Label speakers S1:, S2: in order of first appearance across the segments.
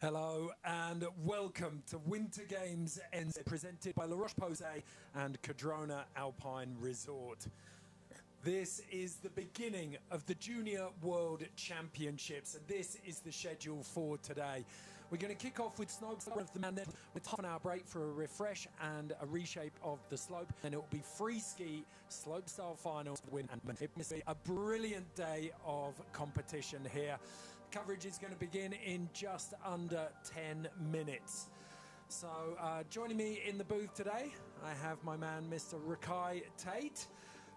S1: Hello and welcome to Winter Games NZ, presented by La Roche-Posay and Cardrona Alpine Resort. This is the beginning of the Junior World Championships, and this is the schedule for today. We're going to kick off with Slopestyle of the man with half an hour break for a refresh and a reshape of the slope. And it will be Freeski Slopestyle finals win, and it must be a brilliant day of competition here. Coverage is going to begin in just under 10 minutes. So joining me in the booth today, I have my man, Mr. Rakai Tate.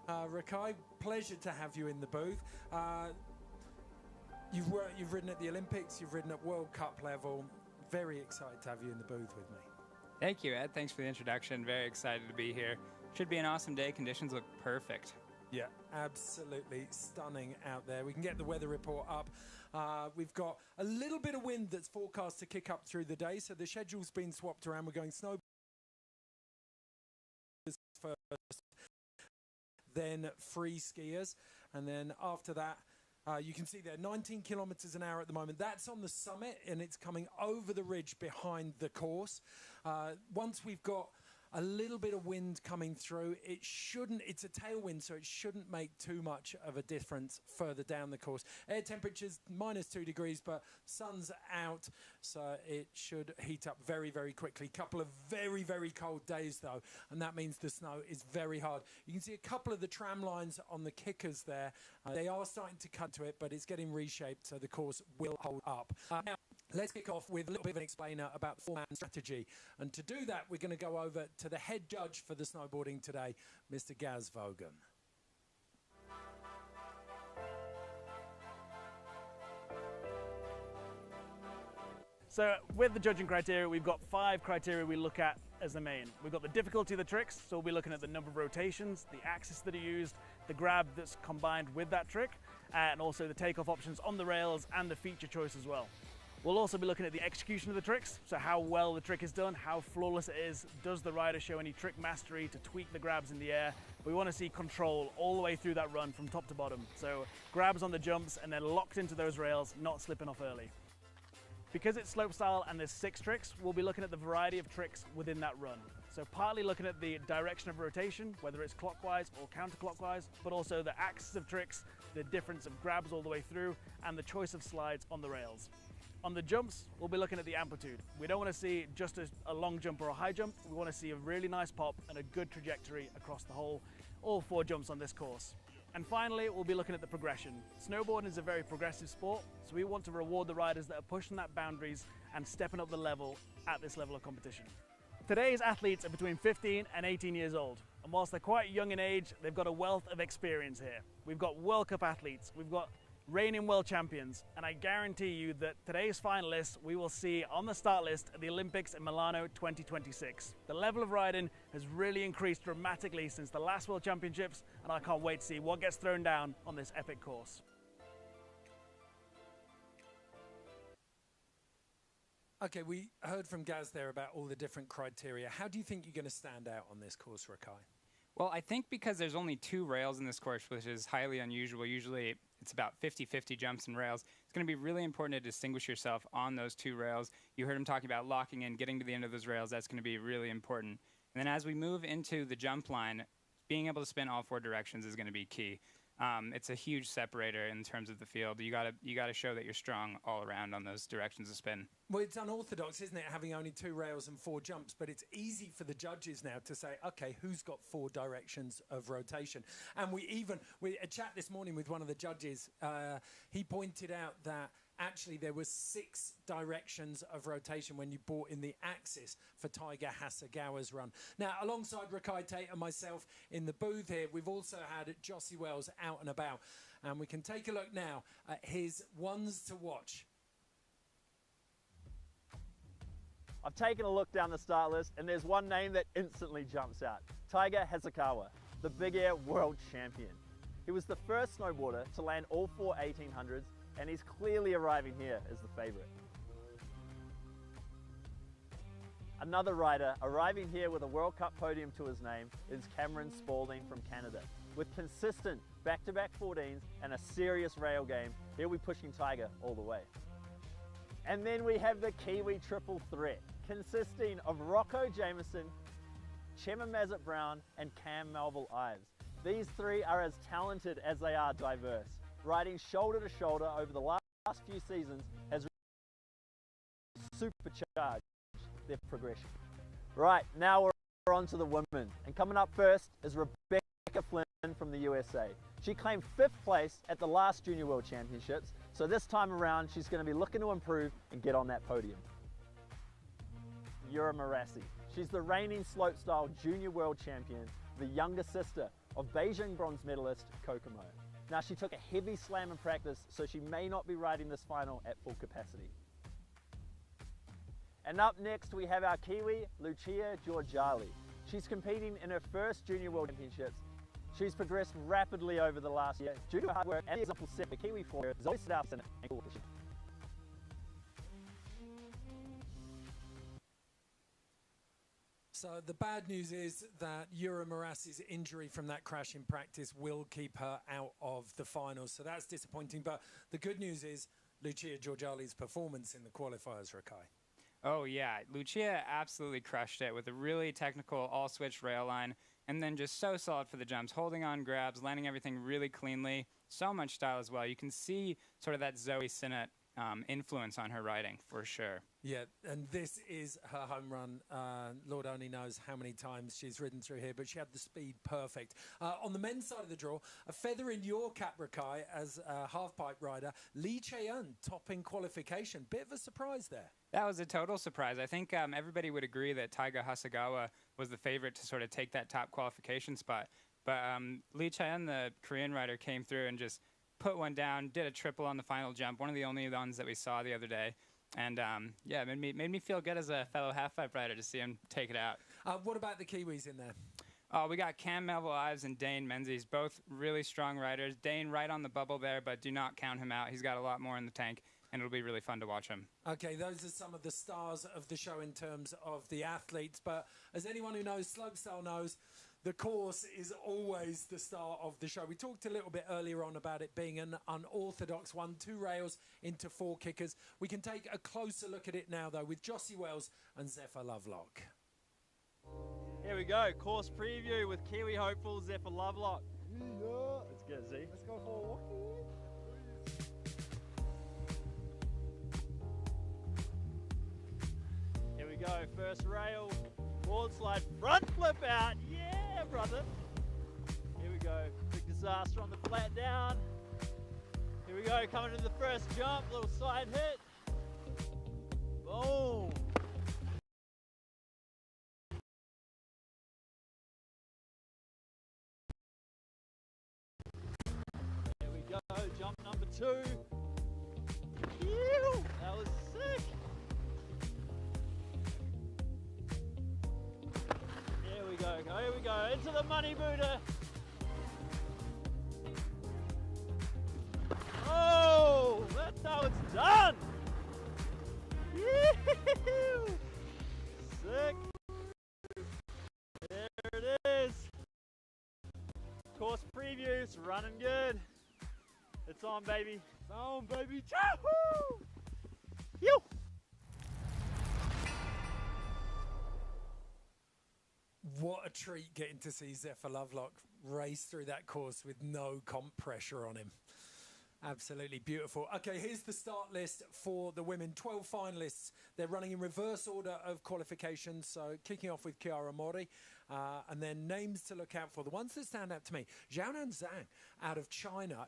S1: Rakai, pleasure to have you in the booth. You've ridden at the Olympics, you've ridden at World Cup level. Very excited to have you in the booth with me.
S2: Thank you, Ed. Thanks for the introduction. Very excited to be here. Should be an awesome day. Conditions look perfect.
S1: Yeah, absolutely stunning out there. We can get the weather report up. We've got a little bit of wind that's forecast to kick up through the day, so the schedule's been swapped around. We're going snowboarders first, then free skiers, and then after that, you can see there 19 kilometers an hour at the moment. That's on the summit, and it's coming over the ridge behind the course. Once we've got a little bit of wind coming through, it's a tailwind, so it shouldn't make too much of a difference further down the course. Air temperature's -2 degrees, but sun's out, so it should heat up very, very quickly. Couple of very, very cold days, though, and that means the snow is very hard. You can see a couple of the tram lines on the kickers there. They are starting to cut to it, but it's getting reshaped, so the course will hold up. Now, let's kick off with a little bit of an explainer about the four-man strategy. And to do that, we're going to go over to the head judge for the snowboarding today, Mr. Gaz Vaughan.
S3: So with the judging criteria, we've got 5 criteria we look at as the main. We've got the difficulty of the tricks, so we'll be looking at the number of rotations, the axis that are used, the grab that's combined with that trick, and also the takeoff options on the rails and the feature choice as well. We'll also be looking at the execution of the tricks, so how well the trick is done, how flawless it is, does the rider show any trick mastery to tweak the grabs in the air. We want to see control all the way through that run from top to bottom, so grabs on the jumps and then locked into those rails, not slipping off early. Because it's slopestyle and there's 6 tricks, we'll be looking at the variety of tricks within that run. So partly looking at the direction of rotation, whether it's clockwise or counterclockwise, but also the axis of tricks, the difference of grabs all the way through, and the choice of slides on the rails. On the jumps, we'll be looking at the amplitude. We don't want to see just a long jump or a high jump. We want to see a really nice pop and a good trajectory across the whole, all 4 jumps on this course. And finally, we'll be looking at the progression. Snowboarding is a very progressive sport, so we want to reward the riders that are pushing that boundaries and stepping up the level at this level of competition. Today's athletes are between 15 and 18 years old, and whilst they're quite young in age, they've got a wealth of experience here. We've got World Cup athletes, we've got reigning world champions, and I guarantee you that today's finalists we will see on the start list at the Olympics in Milano 2026. The level of riding has really increased dramatically since the last World Championships, and I can't wait to see what gets thrown down on this epic course.
S1: Okay, we heard from Gaz there about all the different criteria. How do you think you're going to stand out on this course, Rakai?
S2: Well, I think because there's only 2 rails in this course, which is highly unusual. Usually it's about 50-50 jumps and rails. It's going to be really important to distinguish yourself on those 2 rails. You heard him talking about locking in, getting to the end of those rails. That's going to be really important. And then as we move into the jump line, being able to spin all 4 directions is going to be key. It's a huge separator in terms of the field. You gotta show that you're strong all around on those directions of spin.
S1: Well, it's unorthodox, isn't it, having only 2 rails and 4 jumps, but it's easy for the judges now to say, okay, who's got 4 directions of rotation? And we a chat this morning with one of the judges, he pointed out that actually there was 6 directions of rotation when you brought in the axis for Tiger Hasegawa's run. Now, alongside Rakai Tate and myself in the booth here, we've also had Jossie Wells out and about. And we can take a look now at his ones to watch.
S4: I've taken a look down the start list and there's one name that instantly jumps out. Tiger Hasegawa, the big air world champion. He was the first snowboarder to land all 4 1800s, and he's clearly arriving here as the favorite. Another rider arriving here with a World Cup podium to his name is Cameron Spalding from Canada. With consistent back-to-back 14s and a serious rail game, he'll be pushing Tiger all the way. And then we have the Kiwi triple threat, consisting of Rocco Jameson, Chema Mazet-Brown, and Cam Melville-Ives. These three are as talented as they are diverse. Riding shoulder to shoulder over the last few seasons has supercharged their progression. Right, now we're on to the women. And coming up first is Rebecca Flynn from the USA. She claimed 5th place at the last Junior World Championships, so this time around she's going to be looking to improve and get on that podium. Yura Marassi. She's the reigning slopestyle Junior World Champion, the younger sister of Beijing bronze medalist Kokomo. Now she took a heavy slam in practice, so she may not be riding this final at full capacity. And up next we have our Kiwi, Lucia Georgali. She's competing in her first Junior World Championships. She's progressed rapidly over the last year due to hard work and the example set the Kiwi for Zoe Sedalson and coalition.
S1: So the bad news is that Yura Marassi's injury from that crash in practice will keep her out of the finals. So that's disappointing. But the good news is Lucia Georgali's performance in the qualifiers, Rakai.
S2: Oh yeah, Lucia absolutely crushed it with a really technical all-switch rail line, and then just so solid for the jumps, holding on grabs, landing everything really cleanly. So much style as well. You can see sort of that Zoe Sinnott influence on her riding for sure.
S1: Yeah, and this is her home run. Lord only knows how many times she's ridden through here, but she had the speed perfect. On the men's side of the draw, a feather in your cap, Rakai, as a half-pipe rider, Lee Chae-eun topping qualification. Bit of a surprise there.
S2: That was a total surprise. I think everybody would agree that Taiga Hasegawa was the favorite to sort of take that top qualification spot. But Lee Chae-eun, the Korean rider, came through and just put one down, did a triple on the final jump, one of the only ones that we saw the other day. And yeah, it made me feel good as a fellow half-pipe rider to see him take it out.
S1: What about the Kiwis in there?
S2: We got Cam Melville-Ives and Dane Menzies, both really strong riders. Dane right on the bubble there, but do not count him out. He's got a lot more in the tank, and it'll be really fun to watch him.
S1: Okay, those are some of the stars of the show in terms of the athletes. But as anyone who knows slopestyle knows, the course is always the star of the show. We talked a little bit earlier on about it being an unorthodox one, 2 rails into 4 kickers. We can take a closer look at it now, though, with Jossie Wells and Zephyr Lovelock.
S4: Here we go, course preview with Kiwi hopeful Zephyr Lovelock. Let's get Z. Let's go for a walk. Here we go, first rail, board slide, front flip out. Yeah, brother. Here we go, big disaster on the flat down. Here we go, coming to the first jump, little side hit. Boom. There we go, jump number 2. Ew, that was sick. Here we go, into the money Buddha. Oh, that's how it's done. Yee-hoo. Sick. There it is. Course previews, running good. It's on, baby. It's on, baby. Chahoo! Yo!
S1: What a treat getting to see Zephyr Lovelock race through that course with no comp pressure on him. Absolutely beautiful. Okay, here's the start list for the women. 12 finalists. They're running in reverse order of qualification. So kicking off with Chiara Mori. And then names to look out for. The ones that stand out to me. Xiaonan Zhang out of China.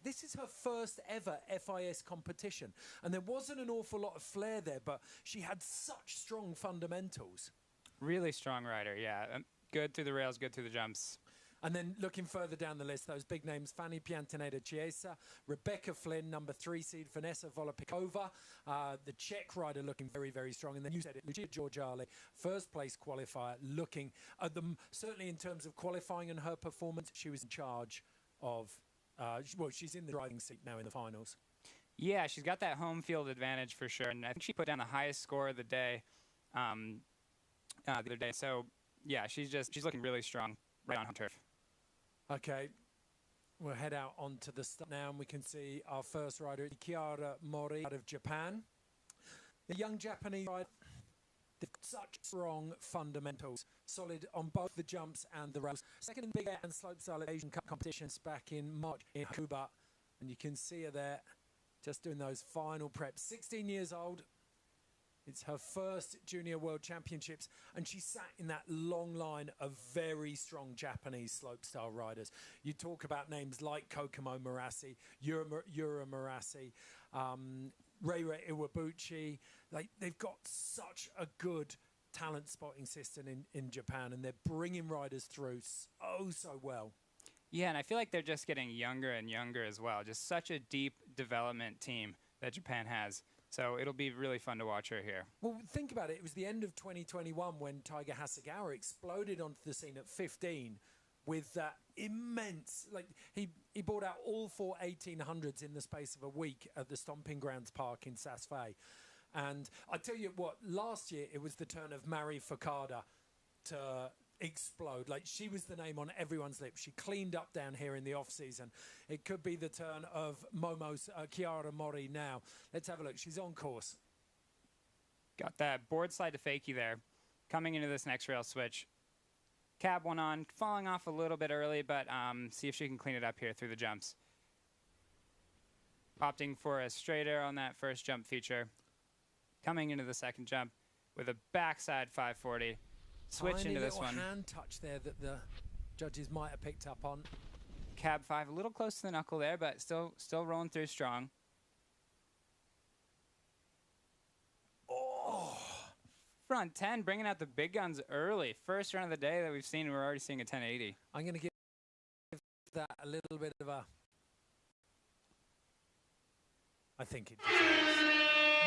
S1: This is her first ever FIS competition. And there wasn't an awful lot of flair there, but she had such strong fundamentals.
S2: Really strong rider, yeah. Good through the rails, good through the jumps.
S1: And then looking further down the list, those big names, Fanny Piantaneda Chiesa, Rebecca Flynn, number 3 seed, Vanessa Volopikova, the Czech rider looking very, very strong. And then you said it, Lucia Georgali, first place qualifier, looking at them, certainly in terms of qualifying and her performance, she was in charge of, well, she's in the driving seat now in the finals.
S2: Yeah, she's got that home field advantage for sure. And I think she put down the highest score of the day the other day. So, yeah, she's looking really strong right on home turf.
S1: Okay, we'll head out onto the start now, and we can see our first rider, Chiara Mori, out of Japan. The young Japanese rider, they've got such strong fundamentals, solid on both the jumps and the rails. Second in big air and slopestyle Asian Cup competitions back in March in Cuba. And you can see her there just doing those final preps. 16 years old. It's her first Junior World Championships, and she sat in that long line of very strong Japanese slopestyle riders. You talk about names like Kokomo Murase, Yura Murase, Reira Iwabuchi. Like, they've got such a good talent spotting system in Japan, and they're bringing riders through so well.
S2: Yeah, and I feel like they're just getting younger and younger as well. Just such a deep development team that Japan has. So it'll be really fun to watch her here.
S1: Well, think about it. It was the end of 2021 when Taiga Hasegawa exploded onto the scene at 15 with that immense, like, he brought out all 4 1800s in the space of a week at the Stomping Grounds Park in Sasfay. And I tell you what, last year it was the turn of Mari Fukada to explode. Like, she was the name on everyone's lips. She cleaned up down here in the off season. It could be the turn of Chiara Mori now. Let's have a look. She's on course.
S2: Got that board slide to fakie there. Coming into this next rail switch. Cab one on, falling off a little bit early, but see if she can clean it up here through the jumps. Opting for a straight air on that first jump feature. Coming into the second jump with a backside 540. Switch into this one.
S1: Hand touch there that the judges might have picked up on.
S2: Cab 5, a little close to the knuckle there, but still rolling through strong.
S1: Oh!
S2: Front 10, bringing out the big guns early. First run of the day that we've seen, we're already seeing a 1080.
S1: I'm going to give that a little bit of a... I think it deserves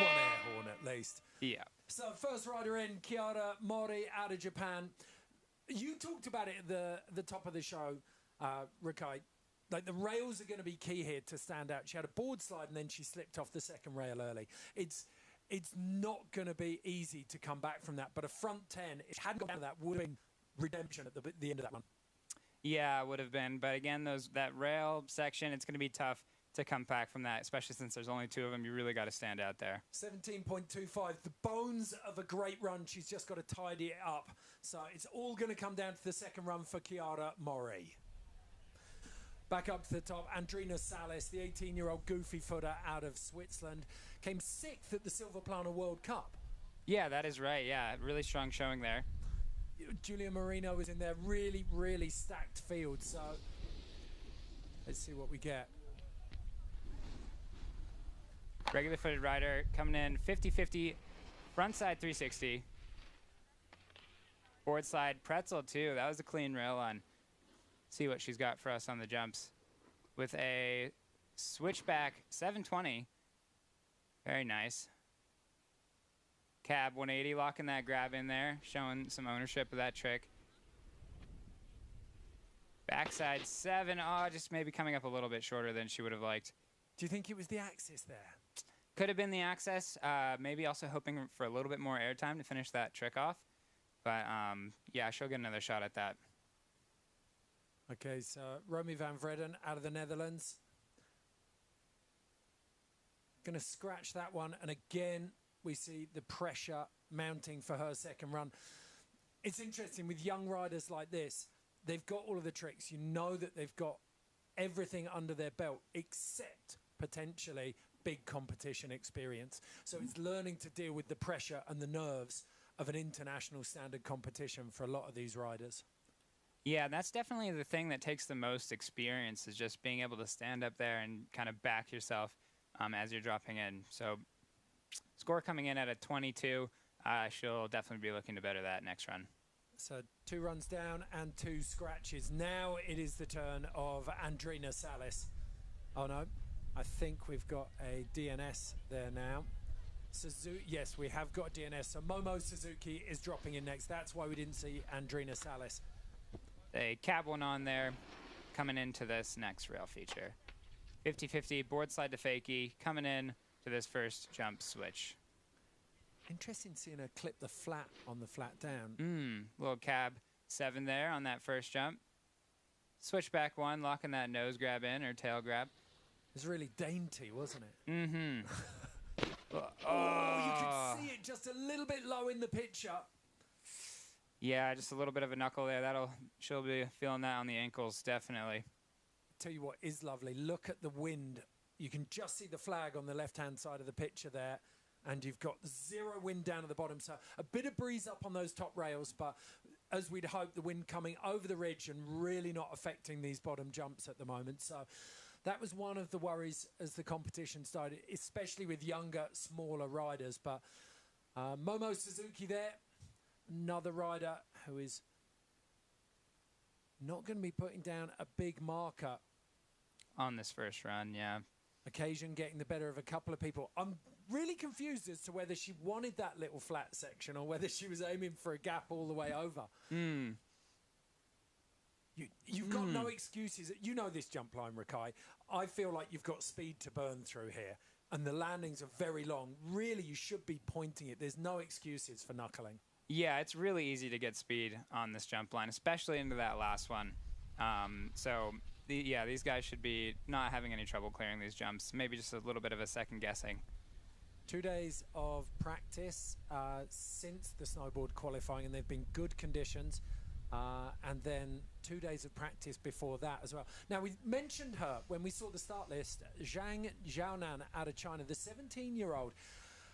S1: one air horn at least.
S2: Yeah.
S1: So first rider in, Chiara Mori out of Japan. You talked about it at the top of the show, Rikai. Like, the rails are going to be key here to stand out. She had a board slide and then she slipped off the second rail early. It's not going to be easy to come back from that. But a front 10, if she hadn't gone down to that, would have been redemption at the end of that one.
S2: Yeah, it would have been. But again, that rail section, it's going to be tough to come back from that, especially since there's only 2 of them. You really got to stand out there.
S1: 17.25, the bones of a great run. She's just got to tidy it up. So it's all going to come down to the second run for Chiara Mori. Back up to the top, Andrina Salis, the 18-year-old goofy footer out of Switzerland, came 6th at the Silverplana World Cup.
S2: Yeah, that is right. Yeah, really strong showing there.
S1: Julia Marino is in there, really, really stacked field. So let's see what we get.
S2: Regular footed rider coming in 50-50, front side 360. Board slide pretzel too. That was a clean rail on. See what she's got for us on the jumps. With a switchback 720. Very nice. Cab 180, locking that grab in there, showing some ownership of that trick. Backside 7, just maybe coming up a little bit shorter than she would have liked.
S1: Do you think it was the axis there?
S2: Could have been the access. Maybe also hoping for a little bit more airtime to finish that trick off. But yeah, she'll get another shot at that.
S1: Okay, so Romy van Vreden out of the Netherlands. Going to scratch that one. And again, we see the pressure mounting for her second run. It's interesting with young riders like this. They've got all of the tricks. You know that they've got everything under their belt except potentially big competition experience. So it's learning to deal with the pressure and the nerves of an international standard competition for a lot of these riders.
S2: Yeah, that's definitely the thing that takes the most experience, is just being able to stand up there and kind of back yourself as you're dropping in. So score coming in at a 22. She'll definitely be looking to better that next run.
S1: So 2 runs down and 2 scratches. Now it is the turn of Andrina Salis. Oh no, I think we've got a DNS there now. Suzuki, yes, we have got DNS. So Momo Suzuki is dropping in next. That's why we didn't see Andrina Salis.
S2: A cab one on there, coming into this next rail feature. 50-50, board slide to fakie, coming in to this first jump switch.
S1: Interesting seeing her clip the flat on the flat down.
S2: Little cab 7 there on that first jump. Switchback 1, locking that nose grab in, or tail grab.
S1: It was really dainty, wasn't it? Oh, you can see it just a little bit low in the picture.
S2: Yeah, just a little bit of a knuckle there. She'll be feeling that on the ankles, definitely.
S1: Tell you what is lovely. Look at the wind. You can just see the flag on the left-hand side of the picture there, and you've got zero wind down at the bottom. So a bit of breeze up on those top rails, but as we'd hoped, the wind coming over the ridge and really not affecting these bottom jumps at the moment. So that was one of the worries as the competition started, especially with younger, smaller riders. But Momo Suzuki there, another rider who is not going to be putting down a big marker
S2: on this first run, yeah.
S1: Occasion getting the better of a couple of people. I'm really confused as to whether she wanted that little flat section or whether she was aiming for a gap all the way over. You've got no excuses. You know this jump line, Rakai. I feel like you've got speed to burn through here, and the landings are very long. Really, you should be pointing it. There's no excuses for knuckling.
S2: Yeah, it's really easy to get speed on this jump line, especially into that last one. These guys should be not having any trouble clearing these jumps. Maybe just a little bit of a second guessing.
S1: 2 days of practice since the snowboard qualifying, and they've been good conditions. And then 2 days of practice before that as well. Now, we mentioned her when we saw the start list. Zhang Zhaonan out of China, the 17-year-old,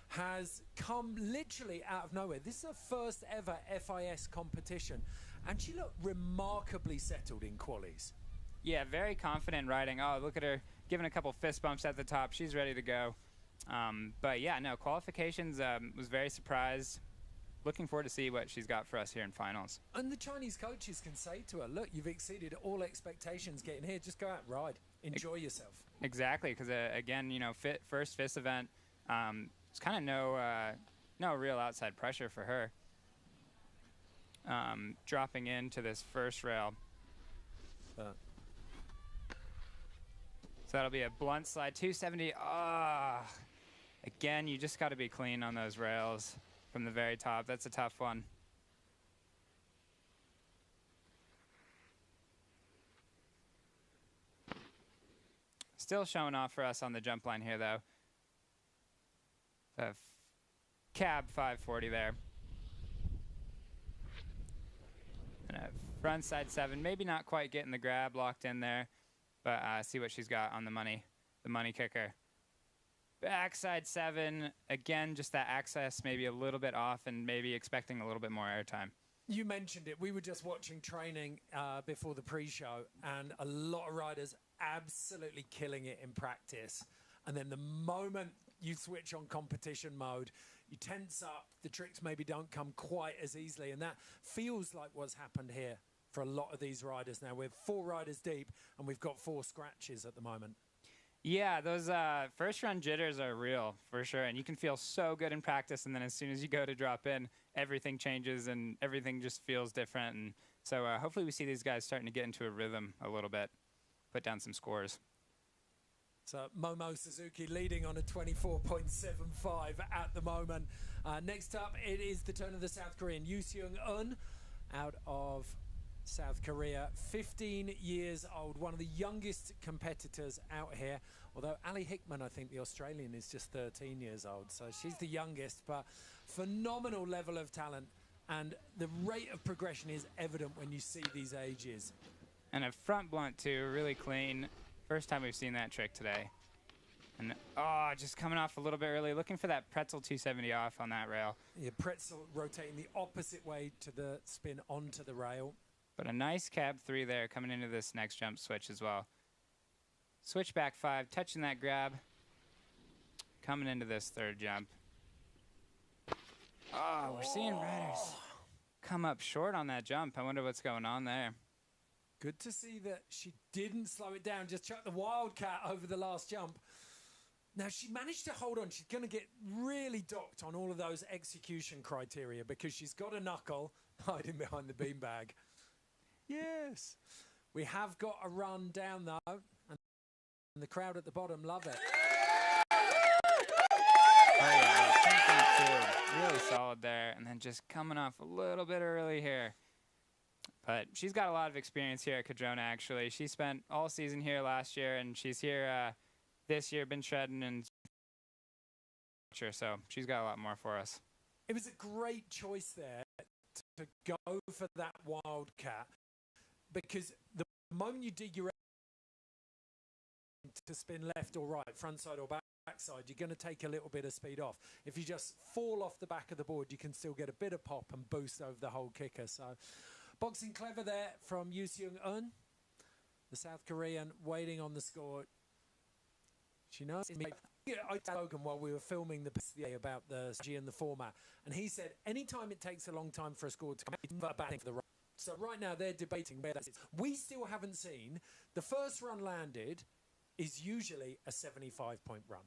S1: has come literally out of nowhere. This is her first ever FIS competition, and she looked remarkably settled in qualies.
S2: Yeah, very confident riding. Oh, look at her giving a couple fist bumps at the top. She's ready to go. But yeah, no, qualifications, was very surprised. Looking forward to see what she's got for us here in finals.
S1: And the Chinese coaches can say to her, look, you've exceeded all expectations getting here. Just go out and ride. Enjoy yourself.
S2: Exactly, because again, you know, first FIS event, it's kind of no real outside pressure for her. Dropping into this first rail. So that'll be a blunt slide, 270. Again, you just got to be clean on those rails from the very top. That's a tough one. Still showing off for us on the jump line here, though. The cab 540 there. And a front side 7, maybe not quite getting the grab locked in there, but see what she's got on the money kicker. Backside 7, again, just that access maybe a little bit off and maybe expecting a little bit more airtime.
S1: You mentioned it. We were just watching training before the pre-show, and a lot of riders absolutely killing it in practice. And then the moment you switch on competition mode, you tense up. The tricks maybe don't come quite as easily, and that feels like what's happened here for a lot of these riders now. We're 4 riders deep, and we've got 4 scratches at the moment.
S2: Yeah, those first run jitters are real for sure, and you can feel so good in practice, and then as soon as you go to drop in, everything changes and everything just feels different. And so hopefully we see these guys starting to get into a rhythm a little bit, put down some scores.
S1: So Momo Suzuki leading on a 24.75 at the moment. Next up, it is the turn of the South Korean, Yoo Seung-eun, out of South Korea, 15 years old, one of the youngest competitors out here. Although Ali Hickman, I think the Australian, is just 13 years old, so she's the youngest, but phenomenal level of talent, and the rate of progression is evident when you see these ages.
S2: And a front blunt too, really clean. First time we've seen that trick today. And just coming off a little bit early, looking for that pretzel 270 off on that rail.
S1: Yeah, pretzel rotating the opposite way to the spin onto the rail.
S2: But a nice cab 3 there coming into this next jump switch as well. Switch back 5, touching that grab. Coming into this third jump. Oh, we're seeing riders come up short on that jump. I wonder what's going on there.
S1: Good to see that she didn't slow it down, just chucked the wildcat over the last jump. Now, she managed to hold on. She's going to get really docked on all of those execution criteria because she's got a knuckle hiding behind the beanbag. Yes. We have got a run down, though, and the crowd at the bottom love it.
S2: Oh, yeah, really solid there, and then just coming off a little bit early here. But she's got a lot of experience here at Cardrona, actually. She spent all season here last year, and she's here this year, been shredding and so she's got a lot more for us.
S1: It was a great choice there to go for that wildcat, because the moment you dig your to spin left or right, front side or back side, you're going to take a little bit of speed off. If you just fall off the back of the board, you can still get a bit of pop and boost over the whole kicker. So boxing clever there from Yoo Seung-eun, the South Korean, waiting on the score. She knows. I told Logan while we were filming the PCA about the strategy and the format, and he said anytime it takes a long time for a score to come, it's a bad thing for the right. So right now they're debating where that is. We still haven't seen the first run landed is usually a 75-point run.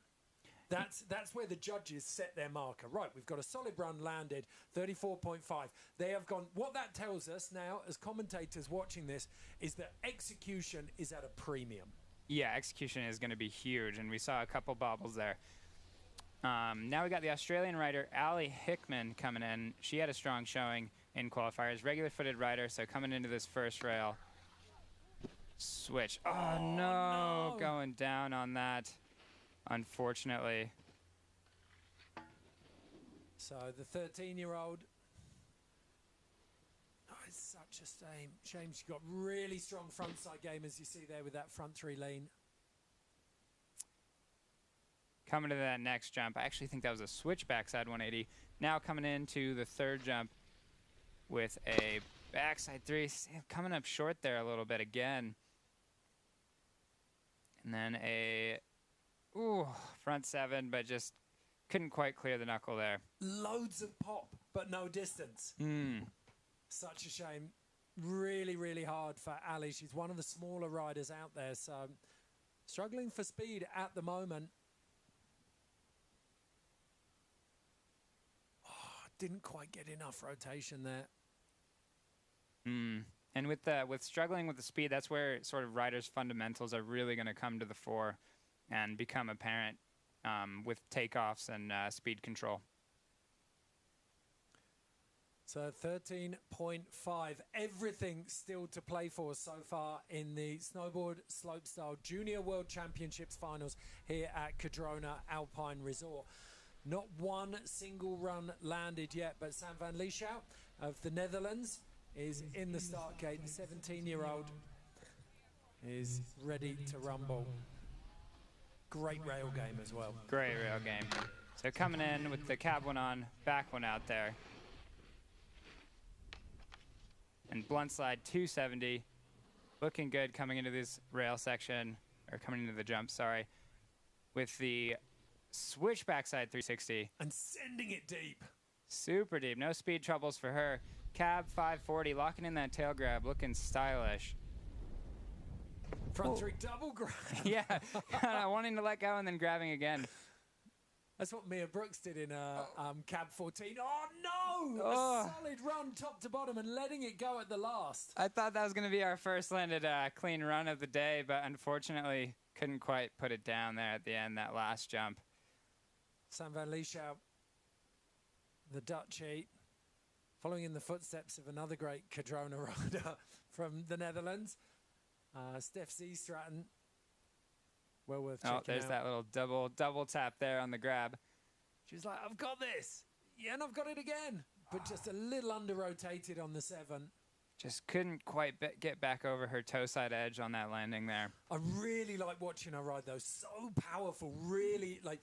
S1: That's where the judges set their marker. Right, we've got a solid run landed, 34.5. They have gone. What that tells us now, as commentators watching this, is that execution is at a premium.
S2: Yeah, execution is going to be huge, and we saw a couple bobbles there. Now we got the Australian rider, Ali Hickman, coming in. She had a strong showing in qualifiers. Regular-footed rider, so coming into this first rail. Switch. Oh, no. Going down on that, unfortunately.
S1: So the 13-year-old, it's such a shame. She's got really strong front side game, as you see there with that front three lean.
S2: Coming to that next jump, I actually think that was a switch backside 180. Now coming into the third jump with a backside 3, coming up short there a little bit again. And then a front 7, but just couldn't quite clear the knuckle there.
S1: Loads of pop, but no distance. Such a shame. Really, really hard for Ali. She's one of the smaller riders out there, so struggling for speed at the moment. Didn't quite get enough rotation there.
S2: And with struggling with the speed, that's where sort of riders' fundamentals are really going to come to the fore and become apparent with takeoffs and speed control.
S1: So 13.5, everything still to play for so far in the Snowboard Slopestyle Junior World Championships finals here at Cardrona Alpine Resort. Not one single run landed yet, but Sam van Lieshout of the Netherlands is in the start gate. The 17-year-old is ready to rumble. Great rail game as well.
S2: Great rail game. So coming in with the cab one on, back one out there. And blunt slide 270. Looking good coming into this rail section, or coming into the jump, sorry. With the switch backside 360.
S1: And sending it deep.
S2: Super deep. No speed troubles for her. Cab 540, locking in that tail grab, looking stylish.
S1: Front 3 double grab.
S2: Yeah, wanting to let go and then grabbing again.
S1: That's what Mia Brooks did in cab 14. Oh, no! A solid run top to bottom and letting it go at the last.
S2: I thought that was going to be our first landed clean run of the day, but unfortunately couldn't quite put it down there at the end, that last jump.
S1: Sam van Lieshout, the Dutchie, following in the footsteps of another great Cardrona rider from the Netherlands, Steph Stratton. Well worth checking out.
S2: There's that little double tap there on the grab.
S1: She's like, I've got this. Yeah, and I've got it again. But just a little under-rotated on the 7.
S2: Just couldn't quite get back over her toe side edge on that landing there.
S1: I really like watching her ride, though. So powerful. Really, like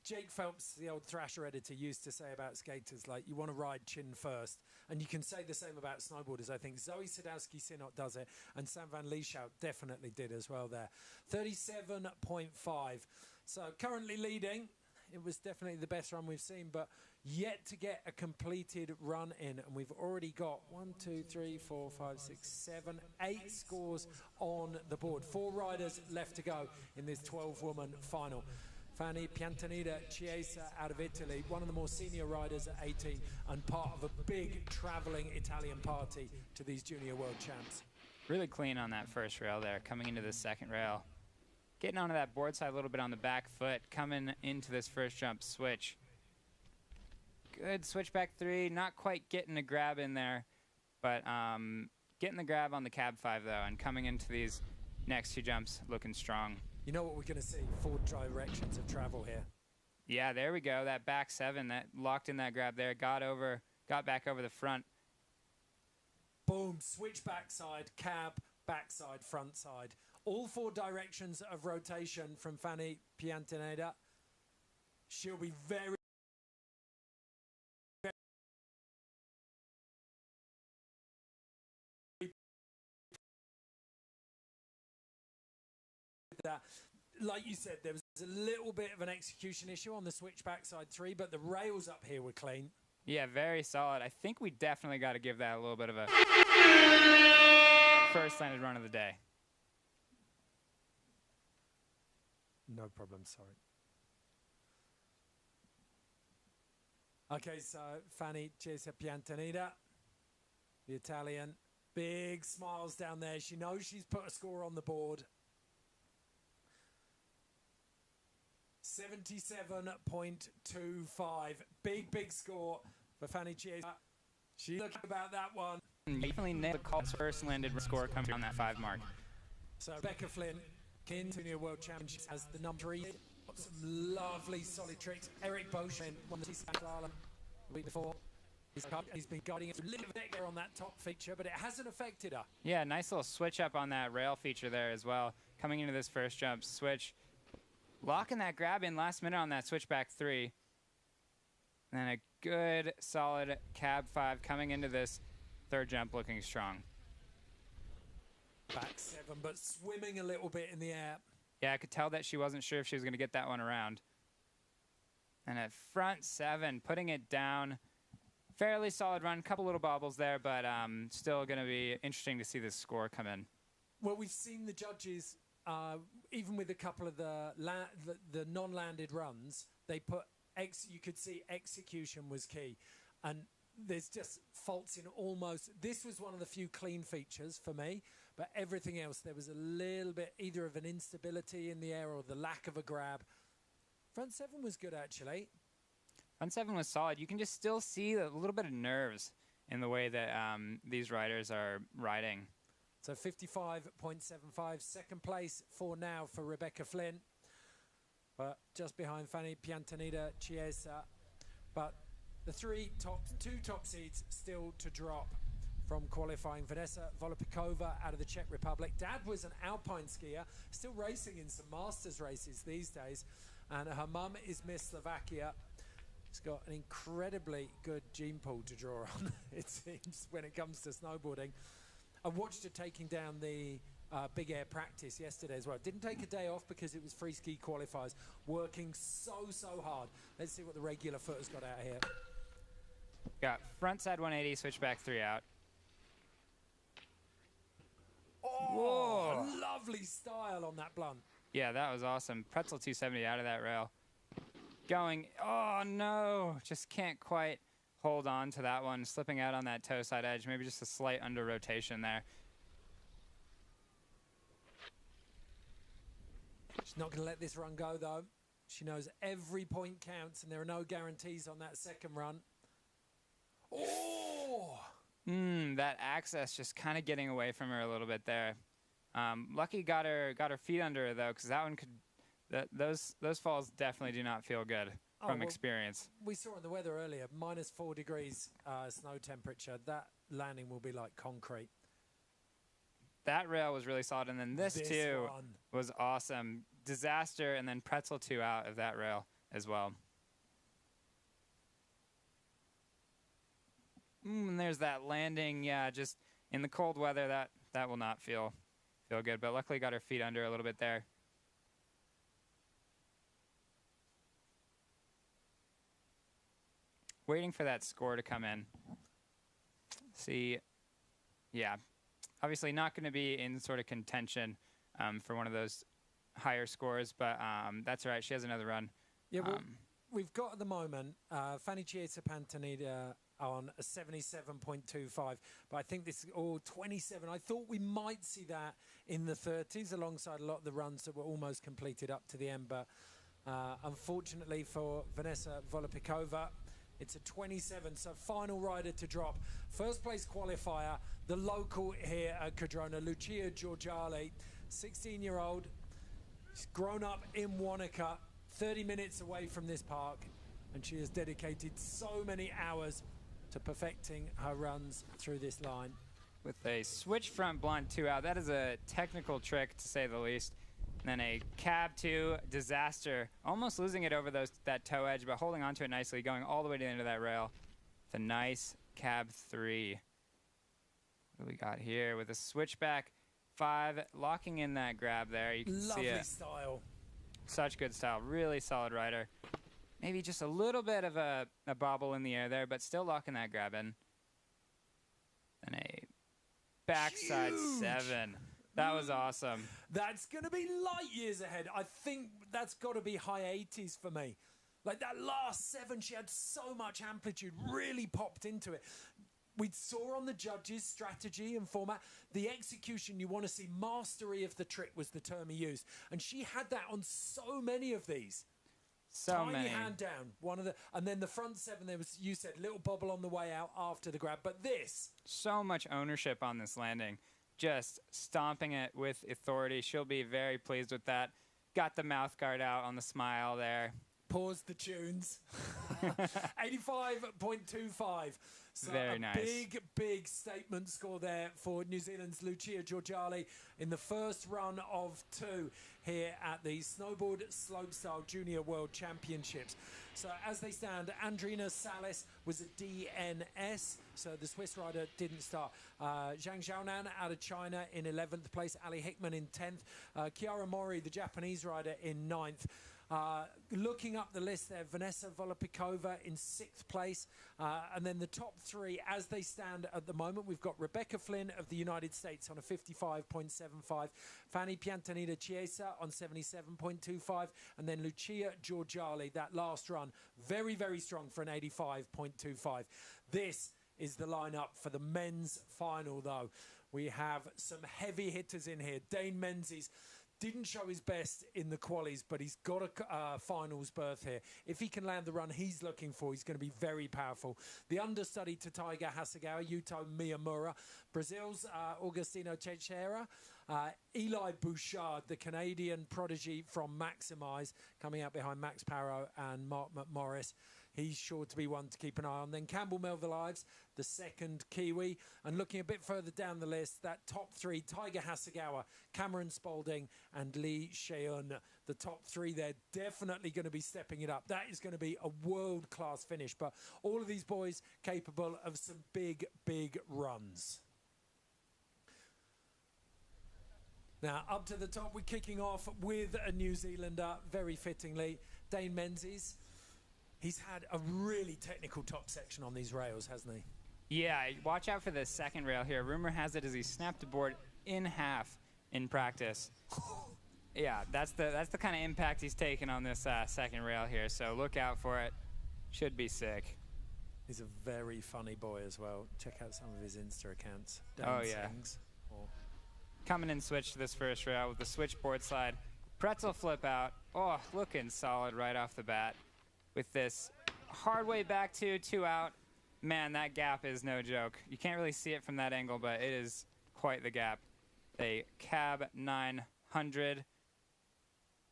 S1: Jake Phelps, the old Thrasher editor, used to say about skaters, like, you want to ride chin first. And you can say the same about snowboarders. I think Zoe Sadowski-Sinnott does it, and Sam van Lieshout definitely did as well there. 37.5. So currently leading. It was definitely the best run we've seen, but yet to get a completed run in. And we've already got 1, 2, 3, 4, 5, 6, 7, 8 scores on the board. 4 riders left to go in this 12-woman final. Fanny Piantanida Chiesa out of Italy, one of the more senior riders at 18 and part of a big travelling Italian party to these Junior World Champs.
S2: Really clean on that first rail there, coming into the second rail. Getting onto that board side a little bit on the back foot, coming into this first jump switch. Good switchback 3, not quite getting a grab in there, but getting the grab on the cab 5 though, and coming into these next 2 jumps looking strong.
S1: You know what we're going to see? 4 directions of travel here.
S2: Yeah, there we go. That back 7, that locked in that grab there, got back over the front.
S1: Boom, switch backside, cab, backside, front side. All 4 directions of rotation from Fanny Piantaneda. She'll be very that. Like you said, there was a little bit of an execution issue on the switch backside 3, but the rails up here were clean.
S2: Yeah, very solid. I think we definitely got to give that a little bit of a first landed run of the day.
S1: No problem, sorry. Okay, so Fanny Piantaneda, the Italian, big smiles down there. She knows she's put a score on the board. 77.25. Big score for Fanny Chiesa. She's looking about that one.
S2: Definitely nailed the call's first landed score coming on that 5 mark.
S1: So Rebecca Flynn, Junior World Championship, has the number 3. Got some lovely solid tricks. Eric Beauchamp won the the week before. He's been guiding it a little bit there on that top feature, but it hasn't affected her.
S2: Yeah, nice little switch up on that rail feature there as well. Coming into this first jump, switch. Locking that grab in last minute on that switchback 3. And then a good, solid cab 5 coming into this 3rd jump looking strong.
S1: Back 7, but swimming a little bit in the air.
S2: Yeah, I could tell that she wasn't sure if she was going to get that one around. And at front 7, putting it down. Fairly solid run, couple little bobbles there, but still going to be interesting to see this score come in.
S1: Well, we've seen the judges, even with a couple of the non-landed runs, they put you could see execution was key, and there's just faults in almost. This was one of the few clean features for me, but everything else there was a little bit either of an instability in the air or the lack of a grab. Front 7 was good actually.
S2: Front 7 was solid. You can just still see a little bit of nerves in the way that these riders are riding.
S1: So 55.75, second place for now for Rebecca Flynn, but just behind Fanny Piantaneda Chiesa. But the 2 top seeds still to drop from qualifying. Vanessa Volopikova out of the Czech Republic. Dad was an Alpine skier, still racing in some Masters races these days, and her mum is Miss Slovakia. She's got an incredibly good gene pool to draw on, it seems, when it comes to snowboarding. I watched her taking down the big air practice yesterday as well. Didn't take a day off because it was Freeski qualifiers. Working so hard. Let's see what the regular footers got out here.
S2: Got front side 180, switchback 3 out.
S1: Oh, whoa. Lovely style on that blunt.
S2: Yeah, that was awesome. Pretzel 270 out of that rail. Going, oh no, just can't quite hold on to that one, slipping out on that toe side edge, maybe just a slight under rotation there.
S1: She's not going to let this run go though. She knows every point counts and there are no guarantees on that second run. Oh!
S2: That access just kind of getting away from her a little bit there. Lucky got her feet under her though, because that one could, those falls definitely do not feel good from experience.
S1: We saw in the weather earlier, -4 degrees snow temperature. That landing will be like concrete.
S2: That rail was really solid, and then this too was awesome. Disaster, and then pretzel 2 out of that rail as well. And there's that landing. Yeah, just in the cold weather, that will not feel good. But luckily, got her feet under a little bit there. Waiting for that score to come in. See, yeah, obviously not going to be in sort of contention for one of those higher scores, but that's all right. She has another run.
S1: Yeah, well, we've got at the moment Fanny Chiesa Piantaneda on a 77.25, but I think this is all 27. I thought we might see that in the 30s alongside a lot of the runs that were almost completed up to the end, but unfortunately for Vanessa Volopikova, it's a 27, so final rider to drop. First place qualifier, the local here at Cardrona, Lucia Giorgiali, 16-year-old. She's grown up in Wanaka, 30 minutes away from this park, and she has dedicated so many hours to perfecting her runs through this line.
S2: With a switch front blunt 2 out, that is a technical trick to say the least. And then a cab 2, disaster, almost losing it over that toe edge, but holding onto it nicely, going all the way to the end of that rail. The nice cab 3. What do we got here with a switchback 5, locking in that grab there. You can see it.
S1: Lovely style.
S2: Such good style, really solid rider. Maybe just a little bit of a bobble in the air there, but still locking that grab in. And a backside 7. That was awesome.
S1: That's going to be light years ahead. I think that's got to be high 80s for me. Like that last 7, she had so much amplitude, really popped into it. We saw on the judges' strategy and format, the execution, you want to see mastery of the trick was the term he used. And she had that on so many of these.
S2: So
S1: Tiny
S2: many.
S1: hand down, and then the front 7, there was, you said, little bobble on the way out after the grab. But this.
S2: So much ownership on this landing. Just stomping it with authority. She'll be very pleased with that. Got the mouth guard out on the smile there.
S1: Pause the tunes. 85.25. So
S2: very
S1: a
S2: nice.
S1: big statement score there for New Zealand's Lucia Georgali in the first run of 2 here at the Snowboard Slopestyle Junior World Championships. So as they stand, Andrina Salas was a DNS, so the Swiss rider didn't start. Zhang Xiaonan out of China in 11th place, Ali Hickman in 10th, Chiara Mori, the Japanese rider, in 9th. Looking up the list there, Vanessa Volopikova in 6th place. And then the top 3 as they stand at the moment, we've got Rebecca Flynn of the United States on a 55.75, Fanny Piantanida Chiesa on 77.25, and then Lucia Georgali, that last run, very, very strong for an 85.25. This is the lineup for the men's final, though. We have some heavy hitters in here. Dane Menzies didn't show his best in the qualies, but he's got a finals berth here. If he can land the run he's looking for, he's going to be very powerful. The understudy to Taiga Hasegawa, Yuto Miyamura. Brazil's Augustino Teixeira. Eli Bouchard, the Canadian prodigy from Maximize, coming out behind Max Parrow and Mark McMorris. He's sure to be one to keep an eye on. Then Campbell Melville Ives, the second Kiwi. And looking a bit further down the list, that top 3, Taiga Hasegawa, Cameron Spalding and Lee Sheun. The top 3 there, definitely going to be stepping it up. That is going to be a world-class finish. But all of these boys capable of some big runs. Now, up to the top, we're kicking off with a New Zealander, very fittingly, Dane Menzies. He's had a really technical top section on these rails, hasn't he?
S2: Yeah, watch out for the second rail here. Rumor has it as he snapped the board in half in practice. Yeah, that's the kind of impact he's taken on this second rail here, so look out for it. Should be sick.
S1: He's a very funny boy as well. Check out some of his Insta accounts.
S2: Oh, yeah. Coming in switch to this first rail with the switchboard slide. Pretzel flip out. Oh, looking solid right off the bat. With this hard way back 2 out. Man, that gap is no joke. You can't really see it from that angle, but it is quite the gap. A cab 900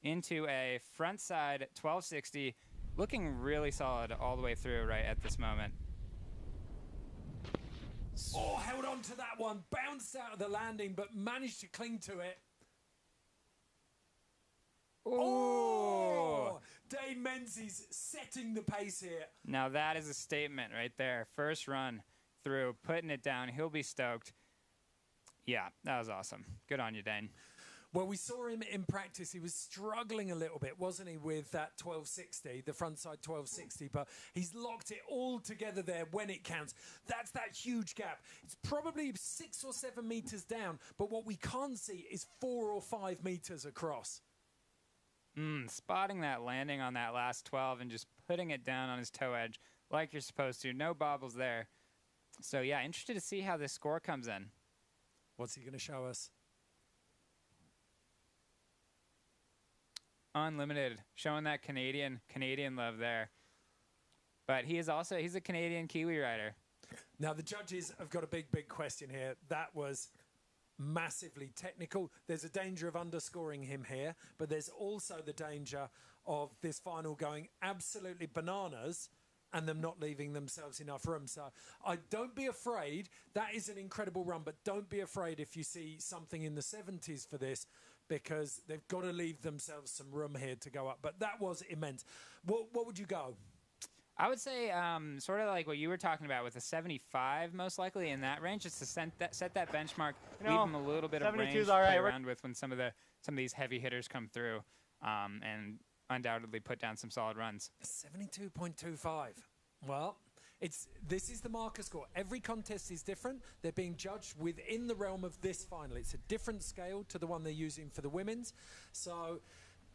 S2: into a front side 1260. Looking really solid all the way through right at this moment.
S1: Oh, held on to that one. Bounced out of the landing, but managed to cling to it. Oh! Dane Menzies setting the pace here.
S2: Now that is a statement right there. First run through, putting it down. He'll be stoked. Yeah, that was awesome. Good on you, Dane.
S1: Well, we saw him in practice. He was struggling a little bit, wasn't he, with that 1260, the frontside 1260, but he's locked it all together there when it counts. That's that huge gap. It's probably 6 or 7 meters down, but what we can't see is 4 or 5 meters across.
S2: Spotting that landing on that last 12 and just putting it down on his toe edge like you're supposed to. No bobbles there. So, yeah, interested to see how this score comes in.
S1: What's he going to show us?
S2: Unlimited, showing that Canadian love there. But he's a Canadian Kiwi rider.
S1: Now, the judges have got a big question here. That was massively technical. There's a danger of underscoring him here, but there's also the danger of this final going absolutely bananas and them not leaving themselves enough room. So don't be afraid. That is an incredible run, but don't be afraid if you see something in the 70s for this, because they've got to leave themselves some room here to go up. But that was immense. What would you go?
S2: I would say sort of like what you were talking about with a 75, most likely in that range, just to set that benchmark, leave them a little bit of range to play around with when some of these heavy hitters come through, and undoubtedly put down some solid runs.
S1: 72.25. Well, this is the marker score. Every contest is different. They're being judged within the realm of this final. It's a different scale to the one they're using for the women's. So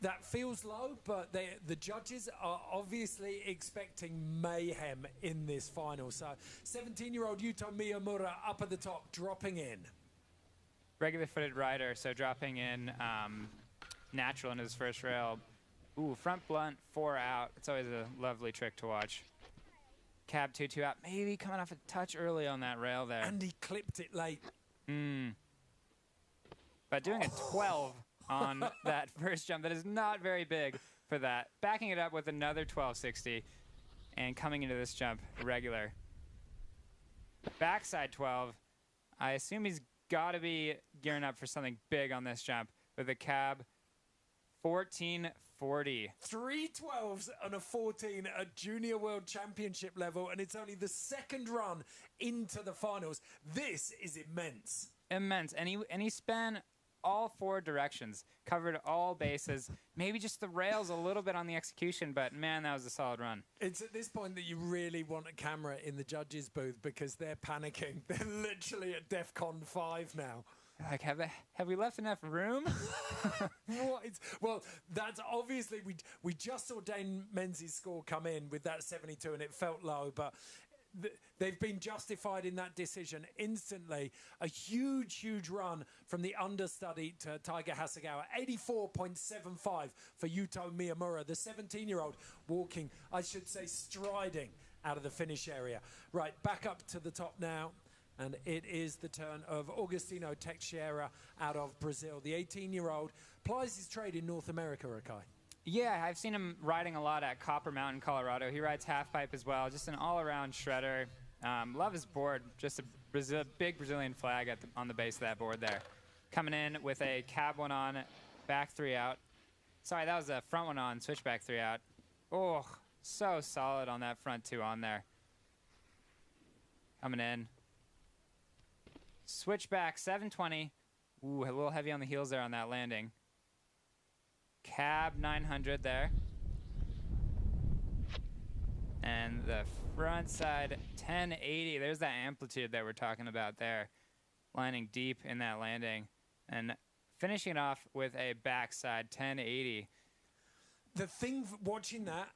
S1: that feels low, but the judges are obviously expecting mayhem in this final. So 17-year-old Yuto Miyamura up at the top, dropping in.
S2: Regular-footed rider, so dropping in natural into his first rail. Ooh, front blunt, 4 out. It's always a lovely trick to watch. Cab 2 out, maybe coming off a touch early on that rail there.
S1: And he clipped it late.
S2: But doing a 12 on that first jump, that is not very big for that. Backing it up with another 1260 and coming into this jump regular. Backside 12, I assume he's got to be gearing up for something big on this jump with a cab 1440.
S1: 3 12s and a 14 at Junior World Championship level, and it's only the second run into the finals. This is immense.
S2: Immense. And he span all 4 directions, covered all bases, maybe just the rails a little bit on the execution, but man, that was a solid run.
S1: It's at this point that you really want a camera in the judges' booth, because they're panicking. They're literally at DEFCON 5 now.
S2: Like, have we left enough room?
S1: Well, that's obviously, we just saw Dane Menzies' score come in with that 72, and it felt low, but they've been justified in that decision instantly. A huge run from the understudy to Taiga Hasegawa. 84.75 for Yuto Miyamura, the 17-year-old, walking, I should say, striding out of the finish area. Right, back up to the top now. And it is the turn of Augustino Teixeira out of Brazil. The 18-year-old plies his trade in North America, Rakai.
S2: Yeah, I've seen him riding a lot at Copper Mountain, Colorado. He rides half pipe as well. Just an all-around shredder. Love his board. Just a big Brazilian flag on the base of that board there. Coming in with a cab 1 on, back 3 out. Sorry, that was a front 1 on, switchback 3 out. Oh, so solid on that front 2 on there. Coming in. Switchback 720. Ooh, a little heavy on the heels there on that landing. Cab 900 there. And the front side 1080. There's that amplitude that we're talking about there. Lining deep in that landing. And finishing it off with a backside 1080.
S1: The thing watching that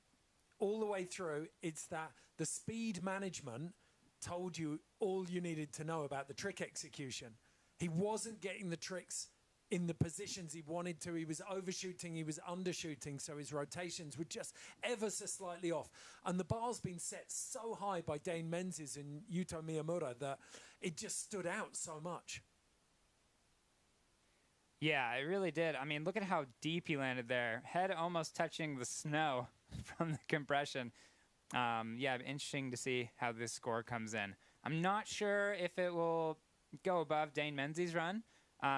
S1: all the way through, it's that the speed management told you all you needed to know about the trick execution. He wasn't getting the tricks in the positions he wanted to. He was overshooting, he was undershooting, so his rotations were just ever so slightly off. And the bar's been set so high by Dane Menzies and Yuto Miyamura that it just stood out so much.
S2: Yeah, it really did. I mean, look at how deep he landed there. Head almost touching the snow from the compression. Yeah, interesting to see how this score comes in. I'm not sure if it will go above Dane Menzies' run,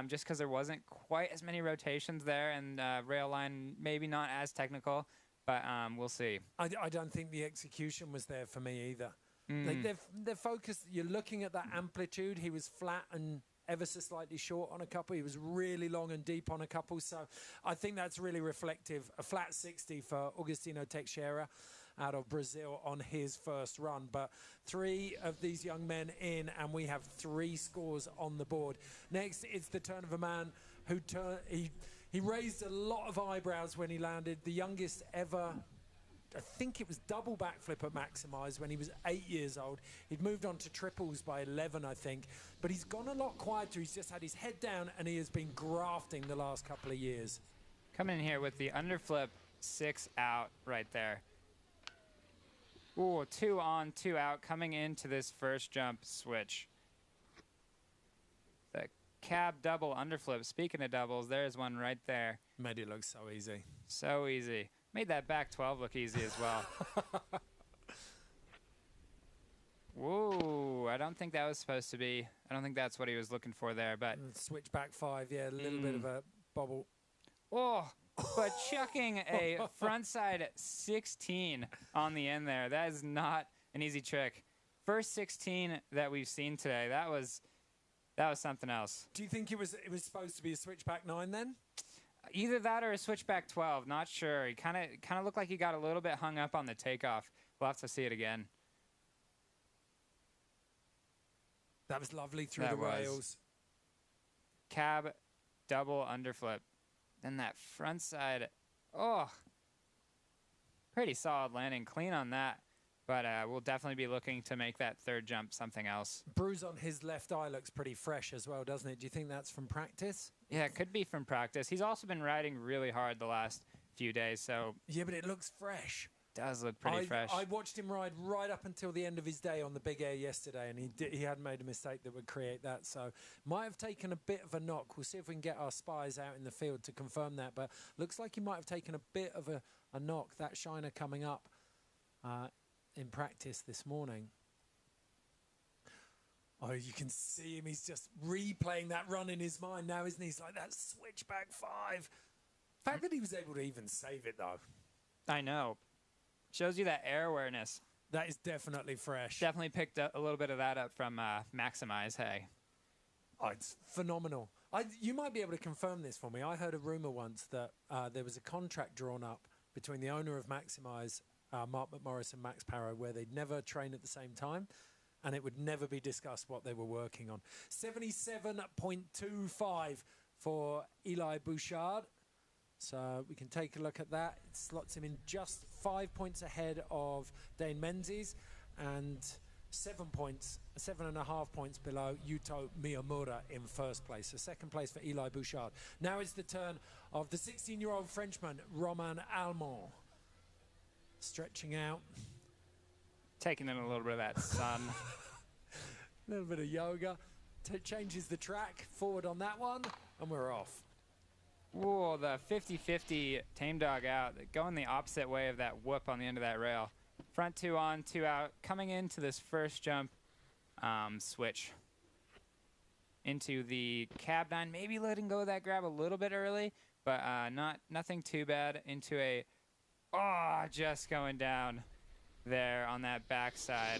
S2: just because there wasn't quite as many rotations there, and rail line maybe not as technical, but we'll see.
S1: I don't think the execution was there for me either. Like they're focused. You're looking at that amplitude. He was flat and ever so slightly short on a couple. He was really long and deep on a couple. So I think that's really reflective. A flat 60 for Augustino Teixeira out of Brazil on his first run. But 3 of these young men in, and we have 3 scores on the board. Next, it's the turn of a man who he raised a lot of eyebrows when he landed. The youngest ever, I think it was double backflip at Maximize when he was 8 years old. He'd moved on to triples by 11, I think. But he's gone a lot quieter. He's just had his head down, and he has been grafting the last couple of years.
S2: Coming in here with the underflip 6 out right there. Ooh, 2 on, 2 out, coming into this first jump switch. The cab double underflip. Speaking of doubles, there's one right there.
S1: Made it look so easy.
S2: So easy. Made that back 12 look easy as well. Whoa, I don't think that was supposed to be. I don't think that's what he was looking for there, but.
S1: Switch back 5, yeah, a little bit of a bobble.
S2: Oh, but chucking a frontside 16 on the end there. That is not an easy trick. First 16 that we've seen today. That was something else.
S1: Do you think it was supposed to be a switchback 9 then?
S2: Either that or a switchback 12. Not sure. He kind of looked like he got a little bit hung up on the takeoff. We'll have to see it again.
S1: That was lovely through the rails.
S2: Cab double underflip. Then that front side. Oh, pretty solid landing. Clean on that. But we'll definitely be looking to make that third jump something else.
S1: Bruise on his left eye looks pretty fresh as well, doesn't it? Do you think that's from practice?
S2: Yeah, it could be from practice. He's also been riding really hard the last few days, so...
S1: Yeah, but it looks fresh.
S2: Does look pretty fresh.
S1: I watched him ride right up until the end of his day on the big air yesterday, and he hadn't made a mistake that would create that. So might have taken a bit of a knock. We'll see if we can get our spies out in the field to confirm that. But looks like he might have taken a bit of a knock. That shiner coming up in practice this morning. Oh, you can see him. He's just replaying that run in his mind now, isn't he? He's like, that switchback 5. The fact that he was able to even save it, though.
S2: I know. Shows you that air awareness.
S1: That is definitely fresh.
S2: Definitely picked up a little bit of that up from Maximize, hey.
S1: Oh, it's phenomenal. You might be able to confirm this for me. I heard a rumor once that there was a contract drawn up between the owner of Maximize, Mark McMorris, and Max Parrow, where they'd never train at the same time, and it would never be discussed what they were working on. 77.25 for Eli Bouchard. So we can take a look at that. It slots him in just 5 points ahead of Dane Menzies and 7.5 points below Yuto Miyamura in first place. So second place for Eli Bouchard. Now it's the turn of the 16-year-old Frenchman, Romain Almond. Stretching out.
S2: Taking in a little bit of that sun.
S1: A little bit of yoga. Changes the track forward on that one, and we're off.
S2: Whoa, the 50-50 tame dog out, going the opposite way of that whoop on the end of that rail. Front 2 on, 2 out, coming into this first jump, switch into the cab 9, maybe letting go of that grab a little bit early, but nothing too bad. Into a, just going down there on that backside,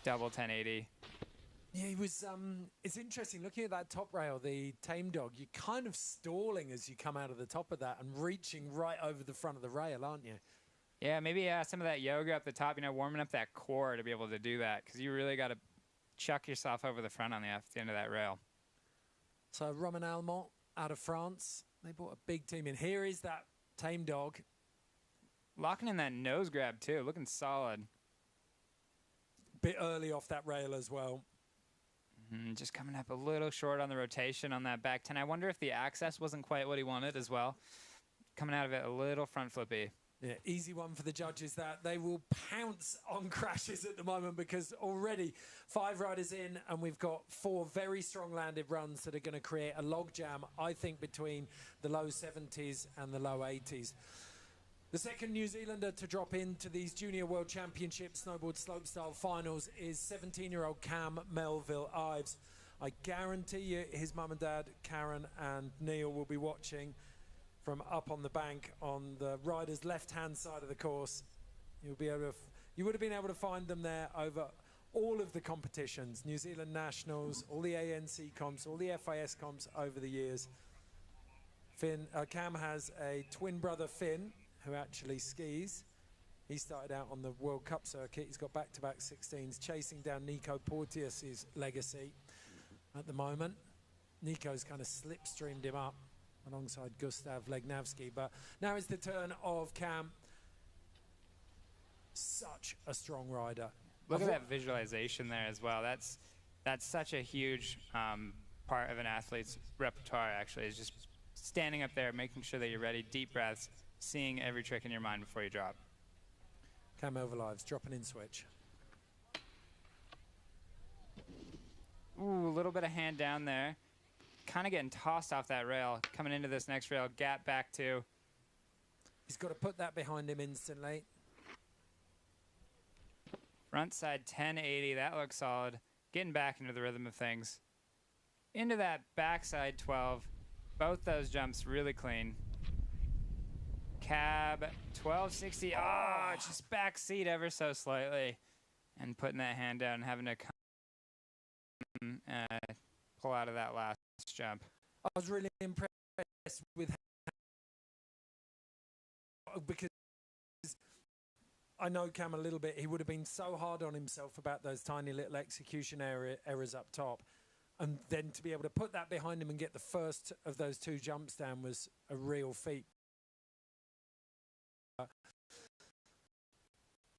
S2: double 1080.
S1: Yeah, he was, it's interesting, looking at that top rail, the tame dog, you're kind of stalling as you come out of the top of that and reaching right over the front of the rail, aren't you?
S2: Yeah, maybe some of that yoga up the top, warming up that core to be able to do that, because you really got to chuck yourself over the front on the end of that rail.
S1: So Romain Almond out of France, they brought a big team in. Here is that tame dog.
S2: Locking in that nose grab, too, looking solid.
S1: Bit early off that rail as well.
S2: Just coming up a little short on the rotation on that back 10. I wonder if the access wasn't quite what he wanted as well. Coming out of it a little front flippy.
S1: Yeah, easy one for the judges that. They will pounce on crashes at the moment because already 5 riders in and we've got 4 very strong landed runs that are going to create a logjam, I think, between the low 70s and the low 80s. The second New Zealander to drop into these Junior World Championship Snowboard Slopestyle finals is 17-year-old Cam Melville Ives. I guarantee you his mum and dad, Karen and Neil, will be watching from up on the bank on the rider's left-hand side of the course. You'll be able to, you would have been able to find them there over all of the competitions, New Zealand Nationals, all the ANC comps, all the FIS comps over the years. Cam has a twin brother, Finn, who actually skis. He started out on the World Cup circuit. He's got back-to-back 16s, chasing down Nico Porteous' legacy at the moment. Nico's kind of slipstreamed him up alongside Gustav Legnavsky. But now is the turn of Cam. Such a strong rider.
S2: Look at that visualization there as well. That's such a huge part of an athlete's repertoire, actually, is just standing up there, making sure that you're ready, deep breaths, seeing every trick in your mind before you drop.
S1: Cam Melville Ives dropping in switch.
S2: Ooh, a little bit of hand down there. kind of getting tossed off that rail. Coming into this next rail, gap back 2.
S1: He's got to put that behind him instantly.
S2: Front side 1080, that looks solid. Getting back into the rhythm of things. Into that backside 12. Both those jumps really clean. Cab 1260. Oh, just back seat ever so slightly. And putting that hand down and having to come pull out of that last jump.
S1: I was really impressed with because I know Cam a little bit. He would have been so hard on himself about those tiny little execution errors up top. And then to be able to put that behind him and get the first of those 2 jumps down was a real feat.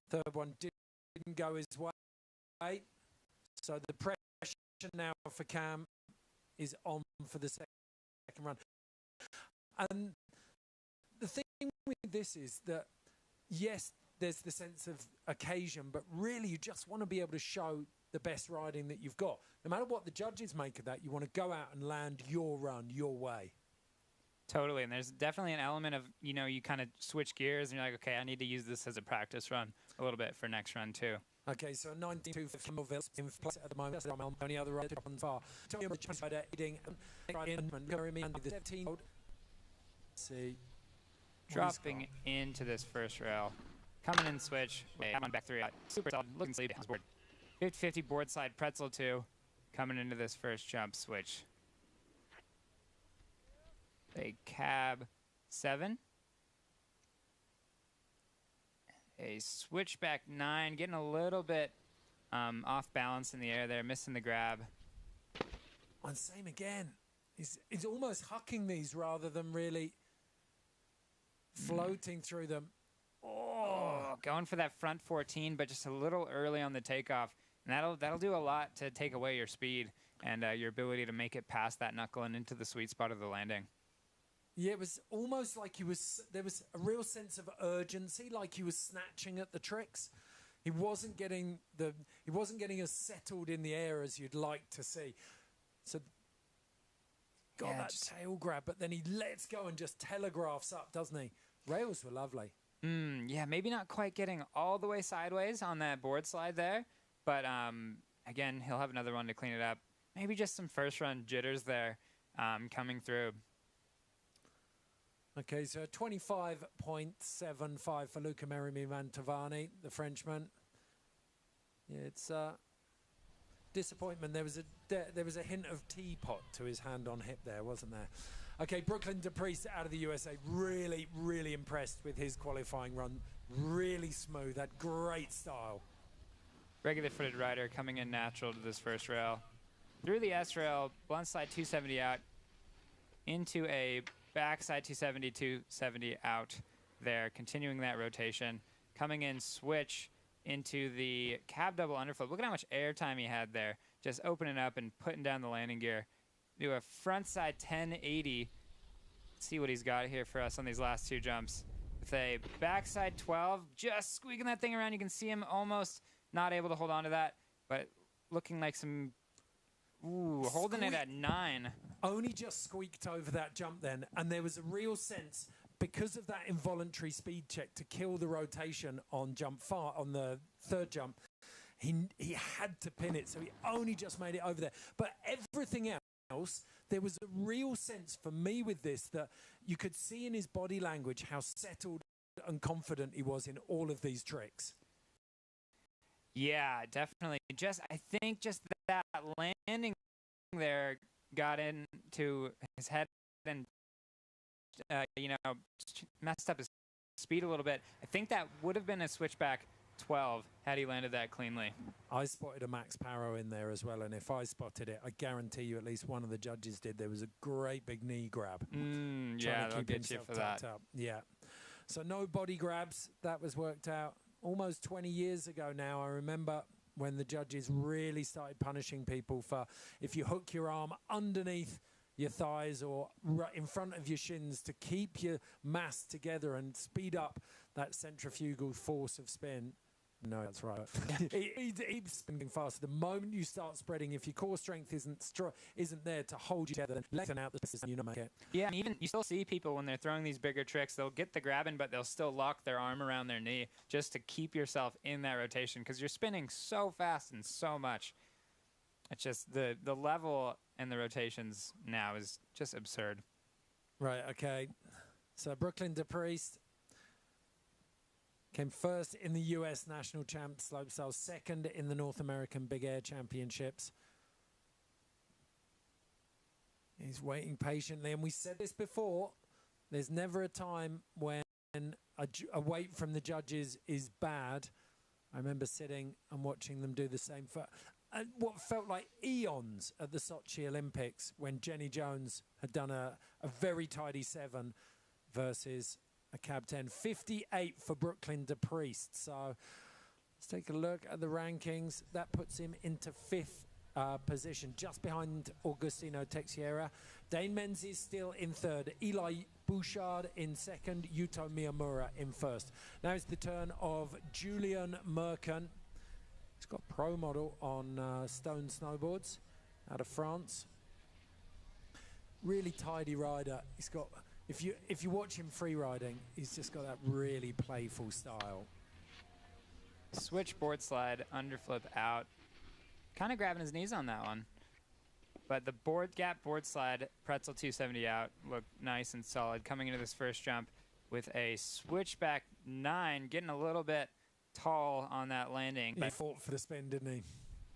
S1: Third one didn't go his way. So the pressure now for Cam is on for the second run. And the thing with this is that, yes, there's the sense of occasion, but really you just want to be able to show the best riding that you've got. No matter what the judges make of that, you want to go out and land your run your way.
S2: Totally, and there's definitely an element of, you know, you kind of switch gears and you're like, okay, I need to use this as a practice run a little bit for next run too.
S1: Okay, so 92 for Millville in place at the moment. Only other rider far. Eating and the 17. See.
S2: Dropping into this first rail. Coming in switch. Wait, I'm on back 3. Super solid. Looking sleepy. 50-50 board slide pretzel 2. Coming into this first jump switch. A cab 7. A switchback 9. Getting a little bit off balance in the air there. Missing the grab.
S1: And same again. He's almost hucking these rather than really floating through them.
S2: Oh, going for that front 14, but just a little early on the takeoff. And that'll do a lot to take away your speed and your ability to make it past that knuckle and into the sweet spot of the landing.
S1: Yeah, it was almost like there was a real sense of urgency, like he was snatching at the tricks. He wasn't getting as settled in the air as you'd like to see. So got that tail grab, but then he lets go and just telegraphs up, doesn't he? Rails were lovely.
S2: Yeah, maybe not quite getting all the way sideways on that board slide there, but again, he'll have another one to clean it up. Maybe just some first run jitters there coming through.
S1: Okay, so 25.75 for Luca Mantovani, the Frenchman. Yeah, it's disappointment. There was a hint of teapot to his hand on hip there, wasn't there? Okay, Brooklyn DePriest out of the USA. Really, really impressed with his qualifying run. Really smooth, had great style.
S2: Regular footed rider coming in natural to this first rail. Through the S rail, blunt slide 270 out into a backside 270, 270 out there, continuing that rotation. Coming in switch into the cab double underflip. Look at how much air time he had there. Just opening up and putting down the landing gear. Do a front side 1080. Let's see what he's got here for us on these last 2 jumps. With a backside 12, just squeaking that thing around. You can see him almost not able to hold on to that, but looking like some, holding it at 9.
S1: Only just squeaked over that jump then, and there was a real sense, because of that involuntary speed check to kill the rotation on on the third jump, he had to pin it, so he only just made it over there. But everything else, there was a real sense for me with this that you could see in his body language how settled and confident he was in all of these tricks.
S2: Yeah, definitely. I think just that landing there got into his head and messed up his speed a little bit. I think that would have been a switchback 12 had he landed that cleanly.
S1: I spotted a Max Parrow in there as well, and if I spotted it, I guarantee you at least one of the judges did. There was a great big knee grab.
S2: Yeah, they'll get you for that.
S1: Yeah. So no body grabs. That was worked out almost 20 years ago now. I remember when the judges really started punishing people for if you hook your arm underneath your thighs or right in front of your shins to keep your mass together and speed up that centrifugal force of spin. No, that's right. He's spinning fast. The moment you start spreading, if your core strength isn't there to hold you together, then lengthen out the distance and you not make it.
S2: Yeah, and even you still see people when they're throwing these bigger tricks, they'll get the grab in, but they'll still lock their arm around their knee just to keep yourself in that rotation because you're spinning so fast and so much. It's just the level and the rotations now is just absurd.
S1: Right, okay. So Brooklyn DePriest came first in the US National Champ Slopestyle, second in the North American Big Air Championships. He's waiting patiently, and we said this before, there's never a time when a wait from the judges is bad. I remember sitting and watching them do the same for what felt like eons at the Sochi Olympics when Jenny Jones had done a very tidy 7 versus a cab 10. 58 for Brooklyn DePriest. So let's take a look at the rankings. That puts him into 5th position, just behind Augustino Texiera. Dane Menzies still in 3rd. Eli Bouchard in 2nd. Yuto Miyamura in 1st. Now it's the turn of Julian Merkin. He's got pro model on Stone Snowboards out of France. Really tidy rider. He's got... If you watch him free riding, he's just got that really playful style.
S2: Switch board slide, underflip out. Kind of grabbing his knees on that one. But the gap board slide, pretzel 270 out, looked nice and solid. Coming into this first jump with a switchback 9, getting a little bit tall on that landing.
S1: He fought for the spin, didn't he?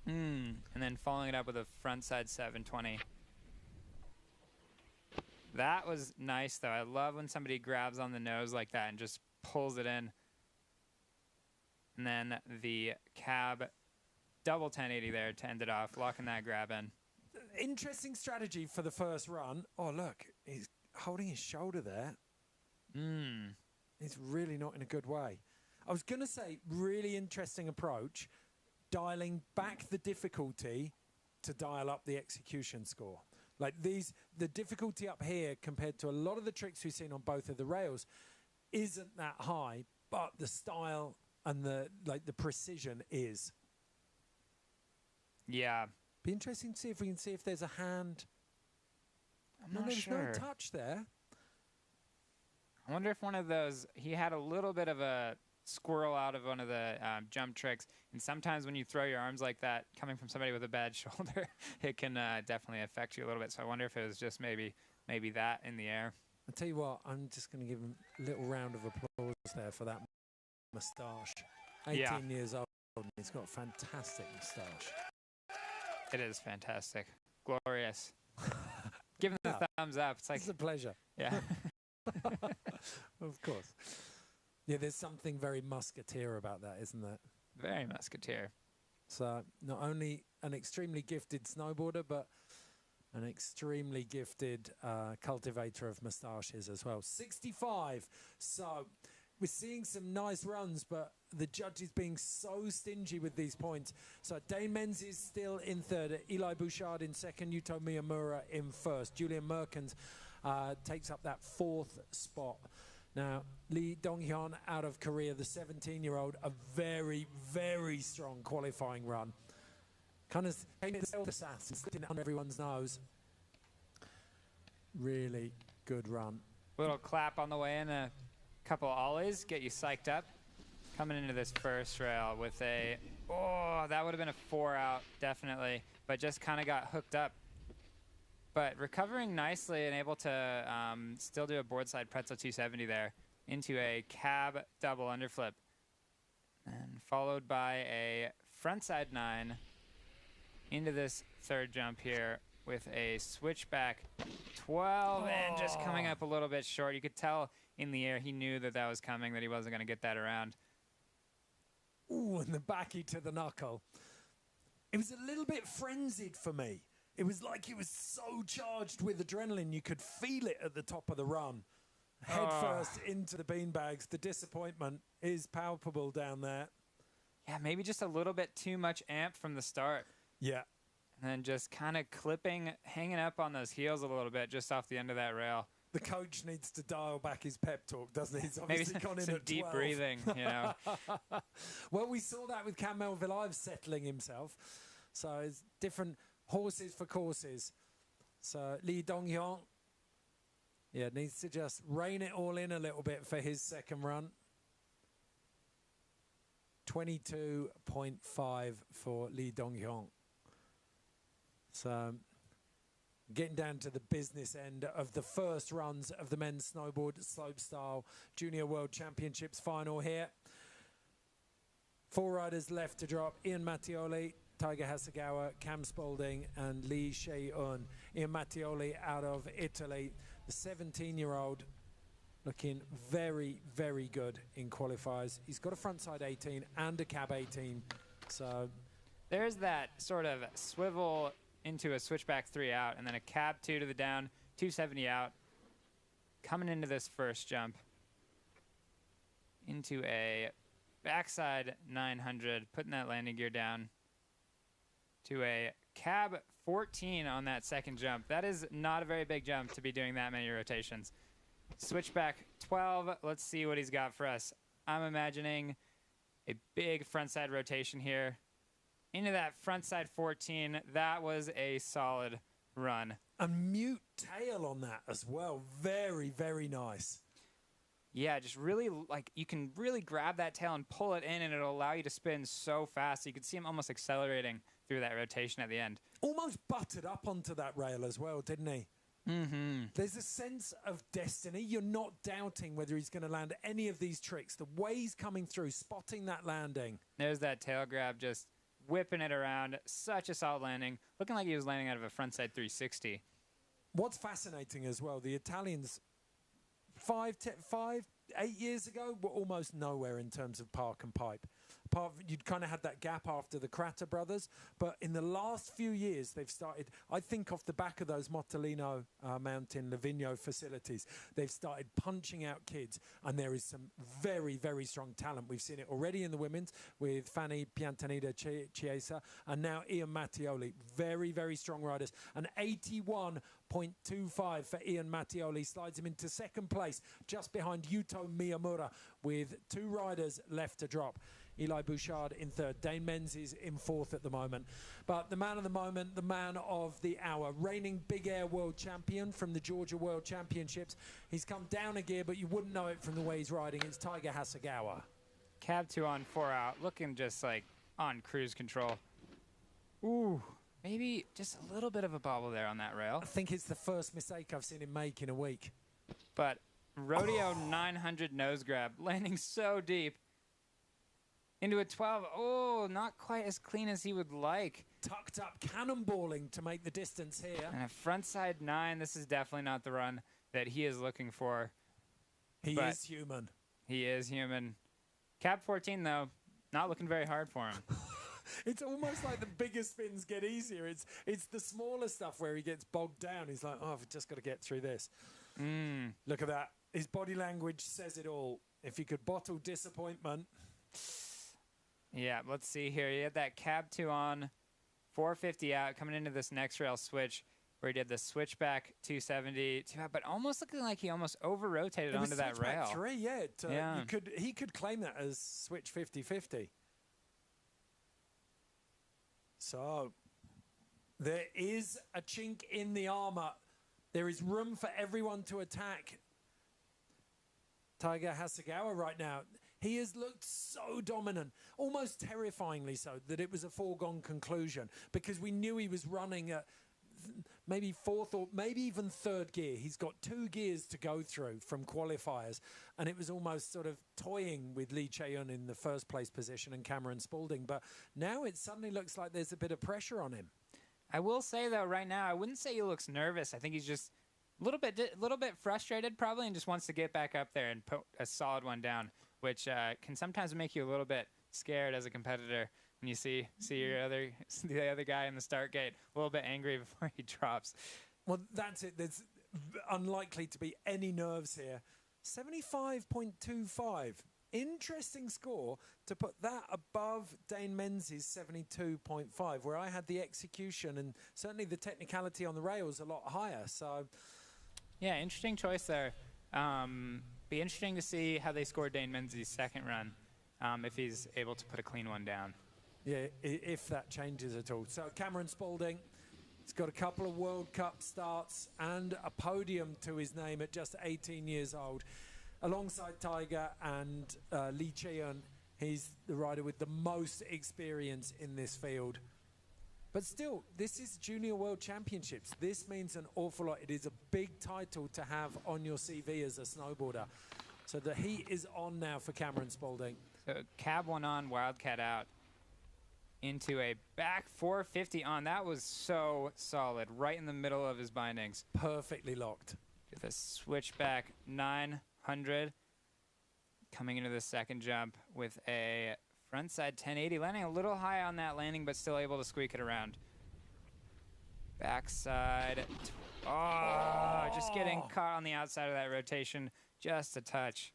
S2: And then following it up with a frontside 720. That was nice, though. I love when somebody grabs on the nose like that and just pulls it in. And then the cab double 1080 there to end it off, locking that grab in.
S1: Interesting strategy for the first run. Oh, look, he's holding his shoulder there. He's really not in a good way. I was going to say, really interesting approach, dialing back the difficulty to dial up the execution score. Like the difficulty up here compared to a lot of the tricks we've seen on both of the rails isn't that high, but the style and the precision is.
S2: Yeah.
S1: Be interesting to see if there's a hand.
S2: I'm not sure.
S1: There's no touch there.
S2: I wonder if one of those, he had a little bit of a squirrel out of one of the jump tricks. And sometimes when you throw your arms like that, coming from somebody with a bad shoulder, it can definitely affect you a little bit. So I wonder if it was just maybe that in the air.
S1: I'll tell you what, I'm just going to give him a little round of applause there for that moustache. 18 years old, and he's got a fantastic moustache.
S2: It is fantastic. Glorious. Give him the thumbs up. It's a
S1: pleasure.
S2: Yeah.
S1: Of course. Yeah, there's something very musketeer about that, isn't there?
S2: Very musketeer.
S1: So not only an extremely gifted snowboarder, but an extremely gifted cultivator of moustaches as well. 65. So we're seeing some nice runs, but the judges being so stingy with these points. So Dane Menzies still in 3rd, Eli Bouchard in 2nd, Yuto Miyamura in 1st. Julian Merkins takes up that 4th spot. Now, Lee Donghyun out of Korea, the 17-year-old, a very, very strong qualifying run. Kind of came in the sass and slipped in on everyone's nose. Really good run.
S2: Little clap on the way in, a couple of ollies, get you psyched up. Coming into this first rail with that would have been a 4 out, definitely, but just kind of got hooked up. But recovering nicely and able to still do a board slide pretzel 270 there into a cab double underflip. And followed by a frontside 9 into this 3rd jump here with a switchback 12 and just coming up a little bit short. You could tell in the air he knew that was coming, that he wasn't going to get that around.
S1: Ooh, and the backy to the knuckle. It was a little bit frenzied for me. It was like it was so charged with adrenaline, you could feel it at the top of the run. Head first into the beanbags. The disappointment is palpable down there.
S2: Yeah, maybe just a little bit too much amp from the start.
S1: Yeah.
S2: And then just kind of hanging up on those heels a little bit just off the end of that rail.
S1: The coach needs to dial back his pep talk, doesn't he? He's obviously
S2: Maybe
S1: gone in
S2: some
S1: at
S2: deep
S1: 12.
S2: breathing, you know.
S1: Well, we saw that with Cam Melville settling himself. So it's different horses for courses. So Lee Donghyun, yeah, needs to just rein it all in a little bit for his second run. 22.5 for Lee Donghyun. So getting down to the business end of the first runs of the men's snowboard slopestyle Junior World Championships final here. 4 riders left to drop: Ian Mattioli, Tiger Hasegawa, Cam Spalding and Lee Chae-eun. Ian Mattioli out of Italy, the 17-year-old, looking very, very good in qualifiers. He's got a frontside 18 and a cab 18. So
S2: there's that sort of swivel into a switchback 3 out, and then a cab 2 to the down, 270 out. Coming into this first jump into a backside 900, putting that landing gear down to a cab 14 on that second jump. That is not a very big jump to be doing that many rotations. Switchback 12, let's see what he's got for us. I'm imagining a big frontside rotation here. Into that frontside 14, that was a solid run.
S1: a mute tail on that as well. Very, very nice.
S2: Yeah, just really, like, you can really grab that tail and pull it in, and it'll allow you to spin so fast. You can see him almost accelerating through that rotation at the end.
S1: Almost butted up onto that rail as well, didn't he?
S2: Mm-hmm.
S1: There's a sense of destiny. You're not doubting whether he's going to land any of these tricks. The way he's coming through, spotting that landing.
S2: There's that tail grab, just whipping it around. Such a solid landing. Looking like he was landing out of a frontside 360.
S1: What's fascinating as well, the Italians 8 years ago were almost nowhere in terms of park and pipe. You'd kind of had that gap after the Crater brothers, but in the last few years they've started, I think off the back of those Mottolino Mountain Livigno facilities, they've started punching out kids, and there is some very, very strong talent. We've seen it already in the women's with Fanny Piantanida Chiesa and now Ian Mattioli. Very, very strong riders. An 81.25 for Ian Mattioli slides him into second place, just behind Yuto Miyamura, with 2 riders left to drop. Eli Bouchard in third. Dane Menzies in fourth at the moment. But the man of the moment, the man of the hour, reigning big air world champion from the Georgia World Championships. He's come down a gear, but you wouldn't know it from the way he's riding. It's Tiger Hasegawa.
S2: Cab 2 on 4 out, looking just like on cruise control. Ooh, maybe just a little bit of a bobble there on that rail.
S1: I think it's the first mistake I've seen him make in a week.
S2: But Rodeo 900 nose grab, landing so deep. Into a 12. Oh, not quite as clean as he would like.
S1: Tucked up, cannonballing to make the distance here.
S2: And a frontside 9. This is definitely not the run that he is looking for.
S1: He is human.
S2: He is human. Cab 14, though, not looking very hard for him.
S1: It's almost like the bigger spins get easier. It's the smaller stuff where he gets bogged down. He's like, oh, I've just got to get through this. Look at that. His body language says it all. If he could bottle disappointment.
S2: Yeah, let's see here. He had that cab 2 on, 450 out, coming into this next rail switch where he did the switchback 270, but almost looking like he almost over-rotated onto that rail.
S1: 3, yeah. He could claim that as switch 50-50. So there is a chink in the armor. There is room for everyone to attack Tiger Hasegawa right now. He has looked so dominant, almost terrifyingly so, that it was a foregone conclusion because we knew he was running at maybe 4th or maybe even 3rd gear. He's got 2 gears to go through from qualifiers, and it was almost sort of toying with Lee Chae-eun in the first place position and Cameron Spalding. But now it suddenly looks like there's a bit of pressure on him.
S2: I will say, though, right now, I wouldn't say he looks nervous. I think he's just a little bit frustrated probably and just wants to get back up there and put a solid one down, which can sometimes make you a little bit scared as a competitor when you see the other guy in the start gate a little bit angry before he drops.
S1: Well, that's it. There's unlikely to be any nerves here. 75.25. Interesting score to put that above Dane Menzies' 72.5, where I had the execution and certainly the technicality on the rails a lot higher. So
S2: Yeah, interesting choice there. Be interesting to see how they score Dane Menzies' second run, if he's able to put a clean one down.
S1: Yeah, if that changes at all. So Cameron Spalding, he's got a couple of World Cup starts and a podium to his name at just 18 years old. Alongside Tiger and Lee Cheon, he's the rider with the most experience in this field. But still, this is Junior World Championships. This means an awful lot. It is a big title to have on your CV as a snowboarder. So the heat is on now for Cameron Spalding.
S2: So cab one on, Wildcat out into a back 450 on. That was so solid, right in the middle of his bindings.
S1: Perfectly locked.
S2: With a switchback 900. Coming into the second jump with a frontside 1080, landing a little high on that landing, but still able to squeak it around. Backside. Oh, just getting caught on the outside of that rotation just a touch.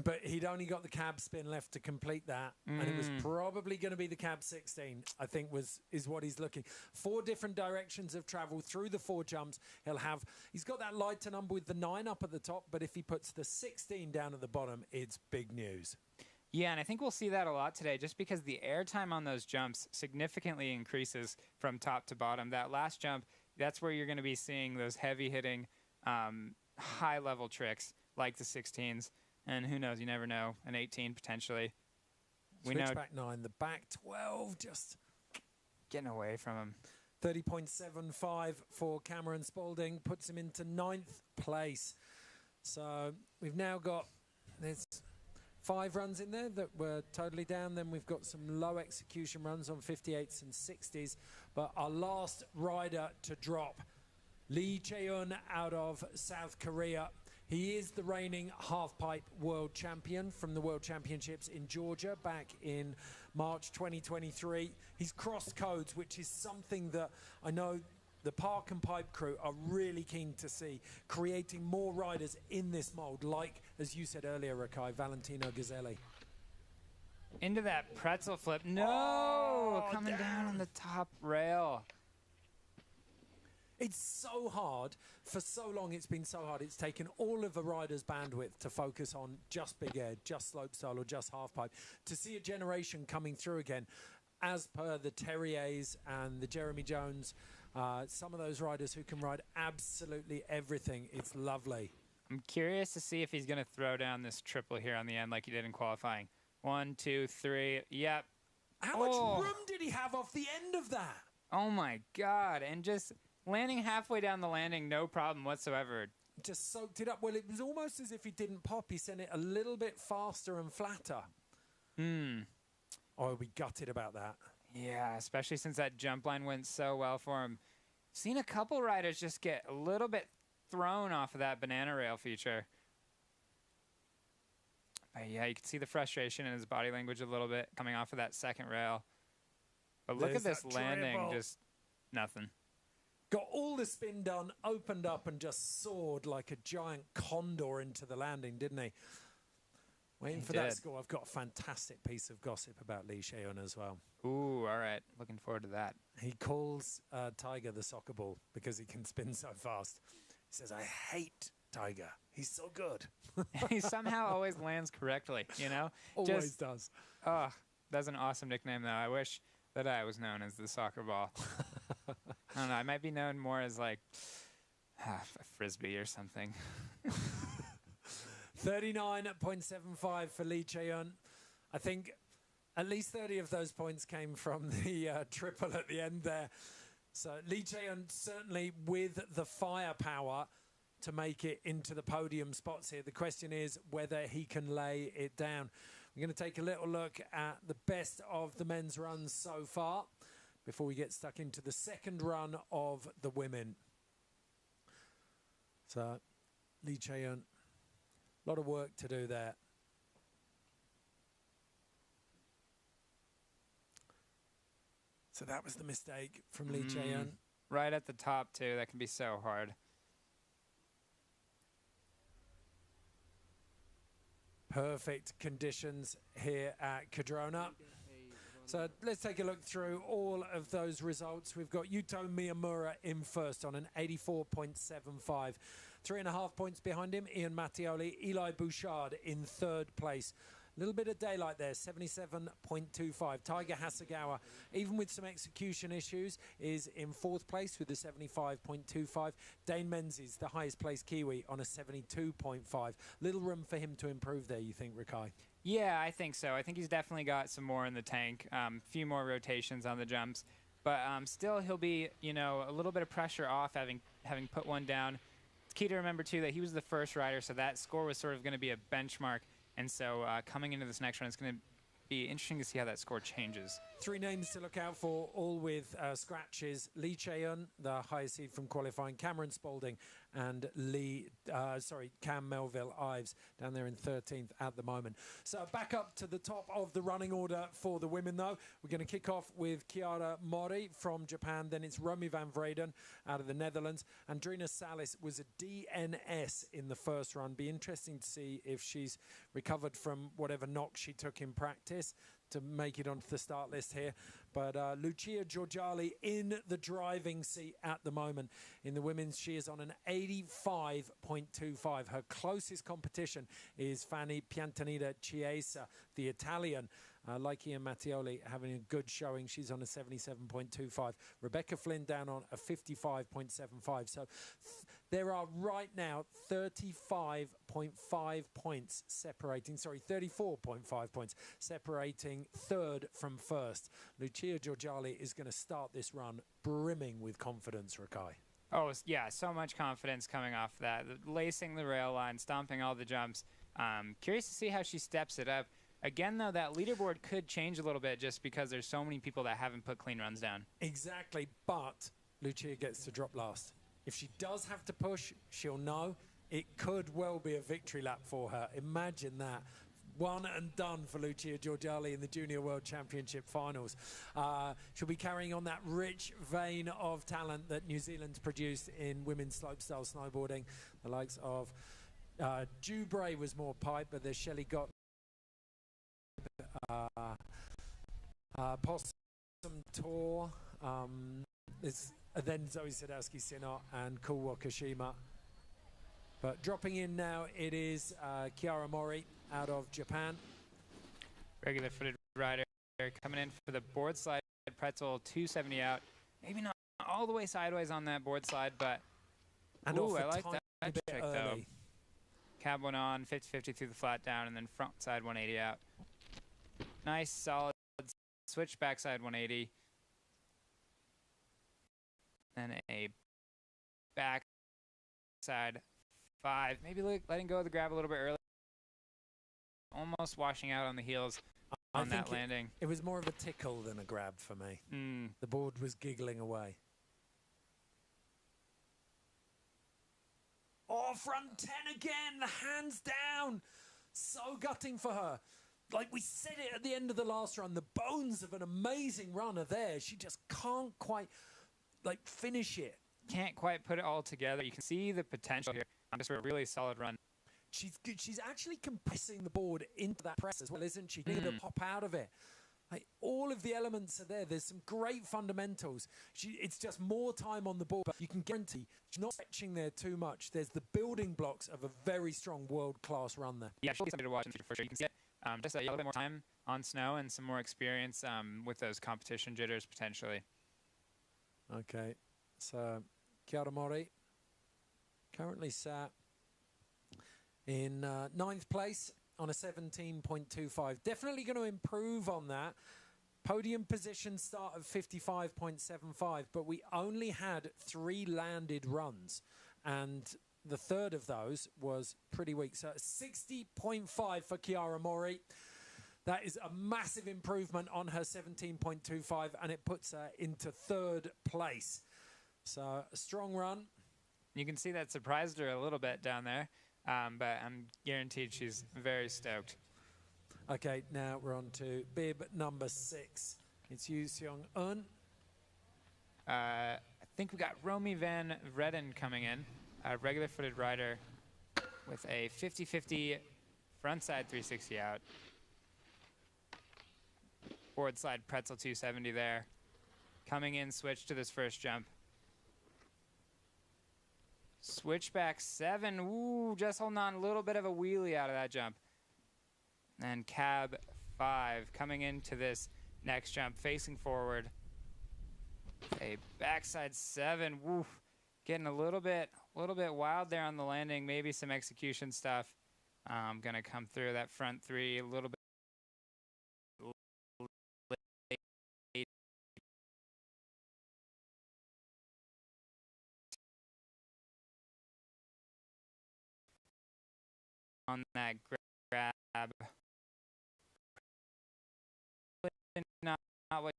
S1: But he'd only got the cab spin left to complete that, and it was probably going to be the cab 16, I think is what he's looking. 4 different directions of travel through the 4 jumps. He's got that lighter number with the 9 up at the top, but if he puts the 16 down at the bottom, it's big news.
S2: Yeah, and I think we'll see that a lot today just because the airtime on those jumps significantly increases from top to bottom. That last jump, that's where you're going to be seeing those heavy-hitting, high-level tricks like the 16s. And who knows, you never know, an 18 potentially.
S1: Switchback 9, the back 12, just
S2: getting away from him.
S1: 30.75 for Cameron Spalding, puts him into 9th place. So we've now got, there's 5 runs in there that were totally down. Then we've got some low execution runs on 58s and 60s. But our last rider to drop, Lee Cheon out of South Korea. He is the reigning half-pipe world champion from the World Championships in Georgia back in March 2023. He's crossed codes, which is something that I know the park and pipe crew are really keen to see, creating more riders in this mold, like, as you said earlier, Rakai, Valentino Gazzelli.
S2: Into that pretzel flip. No! Coming down on the top rail.
S1: It's so hard. For so long, it's been so hard. It's taken all of a rider's bandwidth to focus on just big air, just slopestyle, or just half-pipe. To see a generation coming through again, as per the Terriers and the Jeremy Jones, some of those riders who can ride absolutely everything. It's lovely.
S2: I'm curious to see if he's going to throw down this triple here on the end like he did in qualifying. 1, 2, 3. Yep.
S1: How much room did he have off the end of that?
S2: Oh, my God. And just landing halfway down the landing, no problem whatsoever.
S1: Just soaked it up. Well, it was almost as if he didn't pop. He sent it a little bit faster and flatter. Oh, we gutted about that.
S2: Yeah, especially since that jump line went so well for him. Seen a couple riders just get a little bit thrown off of that banana rail feature. But yeah, you can see the frustration in his body language a little bit coming off of that second rail. But look at this landing, just nothing.
S1: Got all the spin done, opened up, and just soared like a giant condor into the landing, didn't he? Waiting for that score. I've got a fantastic piece of gossip about Lee Cheon as well.
S2: Ooh, all right. Looking forward to that.
S1: He calls Tiger the soccer ball because he can spin so fast. He says, I hate Tiger. He's so good.
S2: He somehow always lands correctly, you know?
S1: Always does.
S2: Oh, that's an awesome nickname, though. I wish that I was known as the soccer ball. I don't know. I might be known more as, like, a frisbee or something.
S1: 39.75 for Lee Cheon. I think at least 30 of those points came from the triple at the end there. So Lee Cheon certainly with the firepower to make it into the podium spots here. The question is whether he can lay it down. We're going to take a little look at the best of the men's runs so far before we get stuck into the second run of the women. So Lee Cheon, a lot of work to do there. So that was the mistake from Lee Cheon.
S2: Right at the top, too. That can be so hard.
S1: Perfect conditions here at Cardrona. So let's take a look through all of those results. We've got Yuto Miyamura in first on an 84.75. 3.5 points behind him, Ian Mattioli. Eli Bouchard in third place. A little bit of daylight there, 77.25. Tiger Hasegawa, even with some execution issues, is in fourth place with a 75.25. Dane Menzies, the highest placed Kiwi, on a 72.5. Little room for him to improve there, you think, Rikai?
S2: Yeah, I think so. I think he's definitely got some more in the tank, a few more rotations on the jumps. But still, he'll be, you know, a little bit of pressure off having put one down. It's key to remember, too, that he was the first rider, so that score was sort of going to be a benchmark. And so coming into this next run, it's going to be interesting to see how that score changes.
S1: Three names to look out for, all with scratches. Lee Chae-eun, the highest seed from qualifying, Cameron Spalding, and Cam Melville Ives down there in 13th at the moment. So back up to the top of the running order for the women, though. We're going to kick off with Chiara Mori from Japan. Then it's Romy van Vreden out of the Netherlands. Andrina Salis was a DNS in the first run. Be interesting to see if she's recovered from whatever knock she took in practice to make it onto the start list here. But Lucia Giorgiali in the driving seat at the moment. In the women's, she is on an 85.25. Her closest competition is Fanny Piantanida Chiesa, the Italian. Like Ian Mattioli, having a good showing. She's on a 77.25. Rebecca Flynn down on a 55.75. So there are right now 35.5 points separating, 34.5 points separating third from first. Lucia Giorgiali is going to start this run brimming with confidence, Rikai.
S2: Oh, yeah, so much confidence coming off that. Lacing the rail line, stomping all the jumps. Curious to see how she steps it up. Again, though, that leaderboard could change a little bit just because there's so many people that haven't put clean runs down.
S1: Exactly, but Lucia gets to drop last. If she does have to push, she'll know. It could well be a victory lap for her. Imagine that. One and done for Lucia Giorgiali in the Junior World Championship finals. She'll be carrying on that rich vein of talent that New Zealand's produced in women's slopestyle snowboarding. The likes of Ju Bray was more pipe, but there's Shelley Gott. Possum Tour, then Zoe Sadowski-Sinot and Kul Wakashima. But dropping in now, it is Chiara Mori out of Japan.
S2: Regular footed rider coming in for the board slide pretzel, 270 out. Maybe not all the way sideways on that board slide, but
S1: and
S2: ooh, I like that trick
S1: early.
S2: though. Cab one on, 50-50 through the flat down, and then front side 180 out. Nice, solid switch backside 180. Then a backside 5. Maybe letting go of the grab a little bit early. Almost washing out on the heels on that landing.
S1: It was more of a tickle than a grab for me. The board was giggling away. Oh, front 10 again, the hands down. So gutting for her. Like we said it at the end of the last run, the bones of an amazing run are there. She just can't quite finish it.
S2: Can't quite put it all together. You can see the potential here. Just a really solid run.
S1: She's good. She's actually compressing the board into that press as well, isn't she? Need to pop out of it. Like, all of the elements are there. There's some great fundamentals. It's just more time on the board, but you can guarantee she's not stretching there too much. There's the building blocks of a very strong world-class run there.
S2: Yeah, she'll be something to watch in the future for sure. You can see it. Just a little bit more time on snow and some more experience with those competition jitters potentially.
S1: Okay, so Chiara Mori currently sat in 9th place on a 17.25. Definitely going to improve on that. Podium position start of 55.75, but we only had 3 landed runs, and the third of those was pretty weak. So 60.5 for Chiara Mori. That is a massive improvement on her 17.25, and it puts her into 3rd place. So a strong run.
S2: You can see that surprised her a little bit down there, but I'm guaranteed she's very stoked.
S1: Okay, now we're on to bib number 6. It's Yu Seong-eun.
S2: I think we got Romy van Vreden coming in, a regular footed rider with a 50-50 frontside 360 out. board slide pretzel 270 there. Coming in, switch to this first jump. Switchback 7. Ooh, just holding on, a little bit of a wheelie out of that jump. And cab 5 coming into this next jump, facing forward. A backside 7. Woo, getting a little bit wild there on the landing. Maybe some execution stuff. Gonna come through that front 3 a little bit late. On that grab. Not what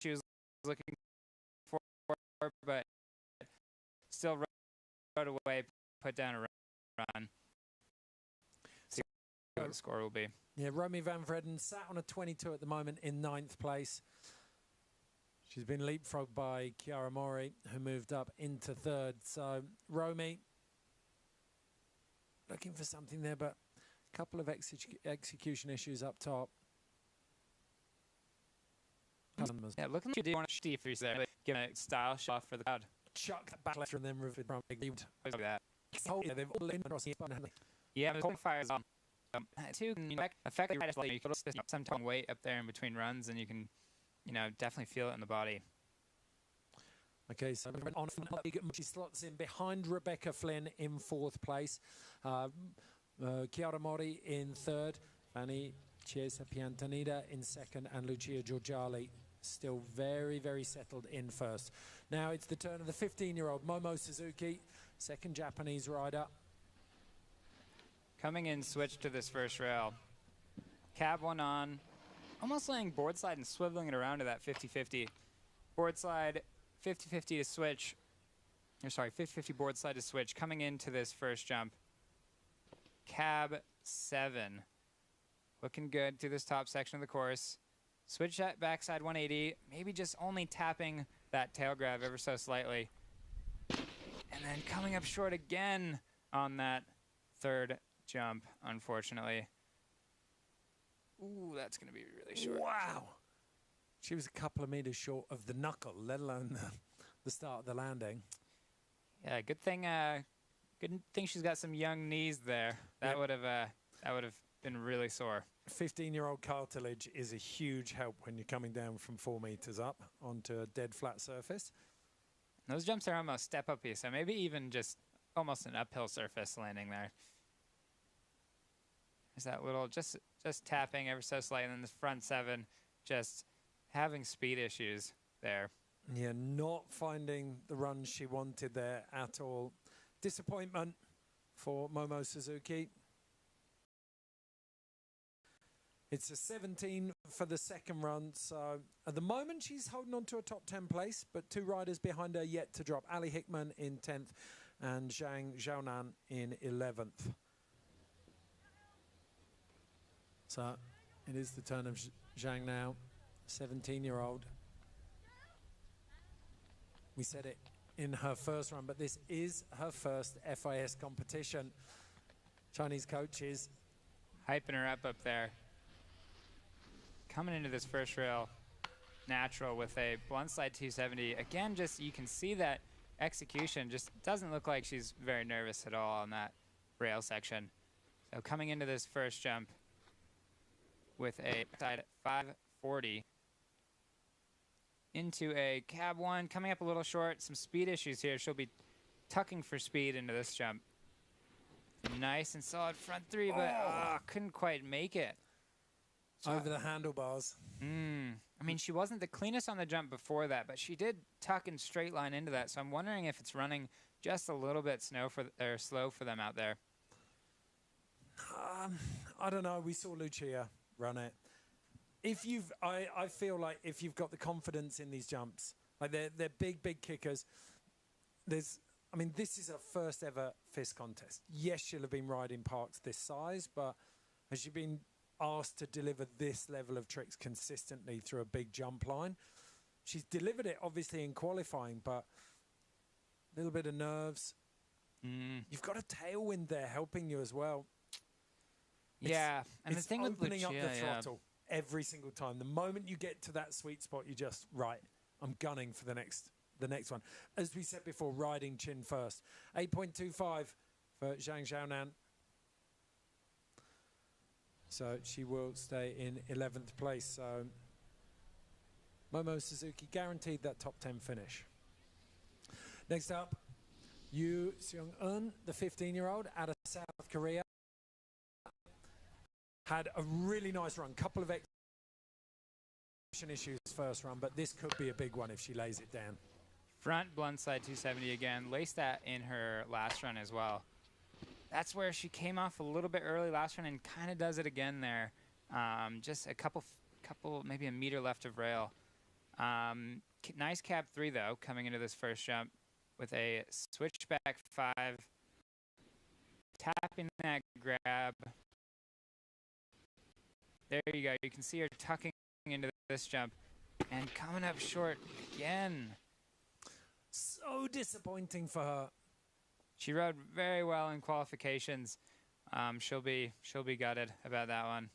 S2: she was looking for, but still rode away, put down a run. See what the score will be.
S1: Yeah, Romy van Vreden sat on a 22 at the moment in 9th place. She's been leapfrogged by Chiara Mori, who moved up into 3rd. So Romy looking for something there, but a couple of execution issues up top.
S2: Yeah, looking like you do want to Steve there, like, give a style shot for the crowd.
S1: Chuck that back left from them.
S2: That.
S1: Oh, yeah, they've all in across the spot.
S2: Yeah, the fires on. Two can effectively right, like, you can some tongue weight up there in between runs, and you can, definitely feel it in the body.
S1: Okay, so on she slots in behind Rebecca Flynn in 4th place. Chiara Mori in 3rd. Fanny Chiesa Piantanida in 2nd, and Lucia Giorgiali still very, very settled in 1st. Now it's the turn of the 15-year-old Momo Suzuki, 2nd Japanese rider.
S2: Coming in, switch to this first rail. Cab 1 on, almost laying board slide and swiveling it around to that 50-50. Board slide, 50-50 to switch. Or sorry, 50-50 board slide to switch. Coming into this first jump. Cab 7. Looking good through this top section of the course. Switch that backside 180, maybe just only tapping that tail grab ever so slightly. And then coming up short again on that 3rd jump, unfortunately. Ooh, that's going to be really short.
S1: Wow. She was a couple of meters short of the knuckle, let alone the start of the landing.
S2: Yeah, good thing she's got some young knees there. That would have been really sore.
S1: 15-year-old cartilage is a huge help when you're coming down from 4 meters up onto a dead flat surface.
S2: Those jumps are almost step uppy, so maybe even just almost an uphill surface landing there. There's that little just tapping ever so slightly, and then the front 7 just having speed issues there.
S1: Yeah, not finding the run she wanted there at all. Disappointment for Momo Suzuki. It's a 17 for the 2nd run, so at the moment she's holding on to a top 10 place, but 2 riders behind her yet to drop. Ali Hickman in 10th and Zhang Zhaonan in 11th. So it is the turn of Zhang now, 17-year-old. We said it in her first run, but this is her first FIS competition. Chinese coaches
S2: hyping her up there. Coming into this first rail, natural with a blunt slide 270. Again, just you can see that execution just doesn't look like she's very nervous at all on that rail section. So coming into this first jump with a side 540 into a cab 1, coming up a little short, some speed issues here. She'll be tucking for speed into this jump. Nice and solid front 3, but couldn't quite make it.
S1: Over the handlebars.
S2: I mean, she wasn't the cleanest on the jump before that, but she did tuck and straight line into that. So I'm wondering if it's running just a little bit slow for them out there.
S1: I don't know. We saw Lucia run it. I feel like if you've got the confidence in these jumps, like they're big kickers. This is her first ever FIS contest. Yes, she'll have been riding parks this size, but has she been asked to deliver this level of tricks consistently through a big jump line? She's delivered it obviously in qualifying, but a little bit of nerves. You've got a tailwind there helping you as well.
S2: Yeah, and
S1: it's
S2: the thing with
S1: opening
S2: Lucia,
S1: up the throttle every single time. The moment you get to that sweet spot, you just, right, I'm gunning for the next one. As we said before, riding chin first. 8.25 for Zhang Xiaonan. So she will stay in 11th place. So Momo Suzuki guaranteed that top 10 finish. Next up, Yu Seung-eun, the 15-year-old out of South Korea. Had a really nice run. Couple of execution issues first run, but this could be a big one if she lays it down.
S2: Front blindside 270 again. Laced that in her last run as well. That's where she came off a little bit early last run and kind of does it again there. Just a couple, maybe a meter left of rail. Nice cab 3 though, coming into this first jump with a switchback 5. Tapping that grab. There you go. You can see her tucking into this jump and coming up short again.
S1: So disappointing for her.
S2: She rode very well in qualifications. She'll be gutted about that one.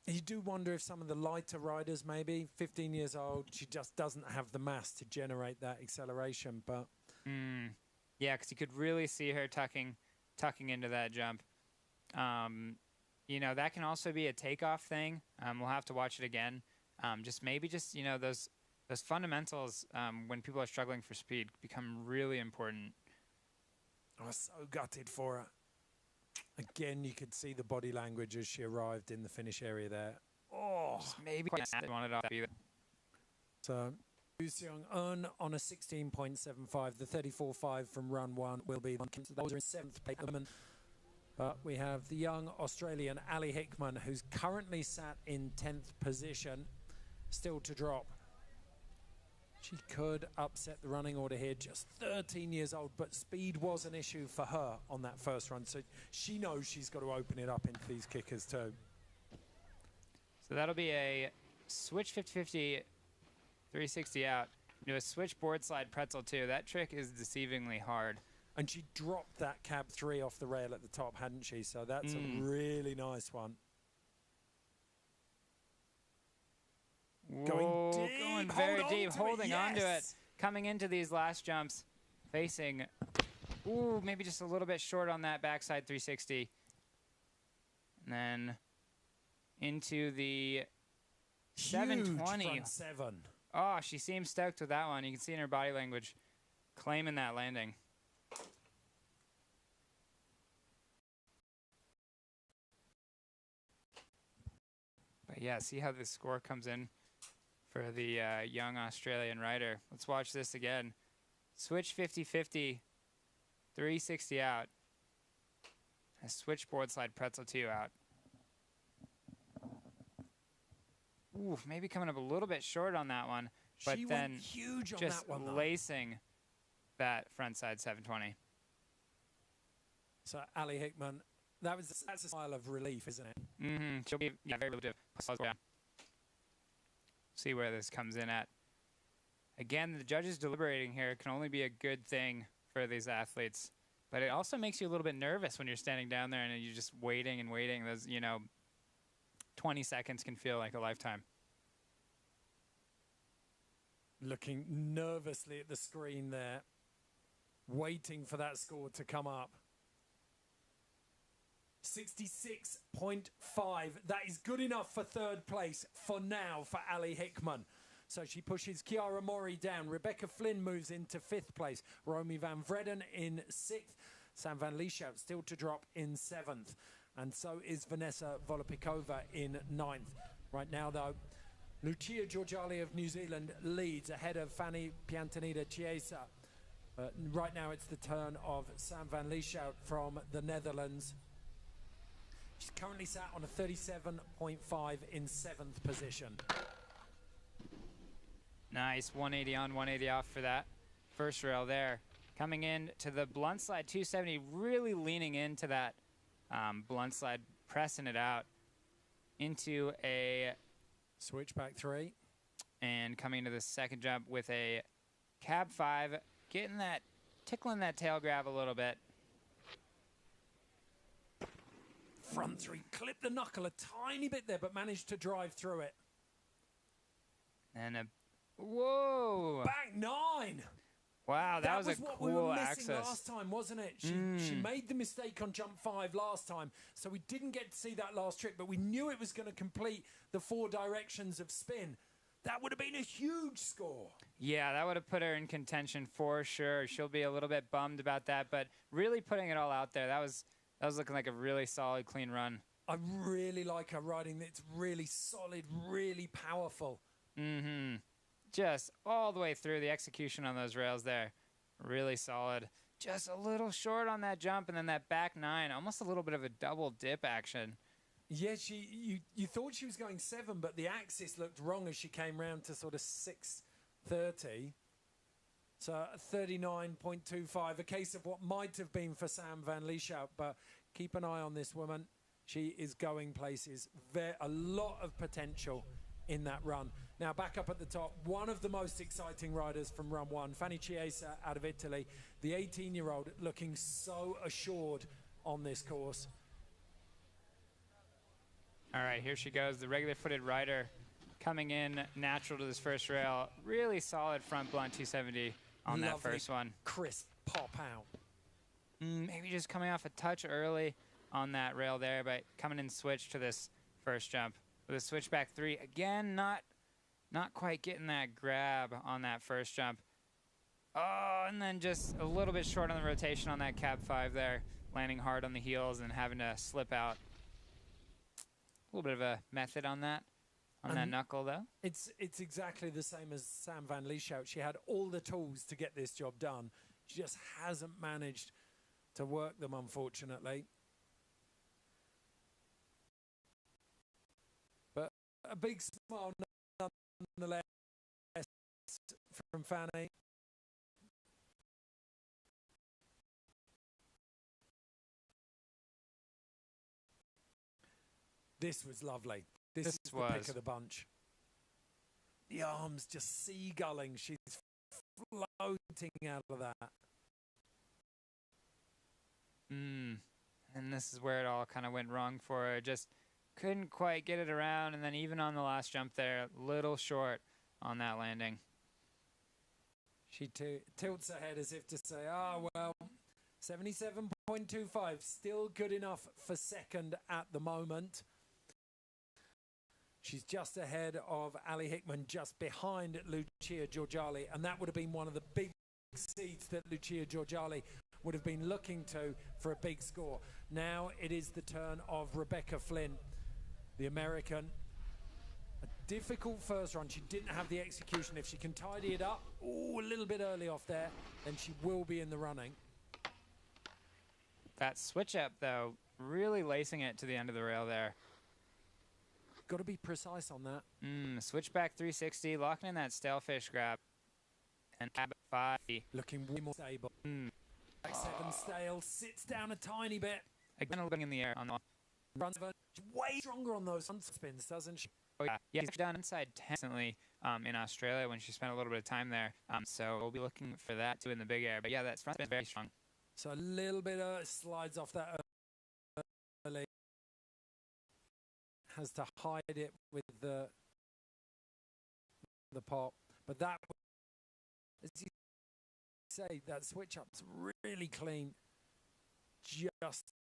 S1: You do wonder if some of the lighter riders, maybe 15 years old, she just doesn't have the mass to generate that acceleration. But
S2: yeah, because you could really see her tucking into that jump. You know, that can also be a takeoff thing. We'll have to watch it again. Maybe you know, those fundamentals when people are struggling for speed become really important.
S1: I was so gutted for her. Again, you could see the body language as she arrived in the finish area there. Oh,
S2: just maybe quite wanted off either.
S1: So, Yu Seung-eun on a 16.75. The 34.5 from run 1 will be those are in 7th place. But we have the young Australian Ali Hickman, who's currently sat in 10th position, still to drop. She could upset the running order here, just 13 years old, but speed was an issue for her on that first run. So she knows she's got to open it up into these kickers too.
S2: So that'll be a switch 50-50, 360 out. Do a switch board slide pretzel too. That trick is deceivingly hard.
S1: And she dropped that cab 3 off the rail at the top, hadn't she? So that's a really nice one.
S2: Whoa, going very deep, holding
S1: on
S2: to it, coming into these last jumps, facing, maybe just a little bit short on that backside 360. And then into the 720.
S1: Front 7.
S2: Oh, she seems stoked with that one. You can see in her body language, claiming that landing. But yeah, see how this score comes in for the young Australian rider. Let's watch this again. Switch 50-50, 360 out. A switch board slide pretzel 2 out. Ooh, maybe coming up a little bit short on that one, but
S1: she
S2: then
S1: went huge on
S2: just
S1: that one,
S2: lacing that front side 720.
S1: So Ali Hickman, that's a smile of relief, isn't it?
S2: Mm-hmm. She'll be very relief. See where this comes in at. Again, the judges deliberating here can only be a good thing for these athletes, but it also makes you a little bit nervous when you're standing down there and you're just waiting and waiting. Those, 20 seconds can feel like a lifetime.
S1: Looking nervously at the screen there, waiting for that score to come up. 66.5. That is good enough for 3rd place for now for Ali Hickman. So she pushes Chiara Mori down. Rebecca Flynn moves into 5th place. Romy van Vreden in 6th. Sam van Lieshout still to drop in 7th. And so is Vanessa Volopikova in 9th. Right now, though, Lucia Georgali of New Zealand leads ahead of Fanny Piantanida Chiesa. Right now, it's the turn of Sam van Lieshout from the Netherlands. She's currently sat on a 37.5 in 7th position.
S2: Nice, 180 on, 180 off for that first rail there. Coming in to the blunt slide 270, really leaning into that blunt slide, pressing it out into a
S1: switchback 3.
S2: And coming to the second jump with a cab 5, tickling that tail grab a little bit.
S1: Front three, clipped the knuckle a tiny bit there, but managed to drive through it.
S2: And a, whoa.
S1: Back 9.
S2: Wow, that was a
S1: what
S2: cool
S1: we were missing
S2: access.
S1: last time, wasn't it? She made the mistake on jump 5 last time, so we didn't get to see that last trick, but we knew it was going to complete the 4 directions of spin. That would have been a huge score.
S2: Yeah, that would have put her in contention for sure. She'll be a little bit bummed about that, but really putting it all out there, that was looking like a really solid, clean run.
S1: I really like her riding. It's really solid, really powerful.
S2: Mm-hmm. Just all the way through. The execution on those rails there, really solid. Just a little short on that jump, and then that back 9, almost a little bit of a double dip action.
S1: Yeah, you thought she was going 7, but the axis looked wrong as she came round to sort of 6:30. So 39.25, a case of what might have been for Sam van Lieshout, but keep an eye on this woman. She is going places. A lot of potential in that run. Now back up at the top, one of the most exciting riders from run 1, Fanny Chiesa out of Italy, the 18-year-old looking so assured on this course.
S2: All right, here she goes, the regular-footed rider coming in natural to this first rail. Really solid front blunt 270 on that first one.
S1: Crisp pop out.
S2: Maybe just coming off a touch early on that rail there, but coming in switch to this first jump. With a switchback 3, again, not quite getting that grab on that first jump. Oh, and then just a little bit short on the rotation on that cab 5 there, landing hard on the heels and having to slip out. A little bit of a method on that knuckle, though.
S1: It's exactly the same as Sam van Lieshout. She had all the tools to get this job done. She just hasn't managed to work them, unfortunately. But a big smile nonetheless from Fanny. This was lovely. This is the pick of the bunch. The arms just seagulling. She's floating out of that.
S2: And this is where it all kind of went wrong for her. Just couldn't quite get it around, and then even on the last jump there, little short on that landing.
S1: She tilts her head as if to say, oh, well, 77.25, still good enough for second at the moment. She's just ahead of Ali Hickman, just behind Lucia Giorgiali, and that would have been one of the big seeds that Lucia Giorgiali would have been looking to for a big score. Now it is the turn of Rebecca Flynn, the American. A difficult first run. She didn't have the execution. If she can tidy it up, a little bit early off there, then she will be in the running.
S2: That switch up, though, really lacing it to the end of the rail there.
S1: Got to be precise on that.
S2: Switchback 360, locking in that stalefish grab. And cab 5.
S1: Looking way more stable. Back 7 stale, sits down a tiny bit.
S2: Again, a little in the air on the
S1: runs. She's way stronger on those front spins, doesn't she?
S2: Oh, yeah. Yeah, she's done inside 10 recently in Australia when she spent a little bit of time there. So we'll be looking for that too in the big air. But yeah, that front spin is very strong.
S1: So a little bit of slides off that early. Has to hide it with the pop. But that, as you say, that switch up's really clean. Just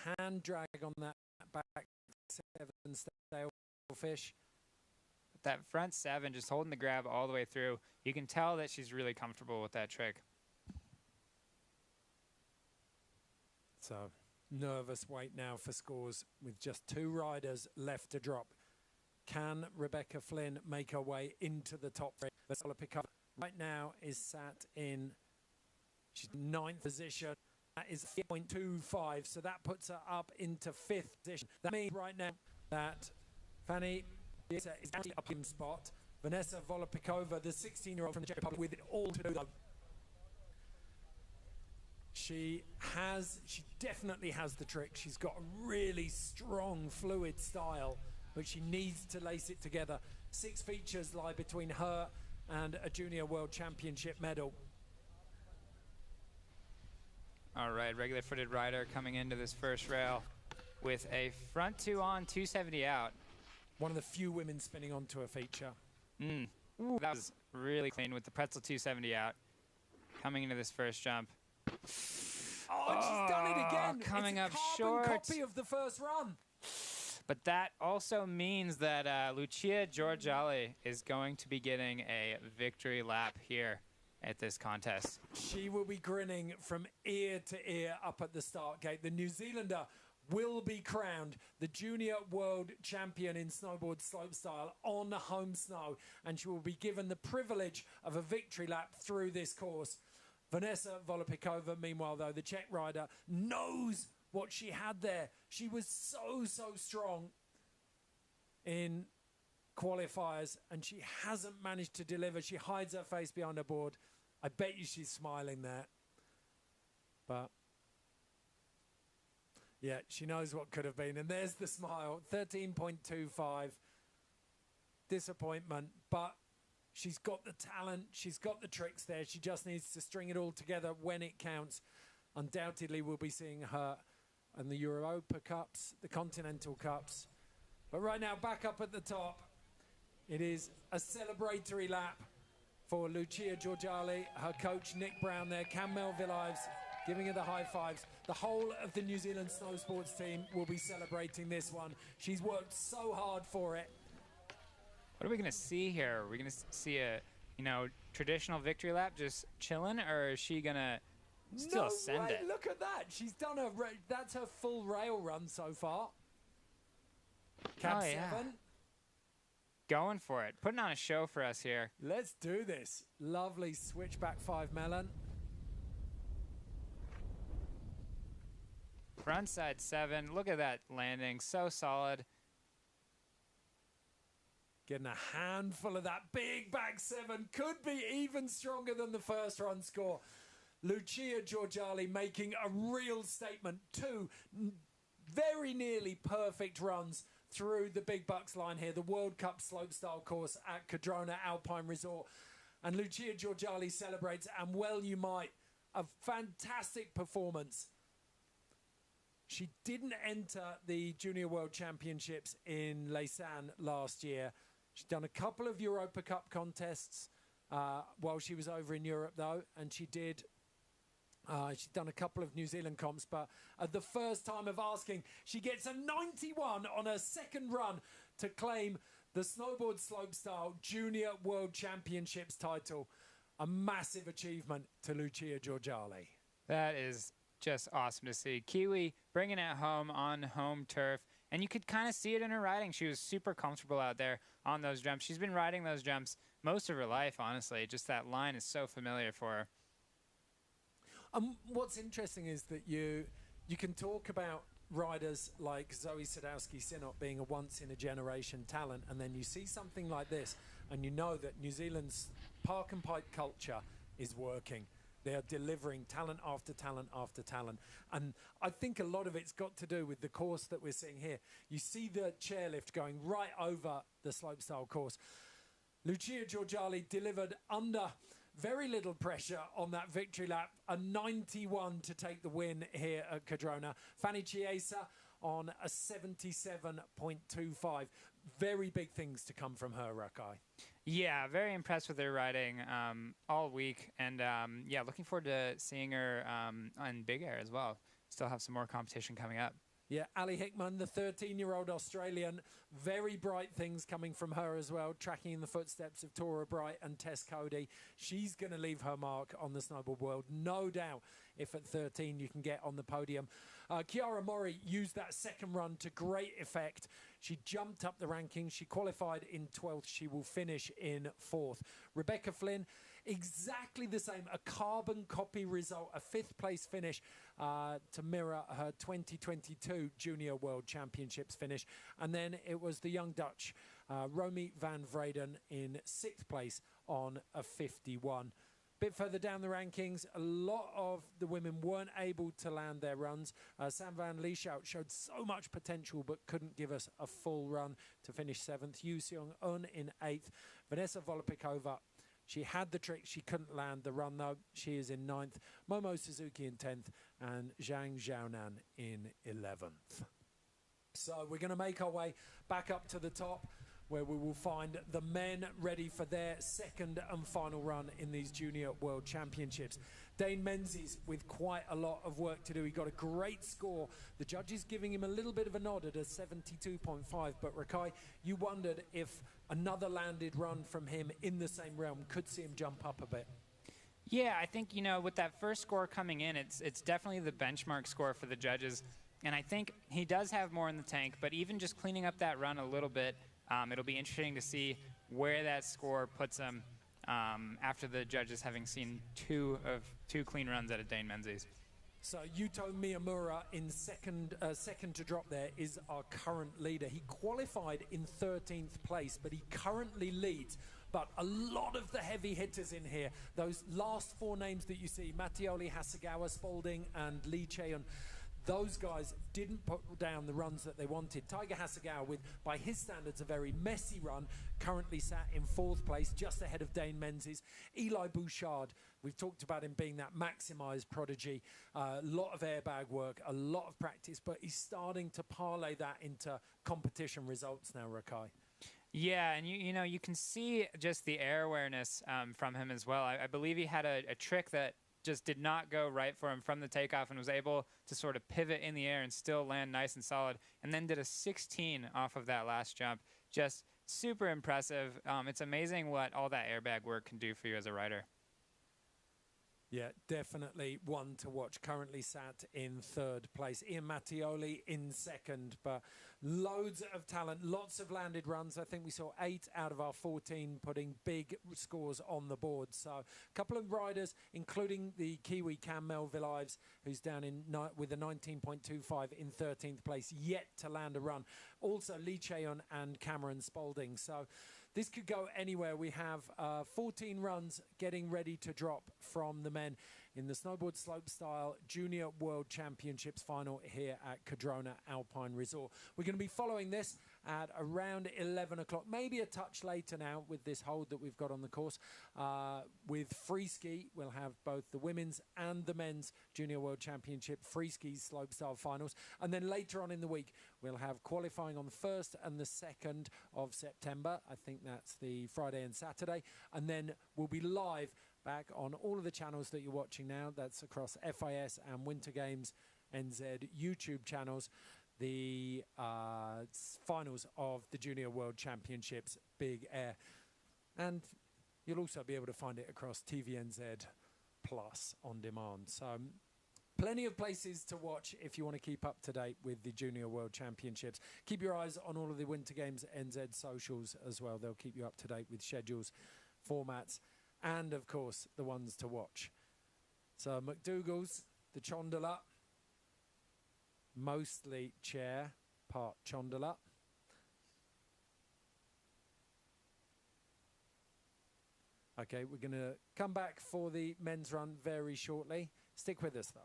S1: hand drag on that back 7 stale fish.
S2: That front 7, just holding the grab all the way through. You can tell that she's really comfortable with that trick.
S1: So nervous wait now for scores with just 2 riders left to drop. Can Rebecca Flynn make her way into the top 3? Let's pick up. Right now is sat in, she's 9th position. That is 8.25, so that puts her up into 5th position. That means right now that Fanny is actually up in spot. Vanessa Volopikova, the 16-year-old from the Czech Republic, with it all to do though. She definitely has the trick. She's got a really strong, fluid style, but she needs to lace it together. 6 features lie between her and a junior world championship medal.
S2: All right, regular footed rider coming into this first rail. with a front 2 on, 270 out.
S1: One of the few women spinning onto a feature.
S2: Ooh, that was really clean with the pretzel 270 out. Coming into this first jump.
S1: Oh, she's done it again.
S2: Coming
S1: it's
S2: up
S1: a
S2: short.
S1: carbon copy of the first run.
S2: But that also means that Lucia Giorgiali is going to be getting a victory lap here at this contest.
S1: She will be grinning from ear to ear up at the start gate. The New Zealander will be crowned the Junior World Champion in snowboard slopestyle on home snow, and she will be given the privilege of a victory lap through this course. Vanessa Volopikova, meanwhile, though, the Czech rider, knows what she had there. She was so strong in qualifiers, and she hasn't managed to deliver. She hides her face behind her board. I bet you she's smiling there. But yeah, she knows what could have been. And there's the smile, 13.25. Disappointment, but she's got the talent. She's got the tricks there. She just needs to string it all together when it counts. Undoubtedly, we'll be seeing her in the Europa Cups, the Continental Cups. But right now, back up at the top, it is a celebratory lap for Lucia Giorgiali, her coach Nick Brown there, Cam Melville-Ives giving her the high fives. The whole of the New Zealand snow sports team will be celebrating this one. She's worked so hard for it.
S2: What are we going to see here? Are we going to see a, traditional victory lap just chilling, or is she going to still send it?
S1: Look at that. She's done that's her full rail run so far. Cab 7.
S2: Going for it. Putting on a show for us here.
S1: Let's do this. Lovely switchback 5 melon.
S2: Frontside 7. Look at that landing. So solid.
S1: Getting a handful of that big back 7. Could be even stronger than the first run score. Lucia Giorgiali making a real statement. 2 very nearly perfect runs through the big bucks line here. The World Cup slopestyle course at Cardrona Alpine Resort. And Lucia Giorgiali celebrates, and well you might. A fantastic performance. She didn't enter the Junior World Championships in Lausanne last year. She's done a couple of Europa Cup contests while she was over in Europe, though, and she's done a couple of New Zealand comps, but at the first time of asking, she gets a 91 on her second run to claim the Snowboard Slopestyle Junior World Championships title. A massive achievement to Lucia Giorgiali.
S2: That is just awesome to see. Kiwi bringing it home on home turf. And you could kind of see it in her riding. She was super comfortable out there on those jumps. She's been riding those jumps most of her life, honestly. Just that line is so familiar for her.
S1: What's interesting is that you can talk about riders like Zoe Sadowski-Synnott being a once-in-a-generation talent, and then you see something like this, and you know that New Zealand's park and pipe culture is working. They are delivering talent after talent after talent. And I think a lot of it's got to do with the course that we're seeing here. You see the chairlift going right over the slopestyle course. Lucia Giorgiali delivered under very little pressure on that victory lap. A 91 to take the win here at Cardrona. Fanny Chiesa on a 77.25. Very big things to come from her, Rakai.
S2: Yeah, very impressed with her riding all week. And, yeah, looking forward to seeing her on Big Air as well. Still have some more competition coming up.
S1: Yeah, Ali Hickman, the 13-year-old Australian. Very bright things coming from her as well, tracking in the footsteps of Tora Bright and Tess Cody. She's going to leave her mark on the snowboard world, no doubt, if at 13 you can get on the podium. Chiara Mori used that second run to great effect. She jumped up the rankings. She qualified in 12th. She will finish in 4th. Rebecca Flynn, exactly the same, a carbon copy result, a 5th place finish to mirror her 2022 Junior World Championships finish. And then it was the young Dutch, Romy van Vreden, in 6th place on a 51. Bit further down the rankings, a lot of the women weren't able to land their runs. Sam van Lieshout showed so much potential but couldn't give us a full run to finish 7th. Yu Seong-eun in 8th. Vanessa Volopikova, she had the trick. She couldn't land the run, though. She is in 9th. Momo Suzuki in 10th. And Zhang Xiaonan in 11th. So we're going to make our way back up to the top, where we will find the men ready for their second and final run in these Junior World Championships. Dane Menzies with quite a lot of work to do. He got a great score. The judges giving him a little bit of a nod at a 72.5, but Rakai, you wondered if another landed run from him in the same realm could see him jump up a bit.
S2: Yeah, I think, you know, with that first score coming in, it's definitely the benchmark score for the judges. And I think he does have more in the tank, but even just cleaning up that run a little bit, it'll be interesting to see where that score puts him after the judges having seen two clean runs out of Dane Menzies.
S1: So Yuto Miyamura in second to drop there is our current leader. He qualified in 13th place, but he currently leads. But a lot of the heavy hitters in here, those last four names that you see, Mattioli, Hasegawa, Spalding, and Lee Cheon, those guys didn't put down the runs that they wanted. Tiger Hasegawa, with, by his standards, a very messy run, currently sat in 4th place, just ahead of Dane Menzies. Eli Bouchard, we've talked about him being that maximised prodigy. A lot of airbag work, a lot of practice, but he's starting to parlay that into competition results now, Rakai.
S2: Yeah, and you know, you can see just the air awareness from him as well. I believe he had a trick that just did not go right for him from the takeoff and was able to sort of pivot in the air and still land nice and solid, and then did a 16 off of that last jump. Just super impressive. It's amazing what all that airbag work can do for you as a rider.
S1: Yeah, definitely one to watch. Currently sat in 3rd place. Ian Mattioli in 2nd, but loads of talent, lots of landed runs. I think we saw 8 out of our 14 putting big scores on the board. So a couple of riders, including the Kiwi Cam Melville Ives, who's down in with a 19.25 in 13th place, yet to land a run. Also Lee Cheon and Cameron Spalding. So this could go anywhere. We have 14 runs getting ready to drop from the men in the Snowboard Slopestyle Junior World Championships final here at Cardrona Alpine Resort. We're going to be following this at around 11 o'clock, maybe a touch later now with this hold that we've got on the course. With Freeski, we'll have both the women's and the men's Junior World Championship Freeski Slopestyle finals. And then later on in the week, we'll have qualifying on the 1st and the 2nd of September. I think that's the Friday and Saturday. And then we'll be live back on all of the channels that you're watching now. That's across FIS and Winter Games NZ YouTube channels. The finals of the Junior World Championships Big Air. And you'll also be able to find it across TVNZ Plus on demand. So plenty of places to watch if you want to keep up to date with the Junior World Championships. Keep your eyes on all of the Winter Games NZ socials as well. They'll keep you up to date with schedules, formats, and of course the ones to watch. So McDougall's, the Chondala, mostly chair, part Chondala. Okay, we're going to come back for the men's run very shortly. Stick with us though.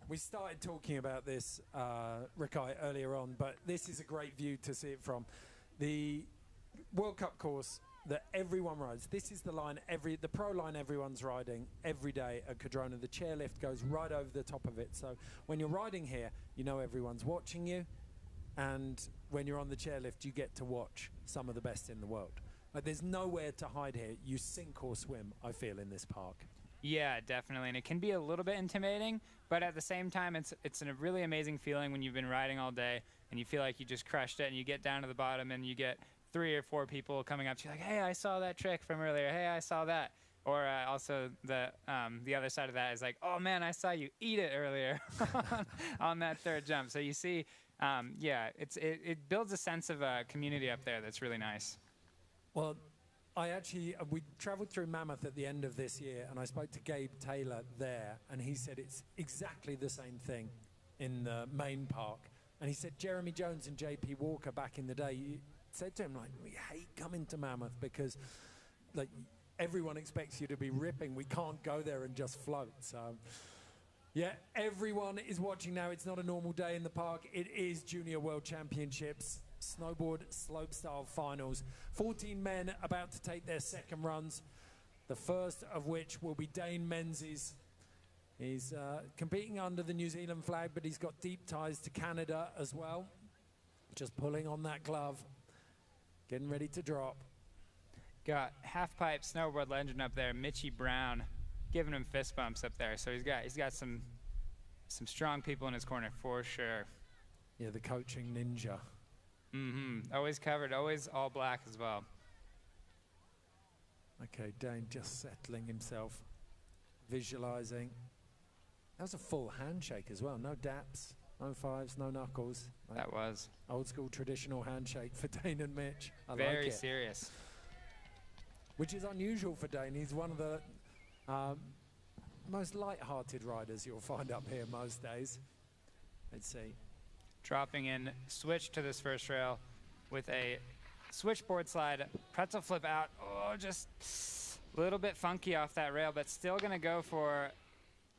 S1: We started talking about this, Rikai, earlier on, but this is a great view to see it from. The World Cup course that everyone rides. This is the line, the pro line everyone's riding every day at Cardrona. The chairlift goes right over the top of it. So when you're riding here, you know everyone's watching you. And when you're on the chairlift, you get to watch some of the best in the world. Like, there's nowhere to hide here. You sink or swim, I feel, in this park.
S2: Yeah, definitely, and it can be a little bit intimidating, but at the same time, it's a really amazing feeling when you've been riding all day and you feel like you just crushed it, and you get down to the bottom and you get 3 or 4 people coming up to you like, hey, I saw that trick from earlier, hey, I saw that. Or also the other side of that is like, oh man, I saw you eat it earlier on that 3rd jump. So you see, yeah, it builds a sense of community up there that's really nice.
S1: Well, we travelled through Mammoth at the end of this year, and I spoke to Gabe Taylor there, and he said it's exactly the same thing in the main park. And he said Jeremy Jones and JP Walker back in the day said to him, like, we hate coming to Mammoth because, like, everyone expects you to be ripping. We can't go there and just float. So, yeah, everyone is watching now. It's not a normal day in the park. It is Junior World Championships. Snowboard slopestyle finals. 14 men about to take their second runs, the first of which will be Dane Menzies. He's competing under the New Zealand flag, but he's got deep ties to Canada as well. Just pulling on that glove, getting ready to drop.
S2: Got half-pipe snowboard legend up there, Mitchie Brown, giving him fist bumps up there. So he's got some strong people in his corner for sure.
S1: Yeah, the coaching ninja.
S2: Always covered, always all black as well.
S1: Okay, Dane just settling himself, visualizing. That was a full handshake as well. No daps, no fives, no knuckles.
S2: That was
S1: old school traditional handshake for Dane and Mitch. I like it.
S2: Very serious.
S1: Which is unusual for Dane. He's one of the most light-hearted riders you'll find up here most days. Let's see.
S2: Dropping in, switch to this first rail with a switchboard slide, pretzel flip out. Oh, just a little bit funky off that rail, but still gonna go for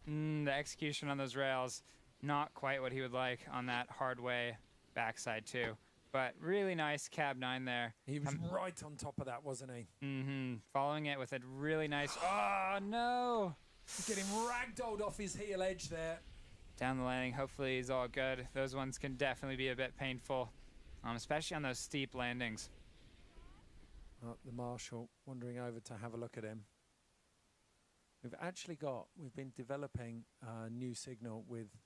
S2: the execution on those rails. Not quite what he would like on that hard way backside too, but really nice cab 9 there.
S1: He was right on top of that, wasn't he?
S2: Following it with a really nice, oh no!
S1: He's getting ragdolled off his heel edge there.
S2: Down the landing, hopefully he's all good. Those ones can definitely be a bit painful, especially on those steep landings.
S1: The marshal wandering over to have a look at him. We've been developing a new signal with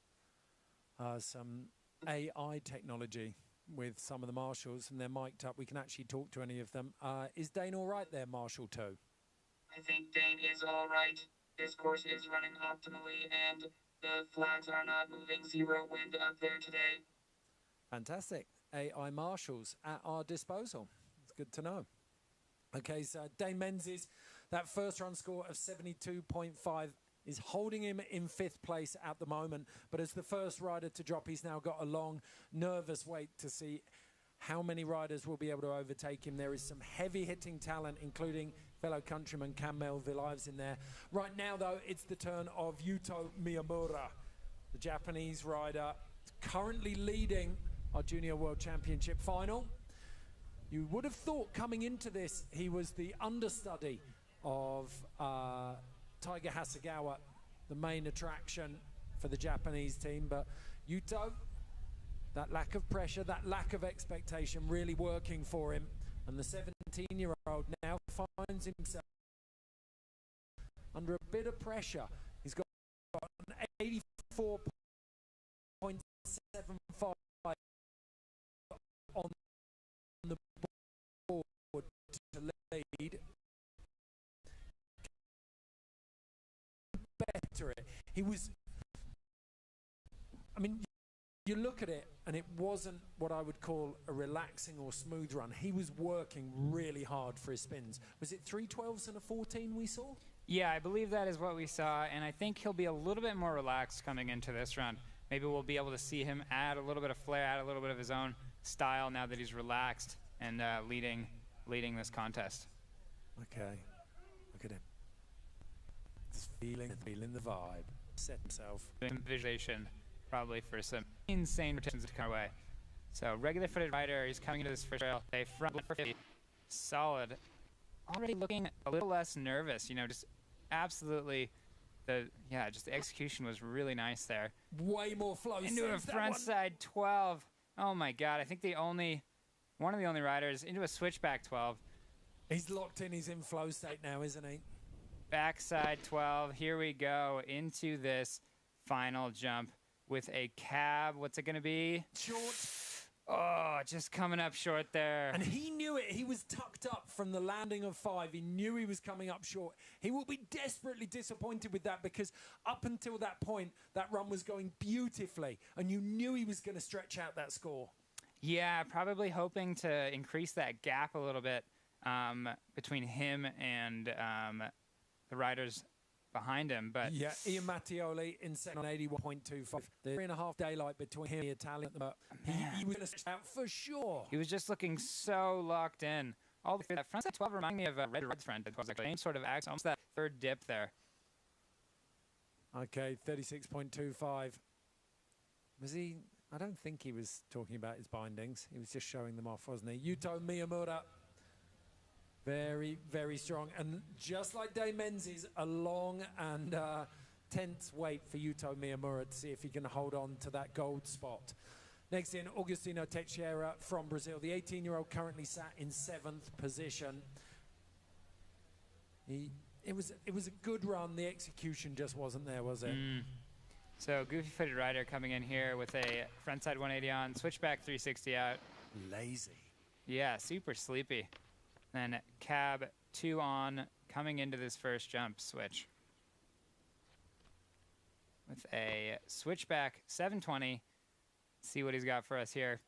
S1: some AI technology with some of the marshals, and they're mic'd up. We can actually talk to any of them. Is Dane all right there, Marshal 2?
S5: I think Dane is all right. This course is running optimally, and the flags are not moving. 0 wind up there today.
S1: Fantastic. AI marshals at our disposal. It's good to know. Okay, so Dane Menzies, that first run score of 72.5 is holding him in 5th place at the moment. But as the first rider to drop, he's now got a long, nervous wait to see how many riders will be able to overtake him. There is some heavy-hitting talent, including fellow countryman Cam Melville-Ives in there. Right now, though, it's the turn of Yuto Miyamura, the Japanese rider, currently leading our Junior World Championship final. You would have thought coming into this, he was the understudy of Taiga Hasegawa, the main attraction for the Japanese team. But Yuto, that lack of pressure, that lack of expectation really working for him. And the 17-year-old now finds himself under a bit of pressure. He's got an 84.75 on the board to lead. Better it. He was, I mean, you look at it and it wasn't what I would call a relaxing or smooth run. He was working really hard for his spins. Was it 312s and a 14 we saw?
S2: Yeah, I believe that is what we saw, and I think he'll be a little bit more relaxed coming into this run. Maybe we'll be able to see him add a little bit of flair, add a little bit of his own style now that he's relaxed and leading this contest.
S1: Okay, look at him. Just feeling the vibe. Set himself.
S2: Visualization, probably for some insane rotations to come away. So regular footed rider, he's coming into this first rail. They front for 50, solid. Already looking a little less nervous, you know, just absolutely. Just the execution was really nice there.
S1: Way more flow.
S2: Into a front side 12. Oh my God, I think one of the only riders into a switchback 12.
S1: He's locked in, he's in flow state now, isn't he?
S2: Backside 12, here we go into this final jump with a cab. What's it gonna be?
S1: Short.
S2: Oh, just coming up short there.
S1: And he knew it. He was tucked up from the landing of 5. He knew he was coming up short. He will be desperately disappointed with that because up until that point, that run was going beautifully. And you knew he was going to stretch out that score.
S2: Yeah, probably hoping to increase that gap a little bit between him and the riders behind him. But
S1: yeah, Ian Mattioli in second on 81.25. The 3.5 daylight between him and the Italian, but he was going to out for sure.
S2: He was just looking so locked in. All the that front side 12 reminded me of Red Red's front. It was like any sort of axe, almost that third dip there.
S1: Okay, 36.25. Was he? I don't think he was talking about his bindings. He was just showing them off, wasn't he? Yuto Miyamura. Very, very strong. And just like Dave Menzies, a long and tense wait for Yuto Miyamura to see if he can hold on to that gold spot. Next in, Augustino Teixeira from Brazil. The 18-year-old currently sat in 7th position. It was a good run. The execution just wasn't there, was it?
S2: So goofy-footed rider coming in here with a frontside 180 on, switchback 360 out.
S1: Lazy.
S2: Yeah, super sleepy. Then cab 2 on, coming into this first jump switch. With a switchback 720. See what he's got for us here.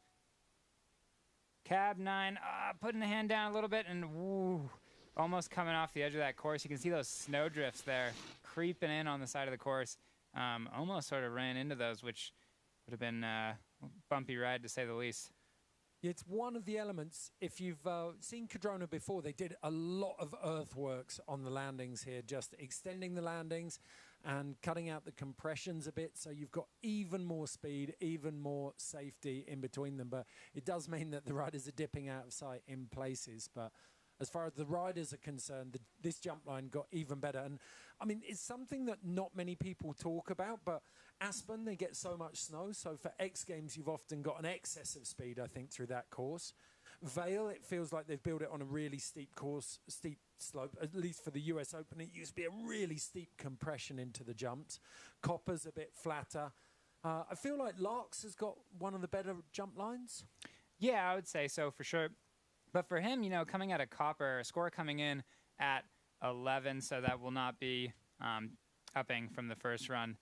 S2: Cab 9, putting the hand down a little bit and woo, almost coming off the edge of that course. You can see those snow drifts there creeping in on the side of the course. Almost sort of ran into those, which would have been a bumpy ride to say the least.
S1: It's one of the elements. If you've seen Cardrona before, they did a lot of earthworks on the landings here, just extending the landings and cutting out the compressions a bit, so you've got even more speed, even more safety in between them. But it does mean that the riders are dipping out of sight in places. But as far as the riders are concerned, this jump line got even better. And I mean, it's something that not many people talk about, but Aspen, they get so much snow. So for X Games, you've often got an excess of speed, I think, through that course. Vale, it feels like they've built it on a really steep course, steep slope, at least for the US Open. It used to be a really steep compression into the jumps. Copper's a bit flatter. I feel like Larks has got one of the better jump lines.
S2: Yeah, I would say so for sure. But for him, you know, coming out of Copper, a score coming in at 11, so that will not be upping from the first run.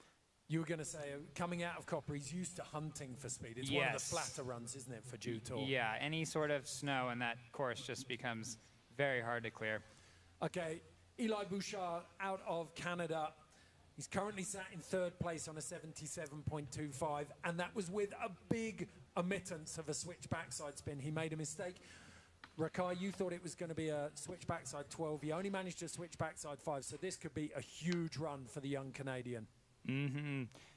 S1: You were going to say, coming out of Copper, he's used to hunting for speed. It's one of the flatter runs, isn't it, for Dew Tour?
S2: Yeah, any sort of snow in that course just becomes very hard to clear.
S1: Okay, Eli Bouchard out of Canada. He's currently sat in 3rd place on a 77.25, and that was with a big omittance of a switch backside spin. He made a mistake. Rakai, you thought it was going to be a switch backside 12. He only managed to switch backside 5, so this could be a huge run for the young Canadian.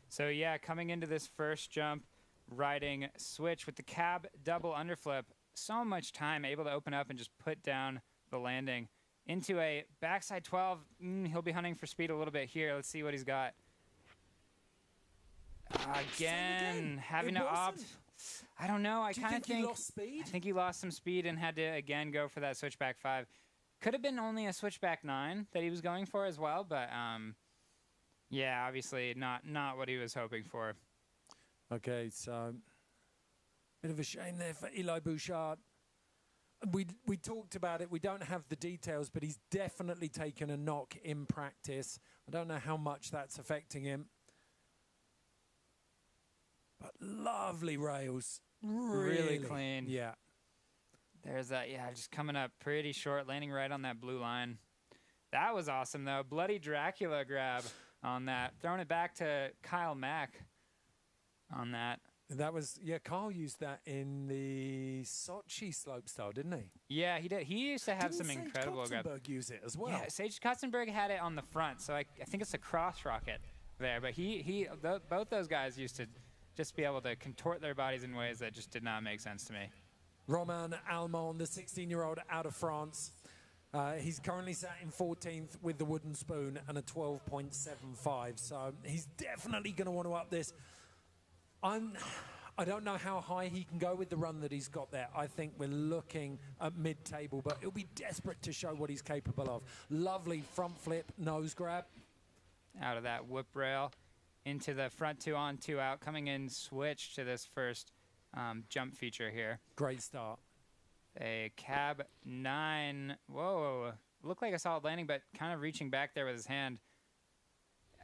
S2: So yeah, coming into this first jump, riding switch with the cab double underflip. So much time, able to open up and just put down the landing. Into a backside 12. He'll be hunting for speed a little bit here. Let's see what he's got. Again, having to opt. I don't know. I kind of think
S1: he lost speed?
S2: I think he lost some speed and had to again go for that switchback 5. Could have been only a switchback 9 that he was going for as well, but yeah, obviously not what he was hoping for.
S1: Okay, so bit of a shame there for Eli Bouchard. We talked about it. We don't have the details, but he's definitely taken a knock in practice. I don't know how much that's affecting him. But lovely rails.
S2: Really clean.
S1: Yeah.
S2: There's that, yeah, just coming up pretty short, landing right on that blue line. That was awesome, though. Bloody Dracula grab on that. Throwing it back to Kyle Mack on that.
S1: That was, yeah, Kyle used that in the Sochi slopestyle, didn't he?
S2: Yeah, he did. He used to have some incredible grabs.
S1: Sage Kotzenberg use it as well.
S2: Yeah, Sage Kotzenberg had it on the front, so I think it's a cross rocket there. But both those guys used to just be able to contort their bodies in ways that just did not make sense to me.
S1: Romain Almond, the 16-year-old out of France. He's currently sat in 14th with the wooden spoon and a 12.75. So he's definitely going to want to up this. I don't know how high he can go with the run that he's got there. I think we're looking at mid-table, but he'll be desperate to show what he's capable of. Lovely front flip, nose grab.
S2: Out of that whip rail into the front 2 on, 2 out, coming in switch to this first jump feature here.
S1: Great start.
S2: A cab 9. Whoa. Looked like a solid landing, but kind of reaching back there with his hand.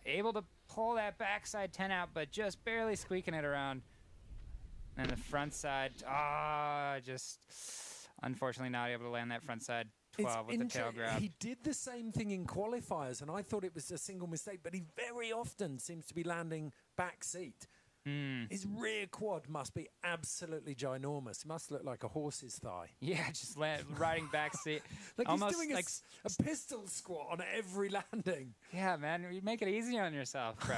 S2: Able to pull that backside 10 out, but just barely squeaking it around. And the front side, just unfortunately not able to land that front side 12 with the tail grab.
S1: He did the same thing in qualifiers, and I thought it was a single mistake, but he very often seems to be landing back seat. His rear quad must be absolutely ginormous. It must look like a horse's thigh.
S2: Yeah, just riding back seat.
S1: Like
S2: Almost
S1: he's doing
S2: like
S1: a pistol squat on every landing.
S2: Yeah, man, you make it easy on yourself, bro.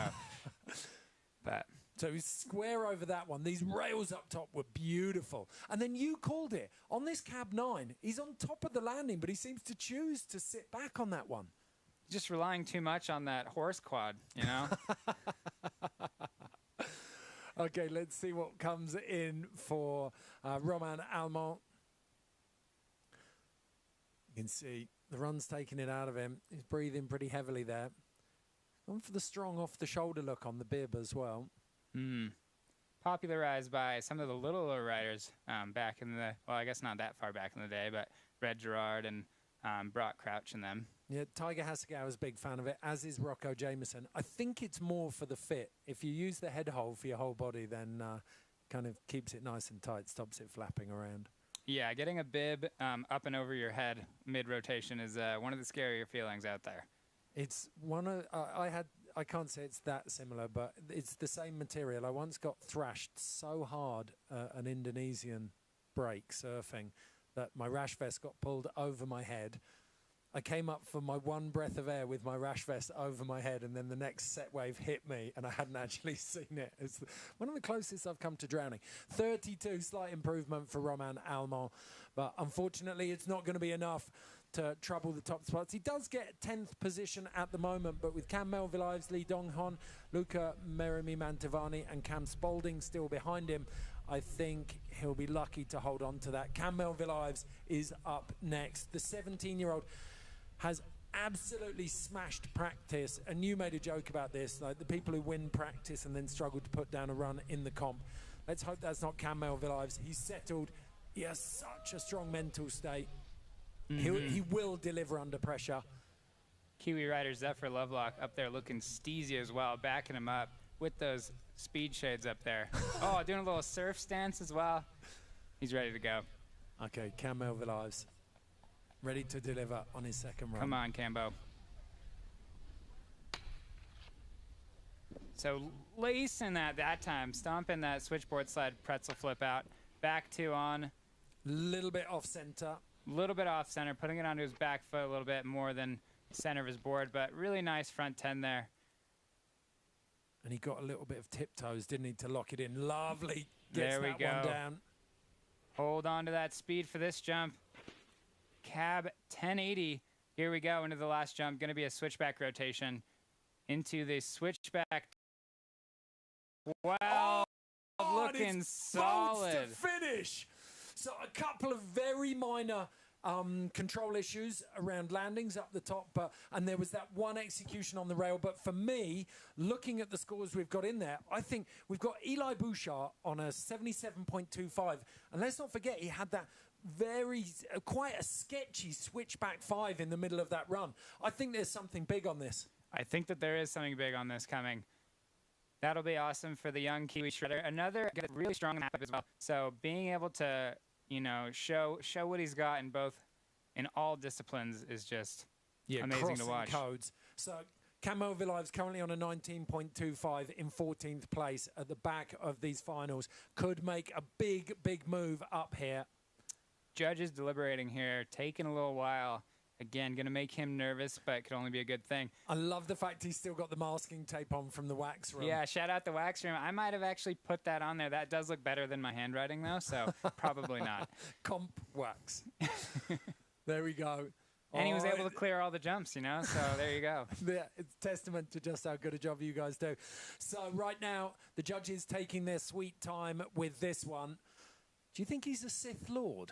S2: But
S1: so he's square over that one. These rails up top were beautiful. And then you called it. On this cab 9, he's on top of the landing, but he seems to choose to sit back on that one.
S2: Just relying too much on that horse quad, you know?
S1: Okay, let's see what comes in for Romain Almond. You can see the run's taking it out of him. He's breathing pretty heavily there. Going for the strong off-the-shoulder look on the bib as well.
S2: Popularized by some of the littler riders back in the, well, I guess not that far back in the day, but Red Gerard and Brock Crouch and them.
S1: Yeah, Tiger Hasegawa is a big fan of it, as is Rocco Jameson. I think it's more for the fit. If you use the head hold for your whole body, then kind of keeps it nice and tight, stops it flapping around.
S2: Yeah, getting a bib up and over your head mid-rotation is one of the scarier feelings out there.
S1: It's one of, I can't say it's that similar, but it's the same material. I once got thrashed so hard an Indonesian break surfing that my rash vest got pulled over my head. I came up for my one breath of air with my rash vest over my head, and then the next set wave hit me, and I hadn't actually seen it. It's one of the closest I've come to drowning. 32, slight improvement for Romain Almond, but unfortunately it's not going to be enough to trouble the top spots. He does get 10th position at the moment, but with Cam Melville-Ives, Lee Dong-hon, Luca Merimi Mantovani, and Cam Spalding still behind him, I think he'll be lucky to hold on to that. Cam Melville-Ives is up next. The 17-year-old has absolutely smashed practice, and you made a joke about this, like the people who win practice and then struggle to put down a run in the comp. Let's hope that's not Cam Melville-Ives. He's settled. He has such a strong mental state. He will deliver under pressure.
S2: Kiwi rider Zephyr Lovelock up there looking steezy as well, backing him up with those speed shades up there. Oh, doing a little surf stance as well. He's ready to go.
S1: Okay, Cam Melville-Ives ready to deliver on his second run.
S2: Come on, Cambo. So lacing that time, stomping that switchboard slide pretzel flip out, back two on.
S1: Little bit off center.
S2: Little bit off center, putting it onto his back foot a little bit more than center of his board, but really nice front 10 there.
S1: And he got a little bit of tiptoes, didn't he, to lock it in. Lovely. Gets
S2: there we
S1: that
S2: go.
S1: one down.
S2: Hold on to that speed for this jump. Cab 1080. Here we go into the last jump. Going to be a switchback rotation into the switchback. Wow, looking solid.
S1: To finish. So a couple of very minor control issues around landings up the top, and there was that one execution on the rail. But for me, looking at the scores we've got in there, I think we've got Eli Bouchard on a 77.25. And let's not forget, he had that quite a sketchy switchback 5 in the middle of that run. I think there's something big on this.
S2: I think that there is something big on this coming. That'll be awesome for the young Kiwi shredder. Another really strong map as well. So being able to, you know, show what he's got in all disciplines is just amazing to watch.
S1: Codes. So Cam Melville-Ives currently on a 19.25 in 14th place at the back of these finals. Could make a big move up here.
S2: Judges deliberating here, taking a little while. Again, going to make him nervous, but could only be a good thing.
S1: I love the fact he's still got the masking tape on from the wax room.
S2: Yeah, shout out the wax room. I might have actually put that on there. That does look better than my handwriting, though, so probably not.
S1: Comp wax. There we go.
S2: And he was able to clear all the jumps, you know, so there you go.
S1: Yeah, it's testament to just how good a job you guys do. So right now, the judges taking their sweet time with this one. Do you think he's a Sith Lord?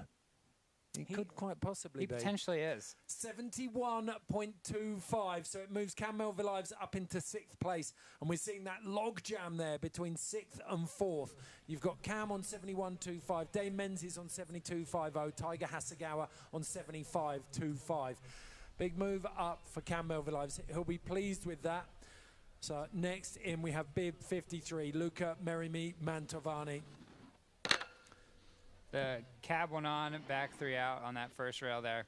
S1: He could quite possibly be.
S2: He potentially is.
S1: 71.25, so it moves Cam Melville-Ives up into 6th place, and we're seeing that log jam there between 6th and 4th. You've got Cam on 71.25, Dave Menzies on 72.50, Tiger Hasegawa on 75.25. Big move up for Cam Melville-Ives. He'll be pleased with that. So next in we have Bib 53, Luca Merimi Mantovani.
S2: The cab went on, back 3 out on that first rail there.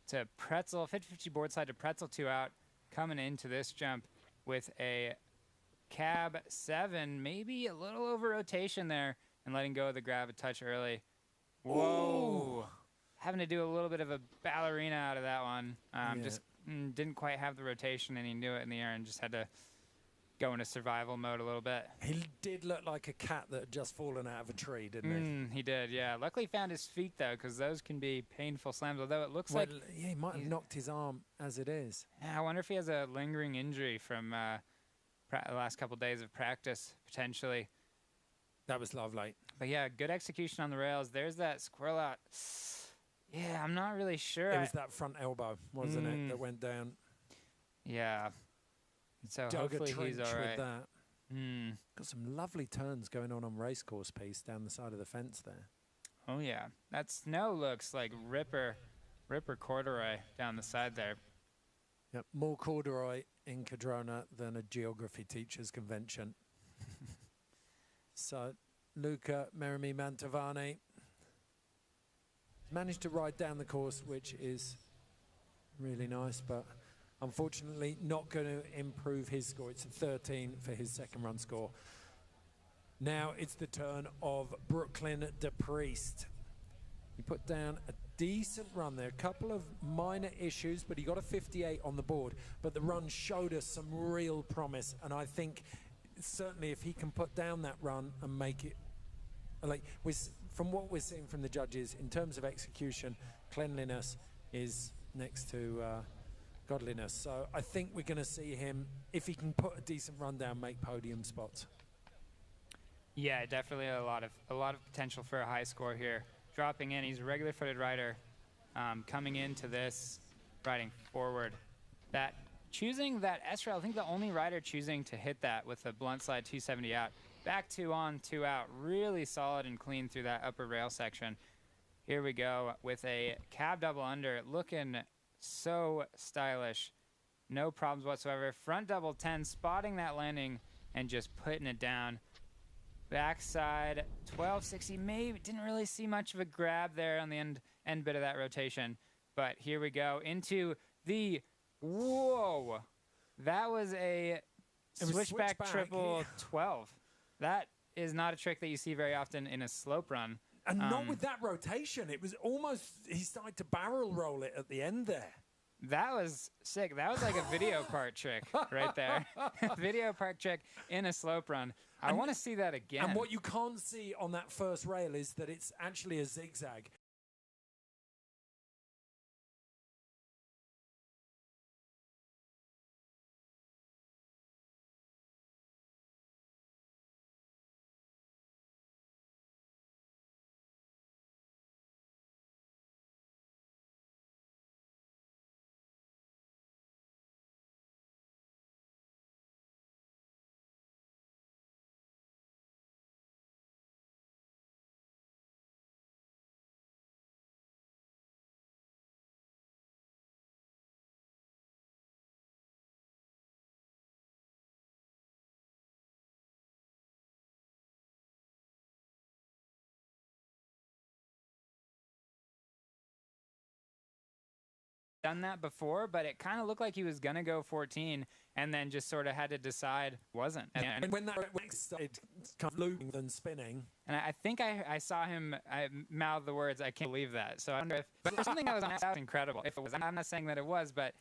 S2: to pretzel, 50-50 board slide to pretzel 2 out, coming into this jump with a cab 7, maybe a little over rotation there, and letting go of the grab a touch early. Whoa. Ooh. Having to do a little bit of a ballerina out of that one. Just didn't quite have the rotation, and he knew it in the air and just had to go into survival mode a little bit.
S1: He did look like a cat that had just fallen out of a tree, didn't he?
S2: He did, yeah. Luckily found his feet, though, because those can be painful slams, although it looks like...
S1: Yeah, he might have knocked his arm as it is.
S2: Yeah, I wonder if he has a lingering injury from the last couple days of practice, potentially.
S1: That was lovely.
S2: But, yeah, good execution on the rails. There's that squirrel out. Yeah, I'm not really sure.
S1: It was that front elbow, wasn't it, that went down.
S2: Yeah. So
S1: Dug
S2: hopefully he's all right.
S1: with that. Got some lovely turns going on racecourse piece down the side of the fence there.
S2: Oh, yeah. That snow looks like ripper corduroy down the side there.
S1: Yep, more corduroy in Cardrona than a geography teacher's convention. So, Luca Merimi Mantovani managed to ride down the course, which is really nice, but unfortunately not going to improve his score. It's a 13 for his second run score. Now it's the turn of Brooklyn de Priest. He put down a decent run there, a couple of minor issues, but he got a 58 on the board. But the run showed us some real promise, and I think certainly if he can put down that run and make it, like from what we're seeing from the judges in terms of execution, cleanliness is next to godliness. So I think we're going to see him, if he can put a decent run down, make podium spots.
S2: Yeah, definitely a lot of potential for a high score here. Dropping in, he's a regular footed rider, coming into this, riding forward. Choosing that S rail, I think the only rider choosing to hit that with a blunt slide 270 out. Back 2 on, 2 out, really solid and clean through that upper rail section. Here we go with a cab double under, looking so stylish. No problems whatsoever. Front double 10, spotting that landing and just putting it down. Backside 1260, maybe didn't really see much of a grab there on the end bit of that rotation. But here we go into the, whoa, that was a switchback triple 12. That is not a trick that you see very often in a slope run.
S1: And not with that rotation. It was almost, he started to barrel roll it at the end there.
S2: That was sick. That was like a video park trick right there. Video park trick in a slope run. I want to see that again.
S1: And what you can't see on that first rail is that it's actually a zigzag.
S2: Done that before, but it kind of looked like he was gonna go 14 and then just sort of had to decide wasn't.
S1: And when that started kind of looping than spinning,
S2: and I think I saw him mouth the words, "I can't believe that." So I wonder if, but there's something that was incredible. If it was, I'm not saying that it was, but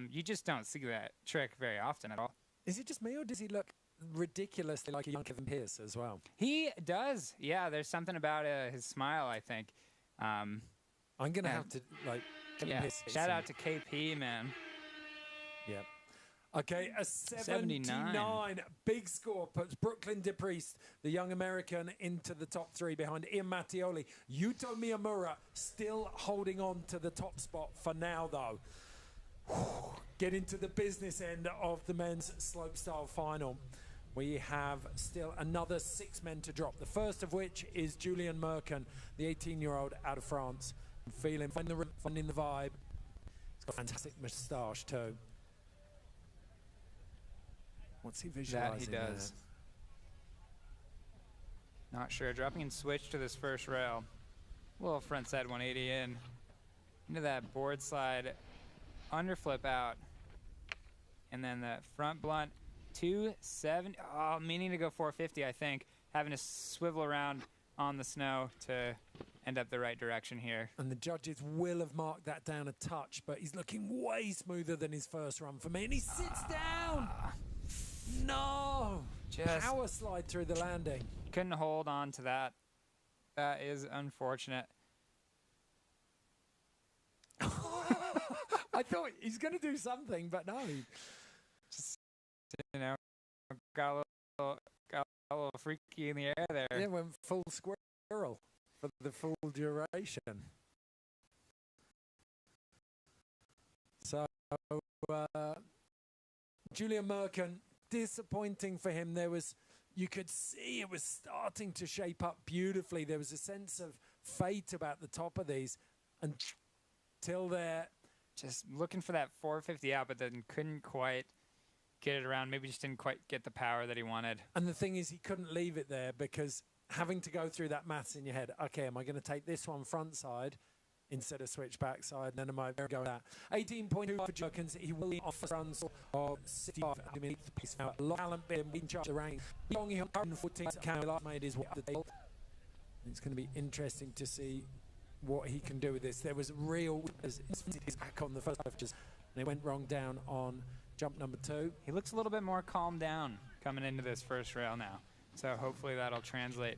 S2: you just don't see that trick very often at all.
S1: Is it just me, or does he look ridiculously like a young Kevin Pearce as well?
S2: He does, yeah. There's something about his smile, I think.
S1: I'm gonna have to like.
S2: Yeah, shout out to KP, man.
S1: Yeah. Okay, a 79. Big score puts Brooklyn de Priest, the young American, into the top 3 behind Ian Mattioli. Yuto Miyamura still holding on to the top spot for now, though. Get into the business end of the men's slopestyle final. We have still another 6 men to drop. The first of which is Julian Merkin, the 18-year-old out of France. Finding the vibe. He's got a fantastic moustache too. What's he visualizing?
S2: That he does. Not sure. Dropping in switch to this first rail. Little front side 180 in. into that board slide, underflip out, and then the front blunt 270. Oh, meaning to go 450, I think. Having to swivel around on the snow to end up the right direction here.
S1: And the judges will have marked that down a touch, but he's looking way smoother than his first run for me. And he sits down. No.
S2: Just
S1: power slide through the landing.
S2: Couldn't hold on to that. That is unfortunate.
S1: I thought he's going to do something, but no.
S2: Just, you know, got a little freaky in the air there.
S1: Yeah, went full squirrel for the full duration. So, Julian Merkin, disappointing for him. You could see it was starting to shape up beautifully. There was a sense of fate about the top of these until there.
S2: Just looking for that 450 out, but then couldn't quite get it around. Maybe just didn't quite get the power that he wanted. And
S1: the thing is, he couldn't leave it there because having to go through that maths in your head. Okay, am I going to take this one front side instead of switch back side? And then am I going to go that? 18.2 for Jerkins. He will offer runs of 65 minutes. Now, a lot of talent been in charge of the rank. 14 made his way up the table. It's going to be interesting to see what he can do with this. There was real back on the first and it went wrong down on jump number 2.
S2: He looks a little bit more calmed down coming into this first rail now. So hopefully that'll translate.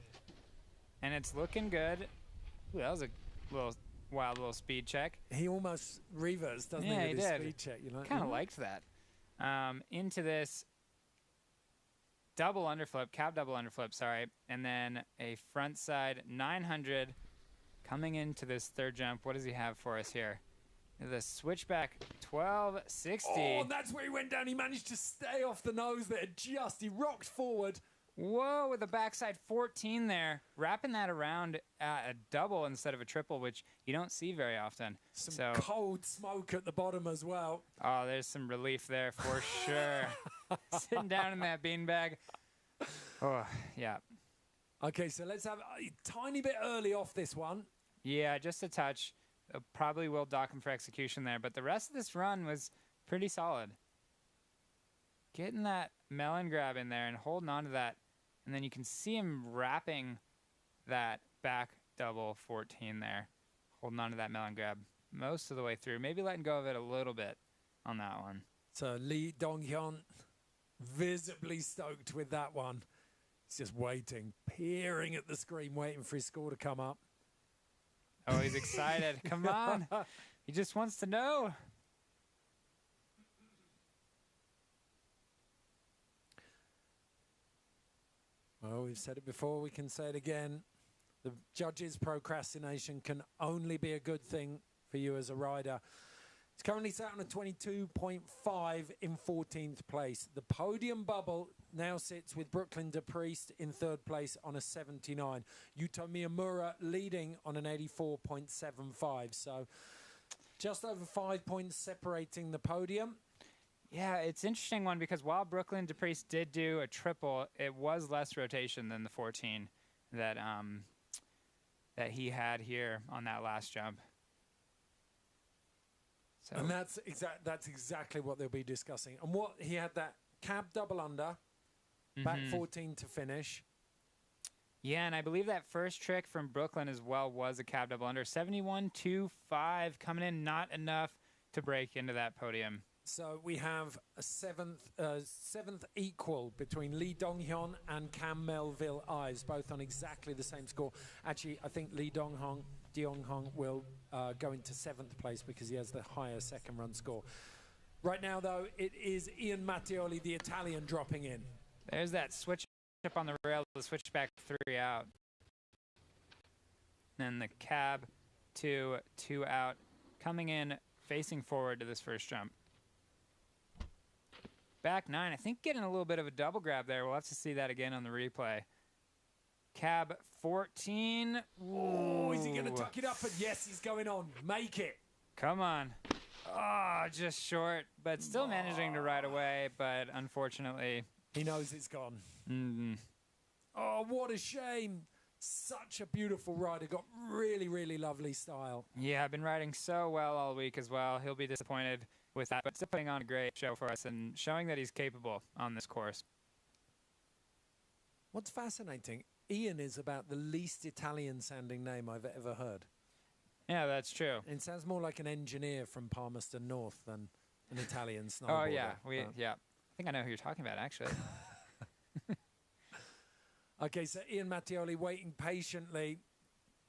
S2: And it's looking good. Ooh, that was a wild little speed check.
S1: He almost reversed, doesn't he, with his speed check? You know?
S2: Kind of liked that. Into this double underflip, cab double underflip, sorry, and then a front side 900 coming into this third jump. What does he have for us here? The switchback 1260.
S1: Oh, and that's where he went down. He managed to stay off the nose there. He rocked forward.
S2: Whoa, with the backside 14 there. Wrapping that around a double instead of a triple, which you don't see very often.
S1: Some cold smoke at the bottom as well.
S2: Oh, there's some relief there for sure. Sitting down in that beanbag. Oh, yeah.
S1: Okay, so let's have a tiny bit early off this one.
S2: Yeah, just a touch. Probably will dock him for execution there, but the rest of this run was pretty solid. Getting that melon grab in there and holding on to that, and then you can see him wrapping that back double 14 there, holding on to that melon grab most of the way through, maybe letting go of it a little bit on that one.
S1: So Lee Donghyun visibly stoked with that one. He's just waiting, peering at the screen, waiting for his score to come up.
S2: Oh, he's excited. Come on. He just wants to know.
S1: Well, we've said it before. We can say it again. The judges' procrastination can only be a good thing for you as a rider. It's currently sat on a 22.5 in 14th place. The podium bubble now sits with Brooklyn DePriest in 3rd place on a 79. Yuto Miyamura leading on an 84.75. So just over 5 points separating the podium.
S2: Yeah, it's an interesting one because while Brooklyn DePriest did do a triple, it was less rotation than the 14 that he had here on that last jump. So.
S1: And that's exactly what they'll be discussing. And what he had that cab double under, back 14 to finish.
S2: Yeah, and I believe that first trick from Brooklyn as well was a cab double under. 71.25 coming in, not enough to break into that podium.
S1: So we have a seventh equal between Lee Donghyun and Cam Melville Ives, both on exactly the same score. Actually, I think Lee Donghyun will go into 7th place because he has the higher second run score. Right now, though, it is Ian Mattioli, the Italian, dropping in.
S2: There's that switch up on the rail, the switchback 3 out. Then the cab 2 out, coming in, facing forward to this first jump. Back 9, I think getting a little bit of a double grab there. We'll have to see that again on the replay. Cab 14.
S1: Oh, is he going to tuck it up? And yes, he's going on. Make it.
S2: Come on. Oh, just short, but still managing to ride away, but unfortunately.
S1: He knows it's gone.
S2: Mm-hmm.
S1: Oh, what a shame. Such a beautiful rider. Got really, really lovely style.
S2: Yeah, I've been riding so well all week as well. He'll be disappointed with that, but still putting on a great show for us and showing that he's capable on this course.
S1: What's fascinating, Ian is about the least Italian-sounding name I've ever heard.
S2: Yeah, that's true.
S1: It sounds more like an engineer from Palmerston North than an Italian snowboarder.
S2: Oh, yeah. Yeah. I think I know who you're talking about, actually.
S1: Okay, so Ian Mattioli waiting patiently.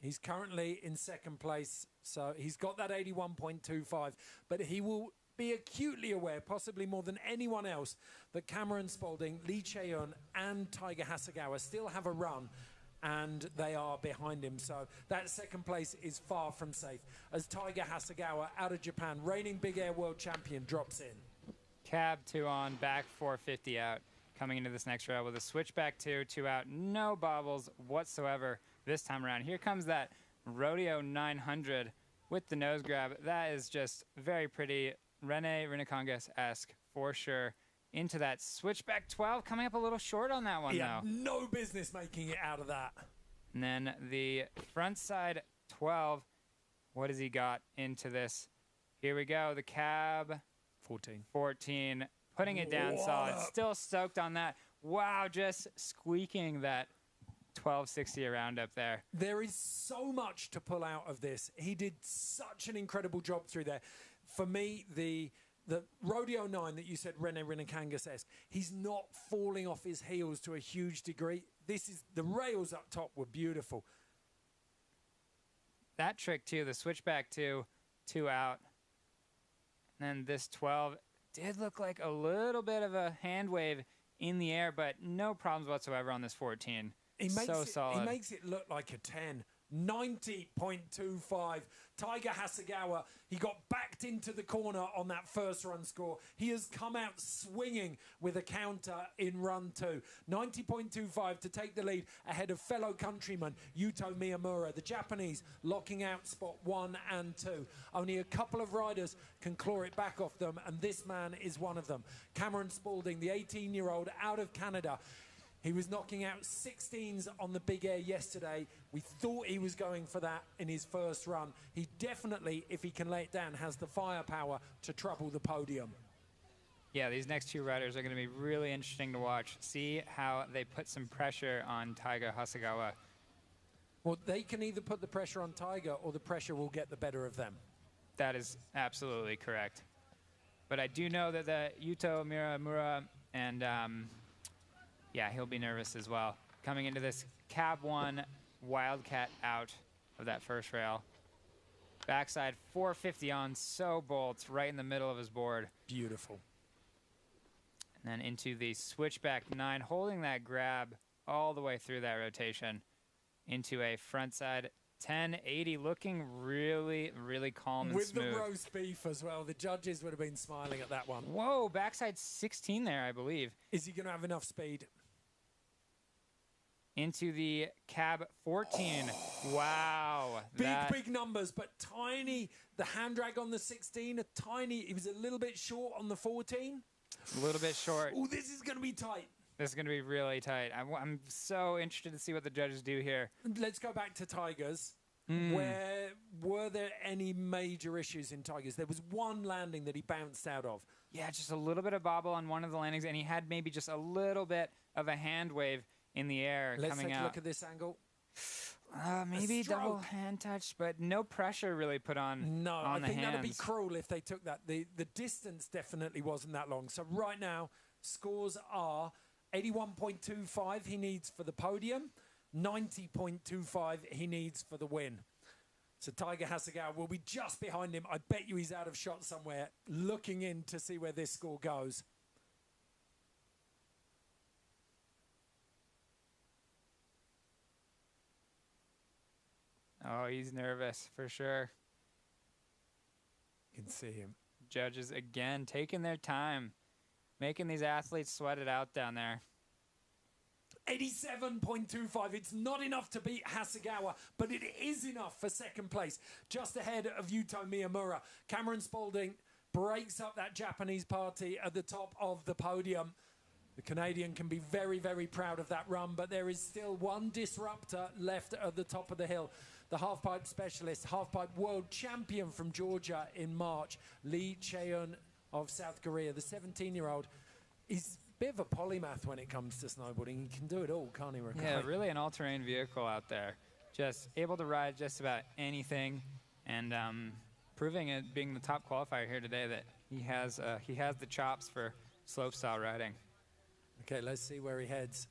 S1: He's currently in second place, so he's got that 81.25, but he will be acutely aware, possibly more than anyone else, that Cameron Spaulding, Lee Chae-eun and Taiga Hasegawa still have a run, and they are behind him. So that second place is far from safe as Taiga Hasegawa, out of Japan, reigning Big Air World Champion, drops in.
S2: Cab 2 on, back 450 out. Coming into this next rail with a switchback 2 out, no bobbles whatsoever this time around. Here comes that Rodeo 900 with the nose grab. That is just very pretty, Rene Rinnekangas-esque for sure. Into that switchback 12, coming up a little short on that one,
S1: He
S2: though.
S1: had no business making it out of that.
S2: And then the front side 12, what has he got into this? Here we go, the cab 14. Putting it down solid. Still stoked on that. Wow, just squeaking that 1260 around up there.
S1: There is so much to pull out of this. He did such an incredible job through there. For me, the Rodeo 9 that you said, Rene Rinnekangas-esque, he's not falling off his heels to a huge degree. The rails up top were beautiful.
S2: That trick too, the switchback 2 out. And then this 12 did look like a little bit of a hand wave in the air, but no problems whatsoever on this 14. Solid.
S1: He makes it look like a 10. 90.25. Taiga Hasegawa, he got backed into the corner on that first run score. He has come out swinging with a counter in run 2. 90.25 to take the lead ahead of fellow countryman Yuto Miyamura. The Japanese locking out spot 1 and 2. Only a couple of riders can claw it back off them, and this man is one of them. Cameron Spaulding, the 18-year-old out of Canada. He was knocking out 16s on the big air yesterday. We thought he was going for that in his first run. He definitely, if he can lay it down, has the firepower to trouble the podium.
S2: Yeah, these next two riders are going to be really interesting to watch. See how they put some pressure on Taiga Hasegawa.
S1: Well, they can either put the pressure on Taiga or the pressure will get the better of them.
S2: That is absolutely correct. But I do know that the Yuto Miyamura and... yeah, he'll be nervous as well. Coming into this cab 1, Wildcat out of that first rail. Backside 450 on, so bolts right in the middle of his board.
S1: Beautiful.
S2: And then into the switchback 9, holding that grab all the way through that rotation. Into a frontside 1080, looking really, really calm and smooth.
S1: With the roast beef as well. The judges would have been smiling at that one.
S2: Whoa, backside 16 there, I believe.
S1: Is he going to have enough speed?
S2: Into the cab 14. Wow.
S1: Big numbers, but tiny. The hand drag on the 16, he was a little bit short on the 14.
S2: A little bit short.
S1: Oh, this is going to be tight.
S2: This is going to be really tight. I'm so interested to see what the judges do here.
S1: Let's go back to Tigers. Were there any major issues in Tigers? There was one landing that he bounced out of.
S2: Yeah, just a little bit of bobble on one of the landings, and he had maybe just a little bit of a hand wave in the air coming out.
S1: Let's take a look at this angle.
S2: Maybe double hand touch, but no pressure really put on the hands.
S1: No, I think that would be cruel if they took that. The distance definitely wasn't that long. So right now, scores are 81.25 he needs for the podium, 90.25 he needs for the win. So Taiga Hasegawa will be just behind him. I bet you he's out of shot somewhere, looking in to see where this score goes.
S2: Oh, he's nervous for sure.
S1: You can see him.
S2: Judges again taking their time, making these athletes sweat it out down there.
S1: 87.25. It's not enough to beat Hasegawa, but it is enough for second place. Just ahead of Yuto Miyamura. Cameron Spaulding breaks up that Japanese party at the top of the podium. The Canadian can be very, very proud of that run, but there is still one disruptor left at the top of the hill. The halfpipe specialist, halfpipe world champion from Georgia in March, Lee Cheon of South Korea. The 17-year-old is a bit of a polymath when it comes to snowboarding. He can do it all, can't he, Rick?
S2: Yeah, really an all-terrain vehicle out there. Just able to ride just about anything, and proving it, being the top qualifier here today, that he has the chops for slopestyle riding.
S1: Okay, let's see where he heads.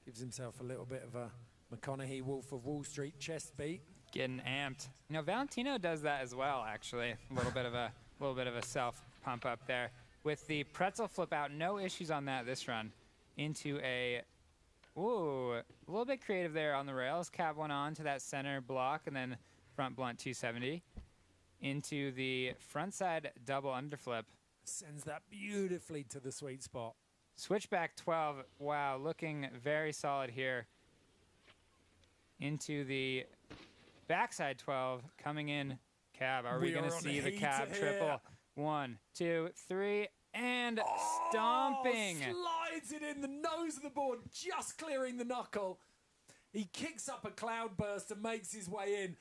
S1: Gives himself a little bit of a McConaughey Wolf of Wall Street chest beat.
S2: Getting amped. You know, Valentino does that as well, actually. A little bit of a self pump up there. With the pretzel flip out, no issues on that this run. Into a a little bit creative there on the rails. Cab one on to that center block and then front blunt 270. Into the front side double underflip.
S1: Sends that beautifully to the sweet spot.
S2: Switchback 12, wow, looking very solid here. Into the backside 12, coming in cab. Are we going to see the cab triple? 1, 2, 3, and stomping.
S1: Slides it in the nose of the board, just clearing the knuckle. He kicks up a cloudburst and makes his way in.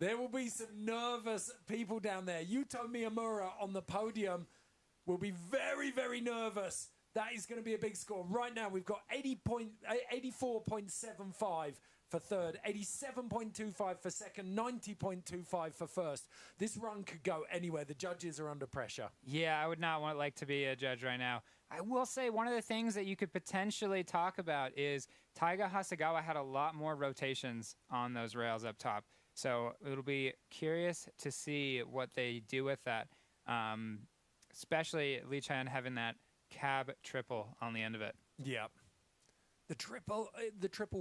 S1: There will be some nervous people down there. Yuto Miyamura on the podium will be very, very nervous. That is going to be a big score. Right now, we've got 84.75 for third, 87.25 for second, 90.25 for first. This run could go anywhere. The judges are under pressure.
S2: Yeah, I would not like to be a judge right now. I will say one of the things that you could potentially talk about is Taiga Hasegawa had a lot more rotations on those rails up top. So it'll be curious to see what they do with that, especially Lee Chan having that cab triple on the end of it.
S1: Yeah. The triple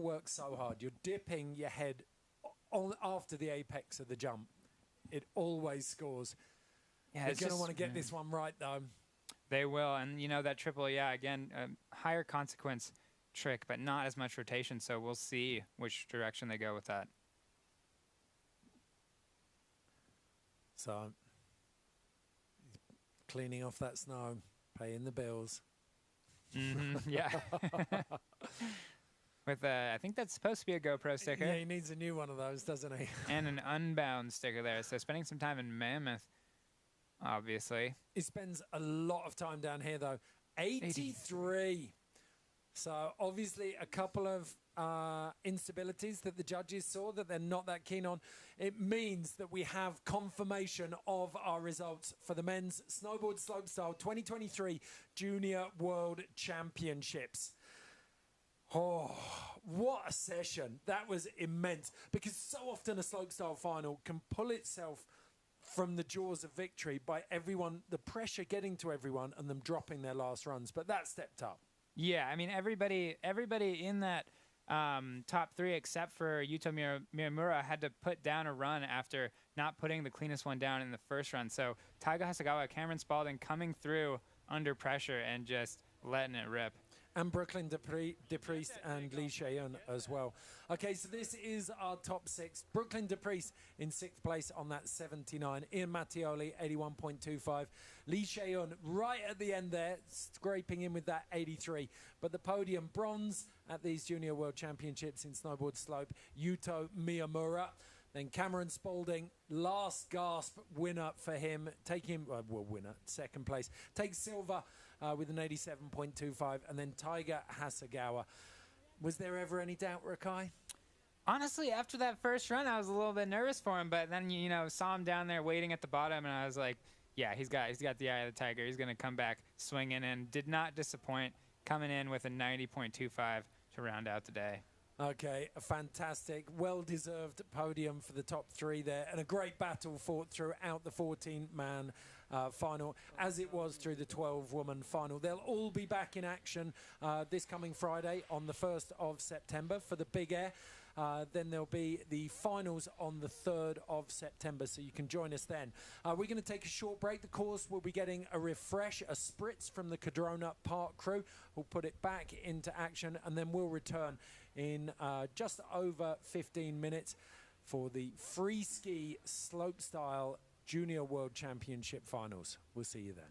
S1: works so hard. You're dipping your head on after the apex of the jump. It always scores. Yeah, they're going to want to get this one right, though.
S2: They will. And, you know, that triple, yeah, again, higher consequence trick, but not as much rotation. So we'll see which direction they go with that.
S1: So, cleaning off that snow, paying the bills.
S2: Yeah. With I think that's supposed to be a GoPro sticker.
S1: Yeah, he needs a new one of those, doesn't he?
S2: And an Unbound sticker there. So spending some time in Mammoth, obviously.
S1: He spends a lot of time down here, though. 83. So obviously a couple of instabilities that the judges saw that they're not that keen on. It means that we have confirmation of our results for the men's snowboard slopestyle 2023 Junior World Championships. Oh, what a session. That was immense, because so often a slopestyle final can pull itself from the jaws of victory by everyone, the pressure getting to everyone and them dropping their last runs. But that stepped up.
S2: Yeah, I mean, everybody in that top three, except for Yuto Miyamura, had to put down a run after not putting the cleanest one down in the first run. So Taiga Hasegawa, Cameron Spalding coming through under pressure and just letting it rip.
S1: And Brooklyn DePriest and Lee Cheon as well. Okay, so this is our top six. Brooklyn DePriest in 6th place on that 79. Ian Mattioli, 81.25. Lee Cheon right at the end there, scraping in with that 83. But the podium bronze at these Junior World Championships in snowboard slope, Yuto Miyamura. Then Cameron Spalding, last gasp winner for him. Second place. Takes silver with an 87.25. And then Taiga Hasegawa. Was there ever any doubt, Rakai?
S2: Honestly, after that first run, I was a little bit nervous for him. But then, you know, saw him down there waiting at the bottom. And I was like, yeah, he's got the eye of the tiger. He's going to come back swinging, and did not disappoint, coming in with a 90.25 to round out the day.
S1: Okay, a fantastic, well-deserved podium for the top three there, and a great battle fought throughout the 14-man final, as it was through the 12-woman final. They'll all be back in action this coming Friday on the 1st of September for the Big Air. Then there'll be the finals on the 3rd of September, so you can join us then. We're going to take a short break. The course will be getting a refresh, a spritz from the Cardrona park crew. We'll put it back into action, and then we'll return in just over 15 minutes for the Freeski Slopestyle Junior World Championship Finals. We'll see you then.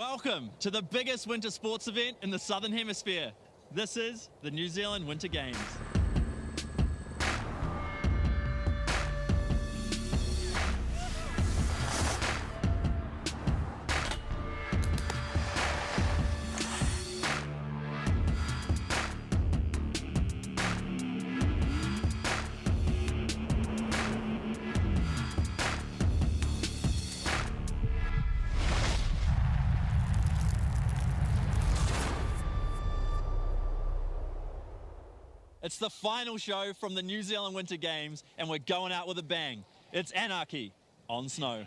S4: Welcome to the biggest winter sports event in the Southern Hemisphere. This is the New Zealand Winter Games. It's the final show from the New Zealand Winter Games, and we're going out with a bang. It's anarchy on snow.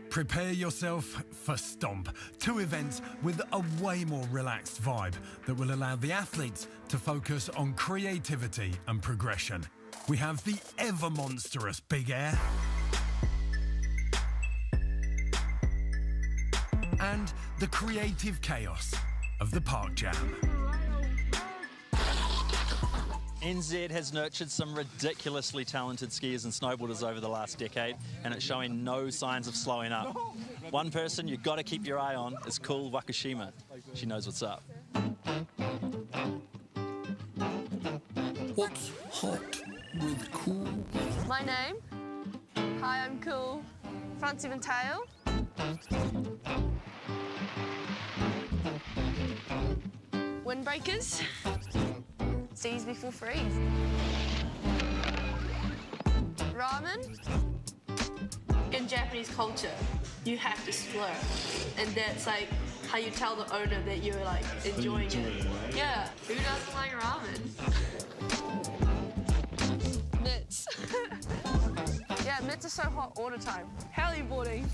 S6: Prepare yourself for Stomp, 2 events with a way more relaxed vibe that will allow the athletes to focus on creativity and progression. We have the ever monstrous Big Air and the creative chaos of the Park Jam.
S4: NZ has nurtured some ridiculously talented skiers and snowboarders over the last decade, and it's showing no signs of slowing up. One person you've got to keep your eye on is Cool Wakashima. She knows what's up.
S6: What's hot with Cool?
S7: My name? Hi, I'm Cool. Front even tail. Windbreakers. Seas before freeze. Ramen. In Japanese culture, you have to slur, and that's like how you tell the owner that you're like enjoying it. Yeah, who doesn't like ramen? Mitts. Yeah, mitts are so hot all the time. Heliboarding.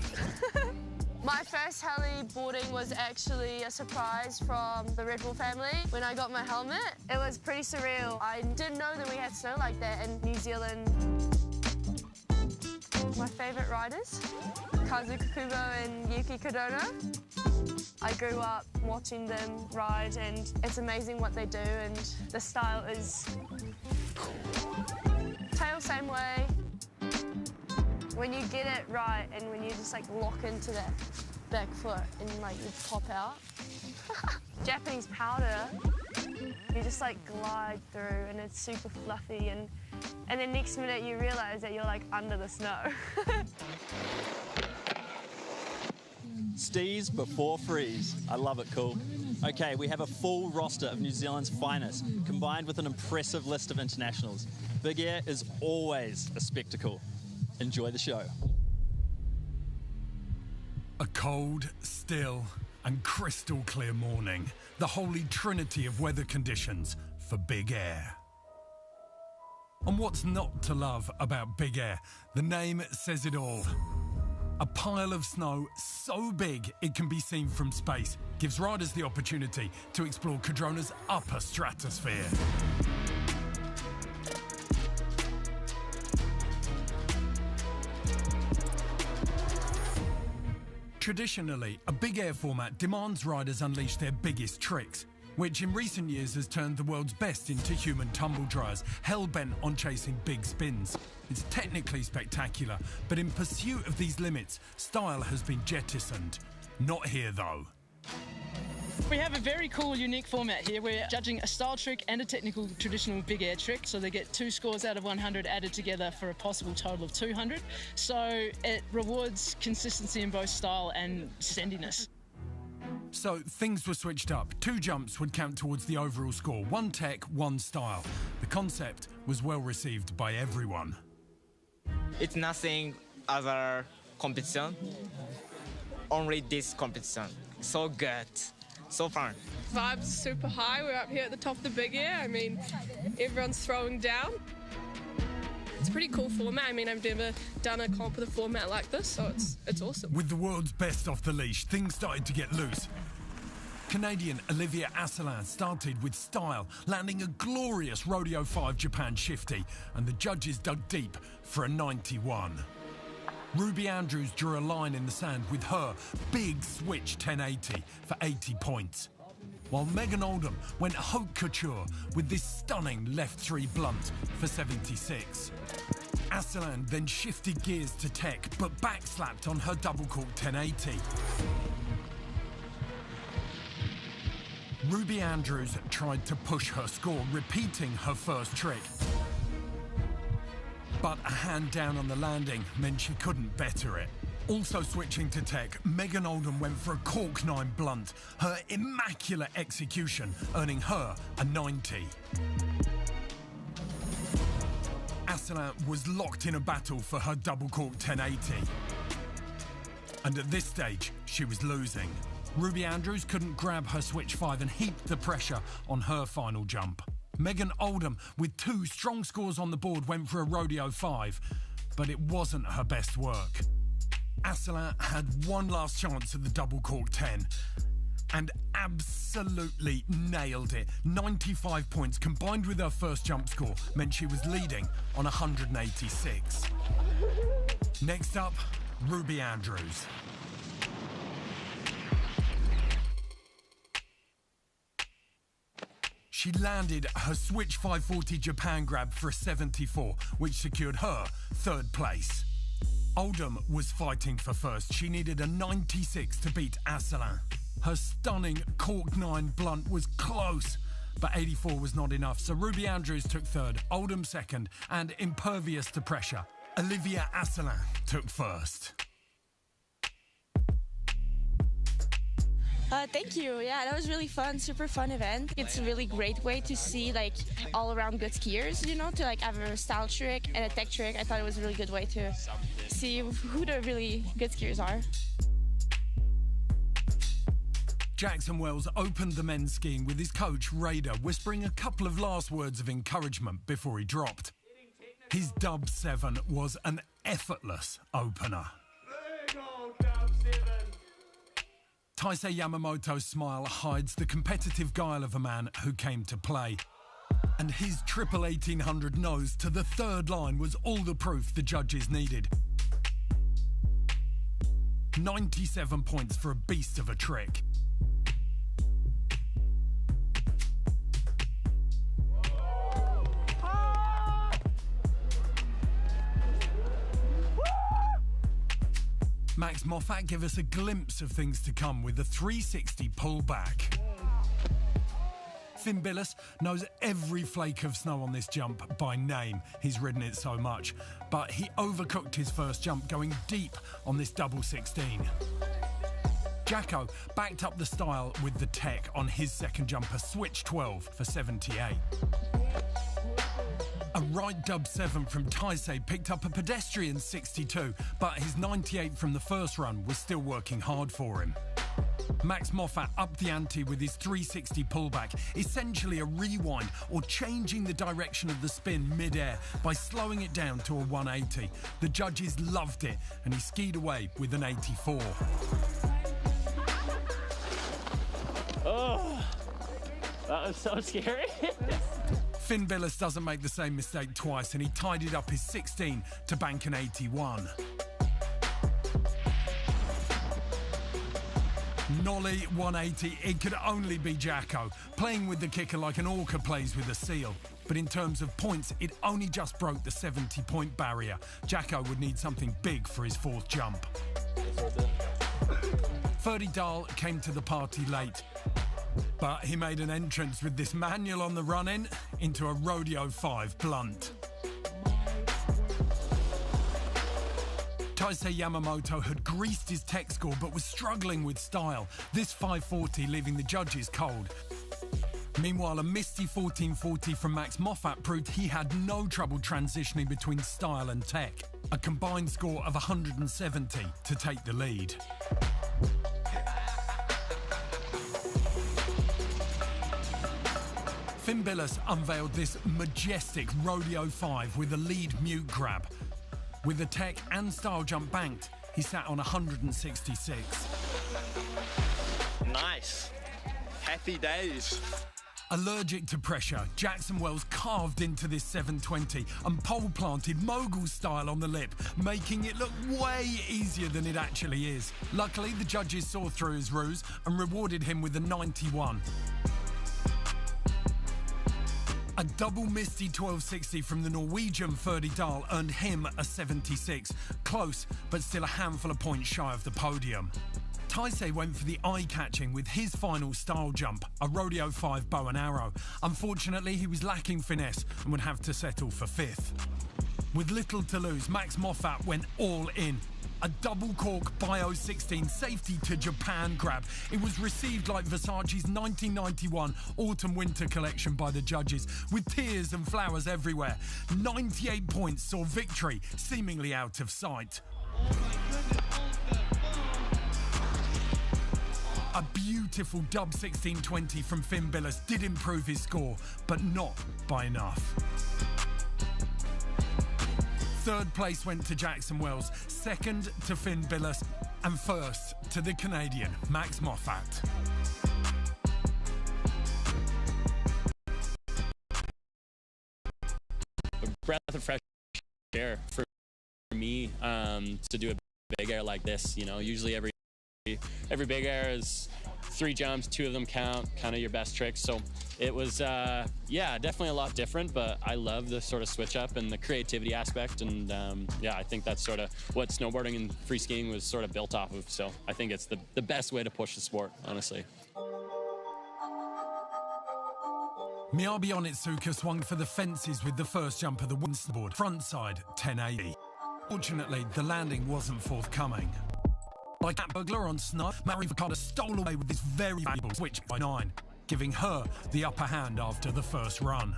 S7: My first heliboarding was actually a surprise from the Red Bull family when I got my helmet. It was pretty surreal. I didn't know that we had snow like that in New Zealand. My favourite riders, Kazuka Kubo and Yuki Cardrona. I grew up watching them ride, and it's amazing what they do, and the style is tail same way. When you get it right and when you just like lock into that back foot and like you pop out. Japanese powder, you just like glide through and it's super fluffy, and then next minute you realise that you're like under the snow.
S4: Stees before freeze. I love it, Cool. Okay, we have a full roster of New Zealand's finest, combined with an impressive list of internationals. Big Air is always a spectacle. Enjoy the show.
S6: A cold, still, and crystal clear morning. The holy trinity of weather conditions for Big Air. And what's not to love about Big Air? The name says it all. A pile of snow so big it can be seen from space gives riders the opportunity to explore Cardrona's upper stratosphere. Traditionally, a Big Air format demands riders unleash their biggest tricks, which in recent years has turned the world's best into human tumble dryers, hell-bent on chasing big spins. It's technically spectacular, but in pursuit of these limits, style has been jettisoned. Not here, though.
S8: We have a very cool, unique format here. We're judging a style trick and a technical traditional Big Air trick, so they get 2 scores out of 100 added together for a possible total of 200. So it rewards consistency in both style and sendiness.
S6: So things were switched up. 2 jumps would count towards the overall score. 1 tech, 1 style. The concept was well received by everyone.
S9: It's nothing other competition, only this competition. So good. So fun.
S10: Vibes super high. We're up here at the top of the Big Air. I mean, everyone's throwing down. It's a pretty cool format. I mean, I've never done a comp with a format like this, so it's awesome.
S6: With the world's best off the leash, things started to get loose. Canadian Olivia Asselin started with style, landing a glorious Rodeo 5 Japan shifty, and the judges dug deep for a 91. Ruby Andrews drew a line in the sand with her big switch 1080 for 80 points. While Megan Oldham went haute couture with this stunning left 3 blunt for 76. Asselan then shifted gears to tech, but backslapped on her double cork 1080. Ruby Andrews tried to push her score, repeating her first trick. But a hand down on the landing meant she couldn't better it. Also switching to tech, Megan Oldham went for a cork 9 blunt, her immaculate execution earning her a 90. Asselan was locked in a battle for her double cork 1080. And at this stage, she was losing. Ruby Andrews couldn't grab her switch 5 and heaped the pressure on her final jump. Megan Oldham, with 2 strong scores on the board, went for a rodeo 5, but it wasn't her best work. Asselan had one last chance at the double cork 10 and absolutely nailed it. 95 points combined with her first jump score meant she was leading on 186. Next up, Ruby Andrews. She landed her switch 540 Japan grab for a 74, which secured her 3rd place. Oldham was fighting for first. She needed a 96 to beat Asselan. Her stunning cork 9 blunt was close, but 84 was not enough, so Ruby Andrews took 3rd, Oldham 2nd, and impervious to pressure, Olivia Asselan took 1st.
S11: Thank you. Yeah, that was really fun. Super fun event. It's a really great way to see like all around good skiers, you know, to like have a style trick and a tech trick. I thought it was a really good way to see who the really good skiers are.
S6: Jackson Wells opened the men's skiing with his coach, Raider, whispering a couple of last words of encouragement before he dropped. His dub 7 was an effortless opener. Taisei Yamamoto's smile hides the competitive guile of a man who came to play. And his triple 1800 nose to the 3rd line was all the proof the judges needed. 97 points for a beast of a trick. Max Moffat gave us a glimpse of things to come with the 360 pullback. Finn Billis knows every flake of snow on this jump by name. He's ridden it so much, but he overcooked his first jump going deep on this double 16. Jacko backed up the style with the tech on his second jumper, switch 12 for 78. A right dub 7 from Taisei picked up a pedestrian 62, but his 98 from the first run was still working hard for him. Max Moffat upped the ante with his 360 pullback, essentially a rewind or changing the direction of the spin mid-air by slowing it down to a 180. The judges loved it and he skied away with an 84.
S4: Oh, that was so scary.
S6: Finn Billis doesn't make the same mistake twice and he tidied up his 16 to bank an 81. Nolly 180, it could only be Jacko, playing with the kicker like an orca plays with a seal. But in terms of points, it only just broke the 70-point barrier. Jacko would need something big for his 4th jump. Ferdy Dahl came to the party late, but he made an entrance with this manual on the run-in into a rodeo 5 blunt. Taisei Yamamoto had greased his tech score but was struggling with style. This 540 leaving the judges cold. Meanwhile, a misty 1440 from Max Moffat proved he had no trouble transitioning between style and tech. A combined score of 170 to take the lead. Finn Billis unveiled this majestic rodeo 5 with a lead mute grab. With the tech and style jump banked, he sat on 166.
S12: Nice. Happy days.
S6: Allergic to pressure, Jackson Wells carved into this 720 and pole planted mogul style on the lip, making it look way easier than it actually is. Luckily, the judges saw through his ruse and rewarded him with a 91. A double misty 1260 from the Norwegian Ferdi Dahl earned him a 76. Close, but still a handful of points shy of the podium. Taisei went for the eye-catching with his final style jump, a Rodeo 5 bow and arrow. Unfortunately, he was lacking finesse and would have to settle for 5th. With little to lose, Max Moffat went all in. A double cork Bio 16 safety to Japan grab. It was received like Versace's 1991 autumn-winter collection by the judges, with tears and flowers everywhere. 98 points saw victory seemingly out of sight. A beautiful dub 1620 from Finn Billis did improve his score, but not by enough. 3rd place went to Jackson Wells, 2nd to Finn Billis, and 1st to the Canadian Max Moffat.
S13: A breath of fresh air for me to do a big air like this. You know, usually every big air is 3 jumps, 2 of them count, kind of your best tricks. So it was, yeah, definitely a lot different, but I love the sort of switch up and the creativity aspect. And yeah, I think that's sort of what snowboarding and free skiing was sort of built off of. So I think it's the best way to push the sport, honestly.
S6: Miyabi Onitsuka swung for the fences with the first jump of the wind snowboard, frontside 1080. Fortunately, the landing wasn't forthcoming. Like a burglar on snow, Mary Ficada stole away with this very valuable switch by 9, giving her the upper hand after the first run.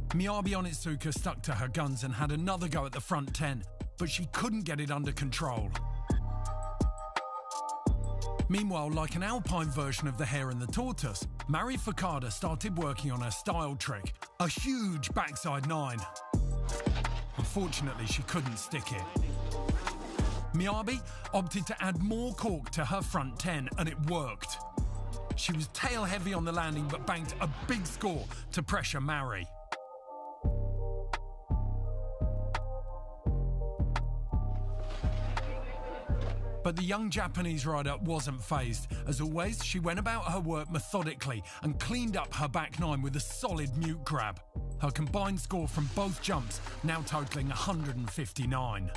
S6: Miyabi Onitsuka stuck to her guns and had another go at the front 10, but she couldn't get it under control. Meanwhile, like an Alpine version of the Hare and the Tortoise, Mary Ficada started working on her style trick, a huge backside 9. Unfortunately, she couldn't stick it. Miyabi opted to add more cork to her front 10, and it worked. She was tail heavy on the landing, but banked a big score to pressure Mary. But the young Japanese rider wasn't fazed. As always, she went about her work methodically and cleaned up her back 9 with a solid mute grab. Her combined score from both jumps now totaling 159.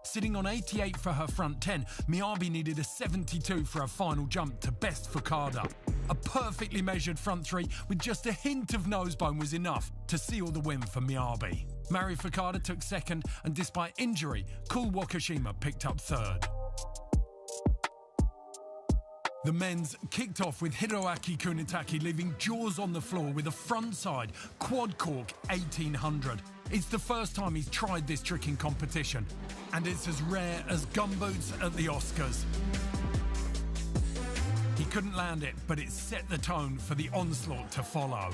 S6: Sitting on 88 for her front 10, Miyabi needed a 72 for her final jump to best Ficada. A perfectly measured front 3 with just a hint of nosebone was enough to seal the win for Miyabi. Mary Ficada took 2nd, and despite injury, Kul Wakashima picked up 3rd. The men's kicked off with Hiroaki Kunitake leaving jaws on the floor with a frontside quad cork 1800. It's the first time he's tried this trick in competition, and it's as rare as gumboots at the Oscars. He couldn't land it, but it set the tone for the onslaught to follow.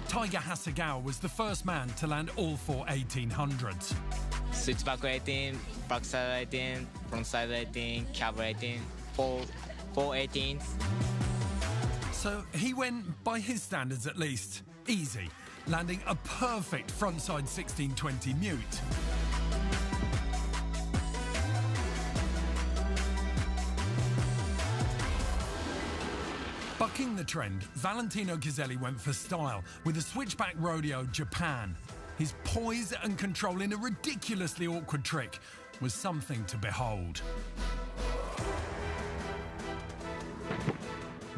S6: Taiga Hasegawa was the first man to land all 4 1800s.
S9: Switchback 18, backside 18, frontside 18, cab 18, 4 18s.
S6: So he went, by his standards at least, easy, landing a perfect frontside 1620 mute. Bucking the trend, Valentino Ghiselli went for style with a switchback rodeo Japan. His poise and control in a ridiculously awkward trick was something to behold.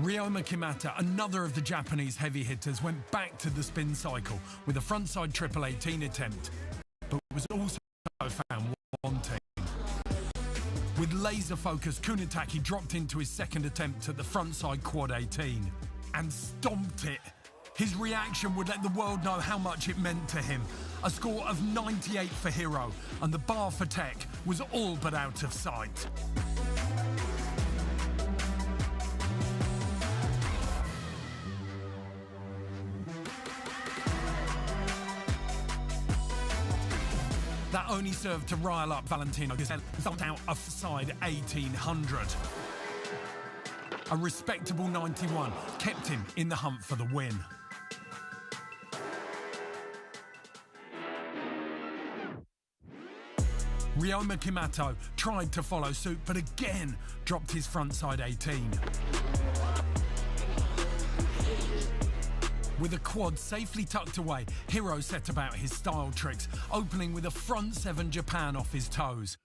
S6: Ryoma Kimata, another of the Japanese heavy hitters, went back to the spin cycle with a frontside triple 18 attempt, but was also found wanting. With laser focus, Kunitake dropped into his 2nd attempt at the frontside quad 18 and stomped it. His reaction would let the world know how much it meant to him. A score of 98 for Hiro, and the bar for Tech was all but out of sight. That only served to rile up Valentino Ghiselli, thumped out a side 1800. A respectable 91 kept him in the hunt for the win. Ryoma Kimato tried to follow suit, but again dropped his frontside 18. With a quad safely tucked away, Hiro set about his style tricks, opening with a front 7 Japan off his toes.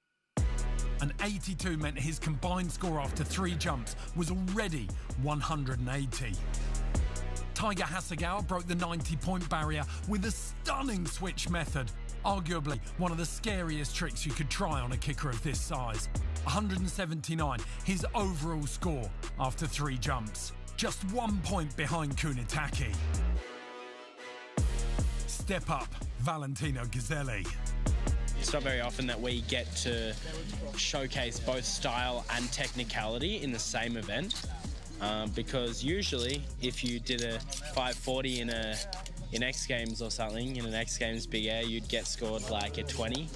S6: An 82 meant his combined score after 3 jumps was already 180. Taiga Hasegawa broke the 90-point barrier with a stunning switch method, arguably one of the scariest tricks you could try on a kicker of this size. 179, his overall score after 3 jumps. Just 1 point behind Kunitaki. Step up, Valentino Gazzelli.
S14: It's not very often that we get to showcase both style and technicality in the same event, because usually if you did a 540 in X Games or something, in an X Games Big Air, you'd get scored like a 20.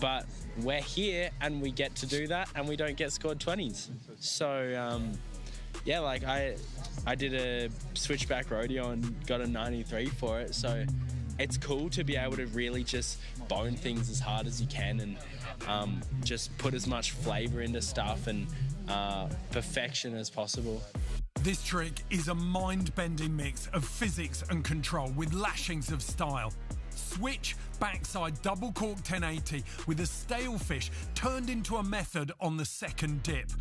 S14: But we're here and we get to do that and we don't get scored 20s. So yeah, like I did a switchback rodeo and got a 93 for it. So it's cool to be able to really just bone things as hard as you can and just put as much flavor into stuff and perfection as possible.
S6: This trick is a mind-bending mix of physics and control with lashings of style. Switch backside double cork 1080 with a stale fish turned into a method on the second dip.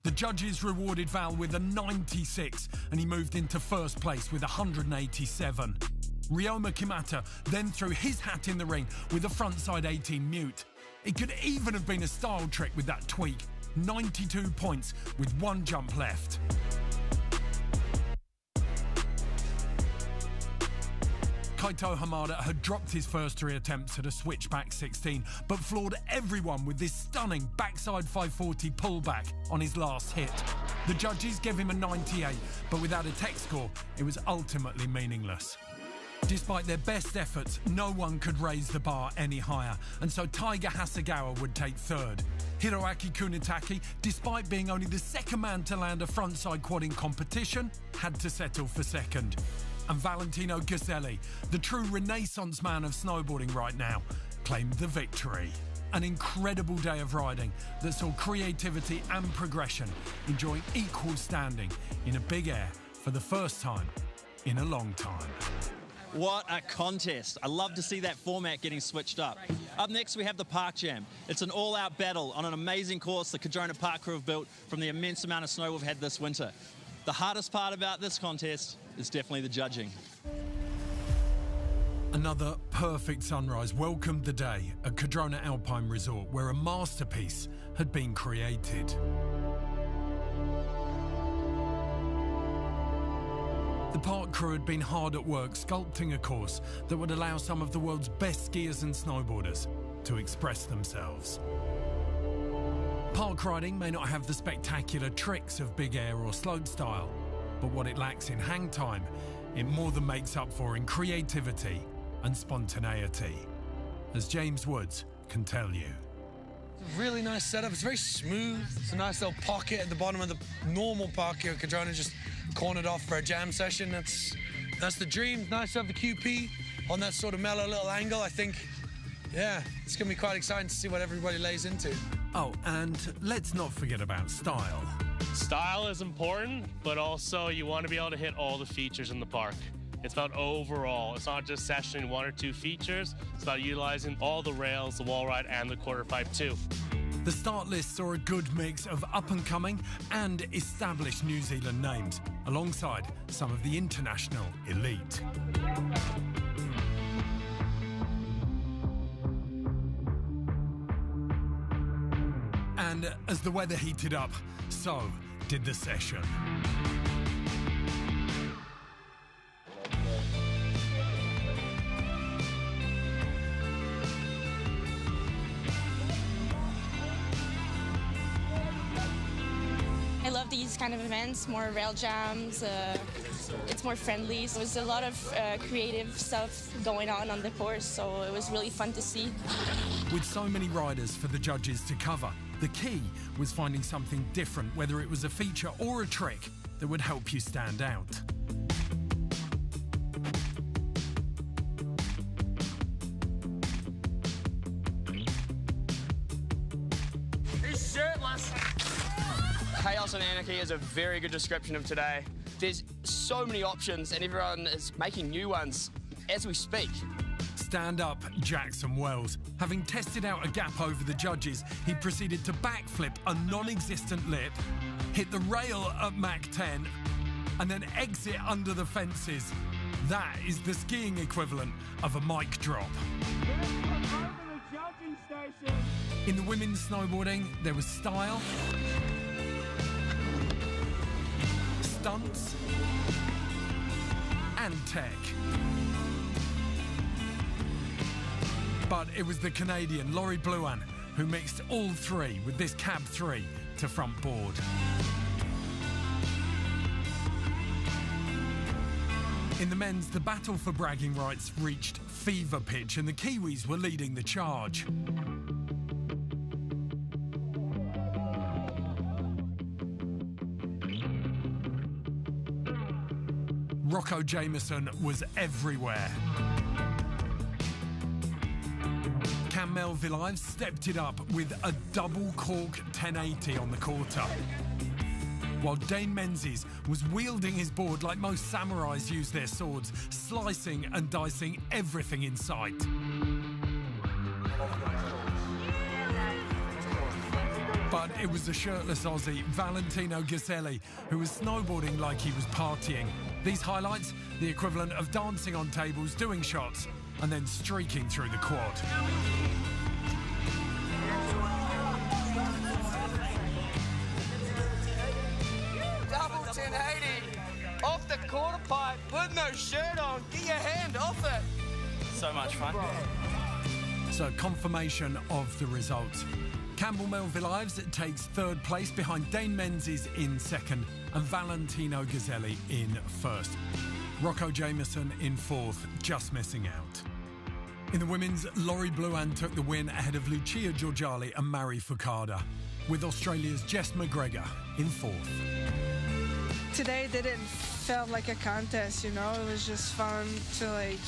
S6: The judges rewarded Val with a 96 and he moved into first place with 187. Ryoma Kimata then threw his hat in the ring with a frontside 18 mute. It could even have been a style trick with that tweak. 92 points with 1 jump left. Kaito Hamada had dropped his first 3 attempts at a switchback 16, but floored everyone with this stunning backside 540 pullback on his last hit. The judges gave him a 98, but without a tech score, it was ultimately meaningless. Despite their best efforts, no one could raise the bar any higher, and so Taiga Hasegawa would take third. Hiroaki Kunitaki, despite being only the second man to land a frontside quad in competition, had to settle for second. And Valentino Gazzelli, the true renaissance man of snowboarding right now, claimed the victory. An incredible day of riding that saw creativity and progression enjoying equal standing in a big air for the first time in a long time.
S4: What a contest. I love to see that format getting switched up. Up next, we have the Park Jam. It's an all-out battle on an amazing course the Cardrona Park crew have built from the immense amount of snow we've had this winter. The hardest part about this contest is definitely the judging.
S6: Another perfect sunrise welcomed the day at Cardrona Alpine Resort, where a masterpiece had been created. The park crew had been hard at work sculpting a course that would allow some of the world's best skiers and snowboarders to express themselves. Park riding may not have the spectacular tricks of big air or slopestyle, but what it lacks in hang time, it more than makes up for in creativity and spontaneity, as James Woods can tell you.
S15: It's a really nice setup. It's very smooth. It's a nice little pocket at the bottom of the normal park here at Cardrona, just cornered off for a jam session. That's the dream. Nice to have the QP on that sort of mellow little angle. I think, yeah, it's going to be quite exciting to see what everybody lays into.
S6: Oh, and let's not forget about style.
S16: Style is important, but also you want to be able to hit all the features in the park. It's about overall. It's not just sessioning 1 or 2 features. It's about utilizing all the rails, the wall ride, and the quarter pipe too.
S6: The start list saw a good mix of up-and-coming and established New Zealand names, alongside some of the international elite. And as the weather heated up, so did the session.
S11: I love these kind of events, more rail jams, it's more friendly. So there's a lot of creative stuff going on the course, so it was really fun to see.
S6: With so many riders for the judges to cover, the key was finding something different, whether it was a feature or a trick that would help you stand out.
S17: He's shirtless. Chaos and anarchy is a very good description of today. There's so many options and everyone is making new ones as we speak.
S6: Stand up Jackson Wells. Having tested out a gap over the judges, he proceeded to backflip a non-existent lip, hit the rail at Mach 10, and then exit under the fences. That is the skiing equivalent of a mic drop. In the women's snowboarding, there was style, stunts, and tech. But it was the Canadian Laurie Blouin who mixed all three with this cab 3 to front board. In the men's, the battle for bragging rights reached fever pitch and the Kiwis were leading the charge. Rocco Jameson was everywhere. Cam Melville stepped it up with a double cork 1080 on the quarter, while Dane Menzies was wielding his board like most samurais use their swords, slicing and dicing everything in sight. But it was the shirtless Aussie, Valentino Ghiselli, who was snowboarding like he was partying. These highlights, the equivalent of dancing on tables, doing shots, and then streaking through the quad.
S17: Double 1080 off the quarter pipe with no shirt on. Get your hand off it. So much fun.
S6: So confirmation of the results. Campbell Melville takes third place behind Dane Menzies in second and Valentino Ghiselli in first. Rocco Jameson in fourth, just missing out. In the women's, Laurie Blouin took the win ahead of Lucia Giorgiali and Mari Fukada, with Australia's Jess McGregor in fourth.
S18: Today didn't feel like a contest, you know, it was just fun to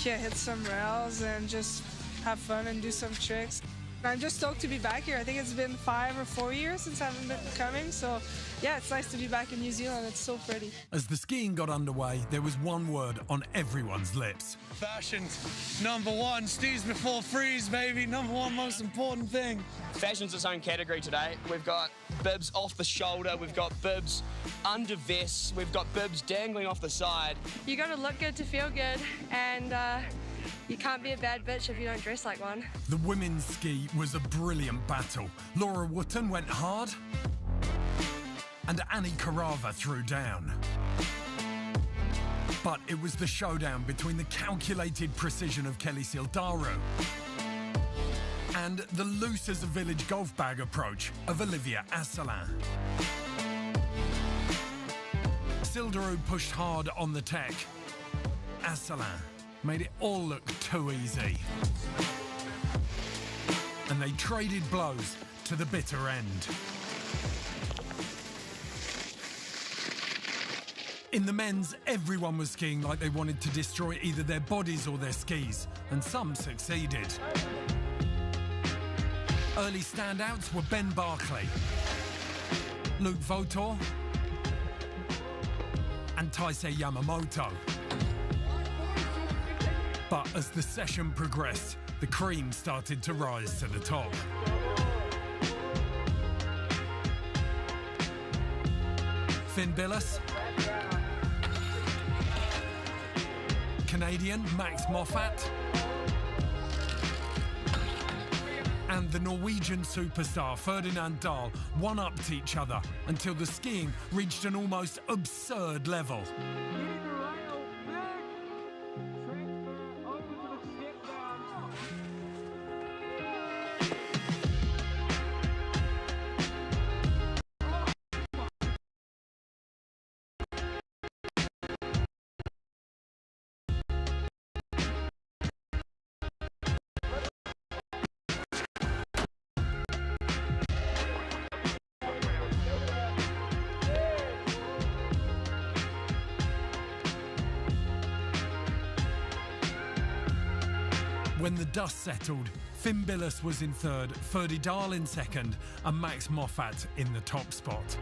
S18: hit some rails and just have fun and do some tricks. I'm just stoked to be back here. I think it's been 5 or 4 years since I haven't been coming, so yeah, it's nice to be back in New Zealand. It's so pretty.
S6: As the skiing got underway, there was one word on everyone's lips.
S15: Fashion's number one. Steve's before freeze, baby. Number one most important thing.
S17: Fashion's its own category today. We've got bibs off the shoulder, we've got bibs under vests, we've got bibs dangling off the side.
S7: You got to look good to feel good, and you can't be a bad bitch if you don't dress like one.
S6: The women's ski was a brilliant battle. Laura Wootton went hard, and Annie Carava threw down. But it was the showdown between the calculated precision of Kelly Sildaru and the loose as a village golf bag approach of Olivia Asselin. Sildaru pushed hard on the tech. Asselin made it all look too easy. And they traded blows to the bitter end. In the men's, everyone was skiing like they wanted to destroy either their bodies or their skis, and some succeeded. Early standouts were Ben Barclay, Luke Votor, and Taisei Yamamoto. But as the session progressed, the cream started to rise to the top. Finn Billis, Canadian Max Moffat, and the Norwegian superstar Ferdinand Dahl one-upped each other until the skiing reached an almost absurd level. When the dust settled, Finn Billis was in third, Ferdy Dahl in second, and Max Moffat in the top spot.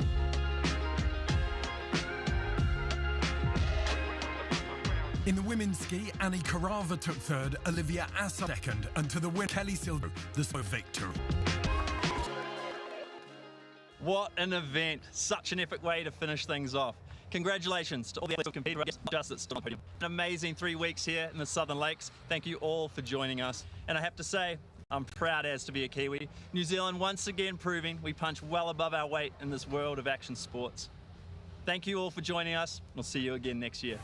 S6: In the women's ski, Annie Carava took third, Olivia Assa second, and to the winner, Kelly Silva, the victory.
S4: What an event. Such an epic way to finish things off. Congratulations to all the athletes who competed, just at the podium. An amazing 3 weeks here in the Southern Lakes. Thank you all for joining us. And I have to say, I'm proud as to be a Kiwi. New Zealand once again proving we punch well above our weight in this world of action sports. Thank you all for joining us. We'll see you again next year.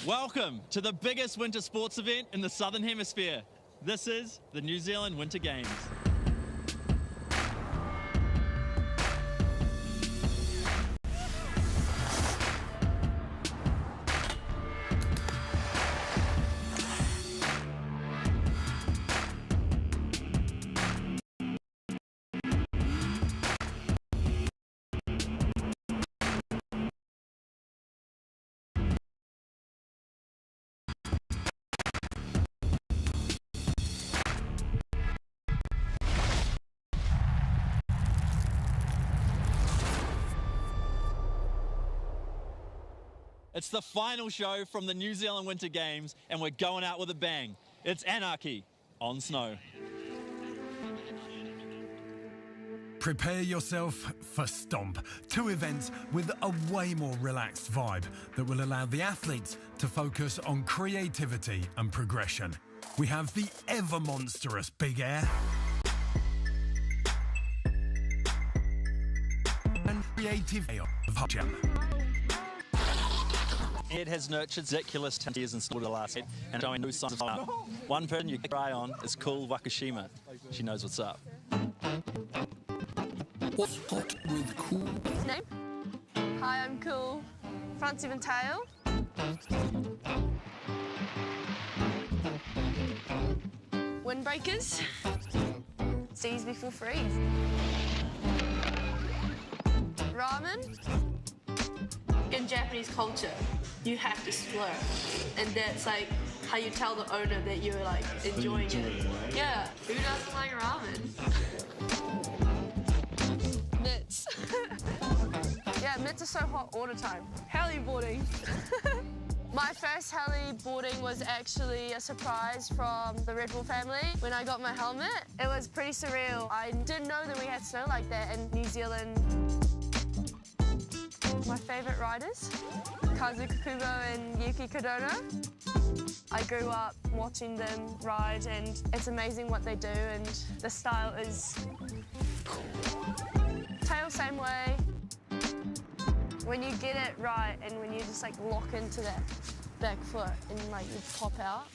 S4: Welcome to the biggest winter sports event in the Southern Hemisphere. This is the New Zealand Winter Games. It's the final show from the New Zealand Winter Games, and we're going out with a bang. It's anarchy on snow.
S6: Prepare yourself for Stomp, 2 events with a way more relaxed vibe that will allow the athletes to focus on creativity and progression. We have the ever monstrous Big Air and creative of Hot Jam.
S4: It has nurtured ridiculous years in snowboard the last year and showing no signs of up. One person you can cry on is Cool Wakashima. She knows what's up.
S6: What's hot with Cool?
S7: Name? Hi, I'm Cool. Front even tail. Windbreakers. Seas before freeze. Ramen.
S19: In Japanese culture, you have to slur, and that's like how you tell the owner that you're like enjoying it. Yeah, who doesn't like ramen?
S7: Mitts. Yeah, mitts are so hot all the time. Heli boarding. My first heli boarding was actually a surprise from the Red Bull family when I got my helmet. It was pretty surreal. I didn't know that we had snow like that in New Zealand. My favourite riders, Kazuka Kubo and Yuki Cardrona. I grew up watching them ride, and it's amazing what they do, and the style is cool. Tail same way. When you get it right and when you just like lock into that back foot and like you pop out.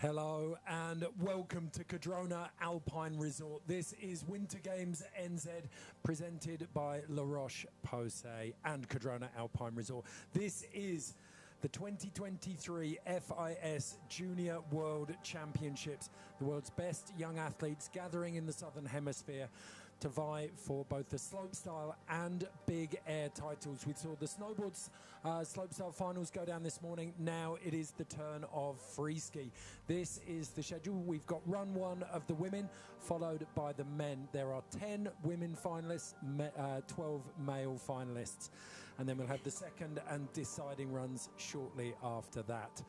S1: Hello and welcome to Cardrona Alpine Resort. This is Winter Games NZ presented by La Roche-Posay and Cardrona Alpine Resort. This is the 2023 FIS Junior World Championships, the world's best young athletes gathering in the Southern Hemisphere to vie for both the slopestyle and big air titles. We saw the slopestyle finals go down this morning. Now it is the turn of Freeski. This is the schedule. We've got run one of the women, followed by the men. There are 10 women finalists, 12 male finalists. And then we'll have the second and deciding runs shortly after that.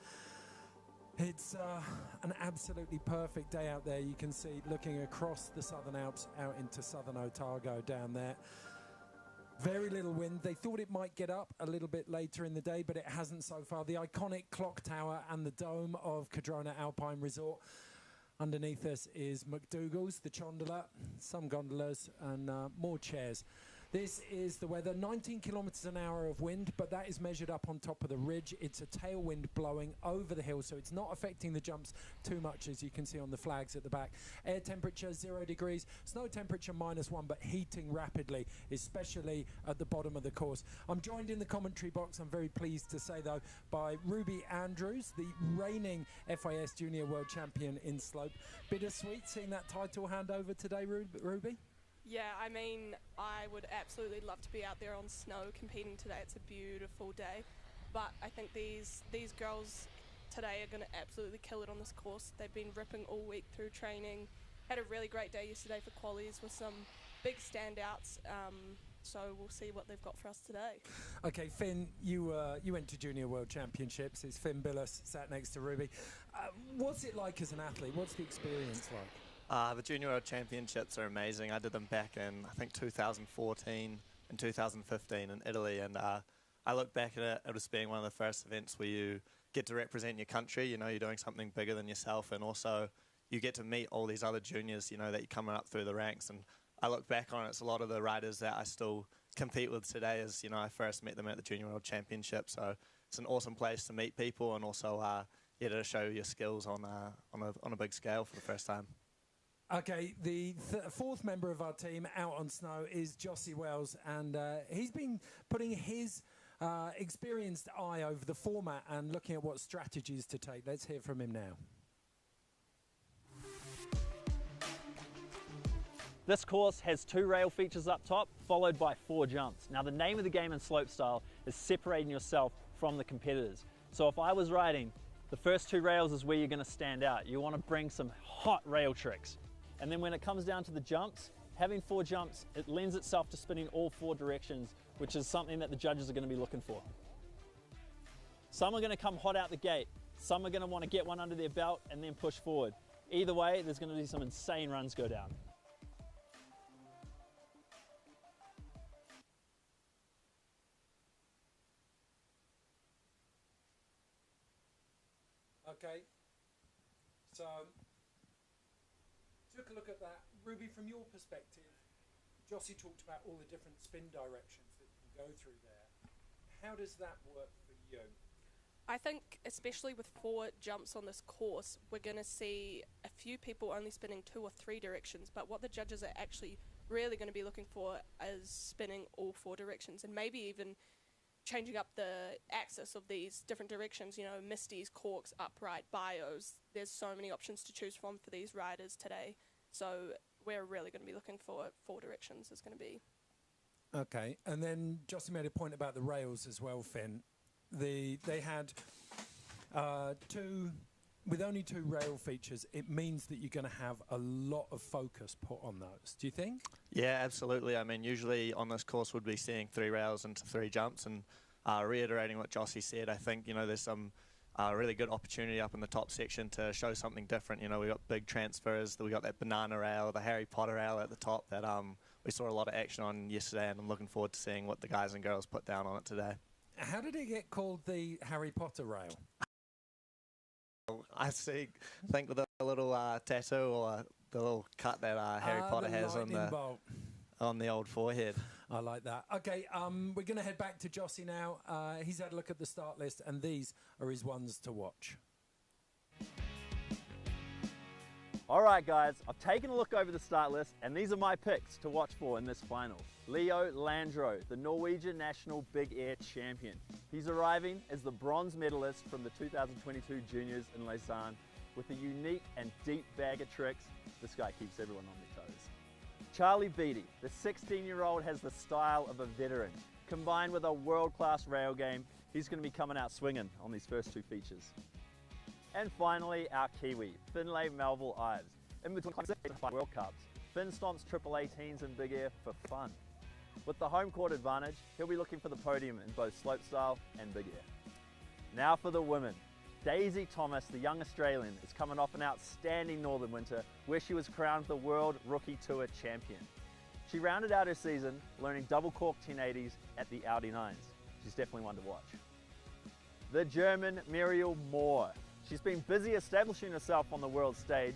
S1: It's an absolutely perfect day out there. You can see looking across the Southern Alps out into Southern Otago down there. Very little wind. They thought it might get up a little bit later in the day, but it hasn't so far. The iconic clock tower and the dome of Cardrona Alpine Resort. Underneath us is McDougall's, the Chondola, some gondolas and more chairs. This is the weather, 19 kilometres an hour of wind, but that is measured up on top of the ridge. It's a tailwind blowing over the hill, so it's not affecting the jumps too much, as you can see on the flags at the back. Air temperature 0 degrees, snow temperature -1, but heating rapidly, especially at the bottom of the course. I'm joined in the commentary box, I'm very pleased to say though, by Ruby Andrews, the reigning FIS Junior World Champion in slope. Bittersweet seeing that title hand over today, Ruby?
S10: Yeah, I mean, I would absolutely love to be out there on snow competing today. It's a beautiful day. But I think these girls today are going to absolutely kill it on this course. They've been ripping all week through training. Had a really great day yesterday for qualies with some big standouts. So we'll see what they've got for us today.
S1: Okay, Finn, you went to Junior World Championships. It's Finn Billis sat next to Ruby. What's it like as an athlete? What's the experience like?
S4: The Junior World Championships are amazing. I did them back in, I think, 2014 and 2015 in Italy, and I look back at it as being one of the first events where you get to represent your country. You know, you're doing something bigger than yourself, and also you get to meet all these other juniors, you know, that you're coming up through the ranks. And I look back on it, it's a lot of the riders that I still compete with today, as, you know, I first met them at the Junior World Championship. So it's an awesome place to meet people and also to show your skills on a big scale for the first time.
S1: Okay, the fourth member of our team out on snow is Jossie Wells, and he's been putting his experienced eye over the format and looking at what strategies to take. Let's hear from him now.
S4: This course has 2 rail features up top, followed by 4 jumps. Now, the name of the game in slopestyle is separating yourself from the competitors. So if I was riding, the first 2 rails is where you're going to stand out. You want to bring some hot rail tricks. And then when it comes down to the jumps, having 4 jumps, it lends itself to spinning all 4 directions, which is something that the judges are going to be looking for. Some are going to come hot out the gate. Some are going to want to get one under their belt and then push forward. Either way, there's going to be some insane runs go down.
S1: Okay, so took a look at that. Ruby, from your perspective, Jossie talked about all the different spin directions that you can go through there. How does that work for you?
S10: I think, especially with 4 jumps on this course, we're going to see a few people only spinning 2 or 3 directions, but what the judges are actually really going to be looking for is spinning all 4 directions, and maybe even changing up the axis of these different directions, you know, Misties, corks, upright, bios. There's so many options to choose from for these riders today. So we're really going to be looking for 4 directions is going to be.
S1: Okay, and then Jossie made a point about the rails as well, Finn. They had 2, with only 2 rail features, it means that you're going to have a lot of focus put on those. Do you think?
S4: Yeah, absolutely. I mean, usually on this course we'd be seeing 3 rails into 3 jumps, and reiterating what Jossie said, I think, you know, there's some really good opportunity up in the top section to show something different. You know, we got big transfers, we got that banana rail, the Harry Potter rail at the top that we saw a lot of action on yesterday, and I'm looking forward to seeing what the guys and girls put down on it today.
S1: How did it get called the Harry Potter rail?
S4: I think with a little tattoo or the little cut that Harry Potter has on the old forehead.
S1: I like that. Okay, we're going to head back to Jossie now. He's had a look at the start list, and these are his ones to watch.
S4: All right, guys, I've taken a look over the start list, and these are my picks to watch for in this final. Leo Landro, the Norwegian national big air champion. He's arriving as the bronze medalist from the 2022 juniors in Lausanne with a unique and deep bag of tricks. This guy keeps everyone on their toes. Charlie Beattie, the 16-year-old, has the style of a veteran. Combined with a world-class rail game, he's going to be coming out swinging on these first two features. And finally, our Kiwi, Finlay Melville Ives. In between World Cups, Finn stomps triple 18s in big air for fun. With the home court advantage, he'll be looking for the podium in both slopestyle and big air. Now for the women. Daisy Thomas, the young Australian, is coming off an outstanding Northern Winter where she was crowned the World Rookie Tour champion. She rounded out her season learning double cork 1080s at the Audi 9s. She's definitely one to watch. The German Muriel Moore. She's been busy establishing herself on the world stage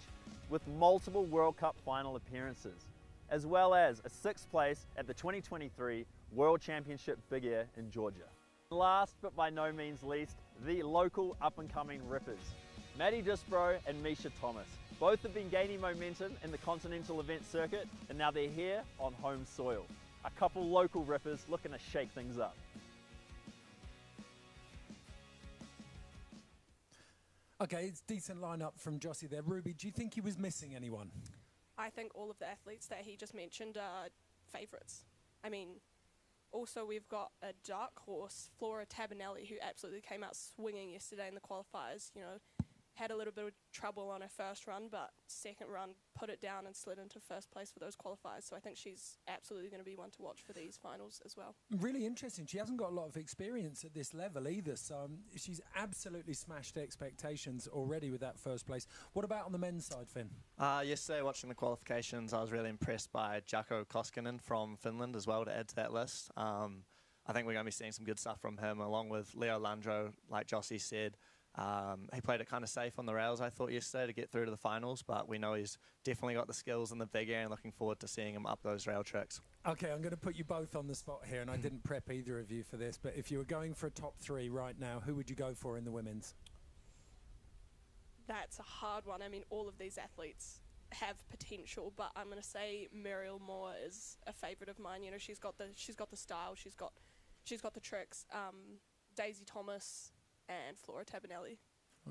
S4: with multiple World Cup final appearances, as well as a 6th place at the 2023 World Championship Big Air in Georgia. Last but by no means least, the local up-and-coming rippers, Maddie Disbro and Misha Thomas. Both have been gaining momentum in the continental event circuit, and now they're here on home soil. A couple local rippers looking to shake things up.
S1: Okay, it's decent lineup from Jossie there. Ruby, do you think he was missing anyone?
S10: I think all of the athletes that he just mentioned are favourites. I mean, also we've got a dark horse, Flora Tabanelli, who absolutely came out swinging yesterday in the qualifiers. You know, had a little bit of trouble on her first run, but second run put it down and slid into first place for those qualifiers. So I think she's absolutely going to be one to watch for these finals as well. Really interesting. She hasn't got a lot of experience at this level either, so she's absolutely smashed expectations already with that first place. What about on the men's side, Finn?
S20: Yesterday, watching the qualifications, I was really impressed by Jaakko Koskinen from Finland as well to add to that list. I think we're going to be seeing some good stuff from him, along with Leo Landro, like Jossie said. He played it kind of safe on the rails, I thought, yesterday to get through to the finals, but we know he's definitely got the skills in the big air and looking forward to seeing him up those rail tricks.
S1: Okay, I'm going to put you both on the spot here, and I didn't prep either of you for this, but if you were going for a top 3 right now, who would you go for in the women's?
S10: That's a hard one. I mean, all of these athletes have potential, but I'm going to say Muriel Moore is a favourite of mine. You know, she's got the style, she's got the tricks. Daisy Thomas and Flora Tabanelli.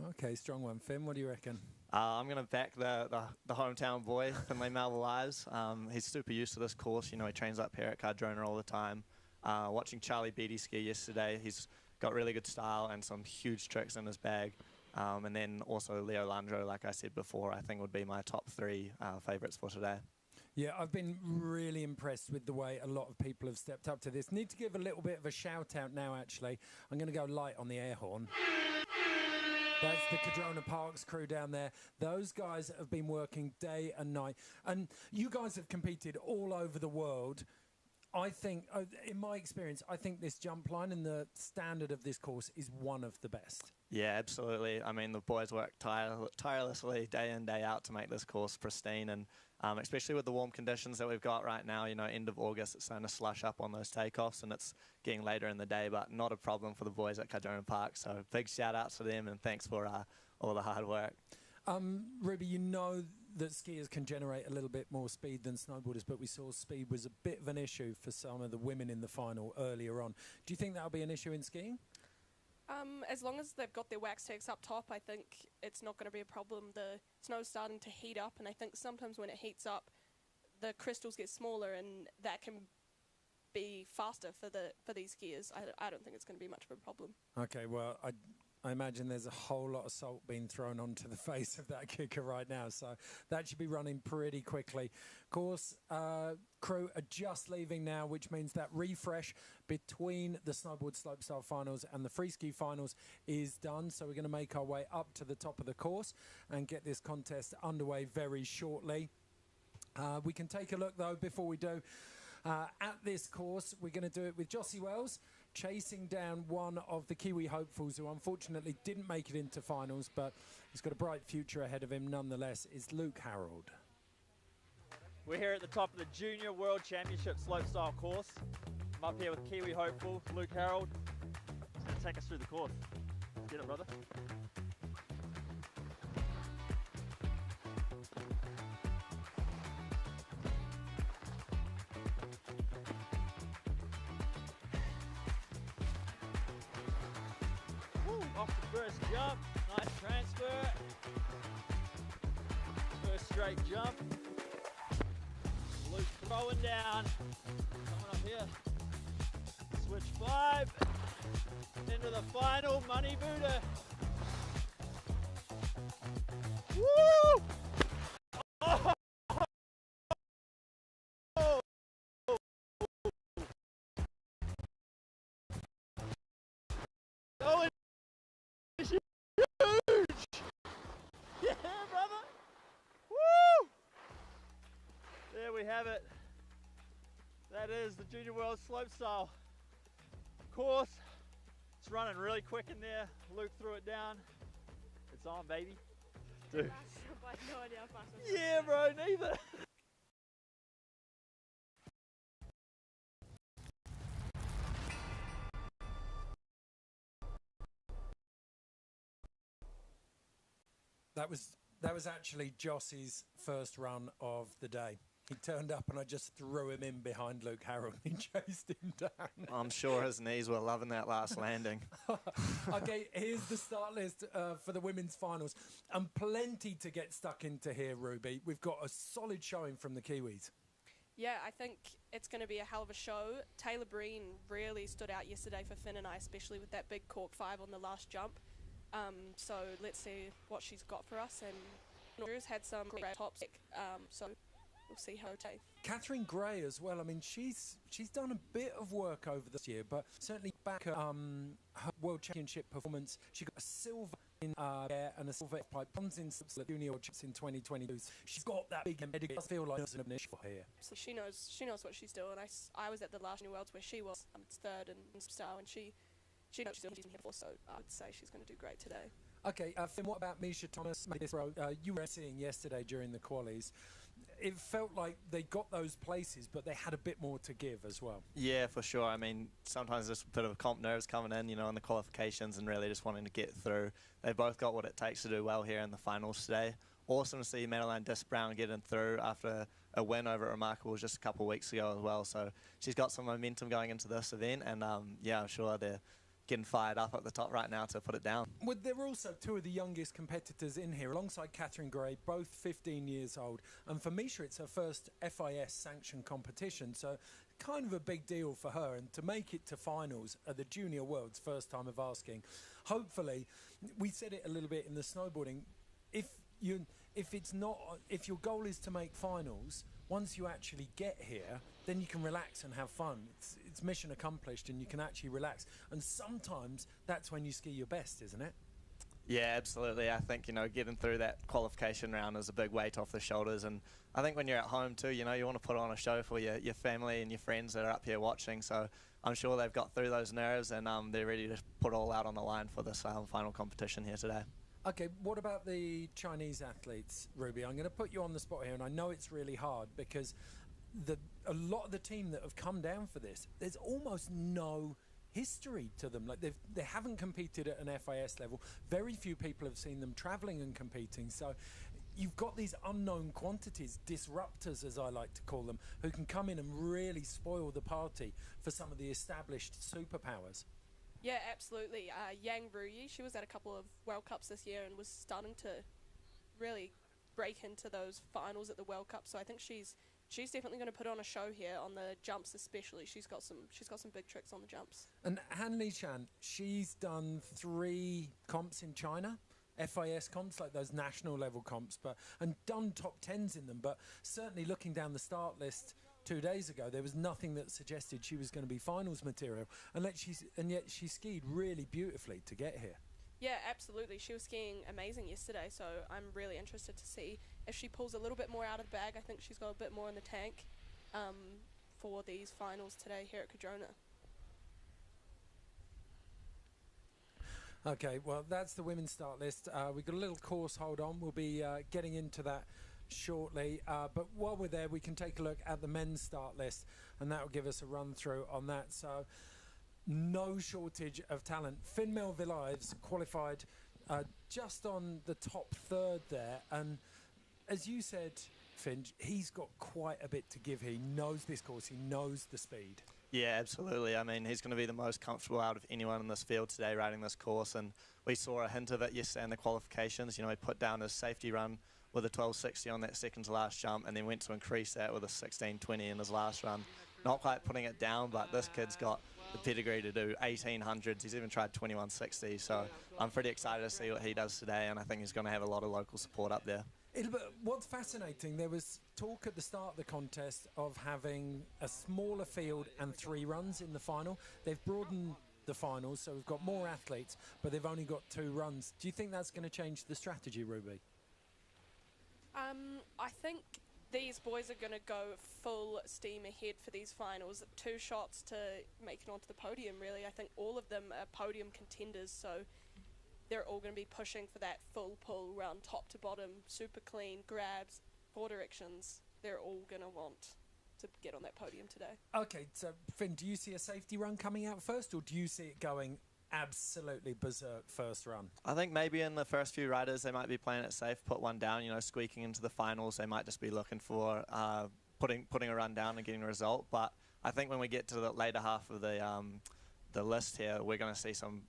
S1: Okay, strong one. Finn, what do you reckon?
S20: I'm going to back the hometown boy, Finlay Melville Ives. He's super used to this course. You know, he trains up here at Cardrona all the time. Watching Charlie Beattie ski yesterday, he's got really good style and some huge tricks in his bag. And then also Leo Landro, like I said before, I think would be my top 3 favourites for today.
S1: Yeah, I've been really impressed with the way a lot of people have stepped up to this. Need to give a little bit of a shout out now, actually. I'm going to go light on the air horn. That's the Cardrona Parks crew down there. Those guys have been working day and night. And you guys have competed all over the world. I think, in my experience, I think this jump line and the standard of this course is one of the best.
S20: Yeah, absolutely. I mean, the boys work tirelessly day in, day out to make this course pristine, and especially with the warm conditions that we've got right now, you know, end of August, it's starting to slush up on those takeoffs, and it's getting later in the day, but not a problem for the boys at Cardrona Park. So big shout out to them, and thanks for all the hard work.
S1: Ruby, you know that skiers can generate a little bit more speed than snowboarders, but we saw speed was a bit of an issue for some of the women in the final earlier on. Do you think that'll be an issue in skiing?
S10: As long as they've got their wax tanks up top, I think it's not going to be a problem. The snow's starting to heat up, and I think sometimes when it heats up, the crystals get smaller, and that can be faster for these skiers. I don't think it's going to be much of a problem. Okay, well, I imagine there's a whole lot of salt being thrown onto the face of that kicker right now, so that should be running pretty quickly. Of course, crew are just leaving now, which means that refresh between the snowboard slopestyle finals and the freeski finals is done. So we're going to make our way up to the top of the course and get this contest underway very shortly. We can take a look, though, before we do. At this course, we're going to do it with Jossie Wells, chasing down one of the Kiwi hopefuls who unfortunately didn't make it into finals, but he's got a bright future ahead of him nonetheless, is Luke Harold.
S4: We're here at the top of the Junior World Championship Slopestyle course. I'm up here with Kiwi hopeful, Luke Harold. He's going to take us through the course. Get it, brother. off the first jump. Nice transfer. First straight jump. Luke throwing down. Coming up here. Switch 5. Into the final money booter. Woo! Oh! Oh, it's huge! Yeah, brother! Woo! There we have it. That is the Junior World Slopestyle course. It's running really quick in there. Luke threw it down. It's on, baby. Dude. Yeah, bro, neither.
S1: That was actually Jossie's first run of the day. He turned up and I just threw him in behind Luke Harrell. He chased him down.
S20: I'm sure his knees were loving that last landing.
S1: Okay, here's the start list for the women's finals. And plenty to get stuck into here, Ruby. We've got a solid showing from the Kiwis.
S10: Yeah, I think it's going to be a hell of a show. Taylor Breen really stood out yesterday for Finn and I, especially with that big cork 5 on the last jump. So let's see what she's got for us. And Drew's had some great tops, so we'll see how it takes.
S1: Catherine Gray as well. I mean, she's done a bit of work over this year, but certainly back at her World Championship performance, she got a silver in air and a silver pipe bronze in Junior Champs in 2022. She's got that big medical. I feel like there's an initial here.
S10: So she knows what she's doing. I was at the last Junior Worlds where she was third in style, and she knows she's doing here before, so I would say she's going to do great today.
S1: Okay, Finn, what about Misha Thomas? You were seeing yesterday during the qualies. It felt like they got those places, but they had a bit more to give as well.
S20: Yeah, for sure. I mean, sometimes there's a bit of comp nerves coming in, you know, in the qualifications and really just wanting to get through. They've both got what it takes to do well here in the finals today. Awesome to see Madeline Disbrown getting through after a win over at Remarkable just a couple of weeks ago as well. So she's got some momentum going into this event, and yeah, I'm sure they're getting fired up at the top right now to put it down.
S1: Well, there are also two of the youngest competitors in here, alongside Catherine Gray, both 15 years old. And for Misha, it's her first FIS sanctioned competition, so kind of a big deal for her. And to make it to finals at the Junior Worlds, first time of asking. Hopefully, we said it a little bit in the snowboarding, if your goal is to make finals, once you actually get here, then you can relax and have fun. It's mission accomplished and you can actually relax. And sometimes that's when you ski your best, isn't it?
S20: Yeah, absolutely. I think, you know, getting through that qualification round is a big weight off the shoulders. And I think when you're at home too, you know, you want to put on a show for your family and your friends that are up here watching. So I'm sure they've got through those nerves and they're ready to put all out on the line for this final competition here today.
S1: Okay, what about the Chinese athletes, Ruby? I'm going to put you on the spot here, and I know it's really hard because a lot of the team that have come down for this, there's almost no history to them. Like they haven't competed at an FIS level. Very few people have seen them traveling and competing. So you've got these unknown quantities, disruptors as I like to call them, who can come in and really spoil the party for some of the established superpowers.
S10: Yeah, absolutely. Yang Ruyi, she was at a couple of World Cups this year and was starting to really break into those finals at the World Cup. So I think she's definitely going to put on a show here on the jumps, especially. She's got some big tricks on the jumps.
S1: And Han Lishan, she's done 3 comps in China, FIS comps, like those national level comps, and done top 10s in them. But certainly looking down the start list 2 days ago, there was nothing that suggested she was going to be finals material, and yet she skied really beautifully to get here.
S10: Yeah, absolutely. She was skiing amazing yesterday, so I'm really interested to see if she pulls a little bit more out of the bag. I think she's got a bit more in the tank for these finals today here at Cardrona.
S1: Okay, well, that's the women's start list. We've got a little course hold on. We'll be getting into that shortly, but while we're there, we can take a look at the men's start list, and that will give us a run through on that. So no shortage of talent. Finn Melville-Ives qualified just on the top third there, and as you said, Finn, he's got quite a bit to give here. He knows this course, he knows the speed.
S20: Yeah, absolutely. I mean, he's going to be the most comfortable out of anyone in this field today riding this course, and we saw a hint of it yesterday in the qualifications. You know, he put down his safety run with a 12.60 on that second to last jump, and then went to increase that with a 16.20 in his last run. Not quite putting it down, but this kid's got the pedigree to do 1800s. He's even tried 2160, so I'm pretty excited to see what he does today, and I think he's going to have a lot of local support up there.
S1: What's fascinating, there was talk at the start of the contest of having a smaller field and 3 runs in the final. They've broadened the finals, so we've got more athletes, but they've only got 2 runs. Do you think that's going to change the strategy, Ruby?
S10: I think these boys are going to go full steam ahead for these finals. 2 shots to make it onto the podium, really. I think all of them are podium contenders, so they're all going to be pushing for that full pull round top to bottom, super clean, grabs, 4 directions. They're all going to want to get on that podium today.
S1: Okay, so Finn, do you see a safety run coming out first, or do you see it going absolutely berserk first run?
S20: I think maybe in the first few riders, they might be playing it safe, put one down, you know, squeaking into the finals. They might just be looking for putting a run down and getting a result. But I think when we get to the later half of the list here, we're going to see some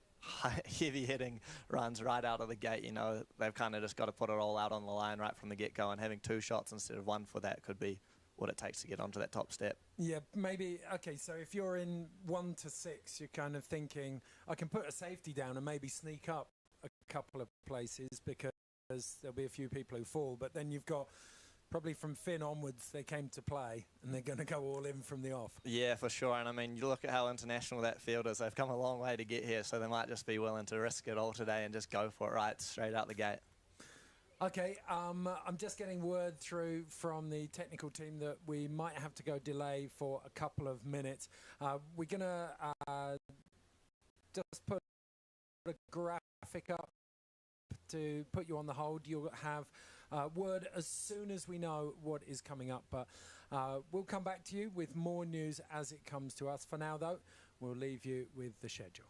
S20: heavy hitting runs right out of the gate. You know, they've kind of just got to put it all out on the line right from the get-go, and having 2 shots instead of 1 for that could be what it takes to get onto that top step.
S1: Yeah, maybe. Okay, so if you're in 1 to 6, you're kind of thinking, I can put a safety down and maybe sneak up a couple of places because there'll be a few people who fall. But then you've got probably from Finn onwards, they came to play and they're going to go all in from the off.
S20: Yeah, for sure. And I mean, you look at how international that field is. They've come a long way to get here, so they might just be willing to risk it all today and just go for it right straight out the gate.
S1: Okay, I'm just getting word through from the technical team that we might have to go delay for a couple of minutes. We're going to just put a graphic up to put you on the hold. You'll have word as soon as we know what is coming up, but we'll come back to you with more news as it comes to us. For now, though, we'll leave you with the schedule.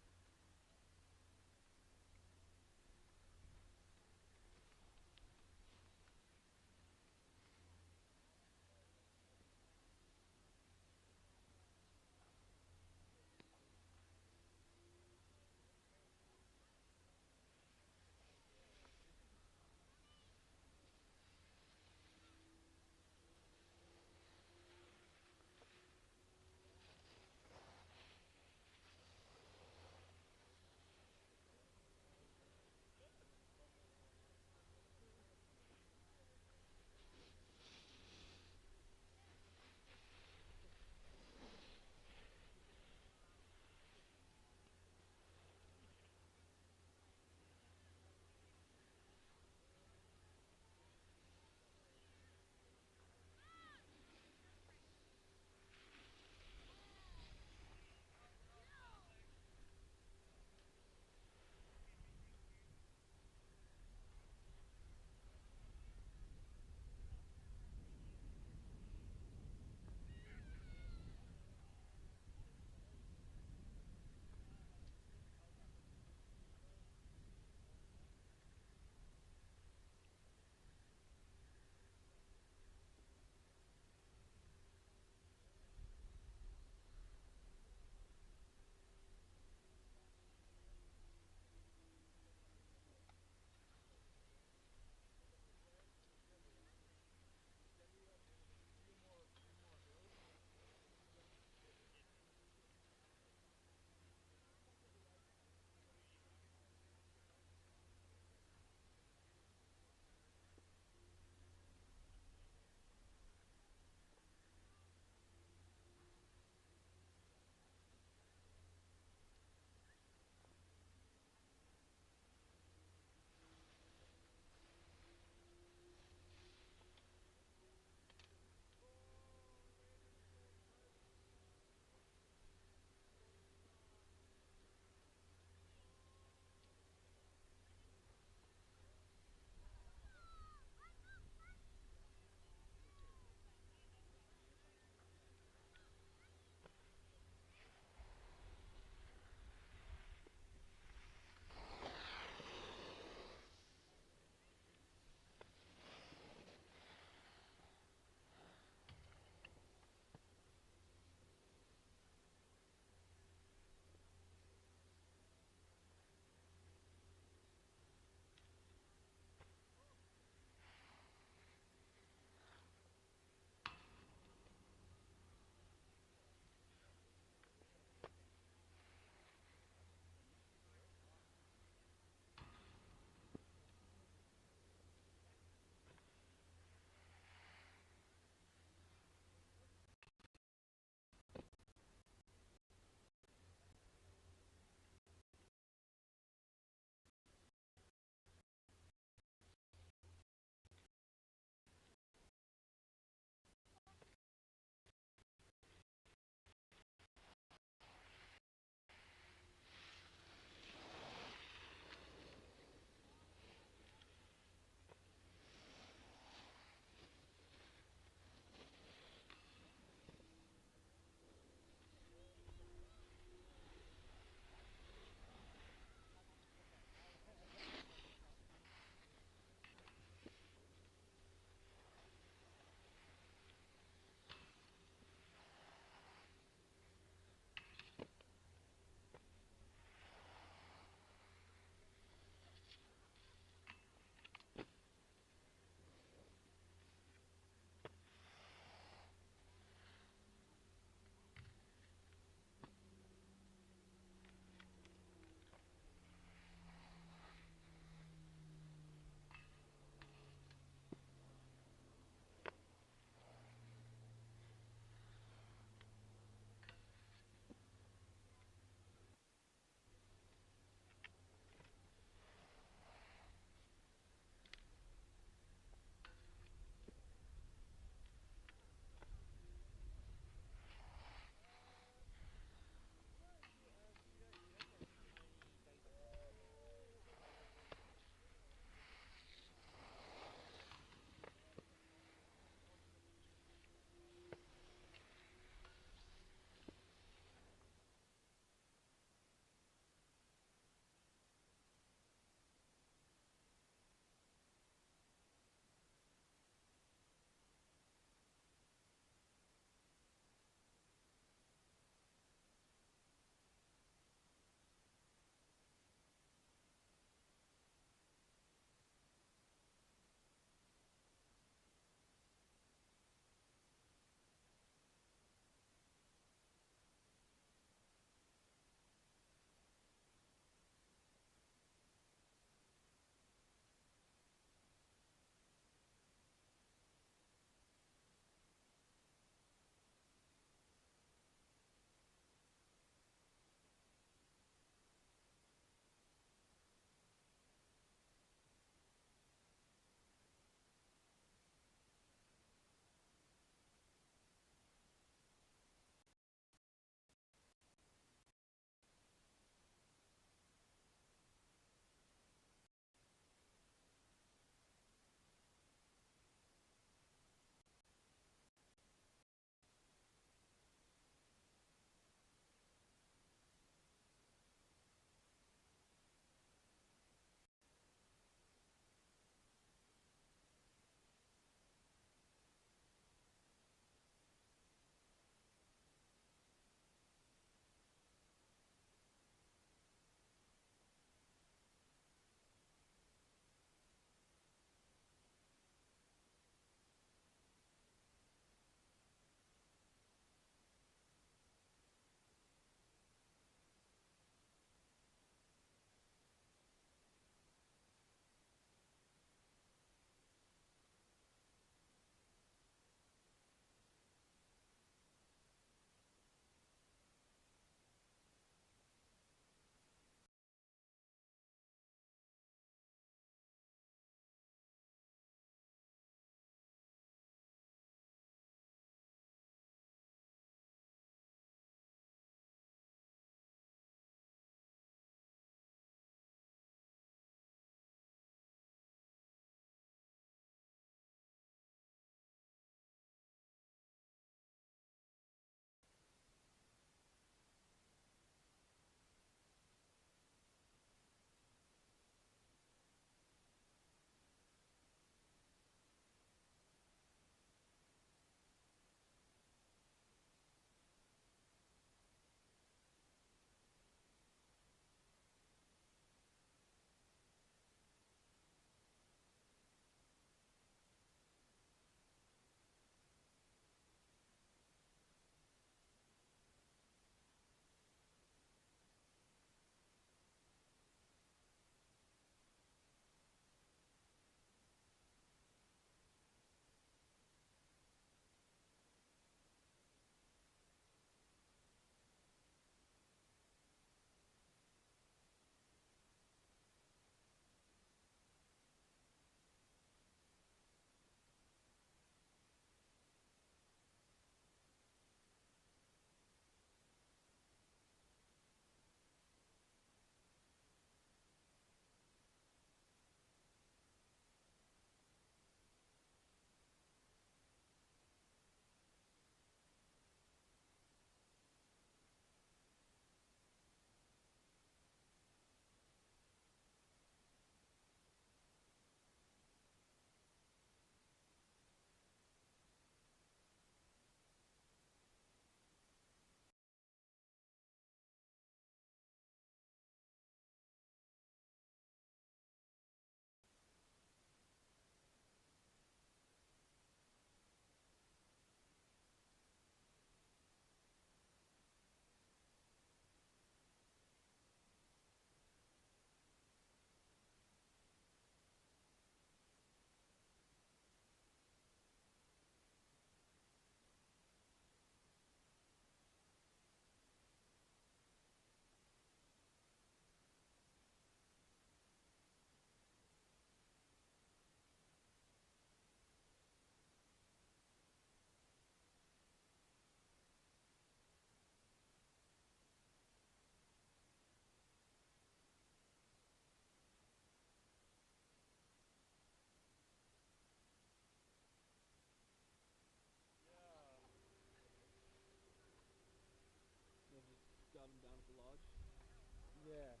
S3: Yeah.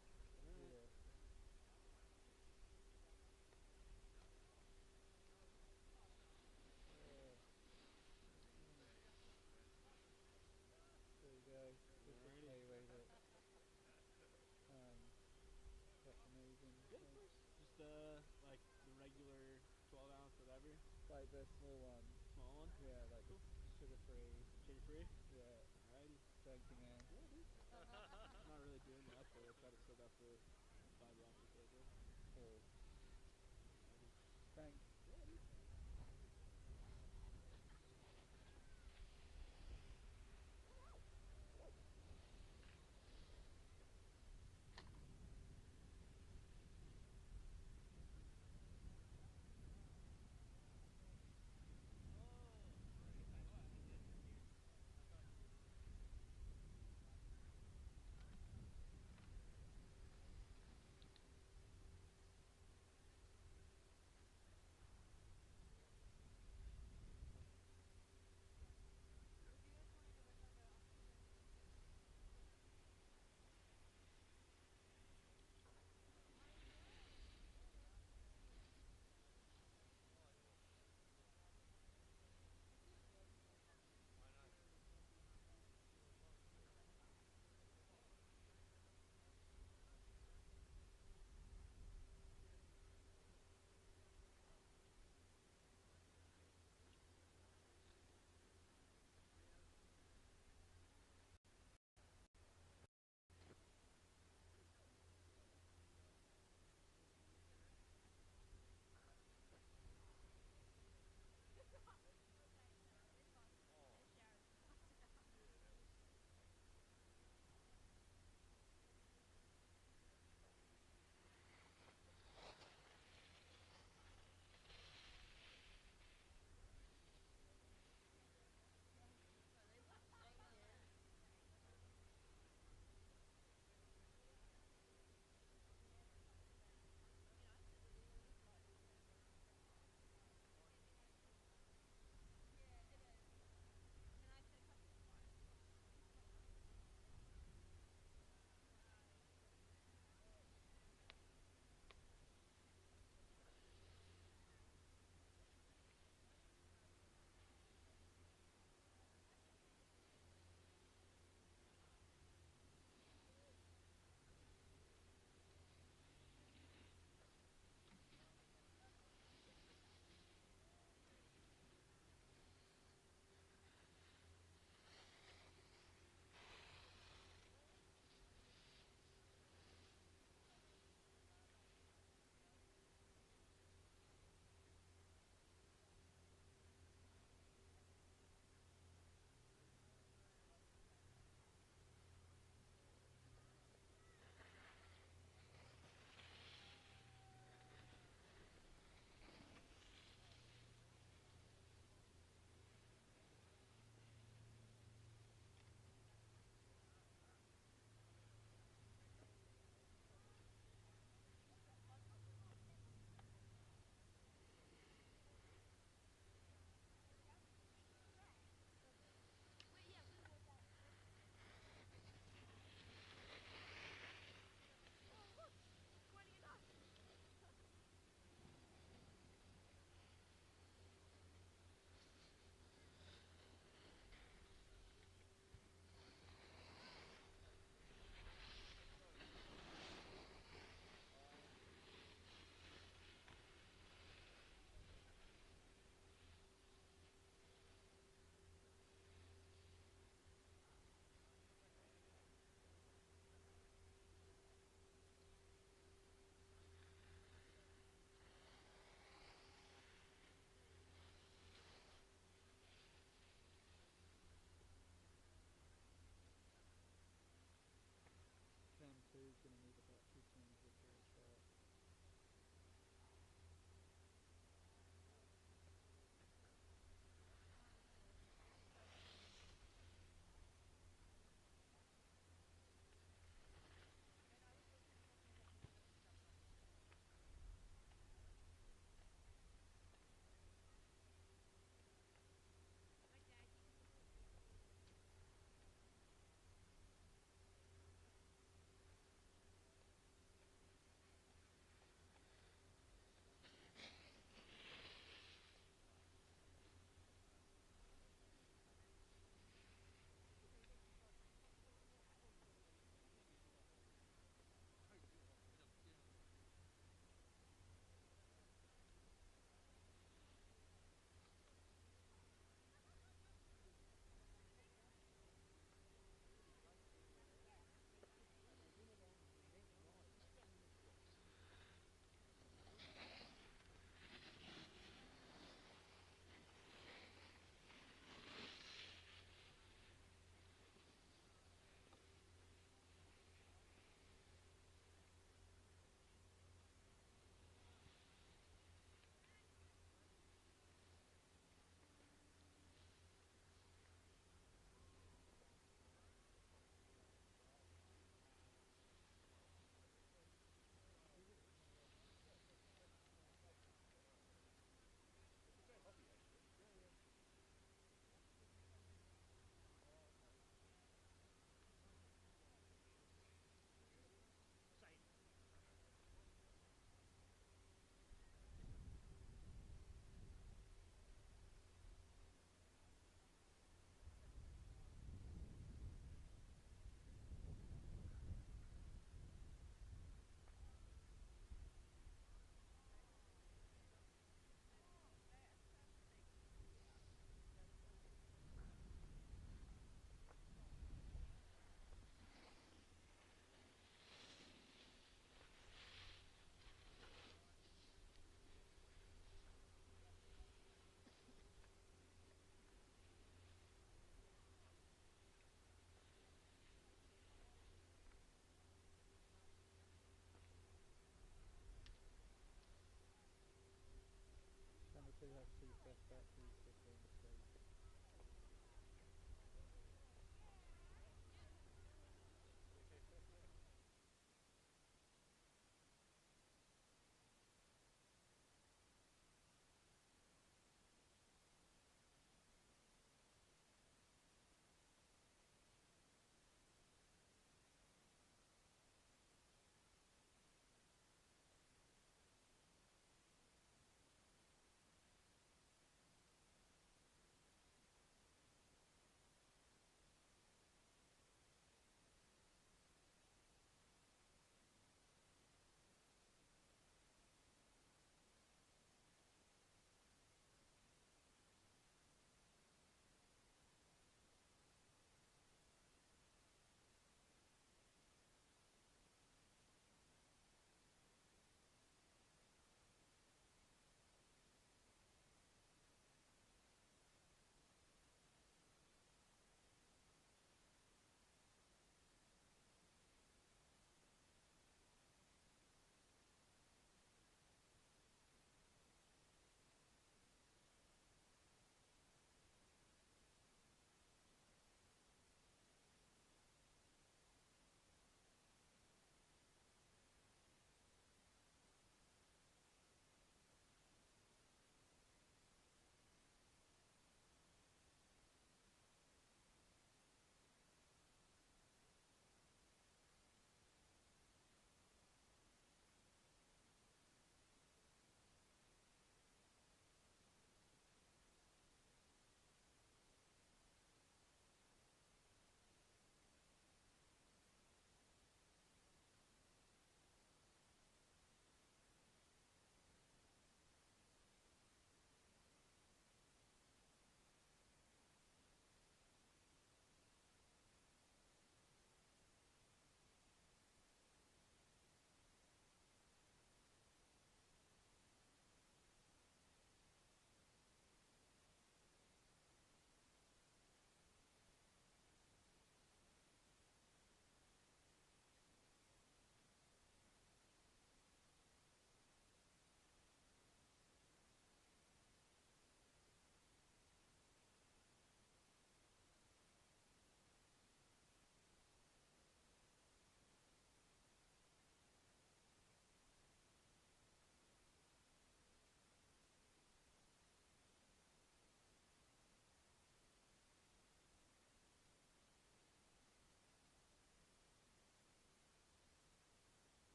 S3: There you go. Just to play with it. That's amazing.
S21: Yeah, of course. Just like the regular 12 ounce, whatever.
S3: Like the small one.
S21: Small one?
S3: Yeah, like
S21: cool.
S3: Sugar free.
S21: Sugar free?
S3: Yeah.
S21: Alrighty.
S3: Drinking it.
S21: Yeah, dude. I'm not really doing much, but we'll try to soak up the 5 laps or so, bro.
S3: Cool. Thanks.
S21: Yeah, dude.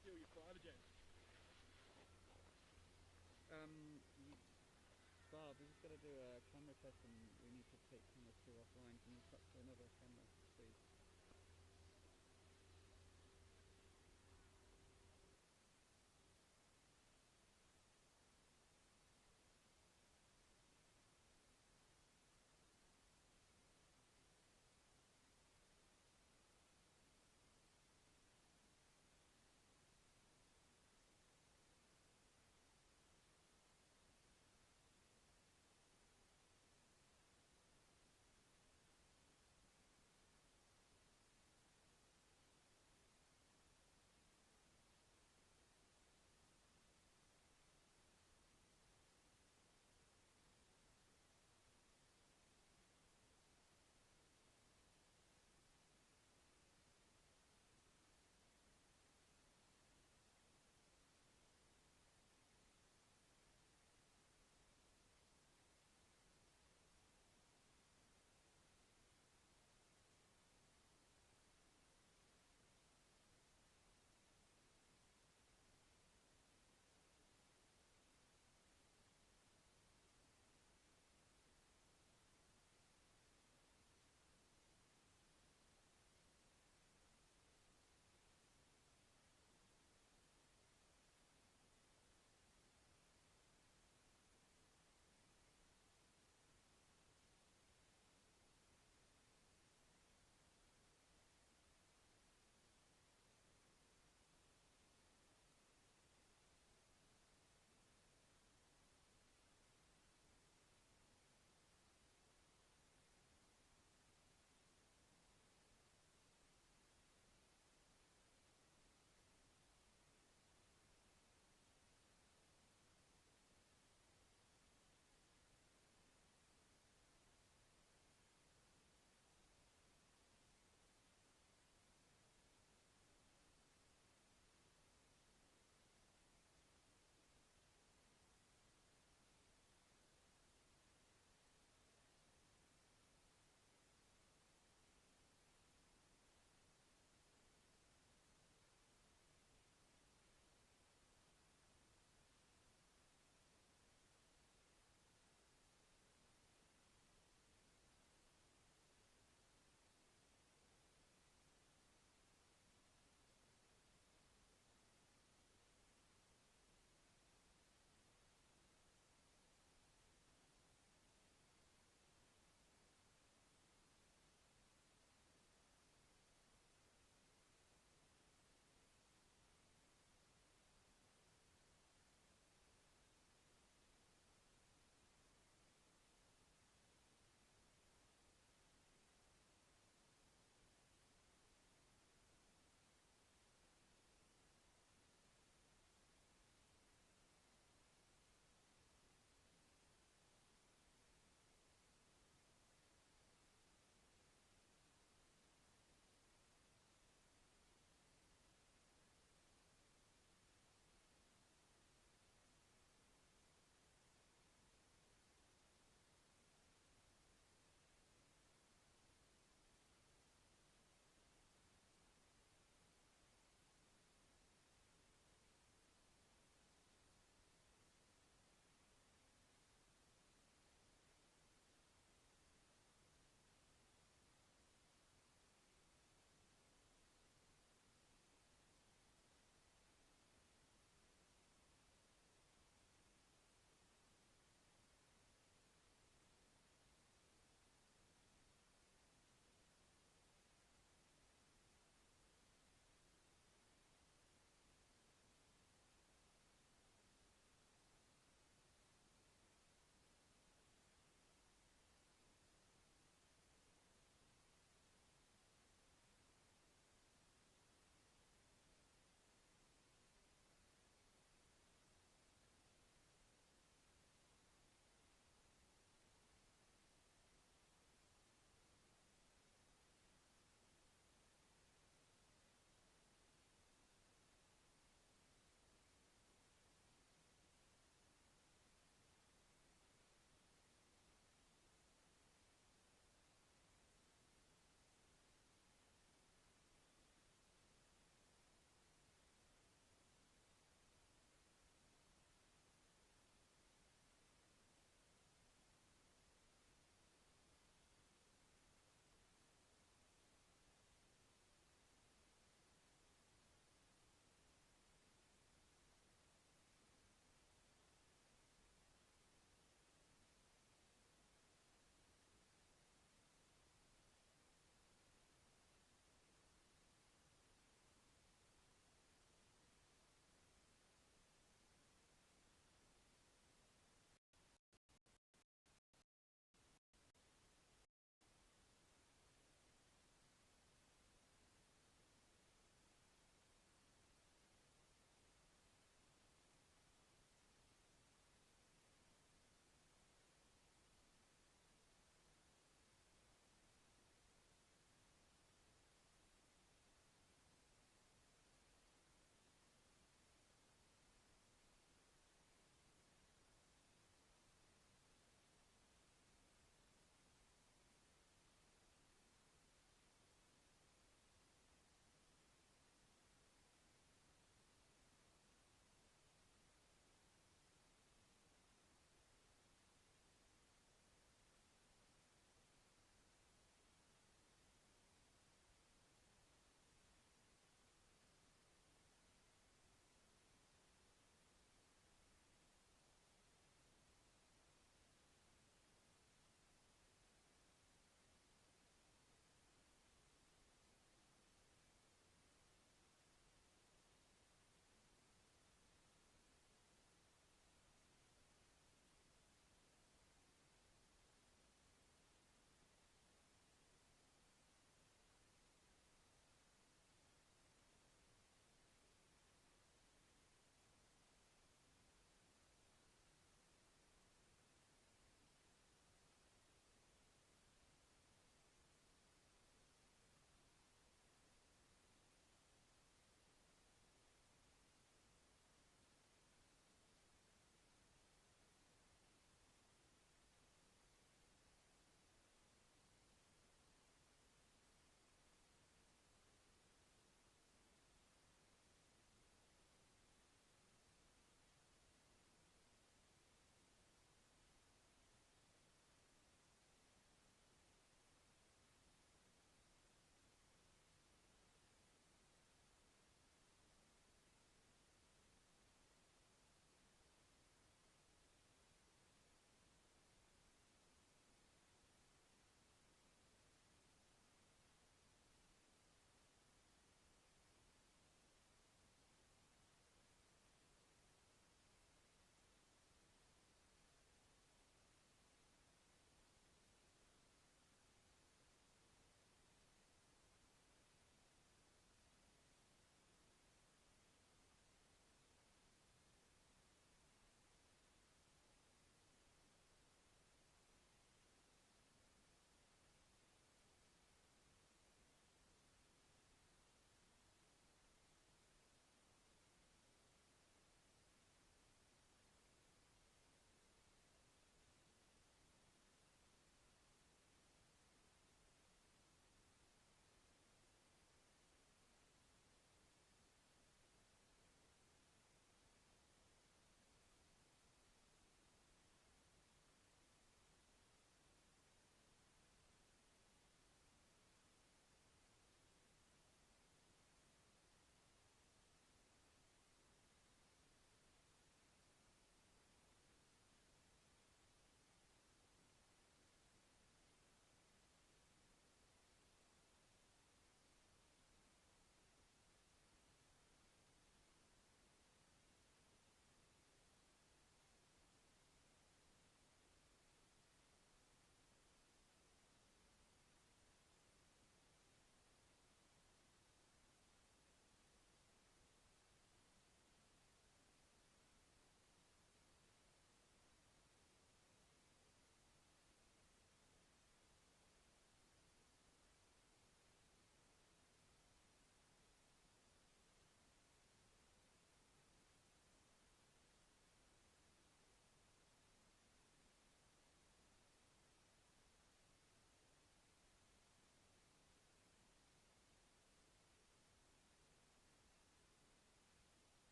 S21: steal your private jet.
S5: Bob, we just got to do a camera test and we need to take camera 2 offline. Can you cut to another camera, please?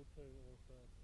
S16: World 2 or first?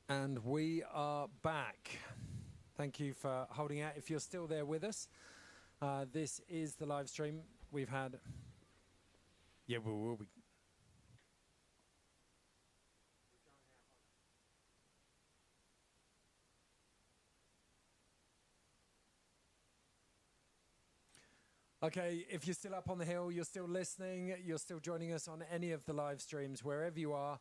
S1: And we are back. Thank you for holding out. If you're still there with us, this is the live stream. We've had... Yeah, we'll be... Okay, if you're still up on the hill, you're still listening, you're still joining us on any of the live streams, wherever you are,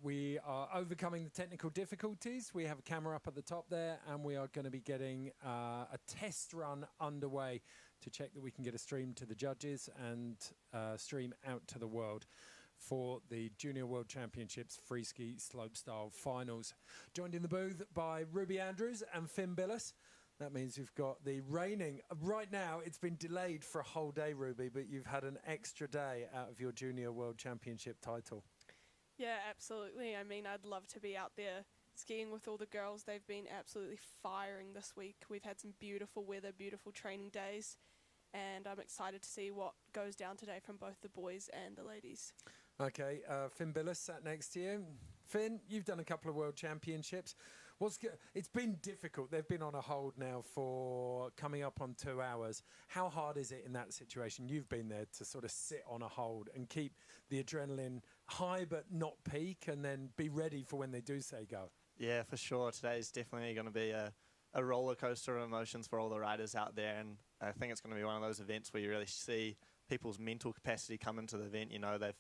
S1: we are overcoming the technical difficulties. We have a camera up at the top there, and we are going to be getting a test run underway to check that we can get a stream to the judges and stream out to the world for the Junior World Championships Freeski Slopestyle Finals. Joined in the booth by Ruby Andrews and Finn Billis. That means we've got the reigning... Right now, it's been delayed for a whole day, Ruby, but you've had an extra day out of your Junior World Championship title.
S10: Yeah, absolutely. I mean, I'd love to be out there skiing with all the girls. They've been absolutely firing this week. We've had some beautiful weather, beautiful training days, and I'm excited to see what goes down today from both the boys and the ladies.
S1: Okay, Finn Billis sat next to you. Finn, you've done a couple of World Championships. It's been difficult. They've been on a hold now for coming up on 2 hours. How hard is it in that situation? You've been there to sort of sit on a hold and keep the adrenaline high but not peak, and then be ready for when they do say go.
S20: Yeah, for sure. Today's definitely going to be a roller coaster of emotions for all the riders out there, and I think it's going to be one of those events where you really see people's mental capacity come into the event. You know, they've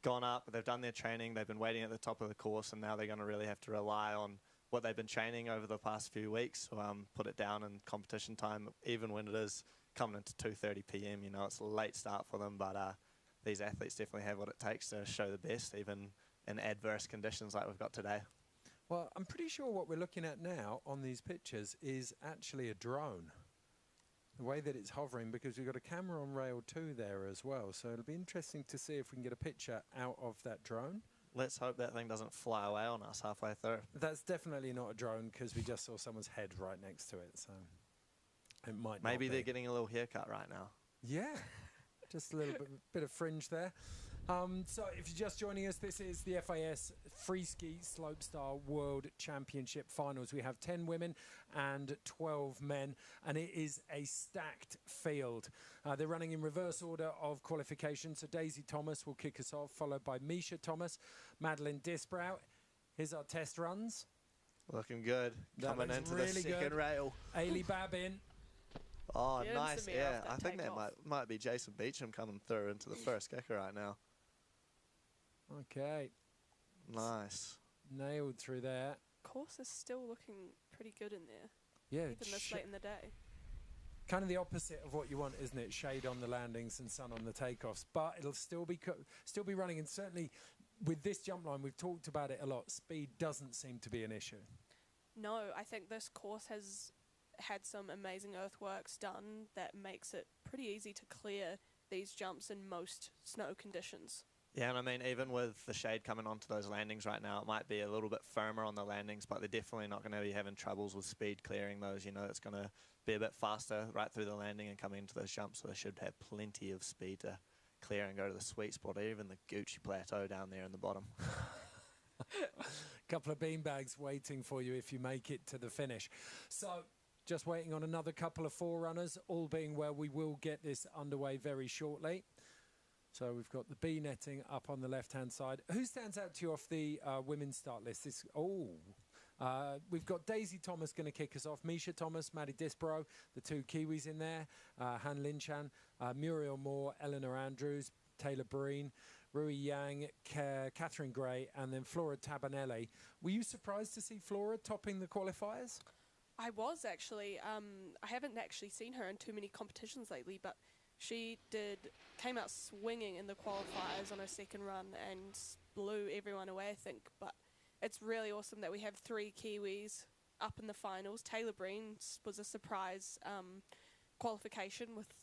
S20: gone up, they've done their training, they've been waiting at the top of the course, and now they're going to really have to rely on what they've been training over the past few weeks, put it down in competition time, even when it is coming into 2:30 p.m. You know, it's a late start for them, but these athletes definitely have what it takes to show the best, even in adverse conditions like we've got today.
S1: Well, I'm pretty sure what we're looking at now on these pictures is actually a drone. The way that it's hovering, because we've got a camera on rail 2 there as well, so it'll be interesting to see if we can get a picture out of that drone.
S20: Let's hope that thing doesn't fly away on us halfway through.
S1: That's definitely not a drone, because we just saw someone's head right next to it, so it might
S20: Maybe
S1: not
S20: they're
S1: be.
S20: getting a little haircut right now.
S1: Yeah, just a little bit of fringe there. So if you're just joining us, this is the FIS Freeski Slopestyle World Championship Finals. We have 10 women and 12 men, and it is a stacked field. They're running in reverse order of qualification. So Daisy Thomas will kick us off, followed by Misha Thomas, Madeline Disbrow. Here's our test runs.
S20: Looking good. Coming into
S1: really
S20: the second rail.
S1: Ailey Babin.
S20: Oh, nice. Yeah, I think that might be Jason Beecham coming through into the first kicker right now.
S1: Okay.
S20: Nice.
S1: Nailed through there.
S10: Course is still looking pretty good in there.
S1: Yeah.
S10: Even this late in the day.
S1: Kind of the opposite of what you want, isn't it? Shade on the landings and sun on the takeoffs. But it'll still be running. And certainly with this jump line, we've talked about it a lot. Speed doesn't seem to be an issue.
S10: No, I think this course has had some amazing earthworks done that makes it pretty easy to clear these jumps in most snow conditions.
S20: Yeah, and I mean, even with the shade coming onto those landings right now, it might be a little bit firmer on the landings, but they're definitely not going to be having troubles with speed clearing those. You know, it's going to be a bit faster right through the landing and coming into those jumps, so they should have plenty of speed to clear and go to the sweet spot, even the Gucci Plateau down there in the bottom.
S1: Couple of beanbags waiting for you if you make it to the finish. So just waiting on another couple of forerunners. All being well, we will get this underway very shortly. So we've got the B netting up on the left-hand side. Who stands out to you off the women's start list? We've got Daisy Thomas going to kick us off. Misha Thomas, Maddie Disbrow, the two Kiwis in there. Han Linchan, Muriel Moore, Eleanor Andrews, Taylor Breen, Rui Yang, Catherine Gray, and then Flora Tabanelli. Were you surprised to see Flora topping the qualifiers?
S10: I was actually. I haven't actually seen her in too many competitions lately, but she came out swinging in the qualifiers on her second run and blew everyone away, I think. But it's really awesome that we have 3 Kiwis up in the finals. Taylor Breen was a surprise qualification with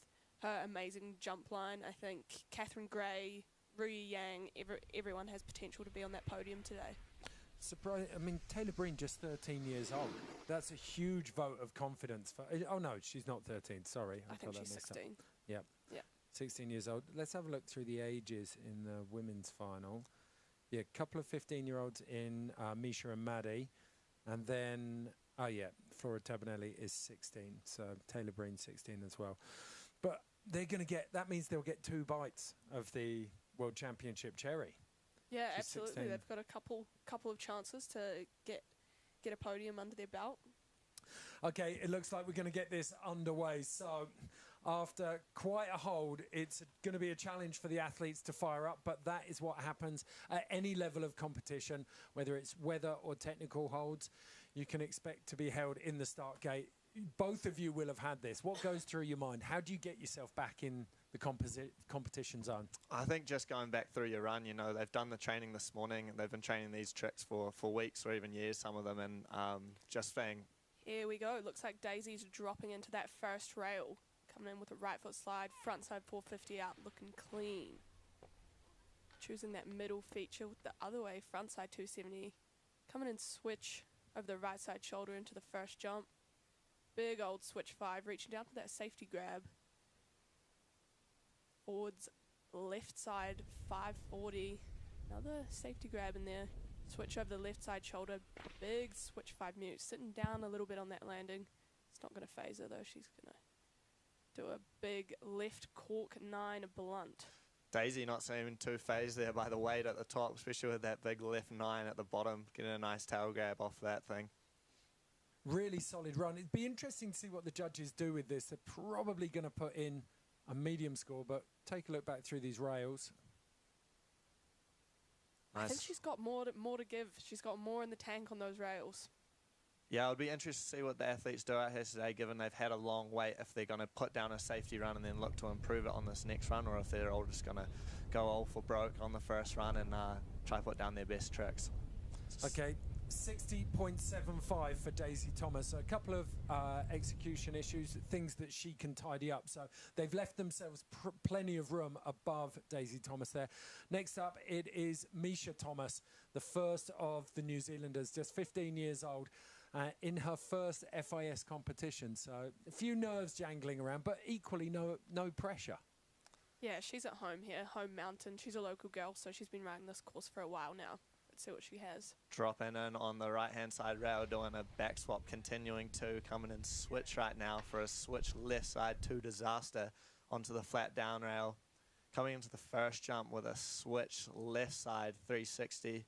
S10: her amazing jump line. I think Catherine Gray, Rui Yang, everyone has potential to be on that podium today.
S1: Surprise! I mean, Taylor Breen, just 13 years old. That's a huge vote of confidence for... Oh, no, she's not 13. Sorry.
S10: I think she's 16.
S1: Yep.
S10: Yeah.
S1: 16 years old. Let's have a look through the ages in the women's final. Yeah, a couple of 15-year-olds in Misha and Maddie. And then, oh yeah, Flora Tabanelli is 16. So Taylor Breen 16 as well. But they're going to get, that means they'll get 2 bites of the World Championship cherry.
S10: Yeah,
S1: She's
S10: absolutely.
S1: 16.
S10: They've got a couple of chances to get a podium under their belt.
S1: Okay, it looks like we're going to get this underway. So after quite a hold, it's going to be a challenge for the athletes to fire up, but that is what happens at any level of competition, whether it's weather or technical holds. You can expect to be held in the start gate. Both of you will have had this. What goes through your mind? How do you get yourself back in the competition zone?
S20: I think just going back through your run, you know, they've done the training this morning, and they've been training these tricks for weeks or even years, some of them, and just being...
S10: Here we go. Looks like Daisy's dropping into that first rail. Coming in with a right foot slide, front side 450 out, looking clean. Choosing that middle feature with the other way, front side 270. Coming in switch over the right side shoulder into the first jump. Big old switch 5, reaching down to that safety grab. Forwards left side 540. Another safety grab in there. Switch over the left side shoulder. Big switch 5 mute. Sitting down a little bit on that landing. It's not going to phase her though. She's going to do a big left cork 9 blunt.
S20: Daisy not seeming too phased there by the weight at the top, especially with that big left 9 at the bottom. Getting a nice tail grab off that thing.
S1: Really solid run. It'd be interesting to see what the judges do with this. They're probably going to put in a medium score, but take a look back through these rails.
S10: Nice. I think she's got more to give. She's got more in the tank on those rails.
S20: Yeah, it'll be interesting to see what the athletes do out here today, given they've had a long wait, if they're going to put down a safety run and then look to improve it on this next run, or if they're all just going to go all for broke on the first run and try to put down their best tricks.
S1: Okay, 60.75 for Daisy Thomas. So a couple of execution issues, things that she can tidy up. So they've left themselves plenty of room above Daisy Thomas there. Next up, it is Misha Thomas, the first of the New Zealanders, just 15 years old. In her first FIS competition, so a few nerves jangling around, but equally no pressure.
S10: Yeah, she's at home here, home mountain. She's a local girl, so she's been riding this course for a while now. Let's see what she has.
S20: Dropping in on the right-hand side rail, doing a back swap, continuing to coming in switch right now for a switch left side to disaster onto the flat down rail. Coming into the first jump with a switch left side 360,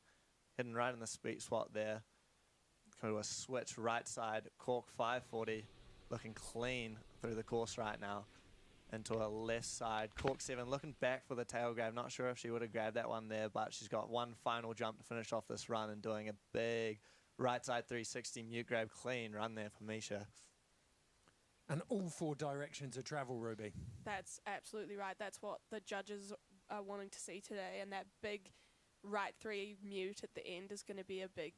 S20: hitting right in the sweet spot there. To a switch right side, cork 540, looking clean through the course right now. Into a left side, cork 7, looking back for the tail grab. Not sure if she would have grabbed that one there, but she's got one final jump to finish off this run and doing a big right side 360 mute grab, clean run there for Misha.
S1: And all 4 directions of travel, Ruby.
S10: That's absolutely right. That's what the judges are wanting to see today, and that big right 3 mute at the end is going to be a big...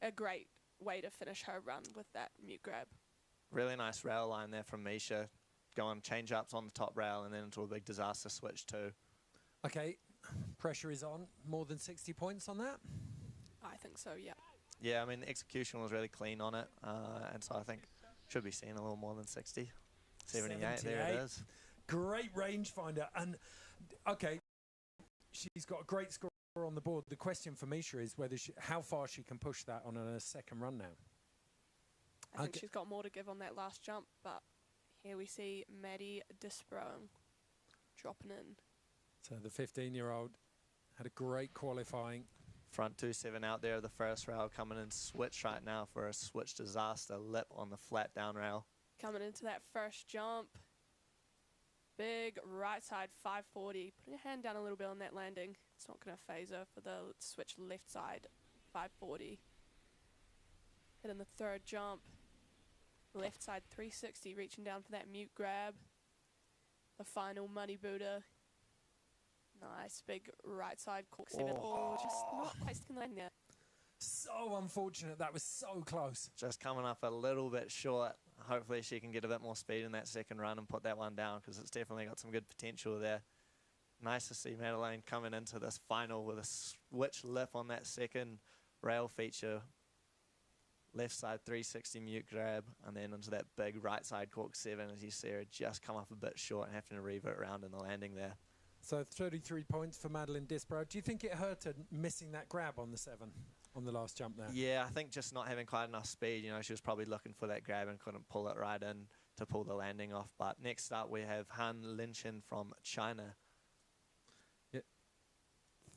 S10: a great way to finish her run with that mute grab.
S20: Really nice rail line there from Misha. Going change ups on the top rail and then into a big disaster switch too.
S1: Okay, pressure is on. More than 60 points on that?
S10: I think so, yeah.
S20: Yeah, I mean, the execution was really clean on it. And so I think should be seeing a little more than 60. 78, there it is.
S1: Great rangefinder. And, okay, she's got a great score on the board. The question for Misha is whether how far she can push that on a second run now.
S10: I think she's got more to give on that last jump, but here we see Maddie Disprong dropping in.
S1: So the 15-year-old had a great qualifying.
S20: Front 2-7 out there, the first rail coming in switch right now for a switch disaster lip on the flat down rail.
S10: Coming into that first jump. Big right side 540. Putting her hand down a little bit on that landing. It's not going to phase her for the switch left side 540. Hitting the third jump. Left side 360, reaching down for that mute grab. The final Muddy Buddha. Nice big right side cork 7. Oh, just not quite sticking the landing there.
S1: So unfortunate. That was so close.
S20: Just coming up a little bit short. Hopefully she can get a bit more speed in that second run and put that one down, because it's definitely got some good potential there. Nice to see Madeleine coming into this final with a switch lip on that second rail feature. Left side 360 mute grab, and then into that big right side cork 7 as you see her just come up a bit short and having to revert around in the landing there.
S1: So 33 points for Madeline Disbrow. Do you think it hurt her missing that grab on the 7 on the last jump there?
S20: Yeah, I think just not having quite enough speed. You know, she was probably looking for that grab and couldn't pull it right in to pull the landing off. But next up we have Han Linchen from China.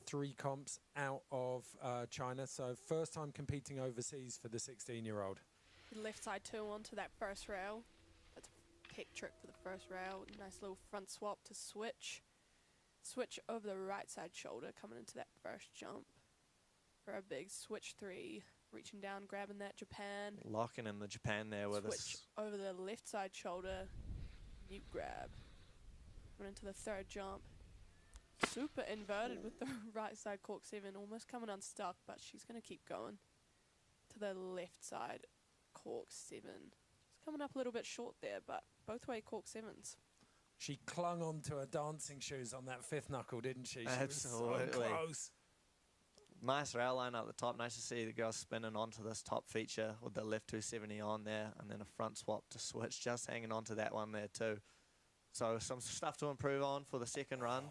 S1: 3 comps out of China, so first time competing overseas for the 16-year-old.
S10: Left side 2 onto that first rail. That's a kick trick for the first rail. Nice little front swap to switch. Switch over the right side shoulder coming into that first jump. For a big switch 3, reaching down, grabbing that Japan.
S20: Locking in the Japan there with
S10: switch over the left side shoulder. Mute grab. Coming into the third jump. Super inverted with the right side cork 7, almost coming unstuck, but she's going to keep going. To the left side cork 7. Just coming up a little bit short there, but both way cork 7s.
S1: She clung onto her dancing shoes on that 5th knuckle, didn't she? She
S20: Absolutely.
S1: was so close.
S20: Nice rail line up the top. Nice to see the girl spinning onto this top feature with the left 270 on there, and then a front swap to switch, just hanging on to that one there too. So some stuff to improve on for the second run.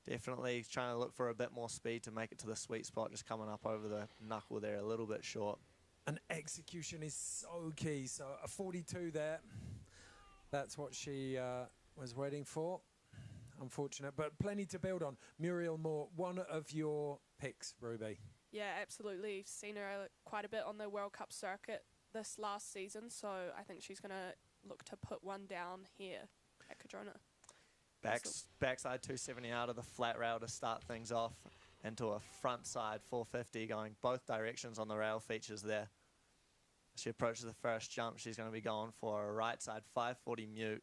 S20: Definitely trying to look for a bit more speed to make it to the sweet spot, just coming up over the knuckle there a little bit short.
S1: And execution is so key. So a 42 there. That's what she was waiting for. Unfortunate, but plenty to build on. Muriel Moore, one of your picks, Ruby.
S10: Yeah, absolutely. Seen her quite a bit on the World Cup circuit this last season, so I think she's going to look to put one down here at Cardrona.
S20: Backside 270 out of the flat rail to start things off into a front side 450 going both directions on the rail features there. As she approaches the first jump, she's going to be going for a right side 540 mute,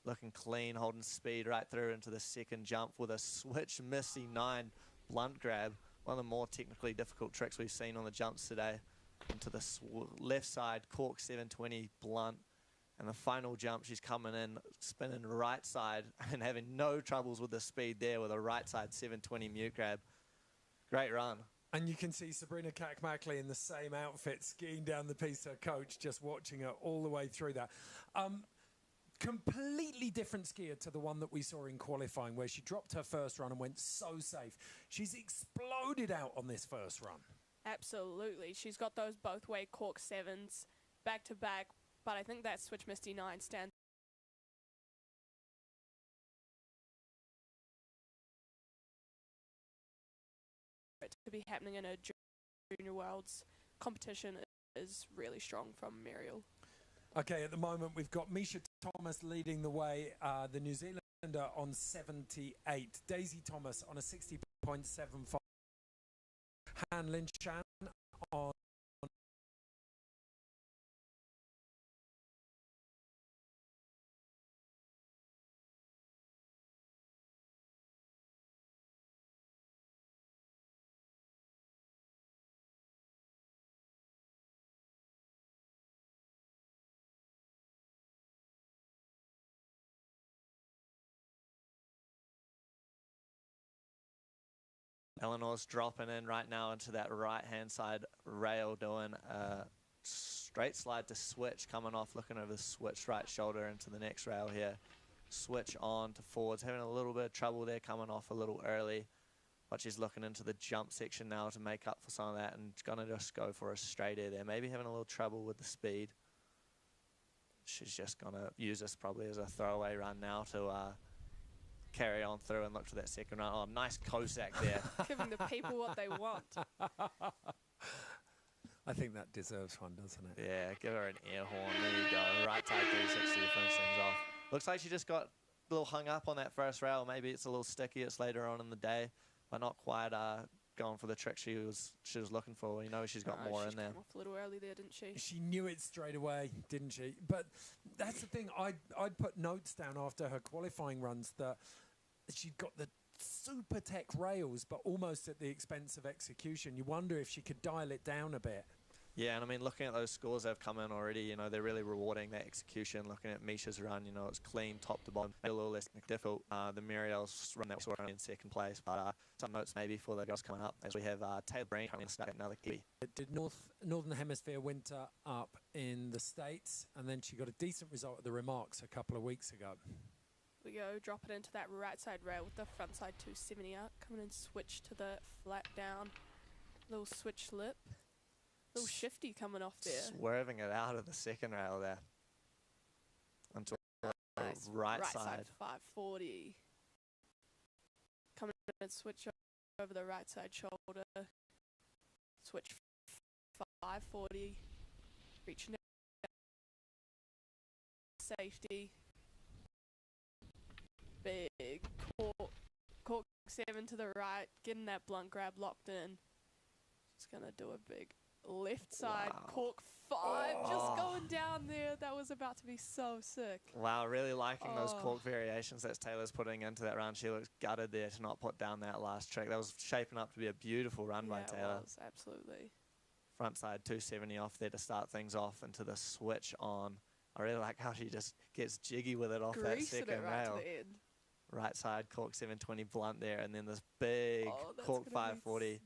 S20: looking clean, holding speed right through into the second jump with a switch Missy 9 blunt grab, one of the more technically difficult tricks we've seen on the jumps today. Into the left side cork 720 blunt. And the final jump, she's coming in, spinning right side and having no troubles with the speed there with a right side 720 mute grab. Great run.
S1: And you can see Sabrina Kakmakli in the same outfit skiing down the piste, her coach just watching her all the way through that. Completely different skier to the one that we saw in qualifying where she dropped her first run and went so safe. She's exploded out on this first run.
S10: Absolutely. She's got those both way cork 7s back to back. But I think that switch Misty 9 stands to be happening in a Junior Worlds competition is really strong from Muriel.
S1: Okay, at the moment we've got Misha Thomas leading the way, the New Zealander on 78, Daisy Thomas on a 60.75, Han Lin Chan on
S20: Eleanor's dropping in right now into that right-hand side rail, doing a straight slide to switch, coming off, looking over the switch right shoulder into the next rail here. Switch on to forwards, having a little bit of trouble there, coming off a little early. But she's looking into the jump section now to make up for some of that and going to just go for a straight air there. Maybe having a little trouble with the speed. She's just going to use this probably as a throwaway run now to carry on through and look to that second run. Oh, nice Cossack there.
S10: Giving the people what they want.
S1: I think that deserves one, doesn't it?
S20: Yeah, give her an air horn. There you go. Right side 360 to finish things off. Looks like she just got a little hung up on that first rail. Maybe it's a little sticky. It's later on in the day, but not quite going for the trick she was looking for. You know, she's got more in there.
S10: Came off a little early there, didn't she?
S1: She knew it straight away, didn't she? But that's the thing. I'd put notes down after her qualifying runs that she'd got the super tech rails, but almost at the expense of execution. You wonder if she could dial it down a bit.
S20: Yeah, and I mean, looking at those scores that have come in already, you know, they're really rewarding that execution. Looking at Misha's run, you know, it's clean top to bottom, a little less difficult. The Muriel's run that was in second place, but some notes maybe for the girls coming up as we have Taylor Breen coming in stuck at another Kiwi.
S1: It did Northern Hemisphere winter up in the States, and then she got a decent result at the Remarks a couple of weeks ago.
S10: We we go. Drop it into that right side rail with the front side 270 out. Come in and switch to the flat down. Little switch lip. Little shifty coming off there.
S20: Swerving it out of the second rail there. Onto
S10: Nice.
S20: right side.
S10: 540. Coming in and switch over the right side shoulder. Switch 540. Reaching out. Safety. Big cork 7 to the right. Getting that blunt grab locked in. Just going to do a big left side cork 5. Just going down there. That was about to be so sick.
S20: Wow, really liking those cork variations that Taylor's putting into that run. She looks gutted there to not put down that last trick. That was shaping up to be a beautiful run by Taylor.
S10: It was, absolutely.
S20: Front side 270 off there to start things off into the switch on. I really like how she just gets jiggy with it off that second rail. Right side cork 720 blunt there, and then this big cork 540.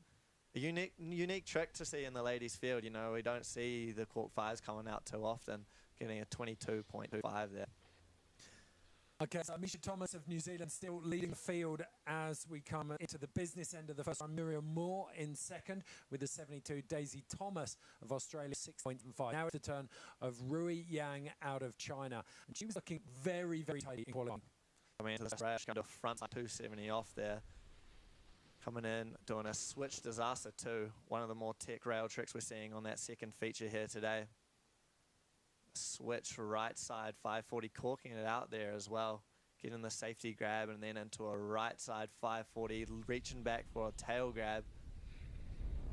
S20: A unique trick to see in the ladies field. You know, we don't see the cork 5s coming out too often. Getting a 22.25 there.
S1: Okay, so Misha Thomas of New Zealand still leading the field as we come into the business end of the first round. Miriam Moore in second with the 72. Daisy Thomas of Australia 6.5. Now it's the turn of Rui Yang out of China, and she was looking very, very tight in qualifying.
S20: Coming into this rail, she's going to front side 270 off there. Coming in, doing a switch disaster too. One of the more tech rail tricks we're seeing on that second feature here today. Switch right side 540, corking it out there as well. Getting the safety grab and then into a right side 540, reaching back for a tail grab.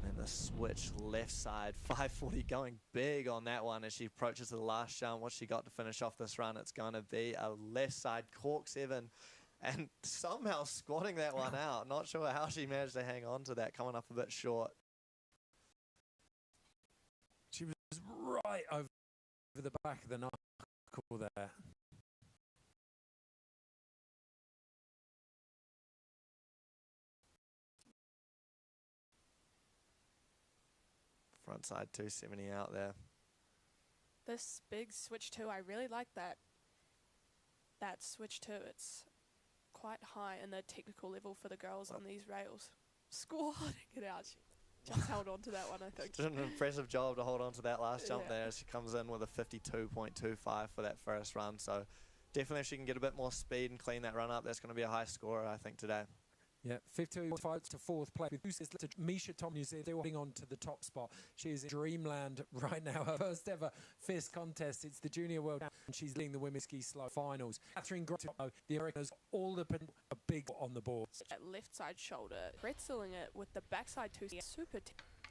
S20: And the switch left side 540, going big on that one as she approaches the last jump. What she got to finish off this run, it's going to be a left side cork 7. And somehow squatting that one out. Not sure how she managed to hang on to that, coming up a bit short.
S1: She was right over the back of the knuckle there.
S20: Front side 270 out there.
S10: This big switch 2, I really like that. That switch 2, it's quite high in the technical level for the girls on these rails. Squatting it out. She just held on to that one, I think.
S20: Did an impressive job to hold on to that last jump there. She comes in with a 52.25 for that first run. So definitely if she can get a bit more speed and clean that run up, that's going to be a high scorer, I think, today.
S1: Yeah, 52.5 to fourth place. With Misha Thomas, New Zealand, holding on to the top spot. She is in dreamland right now. Her first ever FIS contest. It's the Junior World Championship. She's leading the Women's Ski Slow Finals. Catherine Grotto, the Americans, all the a big on the board.
S10: That left side shoulder, pretzeling it with the backside 270, super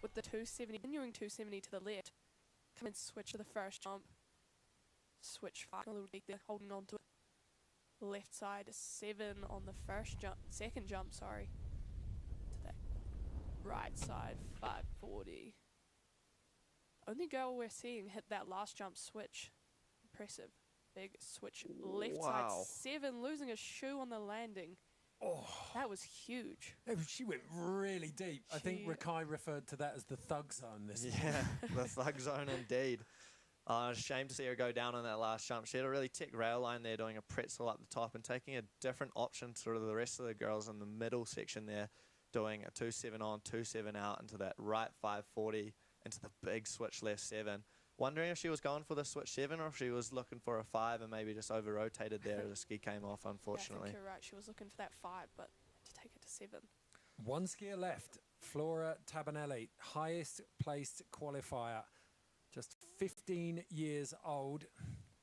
S10: with the 270, continuing 270 to the left. Come and switch to the first jump. Switch 5, a little deep there, holding on to it. Left side 7 on the second jump, sorry. To that right side 540. Only girl we're seeing hit that last jump switch. Impressive. Big switch left side 7, losing a shoe on the landing.
S1: Oh,
S10: that was huge.
S1: She went really deep. I think Rakai referred to that as the thug zone.
S20: Yeah, the thug zone indeed. Shame to see her go down on that last jump. She had a really tick rail line there, doing a pretzel up the top and taking a different option to the rest of the girls in the middle section there, doing a 2-7 on, 2-7 out into that right 540, into the big switch left 7. Wondering if she was going for the switch 7 or if she was looking for a 5 and maybe just over-rotated there as the ski came off, unfortunately.
S10: Yeah, I think you're right. She was looking for that 5, but to take it to 7.
S1: One skier left, Flora Tabanelli, highest placed qualifier. Just 15 years old.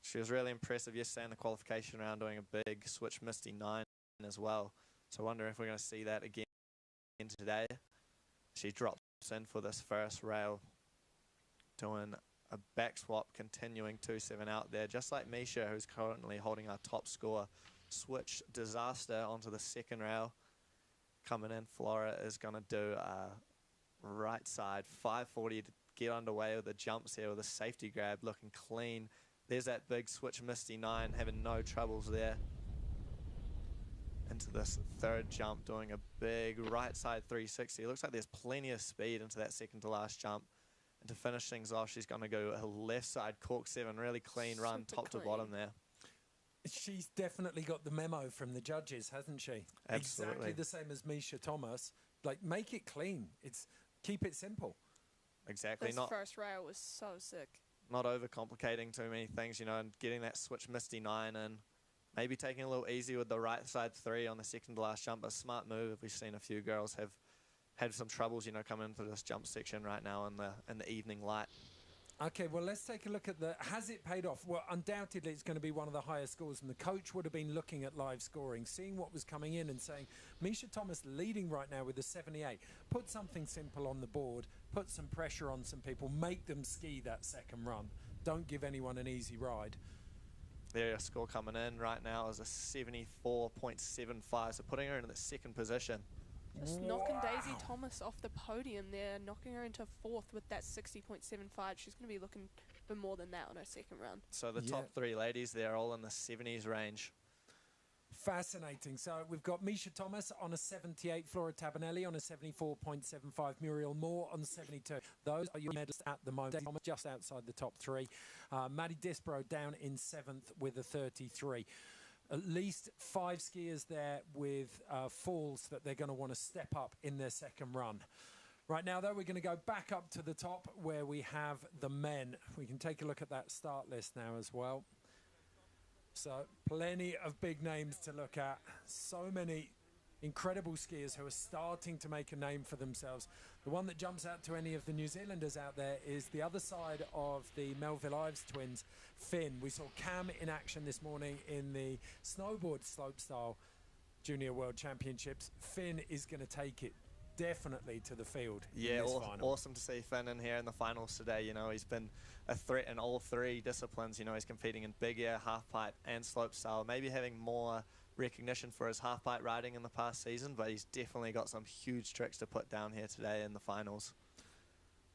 S20: She was really impressive yesterday in the qualification round, doing a big switch Misty 9 as well. So I wonder if we're going to see that again today. She drops in for this first rail, doing a back swap, continuing 2-7 out there, just like Misha, who's currently holding our top score. Switch disaster onto the second rail. Coming in, Flora is going to do a right side 540 to get underway with the jumps here with a safety grab, looking clean. There's that big switch Misty 9, having no troubles there. Into this third jump, doing a big right side 360. It looks like there's plenty of speed into that second to last jump. And to finish things off, she's going to go a left side cork 7, really clean run, top to bottom there.
S1: She's definitely got the memo from the judges, hasn't she?
S20: Absolutely.
S1: Exactly the same as Misha Thomas. Like, make it clean. Keep it simple.
S20: Exactly.
S10: This first rail was so sick.
S20: Not overcomplicating too many things, you know, and getting that switch Misty 9 in. Maybe taking a little easy with the right side 3 on the second to last jump. A smart move. We've seen a few girls have had some troubles, you know, coming into this jump section right now in the evening light.
S1: Okay, well, let's take a look at has it paid off? Well, undoubtedly, it's going to be one of the highest scores, and the coach would have been looking at live scoring, seeing what was coming in and saying, Misha Thomas leading right now with a 78. Put something simple on the board, put some pressure on some people, make them ski that second run. Don't give anyone an easy ride.
S20: Their score coming in right now is a 74.75, so putting her in the second position.
S10: Just knocking Daisy Thomas off the podium there, knocking her into 4th with that 60.75. She's going to be looking for more than that on her second run.
S20: So the top 3 ladies, they're all in the 70s range.
S1: Fascinating. So we've got Misha Thomas on a 78, Flora Tabanelli on a 74.75, Muriel Moore on 72. Those are your medalists at the moment, just outside the top 3. Maddie Disbro down in 7th with a 33. At least 5 skiers there with falls that they're going to want to step up in their second run. Right now, though, we're going to go back up to the top where we have the men. We can take a look at that start list now as well. So plenty of big names to look at. So many incredible skiers who are starting to make a name for themselves. The one that jumps out to any of the New Zealanders out there is the other side of the Melville Ives twins, Finn. We saw Cam in action this morning in the snowboard slopestyle Junior World Championships. Finn is going to take it definitely to the field.
S20: Yeah,
S1: in this final.
S20: Awesome to see Finn in here in the finals today. You know, he's been a threat in all 3 disciplines. You know, he's competing in big air, half pipe and slopestyle, maybe having more recognition for his half pipe riding in the past season, but he's definitely got some huge tricks to put down here today in the finals.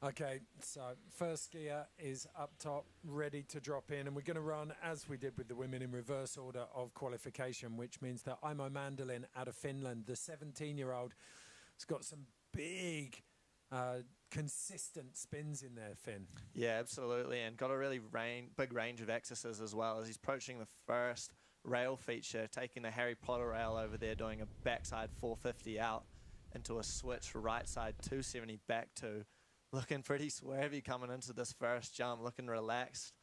S1: Okay, so first skier is up top, ready to drop in, and we're going to run, as we did with the women, in reverse order of qualification, which means that Aimo Mandolin out of Finland, the 17-year-old, has got some big, consistent spins in there, Finn.
S20: Yeah, absolutely, and got a really big range of accesses as well as he's approaching the first rail feature, taking the Harry Potter rail over there, doing a backside 450 out into a switch right side 270 back to. Looking pretty swervy coming into this first jump, looking relaxed,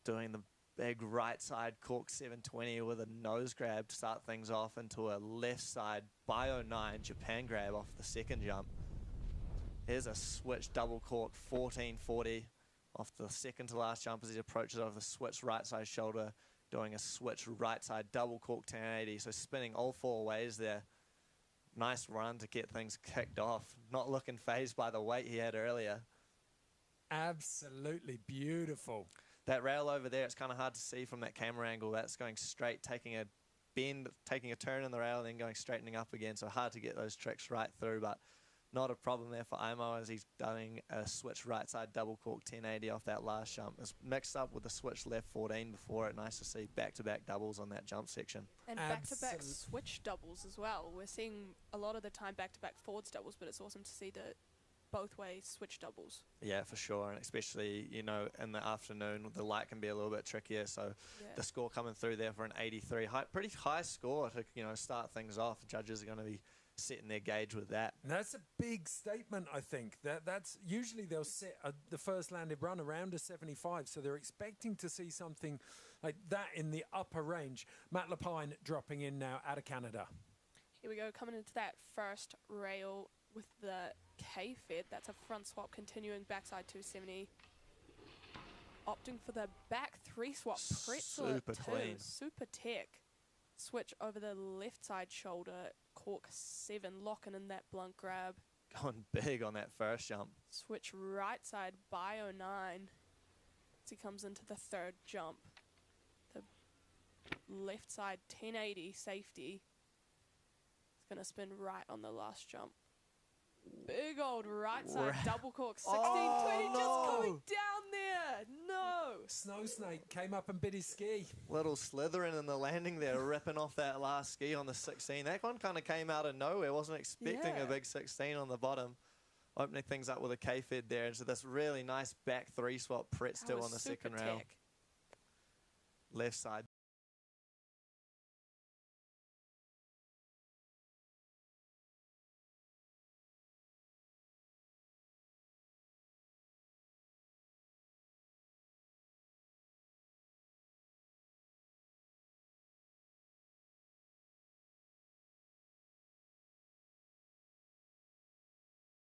S20: doing the big right side cork 720 with a nose grab to start things off into a left side bio 9 Japan grab off the second jump. Here's a switch double cork 1440 off the second to last jump as he approaches over the switch right side shoulder, doing a switch right side double cork 1080, so spinning all 4 ways there. Nice run to get things kicked off. Not looking phased by the weight he had earlier.
S1: Absolutely beautiful.
S20: That rail over there, it's kind of hard to see from that camera angle. That's going straight, taking a bend, taking a turn in the rail, and then going straightening up again. So hard to get those tricks right through, but not a problem there for Aimo as he's doing a switch right side double cork 1080 off that last jump. It's mixed up with the switch left 14 before it. Nice to see back-to-back doubles on that jump section.
S10: And back-to-back switch doubles as well. We're seeing a lot of the time back-to-back forwards doubles, but it's awesome to see the both ways switch doubles.
S20: Yeah, for sure, and especially, you know, in the afternoon, the light can be a little bit trickier, so the score coming through there for an 83. Pretty high score to, you know, start things off. The judges are going to be setting their gauge with that.
S1: And that's a big statement, I think. That's usually they'll set the first landed run around a 75, so they're expecting to see something like that in the upper range. Matt Lapine dropping in now out of Canada.
S10: Here we go, coming into that first rail with the K-Fed. That's a front swap, continuing backside 270. Opting for the back 3 swap.
S20: Super clean.
S10: Super tech. Switch over the left side shoulder, cork 7, locking in that blunt grab.
S20: Going big on that first jump.
S10: Switch right side bio 9 as he comes into the third jump. The left side 1080 safety. He's going to spin right on the last jump. Big old right side double cork 1620 just coming down there. No.
S1: Snow Snake came up and bit his ski.
S20: Little slithering in the landing there, ripping off that last ski on the 16. That one kind of came out of nowhere. Wasn't expecting a big 16 on the bottom. Opening things up with a K-Fed there into this really nice back 3 swap pretzel on the second rail. Left side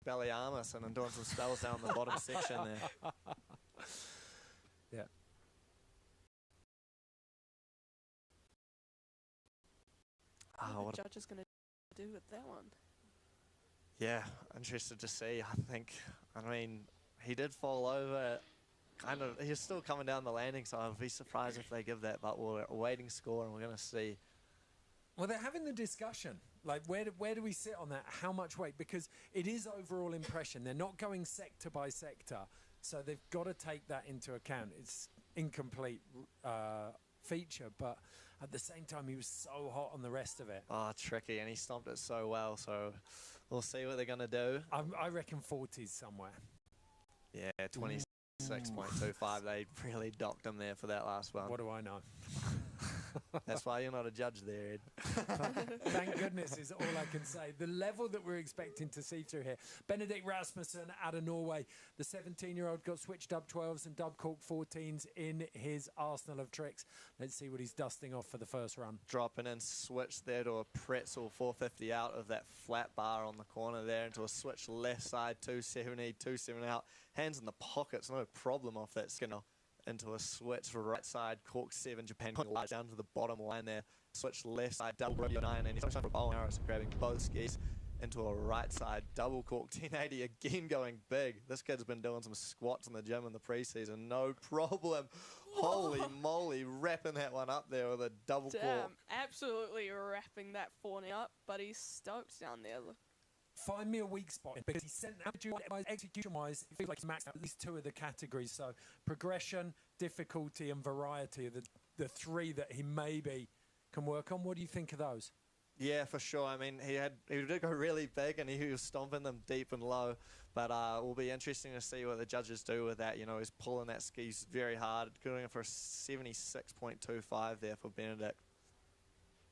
S20: Expelliarmus and doing some spells down the bottom section there.
S1: Yeah.
S10: What the judge is going to do with that one?
S20: Yeah, interested to see. I mean, he did fall over. He's still coming down the landing, so I'd be surprised if they give that, but we're awaiting score and we're going to see.
S1: Well, they're having the discussion. Like, where do we sit on that? How much weight? Because it is overall impression. They're not going sector by sector, so they've got to take that into account. It's incomplete feature, but at the same time, he was so hot on the rest of it.
S20: Oh, tricky, and he stomped it so well, so we'll see what they're going to do.
S1: I reckon 40s somewhere.
S20: Yeah, 26.25. They really docked him there for that last one.
S1: What do I know?
S20: That's why you're not a judge there, Ed.
S1: Thank goodness is all I can say. The level that we're expecting to see through here. Benedict Rasmussen out of Norway. The 17-year-old got switched dub 12s and dub cork 14s in his arsenal of tricks. Let's see what he's dusting off for the first run.
S20: Dropping in, switch there to a pretzel 450 out of that flat bar on the corner there into a switch left side 270, 270 out. Hands in the pockets, no problem off that skinner. Into a switch right side, cork 7, Japan down to the bottom line there. Switch left side, double rodeo 9, and he's trying for bow and arrows, grabbing both skis into a right side, double cork 1080, again going big. This kid's been doing some squats in the gym in the preseason, no problem. Holy moly, wrapping that one up there with a double cork.
S10: Absolutely wrapping that fawning up, but he's stoked down there.
S1: Find me a weak spot because he sent execution-wise, it feels like he's maxed out at least 2 of the categories. So progression, difficulty, and variety are the 3 that he maybe can work on. What do you think of those?
S20: Yeah, for sure. I mean, he did go really big and he was stomping them deep and low. But it will be interesting to see what the judges do with that. You know, he's pulling that skis very hard, going for a 76.25 there for Benedict.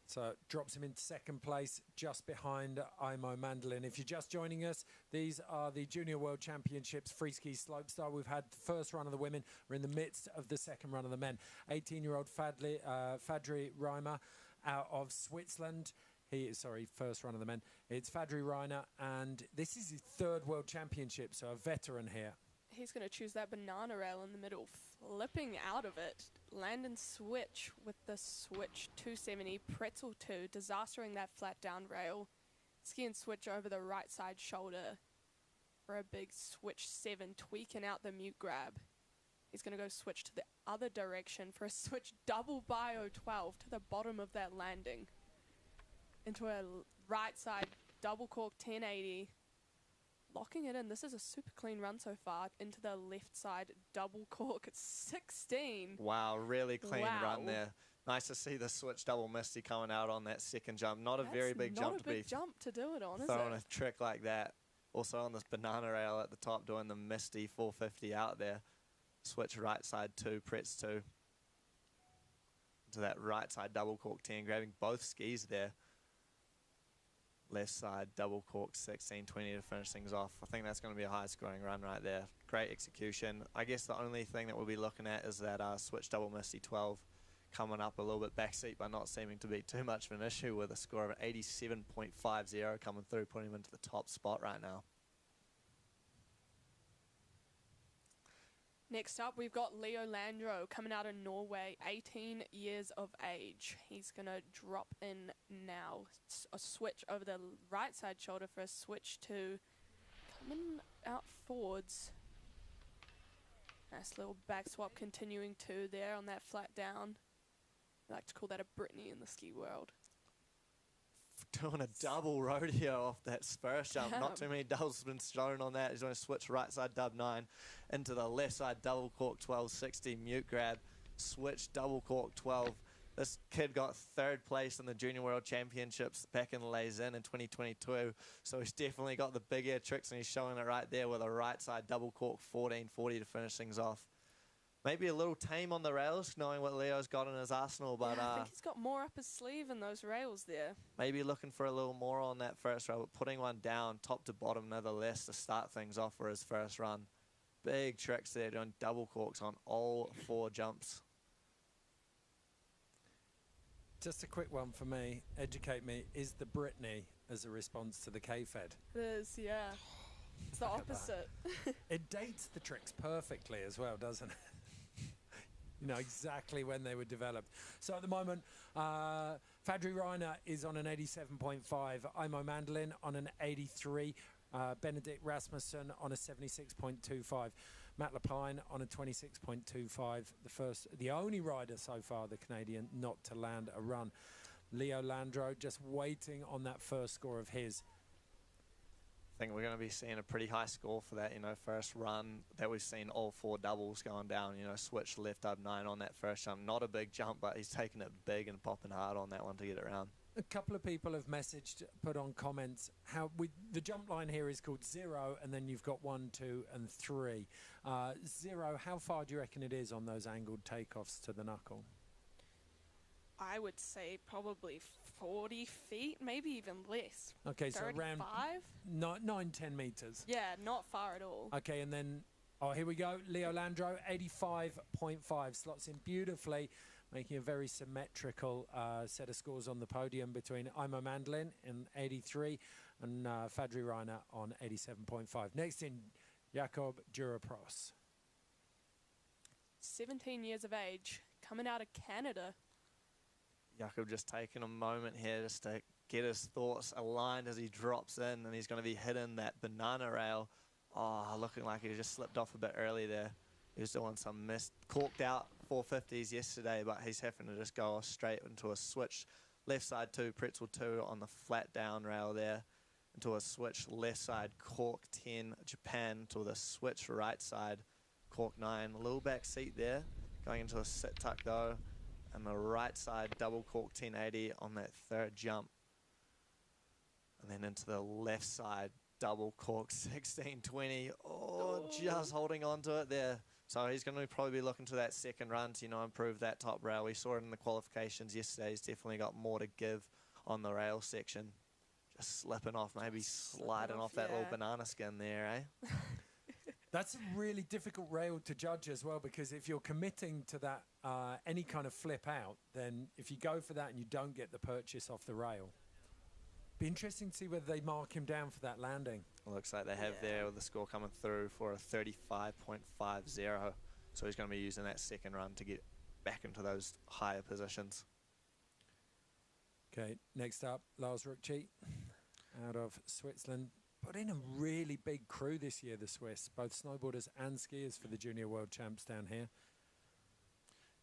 S1: So drops him into second place, just behind Imo Mandolin. If you're just joining us, these are the Junior World Championships Freeski Slopestyle. We've had the first run of the women. We're in the midst of the second run of the men. 18-year-old Fadri Reimer out of Switzerland. First run of the men. It's Fadri Reiner, and this is his 3rd World Championship, so a veteran here.
S10: He's going to choose that banana rail in the middle, flipping out of it. Land and switch with the switch 270, pretzel 2, disastering that flat down rail. Ski and switch over the right side shoulder for a big switch 7, tweaking out the mute grab. He's going to go switch to the other direction for a switch double bio 12 to the bottom of that landing. Into a right side double cork 1080. Locking it in. This is a super clean run so far. Into the left side double cork at 16.
S20: Wow, really clean run there. Nice to see the switch double misty coming out on that second jump. Not a very big jump to be.
S10: Not a big jump to do it on, is it?
S20: Throwing a trick like that. Also on this banana rail at the top, doing the misty 450 out there. Switch right side 2, pretz 2. To that right side double cork 10, grabbing both skis there. Left side double cork 16, 20 to finish things off. I think that's going to be a high scoring run right there. Great execution. I guess the only thing that we'll be looking at is that switch double misty 12 coming up a little bit backseat, but not seeming to be too much of an issue, with a score of 87.50 coming through, putting him into the top spot right now.
S10: Next up, we've got Leo Landro coming out of Norway, 18 years of age. He's going to drop in now. It's a switch over the right side shoulder for a switch 2. Coming out forwards. Nice little back swap continuing 2 there on that flat down. I like to call that a Brittany in the ski world.
S20: Doing a double rodeo off that first jump. Not too many doubles have been shown on that. He's going to switch right side dub 9 into the left side double cork 1260 mute grab. Switch double cork 12. This kid got 3rd place in the Junior World Championships back in Les Unis in 2022. So he's definitely got the big air tricks, and he's showing it right there with a right side double cork 1440 to finish things off. Maybe a little tame on the rails, knowing what Leo's got in his arsenal, but
S10: yeah, I think he's got more up his sleeve in those rails there.
S20: Maybe looking for a little more on that first rail, but putting one down top to bottom nevertheless to start things off for his first run. Big tricks there, doing double corks on all 4 jumps.
S1: Just a quick one for me, educate me, is the Brittany as a response to the K-Fed?
S10: It is, yeah. It's the opposite.
S1: It dates the tricks perfectly as well, doesn't it? You know exactly when they were developed. So at the moment, Fadri Reiner is on an 87.5, Imo Mandolin on an 83, Benedict Rasmussen on a 76.25, Matt Lapine on a 26.25, the only rider so far, the Canadian, not to land a run. Leo Landro just waiting on that first score of his.
S20: I think we're going to be seeing a pretty high score for that, you know, first run that we've seen all 4 doubles going down, you know, switch left up 9 on that first jump. Not a big jump, but he's taking it big and popping hard on that one to get it around.
S1: A couple of people have messaged, put on comments, how the jump line here is called 0, and then you've got 1, 2, and 3. 0, how far do you reckon it is on those angled takeoffs to the knuckle?
S10: I would say probably 40 feet, maybe even less.
S1: Okay, so
S10: 35?
S1: around 9-10 meters.
S10: Yeah, not far at all.
S1: Okay, and then, oh, here we go. Leo Landro, 85.5, slots in beautifully, making a very symmetrical set of scores on the podium between Imo Mandolin in 83 and Fadri Reiner on 87.5. Next in, Jakob Durapros.
S10: 17 years of age, coming out of Canada.
S20: Jakob just taking a moment here just to get his thoughts aligned as he drops in, and he's going to be hitting that banana rail. Oh, looking like he just slipped off a bit early there. He was doing some corked out 450s yesterday, but he's having to just go straight into a switch left side 2, pretzel 2 on the flat down rail there, into a switch left side cork 10 Japan to the switch right side cork 9. A little back seat there, going into a sit tuck though, and the right side double cork 1080 on that third jump, and then into the left side double cork 1620. Oh, just holding on to it there. So he's going to probably be looking to that second run to, you know, improve that top rail. We saw it in the qualifications yesterday. He's definitely got more to give on the rail section. Just slipping off, maybe sliding off that little banana skin there, eh?
S1: That's a really difficult rail to judge as well, because if you're committing to that any kind of flip out, then if you go for that and you don't get the purchase off the rail, be interesting to see whether they mark him down for that landing.
S20: Looks like they have there with the score coming through for a 35.50. So he's going to be using that second run to get back into those higher positions.
S1: Okay, next up, Lars Ruckchi out of Switzerland. Put in a really big crew this year, the Swiss, both snowboarders and skiers for the Junior World Champs down here.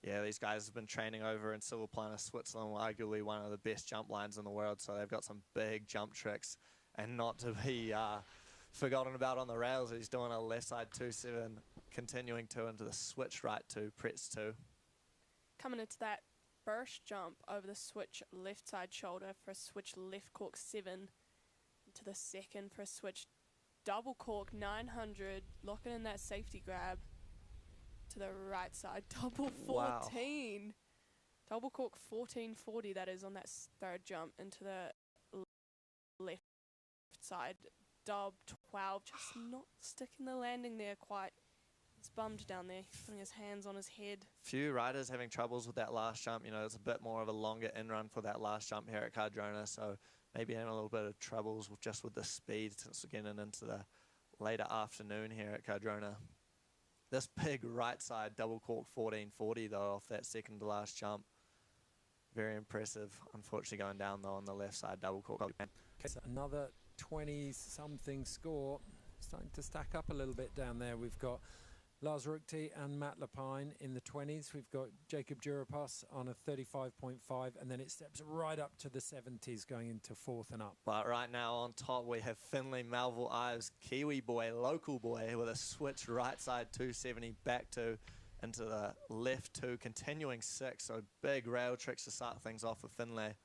S20: Yeah, these guys have been training over in Silverplana, Switzerland, arguably one of the best jump lines in the world, so they've got some big jump tricks, and not to be forgotten about on the rails. He's doing a left side 2-7, continuing 2 into the switch right 2, pretz 2.
S10: Coming into that first jump over the switch left side shoulder for a switch left cork 7, to the second for a switch double cork 900, locking in that safety grab to the right side double 14. Wow. Double cork 1440, that is, on that third jump into the left side dub 12, just not sticking the landing there quite. It's bummed down there. He's putting his hands on his head.
S20: Few riders having troubles with that last jump. You know, it's a bit more of a longer in run for that last jump here at Cardrona, so maybe having a little bit of troubles just with the speed since we're getting into the later afternoon here at Cardrona. This big right side double cork 1440 though off that second to last jump. Very impressive. Unfortunately going down though on the left side double cork.
S1: Okay, so another 20-something score. Starting to stack up a little bit down there. We've got Lars Ruckchi and Matt Lapine in the 20s. We've got Jakob Durapos on a 35.5, and then it steps right up to the 70s going into fourth and up.
S20: But right now on top we have Finley Melville Ives, Kiwi boy, local boy, with a switch right side 270 back to into the left 2, continuing 6. So big rail tricks to start things off for Finlay.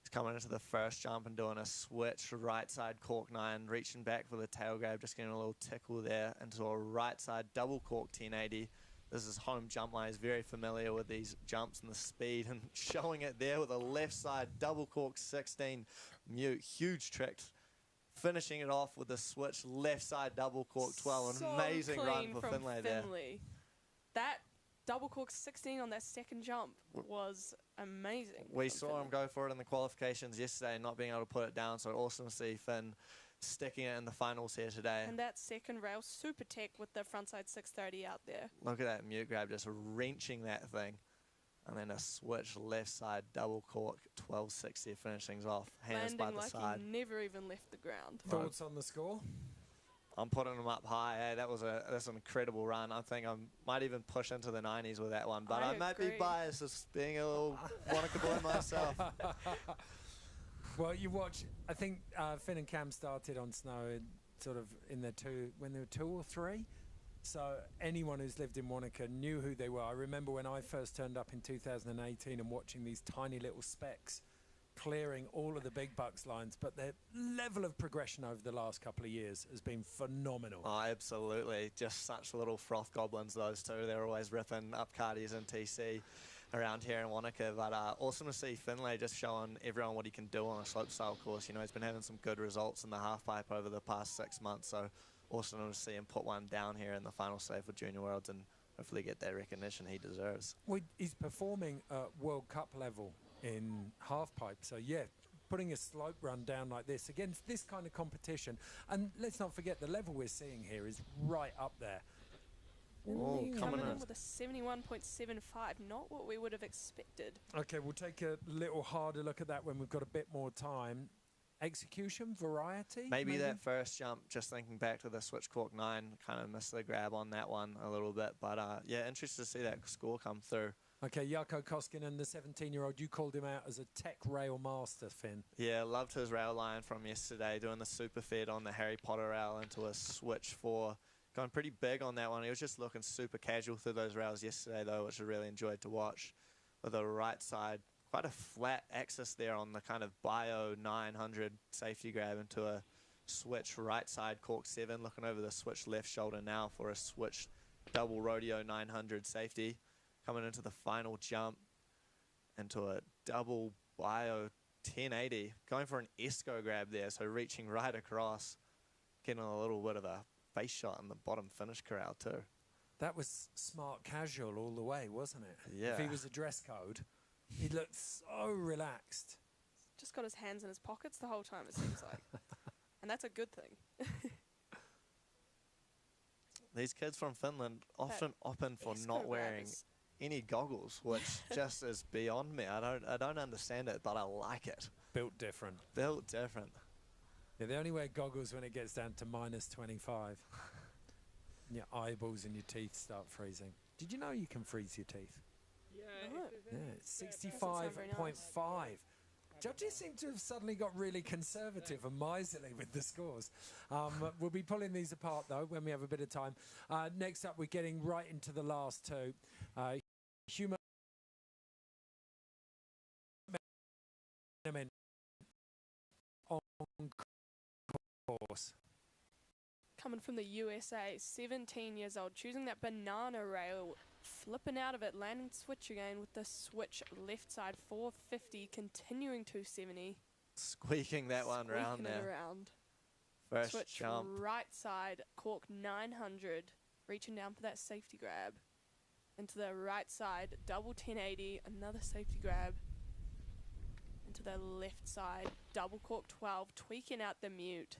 S20: He's coming into the first jump and doing a switch right side cork 9, reaching back for the tail grab, just getting a little tickle there into a right side double cork 1080. This is home jump line. He's very familiar with these jumps and the speed, and showing it there with a left side double cork 16 mute. Huge tricks. Finishing it off with a switch left side double cork 12. An amazing run for Finlay there.
S10: That double cork 16 on that second jump was amazing.
S20: We saw him go for it in the qualifications yesterday, not being able to put it down, so awesome to see Finn sticking it in the finals here today.
S10: And that second rail, super tech with the frontside 630 out there.
S20: Look at that mute grab, just wrenching that thing. And then a switch left side double cork, 1260, finish things off. Hands by the
S10: Landing like
S20: side.
S10: he never even left the ground.
S1: Thoughts on the score?
S20: I'm putting them up high. Hey, that's an incredible run. I think I might even push into the 90s with that one. But I might be biased as being a little Wanaka boy myself.
S1: Well, you watch. I think Finn and Cam started on snow sort of in their when they were 2 or 3. So anyone who's lived in Wanaka knew who they were. I remember when I first turned up in 2018 and watching these tiny little specks clearing all of the big bucks lines, but their level of progression over the last couple of years has been phenomenal.
S20: Oh, absolutely. Just such little froth goblins, those two. They're always ripping up Cardies and TC around here in Wanaka. But awesome to see Finlay just showing everyone what he can do on a slopestyle course. You know, he's been having some good results in the halfpipe over the past 6 months. So awesome to see him put one down here in the final stage for Junior Worlds and hopefully get that recognition he deserves.
S1: Well, he's performing at World Cup level in halfpipe. So, yeah, putting a slope run down like this against this kind of competition. And let's not forget the level we're seeing here is right up there.
S20: Oh,
S10: coming in with a 71.75, not what we would have expected.
S1: Okay, we'll take a little harder look at that when we've got a bit more time. Execution, variety?
S20: Maybe that first jump, just thinking back to the switch cork 9, kind of missed the grab on that one a little bit. But, yeah, interested to see that score come through.
S1: Okay, Jarkko Koskinen, the 17-year-old, you called him out as a tech rail master, Finn.
S20: Yeah, loved his rail line from yesterday, doing the super fed on the Harry Potter rail into a switch 4. Going pretty big on that one. He was just looking super casual through those rails yesterday, though, which I really enjoyed to watch. With the right side, quite a flat axis there on the kind of Bio 900 safety grab into a switch right side cork 7, looking over the switch left shoulder now for a switch double rodeo 900 safety. Coming into the final jump into a double Bio 1080, going for an Esco grab there, so reaching right across, getting a little bit of a face shot in the bottom finish corral too.
S1: That was smart casual all the way, wasn't it?
S20: Yeah.
S1: If he was a dress code, he looked so relaxed.
S10: Just got his hands in his pockets the whole time, it seems like. And that's a good thing.
S20: These kids from Finland often opt for not wearing any goggles, which just is beyond me. I don't understand it, but I like it.
S1: Built different.
S20: Built different.
S1: Yeah, they only wear goggles when it gets down to -25. And your eyeballs and your teeth start freezing. Did you know you can freeze your teeth?
S5: Yeah,
S1: it's 65.5. Judges seem to have suddenly got really conservative and miserly with the scores. We'll be pulling these apart, though, when we have a bit of time. Next up, we're getting right into the last two. Human on course.
S10: Coming from the USA, 17 years old, choosing that banana rail, flipping out of it, landing switch again with the switch left side 450, continuing 270.
S20: Squeaking that one round there.
S10: Around.
S20: First
S10: switch
S20: jump.
S10: Right side, cork 900, reaching down for that safety grab. Into the right side, double 1080, another safety grab. Into the left side, double cork 12, tweaking out the mute.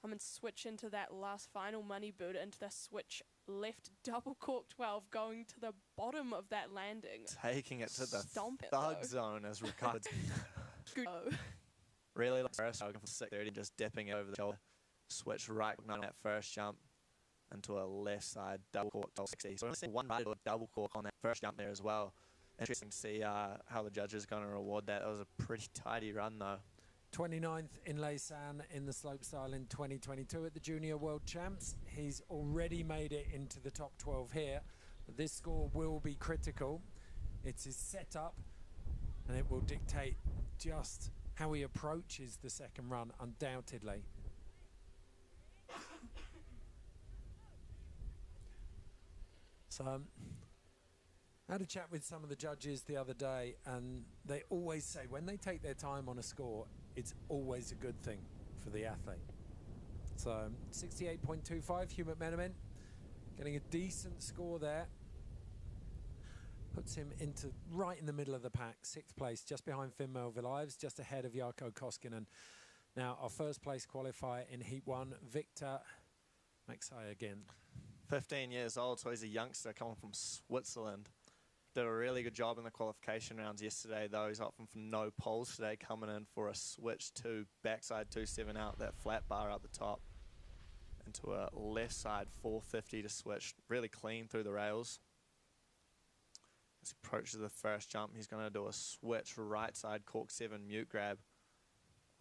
S10: Come and switch into that last final money boot into the switch left double cork 12, going to the bottom of that landing.
S20: Taking it to the thug zone as recorded. Really looks first, going for 630, just dipping it over the shoulder. Switch right on that first jump into a left side double cork 1260. So we're going to see one right double cork on that first jump there as well. Interesting to see how the judges are going to reward that. That was a pretty tidy run though.
S1: 29th in Laysan in the slopestyle in 2022 at the Junior World Champs. He's already made it into the top 12 here. But this score will be critical. It's his setup, and it will dictate just how he approaches the second run, undoubtedly. So I had a chat with some of the judges the other day, and they always say when they take their time on a score, it's always a good thing for the athlete. So 68.25, Hubert Menemen getting a decent score there. Puts him into right in the middle of the pack, 6th place, just behind Finn Melville-Ives, just ahead of Jarkko Koskinen. Now, our first place qualifier in Heat 1, Victor Maxey again.
S20: 15 years old, so he's a youngster coming from Switzerland. Did a really good job in the qualification rounds yesterday, though. He's opting for no poles today, coming in for a switch to backside 2-7 out, that flat bar up the top, into a left side 450 to switch. Really clean through the rails. As he approaches the first jump, he's going to do a switch right side cork 7 mute grab.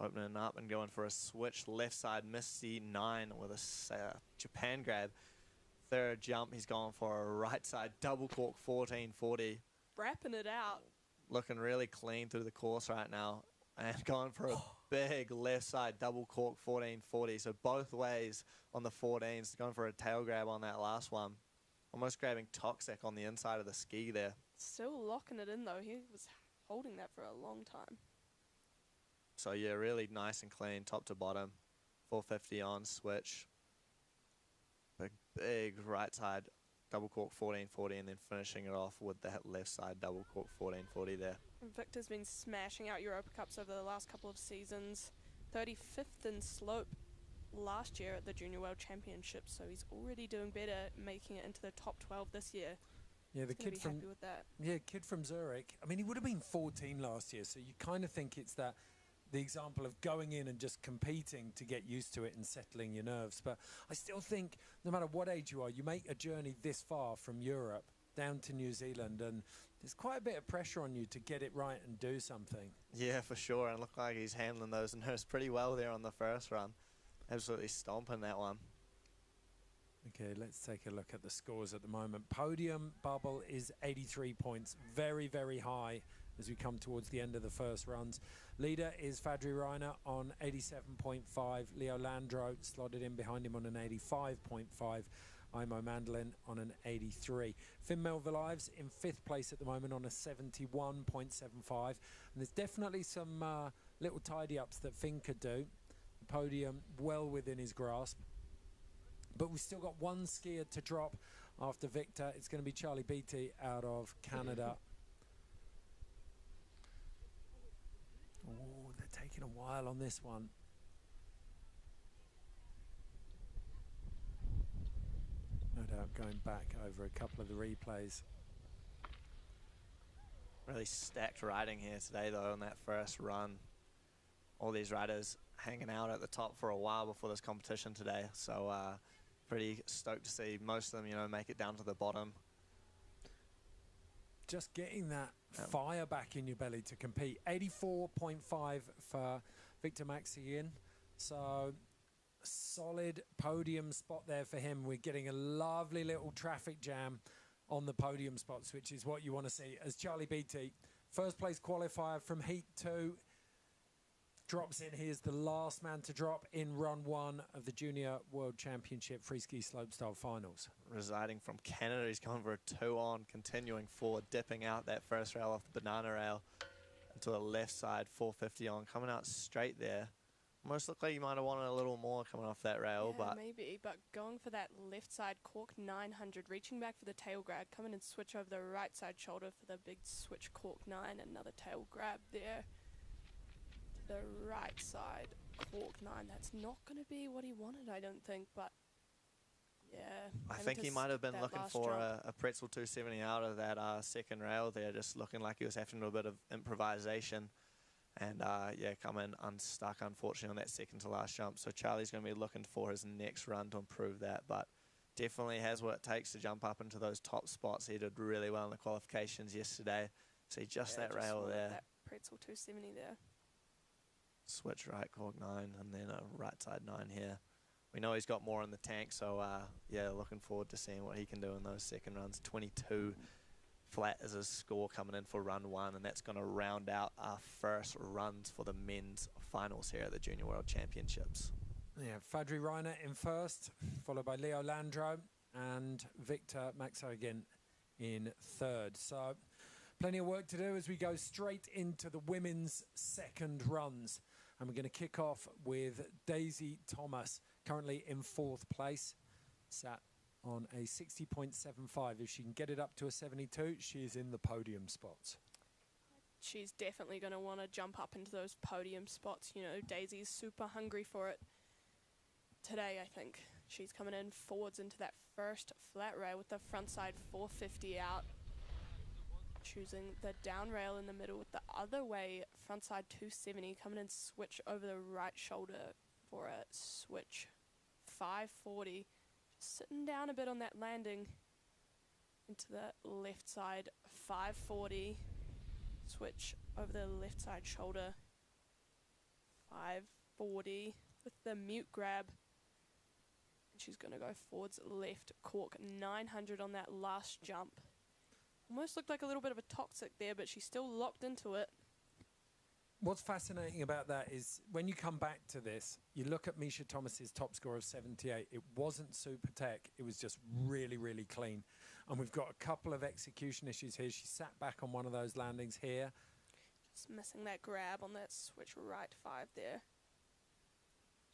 S20: Opening up and going for a switch left side Misty 9 with a Japan grab. Third jump, he's going for a right side double cork 1440.
S10: Wrapping it out.
S20: Looking really clean through the course right now. And going for a big left side double cork 1440. So both ways on the 14s. Going for a tail grab on that last one. Almost grabbing toxic on the inside of the ski there.
S10: Still locking it in though. He was holding that for a long time.
S20: So yeah, really nice and clean, top to bottom. 450 on switch. Big right side double cork 1440, and then finishing it off with that left side double cork 1440 there.
S10: Victor's been smashing out Europa Cups over the last couple of seasons. 35th in slope last year at the Junior World Championship, so he's already doing better, making it into the top 12 this year.
S1: Yeah, the kid from
S10: happy with that.
S1: Yeah, kid from Zurich. I mean, he would have been 14 last year, so you kind of think it's that the example of going in and just competing to get used to it and settling your nerves. But I still think no matter what age you are, you make a journey this far from Europe down to New Zealand, and there's quite a bit of pressure on you to get it right and do something.
S20: Yeah, for sure. And look like he's handling those nerves pretty well there on the first run. Absolutely stomping that one.
S1: Okay, let's take a look at the scores at the moment. Podium bubble is 83 points. Very, very high as we come towards the end of the first runs. Leader is Fadri Reiner on 87.5. Leo Landro slotted in behind him on an 85.5. Imo Mandolin on an 83. Finn Melville-Ives in 5th place at the moment on a 71.75. And there's definitely some little tidy-ups that Finn could do. The podium well within his grasp. But we've still got one skier to drop after Victor. It's going to be Charlie Beattie out of Canada. Oh, they're taking a while on this one. No doubt going back over a couple of the replays.
S20: Really stacked riding here today, though, on that first run. All these riders hanging out at the top for a while before this competition today. So pretty stoked to see most of them, you know, make it down to the bottom.
S1: Just getting that fire back in your belly to compete. 84.5 for Victor Maxey. So solid podium spot there for him. We're getting a lovely little traffic jam on the podium spots, which is what you want to see. As Charlie Beattie, first place qualifier from Heat 2, drops in. He is the last man to drop in run 1 of the Junior World Championship Freeski Slopestyle Finals.
S20: Residing from Canada, he's going for a 2-on, continuing forward, dipping out that first rail off the banana rail into a left side 450 on, coming out straight there. Almost looked like you might have wanted a little more coming off that rail,
S10: Yeah,
S20: but
S10: maybe, but going for that left side cork 900, reaching back for the tail grab, coming and switch over the right side shoulder for the big switch cork 9, another tail grab there. The right side cork 9. That's not going to be what he wanted, I don't think, but yeah.
S20: I think he might have been looking for a pretzel 270 out of that second rail there, just looking like he was having to do a bit of improvisation. And yeah, coming unstuck, unfortunately, on that second to last jump. So Charlie's going to be looking for his next run to improve that, but definitely has what it takes to jump up into those top spots. He did really well in the qualifications yesterday. See just that rail there.
S10: That pretzel 270 there.
S20: Switch right cork 9 and then a right side 9 here. We know he's got more in the tank, so yeah, looking forward to seeing what he can do in those second runs. 22 flat is his score coming in for run 1, and that's going to round out our first runs for the men's finals here at the Junior World Championships.
S1: Yeah, Fadri Reiner in first, followed by Leo Landro and Victor Maxey again in third. So plenty of work to do as we go straight into the women's second runs. And we're going to kick off with Daisy Thomas, currently in 4th place, sat on a 60.75. If she can get it up to a 72, she is in the podium spots.
S10: she's definitely going to want to jump up into those podium spots. You know, Daisy's super hungry for it today, I think. She's coming in forwards into that first flat rail with the front side 450 out. Choosing the down rail in the middle with the other way, front side 270, coming in switch over the right shoulder for a switch 540. Just sitting down a bit on that landing into the left side 540. Switch over the left side shoulder 540 with the mute grab. And she's going to go forwards left cork 900 on that last jump. Almost looked like a little bit of a toxic there, but she's still locked into it.
S1: What's fascinating about that is when you come back to this, you look at Misha Thomas's top score of 78. It wasn't super tech. It was just really, really clean. And we've got a couple of execution issues here. She sat back on one of those landings here.
S10: Just missing that grab on that switch right 5 there.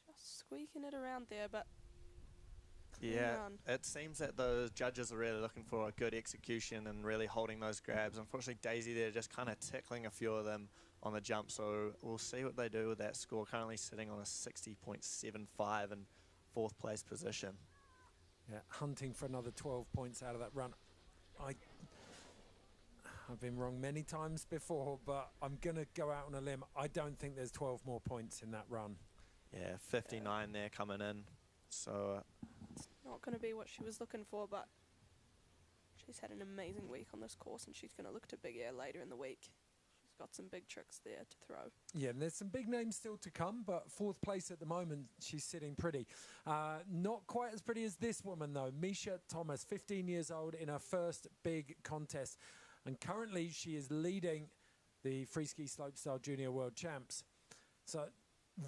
S10: Just squeaking it around there, but
S20: yeah, it seems that those judges are really looking for a good execution and really holding those grabs. Unfortunately, Daisy there just kind of tickling a few of them on the jump, so we'll see what they do with that score. Currently sitting on a 60.75 and 4th place position.
S1: Yeah, hunting for another 12 points out of that run. I've been wrong many times before, but I'm going to go out on a limb. I don't think there's 12 more points in that run.
S20: Yeah, 59 there coming in. So
S10: it's not going to be what she was looking for, but she's had an amazing week on this course, and she's going to look to big air later in the week. She's got some big tricks there to throw.
S1: Yeah, and there's some big names still to come, but 4th place at the moment, she's sitting pretty. Not quite as pretty as this woman, though. Misha Thomas, 15 years old, in her first big contest. And currently, she is leading the Freeski Slopestyle Junior World Champs. So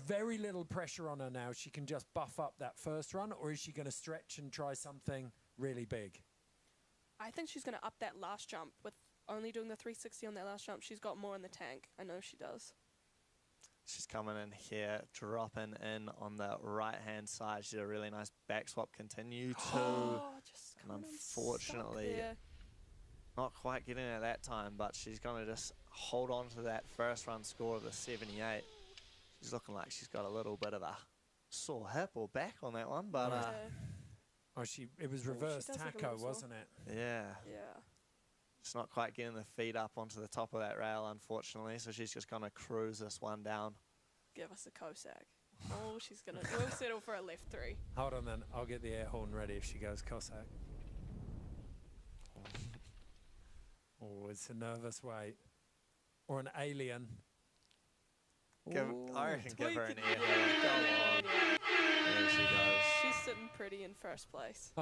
S1: very little pressure on her now. She can just buff up that first run, or is she going to stretch and try something really big?
S10: I think she's going to up that last jump. With only doing the 360 on that last jump, she's got more in the tank. I know she does.
S20: She's coming in here, dropping in on the right-hand side. She did a really nice back swap, continue to, and unfortunately, not quite getting it that time, but she's going to just hold on to that first run score of the 78. She's looking like she's got a little bit of a sore hip or back on that one, but
S1: it was reverse taco, wasn't it?
S20: Yeah.
S10: Yeah.
S20: It's not quite getting the feet up onto the top of that rail, unfortunately, so she's just going to cruise this one down.
S10: Give us a Cossack. Oh, she's going to... We'll settle for a left 3.
S1: Hold on then. I'll get the air horn ready if she goes Cossack. Oh, it's a nervous wait. Or an alien.
S20: I reckon give her an air horn. Go on. There she goes.
S10: She's sitting pretty in first place.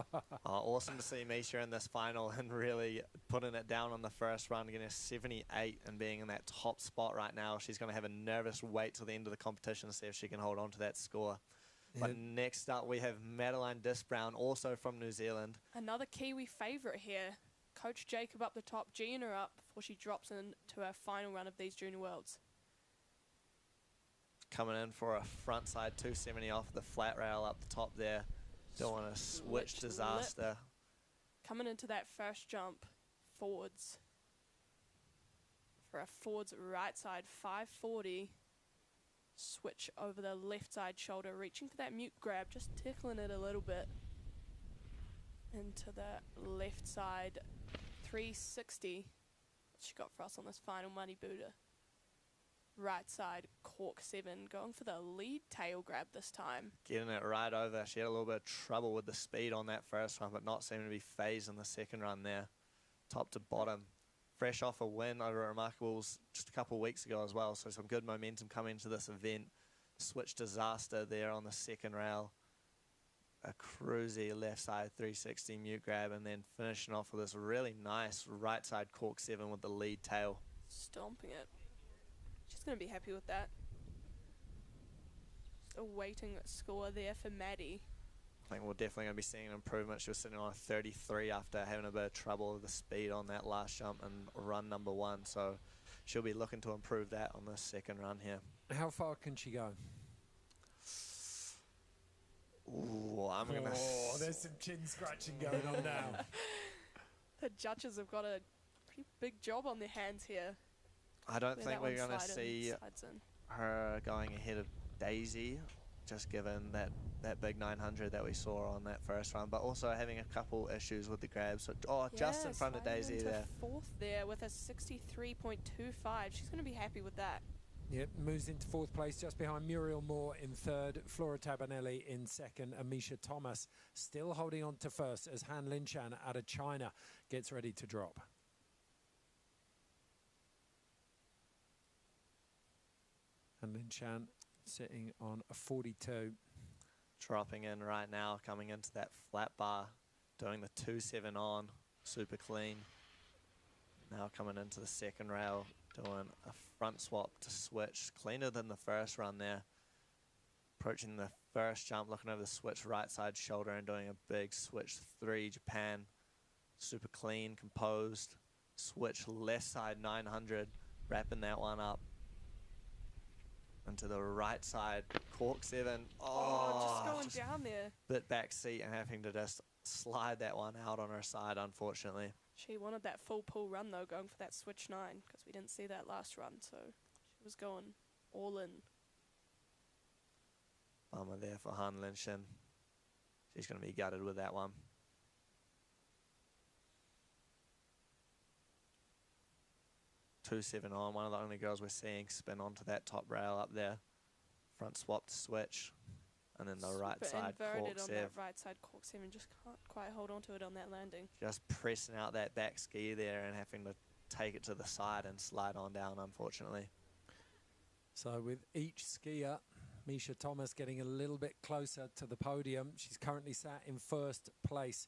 S20: Awesome to see Misha in this final and really putting it down on the first run, getting a 78 and being in that top spot right now. She's going to have a nervous wait till the end of the competition to see if she can hold on to that score. Yeah. But next up we have Madeline Disbrown, also from New Zealand.
S10: Another Kiwi favourite here. Coach Jacob up the top, Gina up before she drops into her final run of these Junior Worlds.
S20: Coming in for a front side 270 off the flat rail up the top there. Don't want to switch disaster.
S10: Lip. Coming into that first jump, forwards. For a forwards right side 540. Switch over the left side shoulder, reaching for that mute grab, just tickling it a little bit. Into the left side 360. What she got for us on this final Muddy Buddha. Right side cork 7, going for the lead tail grab this time.
S20: Getting it right over. She had a little bit of trouble with the speed on that first run, but not seeming to be phased in the second run there. Top to bottom. Fresh off a win over Remarkables just a couple of weeks ago as well, so some good momentum coming into this event. Switch disaster there on the second rail. A cruisy left side 360 mute grab, and then finishing off with this really nice right side cork 7 with the lead tail.
S10: Stomping it. She's going to be happy with that. Just a waiting score there for Maddie.
S20: I think we're definitely going to be seeing an improvement. She was sitting on a 33 after having a bit of trouble with the speed on that last jump and run number 1. So she'll be looking to improve that on the second run here.
S1: How far can she go?
S20: Ooh, I'm going to...
S1: Oh, there's some chin scratching going on now.
S10: The judges have got a pretty big job on their hands here.
S20: I don't
S10: where
S20: think
S10: that
S20: we're
S10: one
S20: going to see
S10: slides in.
S20: her going ahead of Daisy, just given that big 900 that we saw on that first run, but also having a couple issues with the grabs. So, just in front of
S10: sliding
S20: Daisy
S10: into
S20: there.
S10: fourth there with a 63.25. She's going to be happy with that.
S1: Yep, moves into fourth place, just behind Muriel Moore in third, Flora Tabanelli in second, and Misha Thomas still holding on to first as Han Linshan out of China gets ready to drop. Han Linshan sitting on a 42.
S20: Dropping in right now, coming into that flat bar, doing the 2-7 on, super clean. Now coming into the second rail, doing a front swap to switch, cleaner than the first run there. Approaching the first jump, looking over the switch right side shoulder and doing a big switch 3 Japan. Super clean, composed. Switch left side 900, wrapping that one up. Into the right side, cork 7.
S10: Just going down there.
S20: Bit back seat and having to just slide that one out on her side, unfortunately.
S10: She wanted that full pull run though, going for that switch 9, because we didn't see that last run, so she was going all in.
S20: Bummer there for Han Linshan. She's going to be gutted with that one. Two-7 on, one of the only girls we're seeing spin onto that top rail up there. Front swap to switch. And then the right side
S10: inverted
S20: cork
S10: on
S20: 7.
S10: that right side cork 7, just can't quite hold on to it on that landing.
S20: Just pressing out that back ski there and having to take it to the side and slide on down, unfortunately.
S1: So with each skier, Misha Thomas getting a little bit closer to the podium. She's currently sat in first place.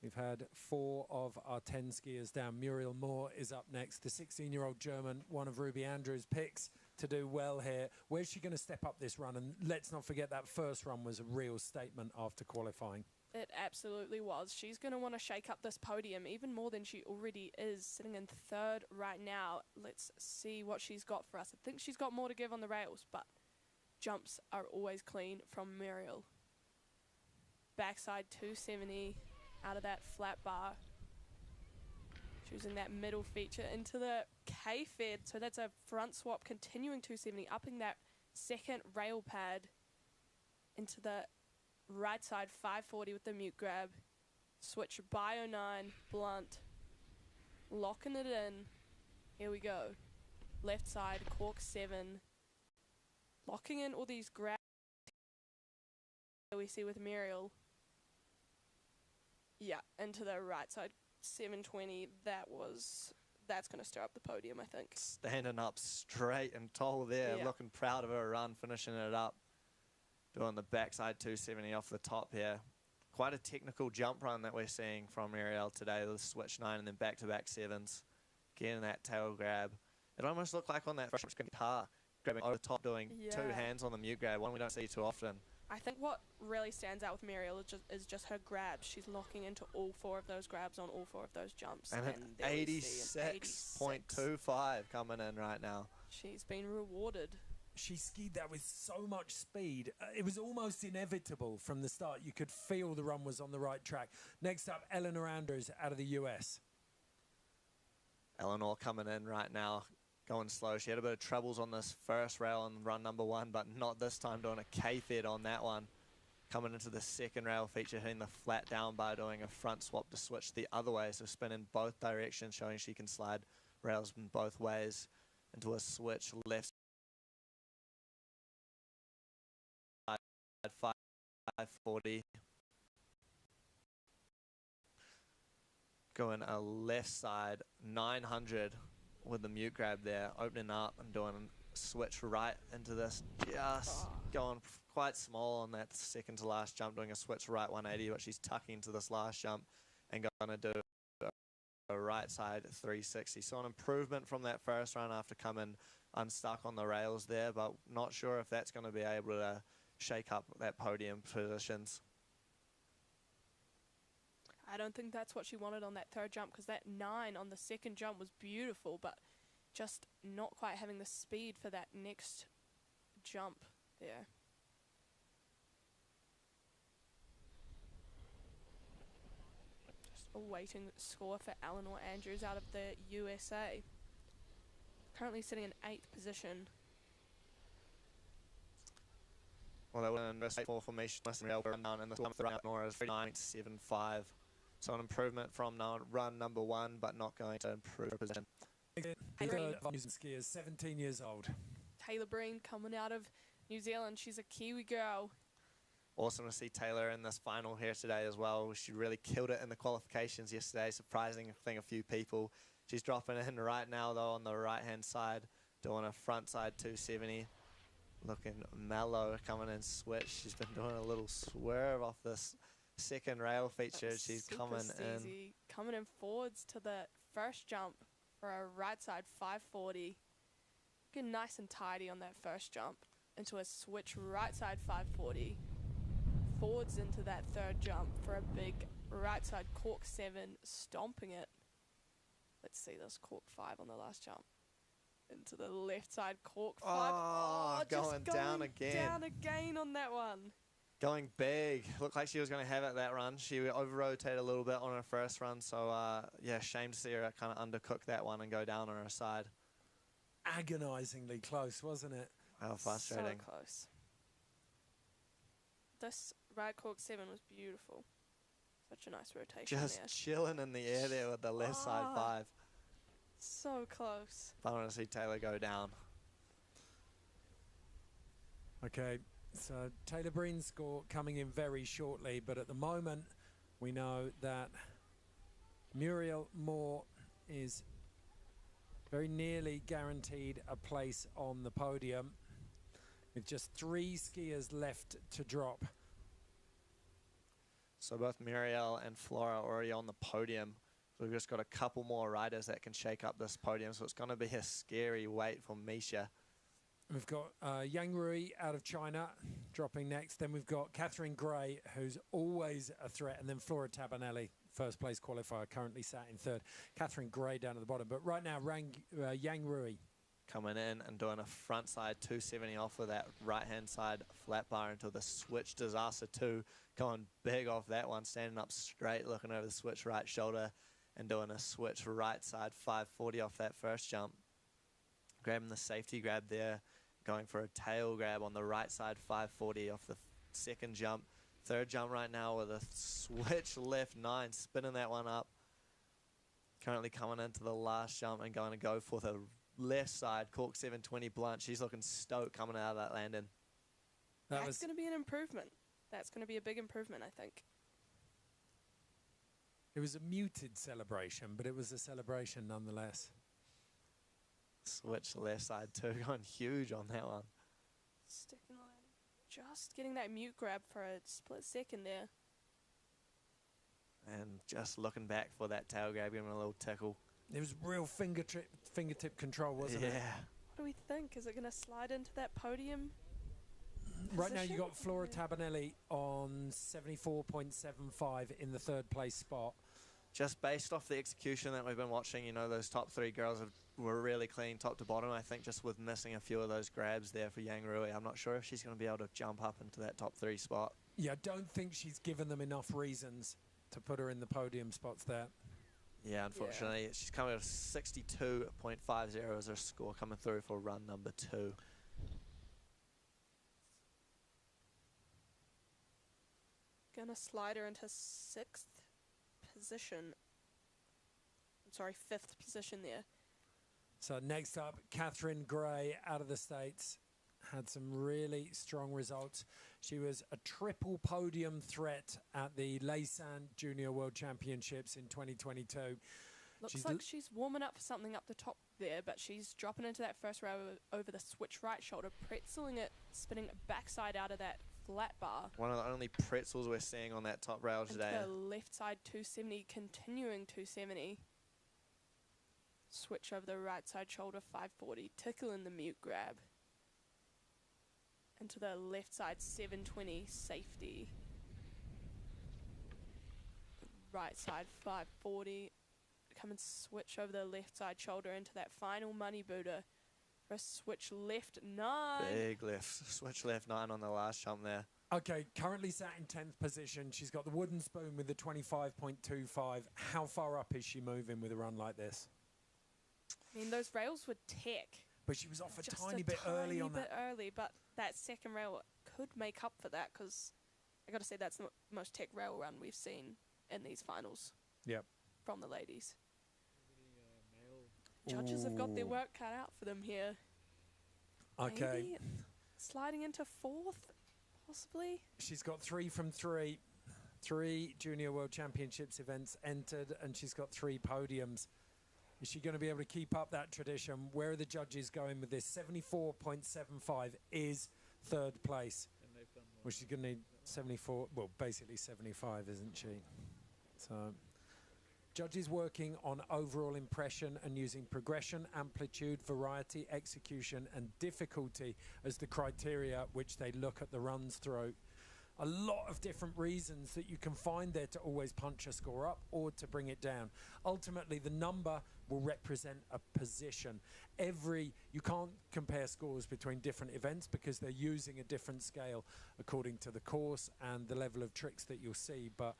S1: We've had 4 of our 10 skiers down. Muriel Moore is up next. The 16-year-old German, one of Ruby Andrews' picks to do well here. Where's she going to step up this run? And let's not forget that first run was a real statement after qualifying.
S10: It absolutely was. She's going to want to shake up this podium even more than she already is, sitting in third right now. Let's see what she's got for us. I think she's got more to give on the rails, but jumps are always clean from Muriel. Backside 270 out of that flat bar. Choosing that middle feature into the K-fed. So that's a front swap, continuing 270, upping that second rail pad into the right side 540 with the mute grab. Switch bio 9, blunt. Locking it in. Here we go. Left side, cork 7. Locking in all these grabs that we see with Muriel. Yeah, into the right side 720. That's going to stir up the podium, I think.
S20: Standing up straight and tall there,
S10: Yeah.
S20: looking proud of her run, finishing it up. Doing the backside 270 off the top here. Quite a technical jump run that we're seeing from Muriel today. The switch 9 and then back-to-back 7s. Getting that tail grab. It almost looked like on that first guitar, grabbing over the top, doing 2 hands on the mute grab, one we don't see too often.
S10: I think what really stands out with Muriel is just her grabs. She's locking into all 4 of those grabs on all 4 of those jumps.
S20: And an
S10: there we see an
S20: 86.25 coming in right now.
S10: She's been rewarded.
S1: She skied that with so much speed. It was almost inevitable from the start. You could feel the run was on the right track. Next up, Eleanor Andrews out of the US.
S20: Eleanor coming in right now, going slow. She had a bit of troubles on this first rail on run number 1, but not this time, doing a K-fed on that one. Coming into the second rail feature, hitting the flat down bar, doing a front swap to switch the other way, so spin in both directions, showing she can slide rails in both ways into a switch left side 540. Going a left side 900 with the mute grab there, opening up and doing a switch right into this, just going quite small on that second to last jump, doing a switch right 180, but she's tucking into this last jump and going to do a right side 360. So an improvement from that first run after coming unstuck on the rails there, but not sure if that's going to be able to shake up that podium positions.
S10: I don't think that's what she wanted on that third jump, because that 9 on the second jump was beautiful, but just not quite having the speed for that next jump there. Just awaiting score for Eleanor Andrews out of the USA. Currently sitting in 8th position.
S20: Well, they were in the state formation down in the round Nora's 9.75. So an improvement from run number 1, but not going to improve her position.
S1: Skiers, 17 years old.
S10: Taylor Breen coming out of New Zealand. She's a Kiwi girl.
S20: Awesome to see Taylor in this final here today as well. She really killed it in the qualifications yesterday, surprising a few people. She's dropping in right now, though, on the right-hand side, doing a frontside 270. Looking mellow, coming in switch. She's been doing a little swerve off this second rail feature. She's coming in.
S10: Coming in forwards to the first jump for a right side 540. Looking nice and tidy on that first jump. Into a switch right side 540. Forwards into that third jump for a big right side cork 7, stomping it. Let's see this cork 5 on the last jump. Into the left side cork 5.
S20: Oh, going down again.
S10: Down again on that one.
S20: Going big. Looked like she was going to have it that run. She over-rotated a little bit on her first run. So, yeah, shame to see her kind of undercook that one and go down on her side.
S1: Agonizingly close, wasn't it?
S20: How frustrating.
S10: So close. This right cork 7 was beautiful. Such a nice rotation
S20: Just
S10: there.
S20: chilling in the air there with the left side 5.
S10: So close.
S20: I want to see Taylor go down.
S1: Okay, so Taylor Breen's score coming in very shortly, but at the moment we know that Muriel Moore is very nearly guaranteed a place on the podium with just 3 skiers left to drop.
S20: So both Muriel and Flora are already on the podium. So we've just got a couple more riders that can shake up this podium. So it's going to be a scary wait for Misha.
S1: We've got Yang Rui out of China dropping next. Then we've got Catherine Gray, who's always a threat. And then Flora Tabanelli, first place qualifier, currently sat in 3rd. Catherine Gray down at the bottom. But right now, Yang Rui
S20: coming in and doing a front side 270 off of that right-hand side flat bar into the switch disaster 2. Going big off that one, standing up straight, looking over the switch right shoulder and doing a switch right side 540 off that first jump. Grabbing the safety grab there, going for a tail grab on the right side 540 off the second jump. Third jump right now with a switch left 9, spinning that one up. Currently coming into the last jump and going to go for the left side cork 720 blunt. She's looking stoked coming out of that landing.
S10: That's going to be an improvement. That's going to be a big improvement, I think.
S1: It was a muted celebration, but it was a celebration nonetheless.
S20: Switch left side 2, going huge on that one.
S10: Sticking line. Just getting that mute grab for a split second there.
S20: And just looking back for that tail grab, giving a little tickle.
S1: It was real fingertip control, wasn't it?
S20: Yeah.
S10: What do we think? Is it going to slide into that podium?
S1: Right now you got Flora Tabanelli on 74.75 in the 3rd place spot.
S20: Just based off the execution that we've been watching, you know, those top 3 girls were really clean top to bottom. I think just with missing a few of those grabs there for Yang Rui, I'm not sure if she's going to be able to jump up into that top 3 spot.
S1: Yeah, I don't think she's given them enough reasons to put her in the podium spots there.
S20: Yeah, unfortunately, she's coming at 62.50 as her score coming through for run number 2.
S10: Gonna slide her into 6th position. I'm sorry, 5th position there.
S1: So next up, Catherine Gray out of the States. Had some really strong results. She was a triple podium threat at the Lausanne Junior World Championships in 2022.
S10: Looks like she's warming up for something up the top there, but she's dropping into that first row over the switch right shoulder, pretzeling it, spinning backside out of that flat bar.
S20: One of the only pretzels we're seeing on that top rail today.
S10: Into the left side 270, continuing 270. Switch over the right side shoulder 540, tickle in the mute grab. Into the left side 720, safety. Right side 540. Come and switch over the left side shoulder into that final money booter. For a switch left 9.
S20: Big left. Switch left 9 on the last jump there.
S1: Okay, currently sat in 10th position. She's got the wooden spoon with the 25.25. How far up is she moving with a run like this?
S10: I mean, those rails were tech.
S1: But she was off a
S10: Just
S1: tiny bit early on that.
S10: early, but that second rail could make up for that, because I got to say that's the most tech rail run we've seen in these finals.
S1: Yep.
S10: From the ladies. Judges have got their work cut out for them here.
S1: Okay.
S10: Maybe sliding into fourth, possibly.
S1: She's got 3 from 3. 3 Junior World Championships events entered, and she's got 3 podiums. Is she going to be able to keep up that tradition? Where are the judges going with this? 74.75 is third place. Well, she's going to need 74, well, basically 75, isn't she? So, judges working on overall impression and using progression, amplitude, variety, execution, and difficulty as the criteria which they look at the runs through. A lot of different reasons that you can find there to always punch a score up or to bring it down. Ultimately, the number will represent a position. You can't compare scores between different events because they're using a different scale according to the course and the level of tricks that you'll see. But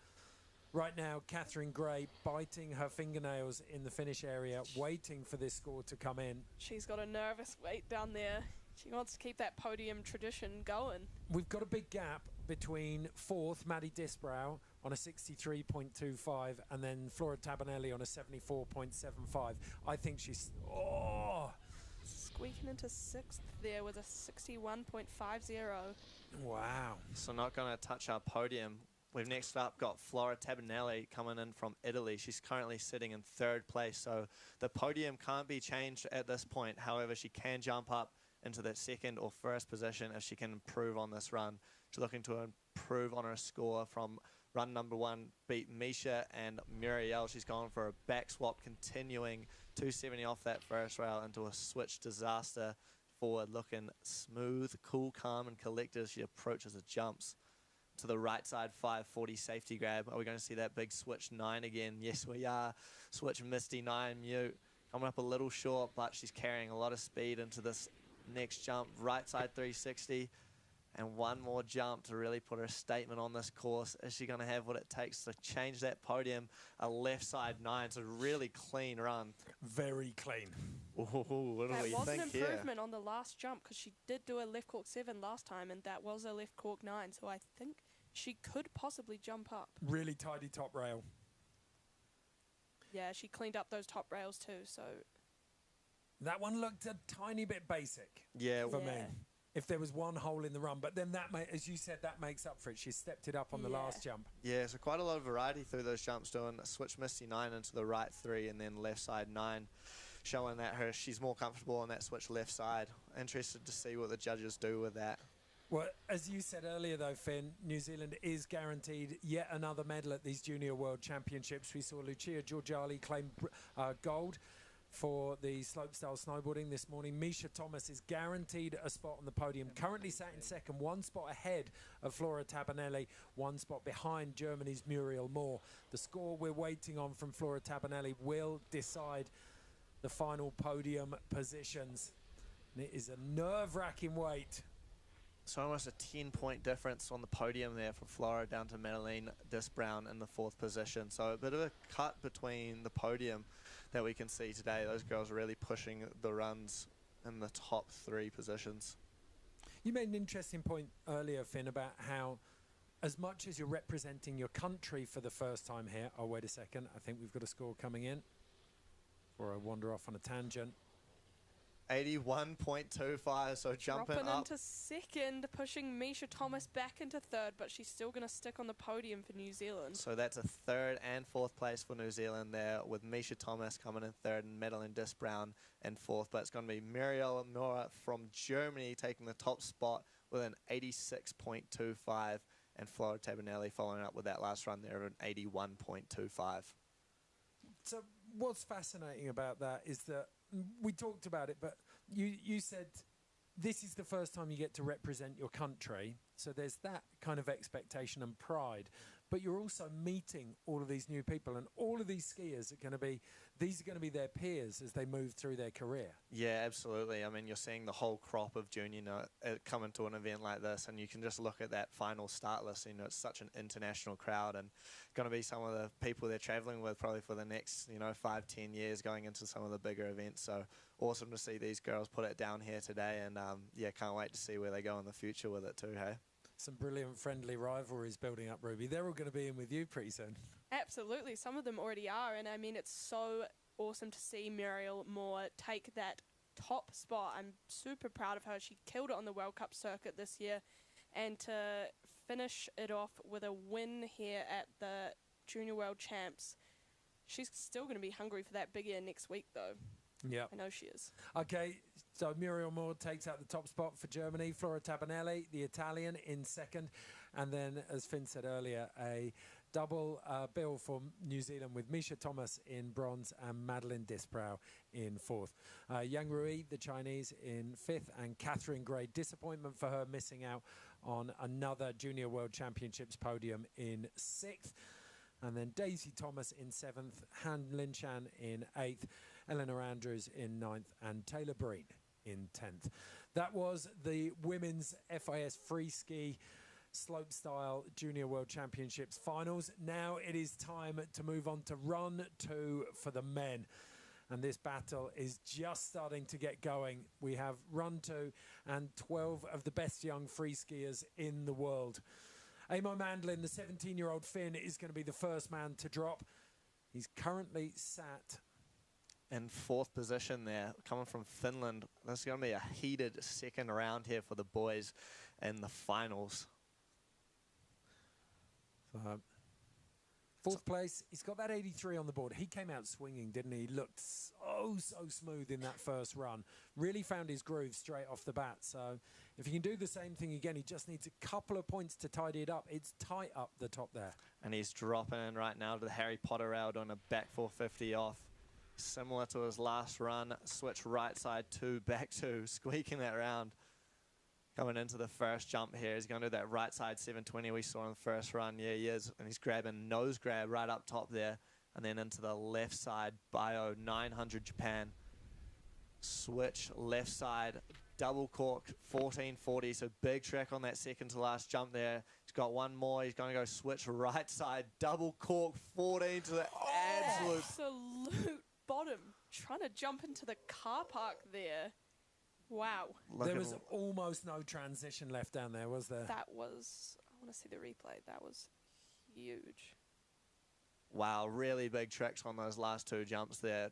S1: right now, Catherine Gray biting her fingernails in the finish area, waiting for this score to come in.
S10: She's got a nervous wait down there. She wants to keep that podium tradition going.
S1: We've got a big gap between fourth, Maddie Disbrow, on a 63.25, and then Flora Tabanelli on a 74.75. I think she's...
S10: Squeaking into sixth there with a 61.50.
S1: Wow.
S20: So not going to touch our podium. We've next up got Flora Tabanelli coming in from Italy. She's currently sitting in third place, so the podium can't be changed at this point. However, she can jump up into that second or first position if she can improve on this run. She's looking to improve on her score from run number 1, beat Misha and Muriel. She's gone for a back swap, continuing 270 off that first rail into a switch disaster forward, looking smooth, cool, calm, and collected as she approaches the jumps. To the right side, 540 safety grab. Are we going to see that big switch 9 again? Yes, we are. Switch Misty 9 mute. Coming up a little short, but she's carrying a lot of speed into this next jump. Right side 360. And one more jump to really put her statement on this course. Is she going to have what it takes to change that podium? A left side 9, so really clean run.
S1: Very clean.
S20: Ooh, what do we
S10: That was an
S20: think here?
S10: improvement on the last jump, because she did do a left cork 7 last time, and that was a left cork 9, so I think she could possibly jump up.
S1: Really tidy top rail.
S10: Yeah, she cleaned up those top rails too, so...
S1: That one looked a tiny bit basic for me. If there was one hole in the run, but then that, as you said, that makes up for it. She stepped it up on the last jump.
S20: Yeah, so quite a lot of variety through those jumps, doing a switch Misty 9 into the right 3 and then left side 9, showing that she's more comfortable on that switch left side. Interested to see what the judges do with that.
S1: Well, as you said earlier, though, Finn, New Zealand is guaranteed yet another medal at these Junior World Championships. We saw Lucia Georgali claim gold for the slopestyle snowboarding this morning. Misha Thomas is guaranteed a spot on the podium, currently sat in second, 1 spot ahead of Flora Tabanelli, 1 spot behind Germany's Muriel Moore. The score we're waiting on from Flora Tabanelli will decide the final podium positions. And it is a nerve-wracking wait.
S20: So almost a 10-point difference on the podium there for Flora down to Madeline Disbrown in the 4th position. So a bit of a cut between the podium that we can see today. Those girls are really pushing the runs in the top 3 positions.
S1: You made an interesting point earlier, Finn, about how as much as you're representing your country for the first time here... Oh, wait a second. I think we've got a score coming in. Or I wander off on a tangent.
S20: 81.25, so jumping
S10: Dropping
S20: up.
S10: into second, pushing Misha Thomas back into third, but she's still going to stick on the podium for New Zealand.
S20: So that's a 3rd and 4th place for New Zealand there, with Misha Thomas coming in 3rd and Madeline Disbrown in 4th. But it's going to be Muriel Moore from Germany taking the top spot with an 86.25, and Flora Tabanelli following up with that last run there of an 81.25.
S1: So what's fascinating about that is that we talked about it, but you said this is the first time you get to represent your country, so there's that kind of expectation and pride. but you're also meeting all of these new people, and all of these skiers are going to be, these are going to be their peers as they move through their career.
S20: Yeah, absolutely. I mean, you're seeing the whole crop of junior come into an event like this, and you can just look at that final start list. You know, it's such an international crowd, and going to be some of the people they're traveling with probably for the next, 5-10 years going into some of the bigger events. So awesome to see these girls put it down here today, and yeah, can't wait to see where they go in the future with it too, hey?
S1: Some brilliant friendly rivalries building up, Ruby. They're all going to be in with you pretty soon.
S10: Absolutely. Some of them already are. And I mean, it's so awesome to see Muriel Moore take that top spot. I'm super proud of her. She killed it on the World Cup circuit this year. And to finish it off with a win here at the Junior World Champs, she's still going to be hungry for that big year next week, though.
S1: Yeah,
S10: I know she is.
S1: Okay, so Muriel Moore takes out the top spot for Germany. Flora Tabanelli, the Italian, in second. And then, as Finn said earlier, a double bill for New Zealand with Misha Thomas in bronze and Madeline Disprow in fourth. Yang Rui, the Chinese, in fifth. And Catherine Gray, disappointment for her, missing out on another Junior World Championships podium in sixth. And then Daisy Thomas in seventh, Han Linshan in eighth, Eleanor Andrews in ninth, and Taylor Breen in 10th. That was the women's FIS Freeski Slopestyle Junior World Championships finals. Now it is time to move on to run 2 for the men. And this battle is just starting to get going. We have run 2 and 12 of the best young free skiers in the world. Amo Mandlin, the 17-year-old Finn, is going to be the first man to drop. He's currently sat
S20: in fourth position there, coming from Finland. This is going to be a heated second round here for the boys in the finals.
S1: Fourth place, he's got that 83 on the board. He came out swinging, didn't he? He looked so smooth in that first run. Really found his groove straight off the bat. So if he can do the same thing again, he just needs a couple of points to tidy it up. It's tight up the top there.
S20: And he's dropping in right now to the Harry Potter route on a back 450 off. Similar to his last run, switch right side 2, back 2, squeaking that round. Coming into the first jump here, he's going to do that right side 720 we saw in the first run. Yeah, he is. And he's grabbing nose grab right up top there. And then into the left side, bio 900 Japan. Switch left side, double cork 1440. So big track on that second to last jump there. He's got one more. He's going to go switch right side, double cork 14 to the
S10: absolute bottom. Trying to jump into the car park there. Wow.
S1: There was almost no transition left down there, was there?
S10: That was, I want to see the replay. That was huge.
S20: Wow, really big tricks on those last 2 jumps there.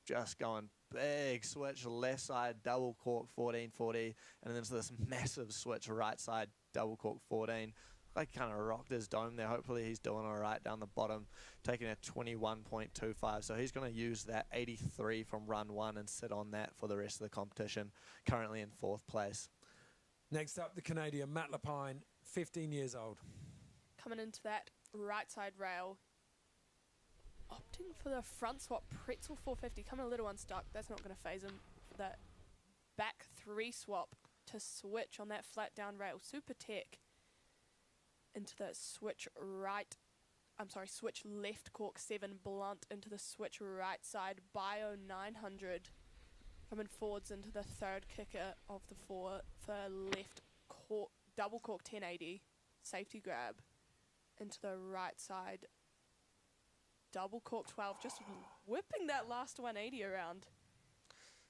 S20: Just going big switch left side, double cork 1440, and then into this massive switch right side, double cork 14. Like kind of rocked his dome there. Hopefully he's doing all right down the bottom, taking a 21.25. So he's going to use that 83 from run 1 and sit on that for the rest of the competition. Currently in 4th place.
S1: Next up, the Canadian Matt Lapine, 15 years old.
S10: Coming into that right side rail, opting for the front swap pretzel 450, coming a little unstuck. That's not going to phase him. That back 3 swap to switch on that flat down rail, super tech. Into the switch switch left cork 7 blunt into the switch right side bio 900, coming forwards into the third kicker of the 4 for left cork double cork 1080 safety grab into the right side double cork 12, just whipping that last 180 around.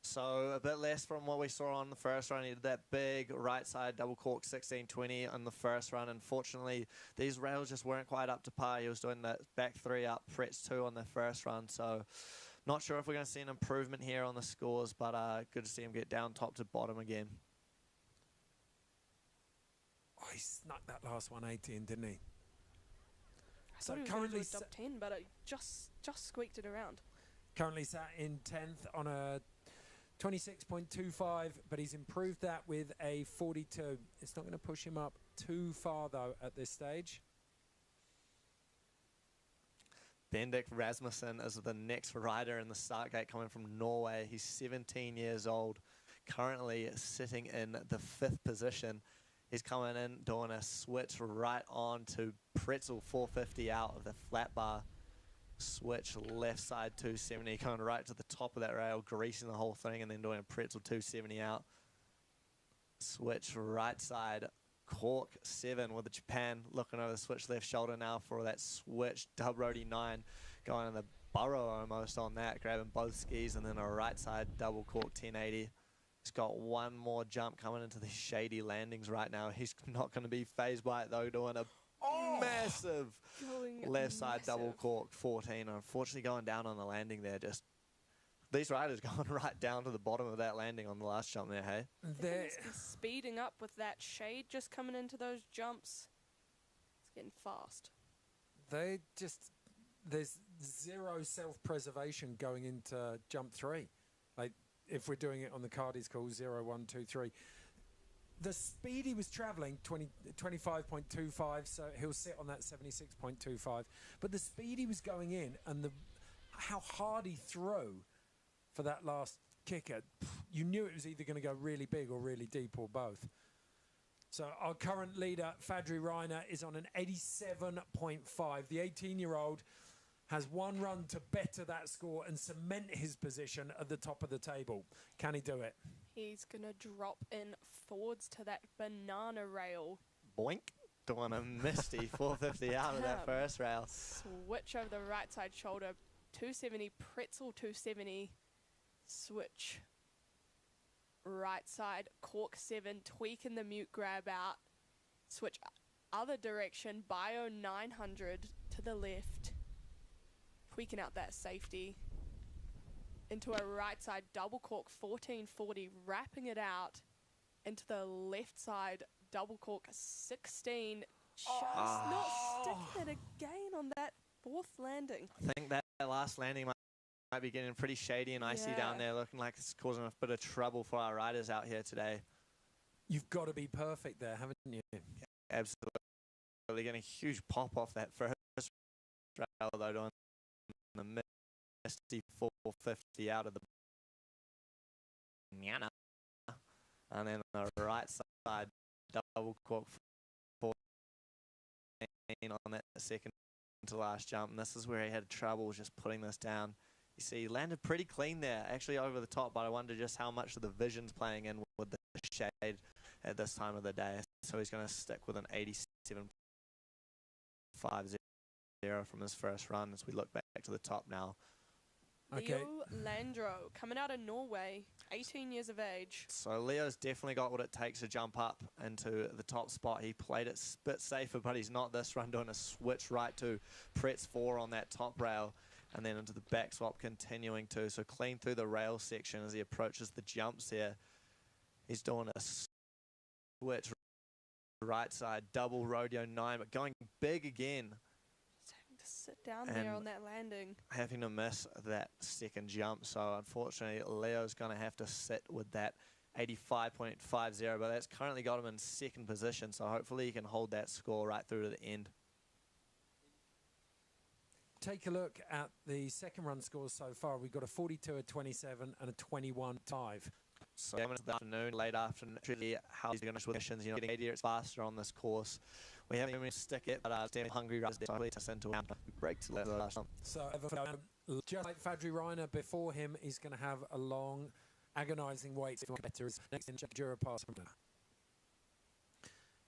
S20: So a bit less from what we saw on the first run. He did that big right side double cork 1620 on the first run. Unfortunately, these rails just weren't quite up to par. He was doing that back 3 up, frets 2 on the first run. So not sure if we're going to see an improvement here on the scores, but good to see him get down top to bottom again.
S1: Oh, he snuck that last 180 in, didn't he?
S10: I thought he was currently top 10, but it just squeaked it around.
S1: Currently sat in 10th on a 26.25, but he's improved that with a 42. It's not going to push him up too far, though, at this stage.
S20: Bendik Rasmussen is the next rider in the start gate coming from Norway. He's 17 years old, currently sitting in the 5th position. He's coming in, doing a switch right on to pretzel 450 out of the flat bar. Switch left side 270, coming right to the top of that rail, greasing the whole thing, and then doing a pretzel 270 out. Switch right side, cork 7 with the Japan, looking over the switch left shoulder now for that switch, dub roadie 9, going in the burrow almost on that, grabbing both skis, and then a right side double cork 1080. He's got one more jump coming into the shady landings right now. He's not going to be phased by it though, doing a massive left side double cork 14. Unfortunately going down on the landing there. Just these riders going right down to the bottom of that landing on the last jump there, hey?
S10: They're speeding up with that shade just coming into those jumps. It's getting fast.
S1: There's zero self-preservation going into jump 3. Like, if we're doing it on the card, it's called 0, 1, 2, 3. The speed he was traveling, 25.25, so he'll sit on that 76.25. But the speed he was going in and how hard he threw for that last kicker, you knew it was either going to go really big or really deep or both. So our current leader, Fadri Reiner, is on an 87.5. The 18-year-old has one run to better that score and cement his position at the top of the table. Can he do it?
S10: He's going to drop in forwards to that banana rail.
S20: Boink. Doing a misty 450 out of that first rail.
S10: Switch over the right side shoulder. 270, pretzel 270. Switch. Right side, cork 7, tweaking the mute grab out. Switch other direction, bio 900 to the left. Tweaking out that safety into a right side double cork 1440, wrapping it out into the left side double cork 16, just not sticking it again on that fourth landing.
S20: I think that last landing might be getting pretty shady and icy down there, looking like it's causing a bit of trouble for our riders out here today.
S1: You've got to be perfect there, haven't you?
S20: Yeah, absolutely. Getting a huge pop off that first rail though, doing the misty 450 out of the banana, and then the right side double cork 14 on that second to last jump, and this is where he had trouble just putting this down. You see, he landed pretty clean there, actually over the top, but I wonder just how much of the vision's playing in with the shade at this time of the day. So he's going to stick with an 87.50 from his first run as we look back to the top now.
S10: Leo Landro, coming out of Norway, 18 years of age.
S20: So Leo's definitely got what it takes to jump up into the top spot. He played it a bit safer, but he's not this run, doing a switch right to Pretz 4 on that top rail, and then into the back swap continuing to. So clean through the rail section as he approaches the jumps here. He's doing a switch right side, double rodeo 9, but going big again.
S10: Sit down there on that landing.
S20: Having to miss that second jump. So unfortunately, Leo's going to have to sit with that 85.50, but that's currently got him in second position. So hopefully he can hold that score right through to the end.
S1: Take a look at the second run scores so far. We've got a 42, a 27, and a 21.5.
S20: So coming to the afternoon, late afternoon, how he's going to switch missions, getting 80 it's faster on this course. We haven't even stick it, but damn hungry riders definitely to send to a break to the last one.
S1: So just like Fadri Reiner before him, he's going to have a long, agonising wait. Better is next in Jura Pass.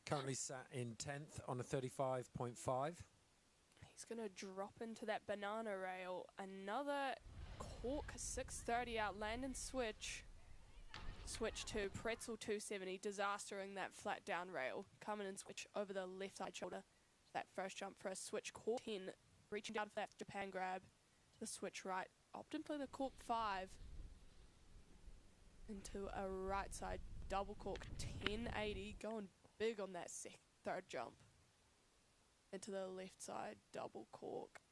S1: Currently sat in 10th on a 35.5.
S10: He's going to drop into that banana rail. Another cork 630 out landing switch. Switch to pretzel 270, disastering that flat down rail. Coming and switch over the left side shoulder. That first jump for a switch cork 10, reaching down for that Japan grab. To the switch right, opting for the cork 5. Into a right side double cork 1080, going big on that third jump. Into the left side double cork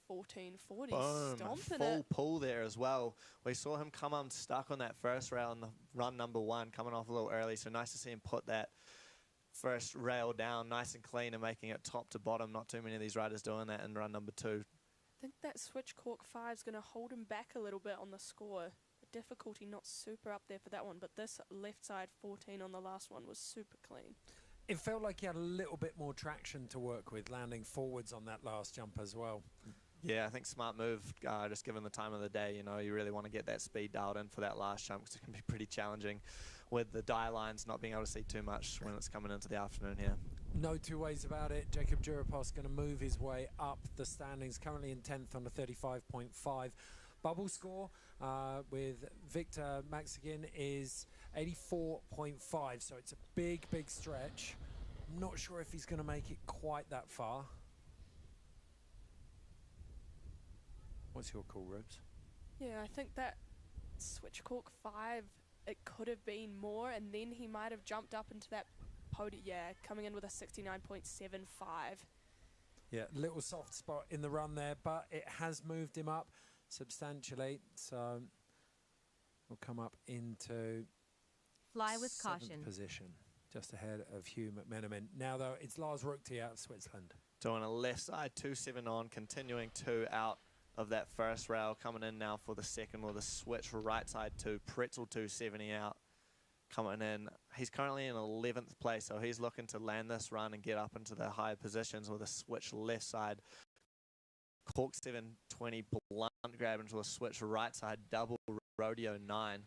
S10: 1440, stomping
S20: full
S10: it.
S20: pull there as well. We saw him come unstuck on that first rail in the run number 1, coming off a little early. So nice to see him put that first rail down nice and clean and making it top to bottom. Not too many of these riders doing that in run number 2.
S10: I think that switch cork 5 is going to hold him back a little bit on the score. The difficulty not super up there for that one, but this left side 14 on the last one was super clean.
S1: It felt like he had a little bit more traction to work with, landing forwards on that last jump as well.
S20: Yeah, I think smart move, just given the time of the day. You know, you really want to get that speed dialed in for that last jump because it can be pretty challenging with the die lines not being able to see too much when it's coming into the afternoon here.
S1: No two ways about it. Jacob Durapos going to move his way up the standings, currently in 10th on a 35.5. Bubble score with Victor Maxigin is 84.5, so it's a big, big stretch. I'm not sure if he's going to make it quite that far. What's your call, Rubes?
S10: Yeah, I think that switch cork 5, it could have been more, and then he might have jumped up into that podium. Yeah, coming in with a 69.75.
S1: Yeah, little soft spot in the run there, but it has moved him up substantially. So we'll come up into
S2: fly with
S1: 7th
S2: caution
S1: position, just ahead of Hugh McMenamin. Now, though, it's Lars Ruckti out of Switzerland.
S20: Doing a left side 2-7 on, continuing 2 out of that first rail, coming in now for the second with a switch right side 2, pretzel 270 out, coming in. He's currently in 11th place, so he's looking to land this run and get up into the higher positions with a switch left side, cork 720 blunt grab into a switch right side double rodeo 9,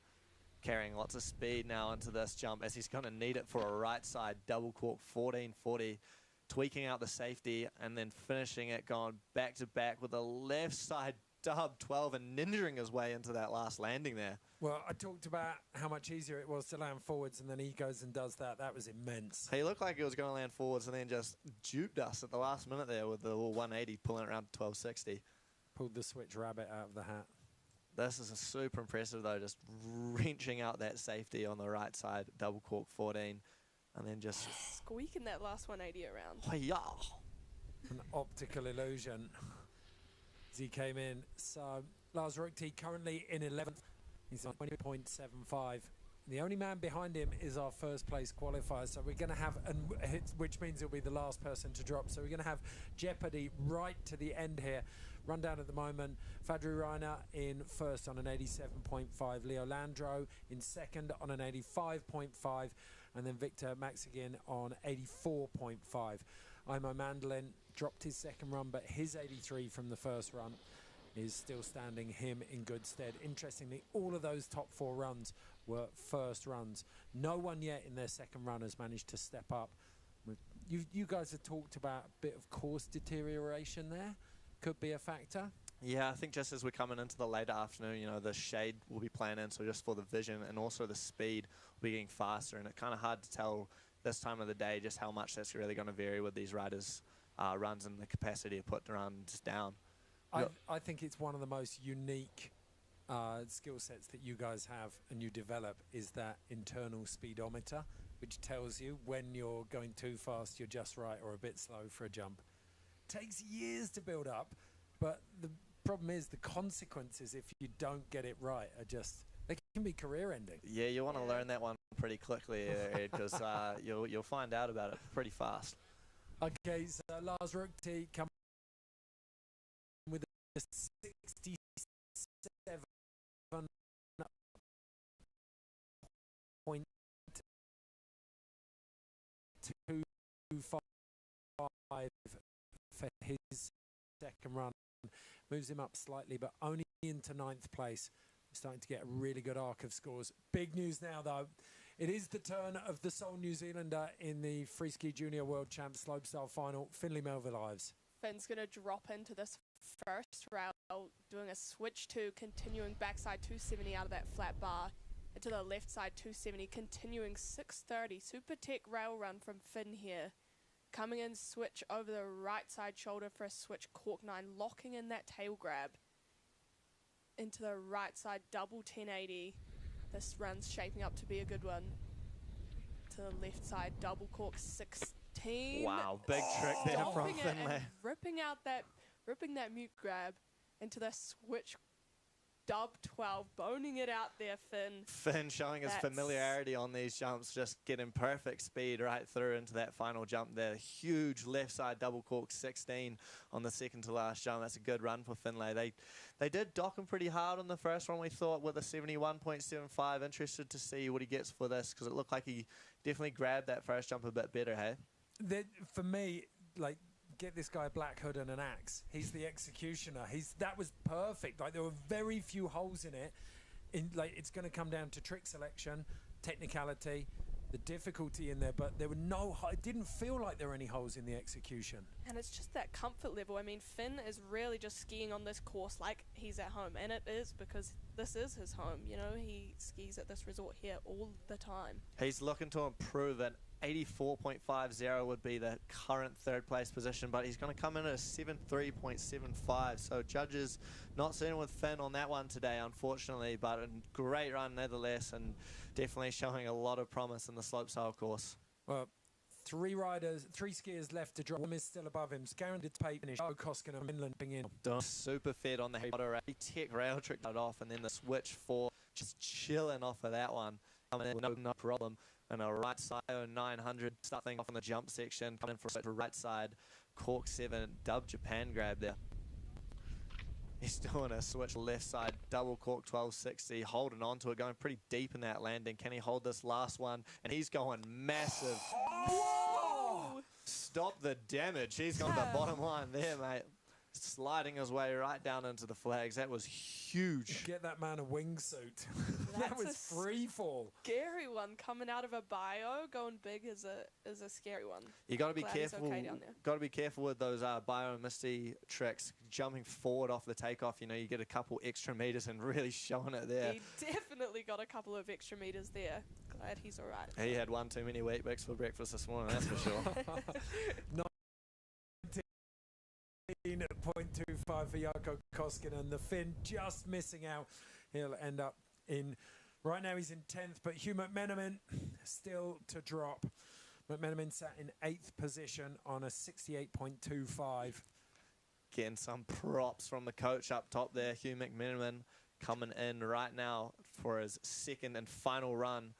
S20: carrying lots of speed now into this jump as he's going to need it for a right side double cork 1440, tweaking out the safety and then finishing it, going back to back with a left side dub 12 and ninjaing his way into that last landing there.
S1: Well, I talked about how much easier it was to land forwards, and then he goes and does that. That was immense.
S20: He looked like he was going to land forwards and then just duped us at the last minute there with the little 180 pulling it around to 1260.
S1: Pulled the switch rabbit out of the hat.
S20: This is a super impressive though, just wrenching out that safety on the right side, double cork 14, and then just
S10: squeaking that last 180 around.
S20: Oh, yeah.
S1: An optical illusion as he came in. So Lars Ruckti currently in 11th. He's on 20.75. The only man behind him is our first place qualifier. So we're going to have, which means he'll be the last person to drop. So we're going to have jeopardy right to the end here. Rundown at the moment, Fadri Reiner in first on an 87.5. Leo Landro in second on an 85.5. And then Victor Maxigin on 84.5. Imo Mandolin dropped his second run, but his 83 from the first run is still standing him in good stead. Interestingly, all of those top 4 runs were first runs. No one yet in their second run has managed to step up. You guys have talked about a bit of course deterioration there. Could be a factor.
S20: Yeah, I think just as we're coming into the later afternoon, you know, the shade will be playing in, so just for the vision and also the speed will be getting faster, and it's kind of hard to tell this time of the day just how much that's really going to vary with these riders' runs and the capacity to put the runs down.
S1: I think it's one of the most unique skill sets that you guys have and you develop is that internal speedometer, which tells you when you're going too fast, you're just right, or a bit slow for a jump. Takes years to build up, but the problem is the consequences if you don't get it right are just, they can be career ending.
S20: Yeah, you want to learn that one pretty quickly, because you'll find out about it pretty fast.
S1: Okay, so Lars Ruckti coming with a 67.25 for his second run. Moves him up slightly, but only into 9th place. Starting to get a really good arc of scores. Big news now, though. It is the turn of the sole New Zealander in the Freeski Junior World Champs Slopestyle final, Finlay Melville Ives.
S10: Finn's going to drop into this first rail, doing a switch 2, continuing backside 270 out of that flat bar, into the left side 270, continuing 630. Super tech rail run from Finn here. Coming in, switch over the right side shoulder for a switch cork 9, locking in that tail grab. Into the right side double 1080. This run's shaping up to be a good one. To the left side double cork 16.
S20: Wow, big trick there from Finlay.
S10: Ripping that mute grab into the switch dub 12, boning it out there, Finn.
S20: Finn showing his familiarity on these jumps, just getting perfect speed right through into that final jump there. Huge left side double cork 16 on the second to last jump. That's a good run for Finlay. They did dock him pretty hard on the first one, we thought, with a 71.75. Interested to see what he gets for this, because it looked like he definitely grabbed that first jump a bit better, hey?
S1: For me, like, get this guy a black hood and an axe. He's the executioner. That was perfect. Like, there were very few holes in it. It's going to come down to trick selection, technicality, the difficulty in there, but there were it didn't feel like there were any holes in the execution.
S10: And it's just that comfort level. I mean, Finn is really just skiing on this course like he's at home, and it is because this is his home. You know, he skis at this resort here all the time.
S20: He's looking to improve it. 84.50 would be the current third place position, but he's going to come in at a 73.75. So judges not sitting with Finn on that one today, unfortunately, but a great run nevertheless, and definitely showing a lot of promise in the slopestyle course.
S1: Well, three skiers left to drop. One is still above him. Scarron to pay finish. Koskinen and Finland being in.
S20: Super fed on the tech rail trick it off, and then the switch 4 just chilling off of that one. Coming in, no problem. And a right side 900 starting off on the jump section, coming in for a right side cork 7 dub Japan grab there. He's doing a switch left side double cork 1260, holding on to it, going pretty deep in that landing. Can he hold this last one? And he's going massive.
S10: Whoa!
S20: Stop the damage. He's gone to the bottom line there, mate. Sliding his way right down into the flags. That was huge.
S1: Get that man a wingsuit. That was free fall.
S10: Scary one coming out of a bio. Going big is a scary one.
S20: You got to be
S10: Glad he's
S20: careful.
S10: okay down there.
S20: Got to be careful with those bio and misty tricks. Jumping forward off the takeoff, you know, you get a couple extra meters and really showing it there.
S10: He definitely got a couple of extra meters there. Glad he's all right.
S20: He had one too many Wheat Bix for breakfast this morning, that's for sure.
S1: 19.25 for Jarkko Koskinen. The Finn just missing out. He'll end up in, right now he's in 10th, but Hugh McMenamin still to drop. McMenamin sat in 8th position on a 68.25.
S20: Getting some props from the coach up top there. Hugh McMenamin coming in right now for his second and final run,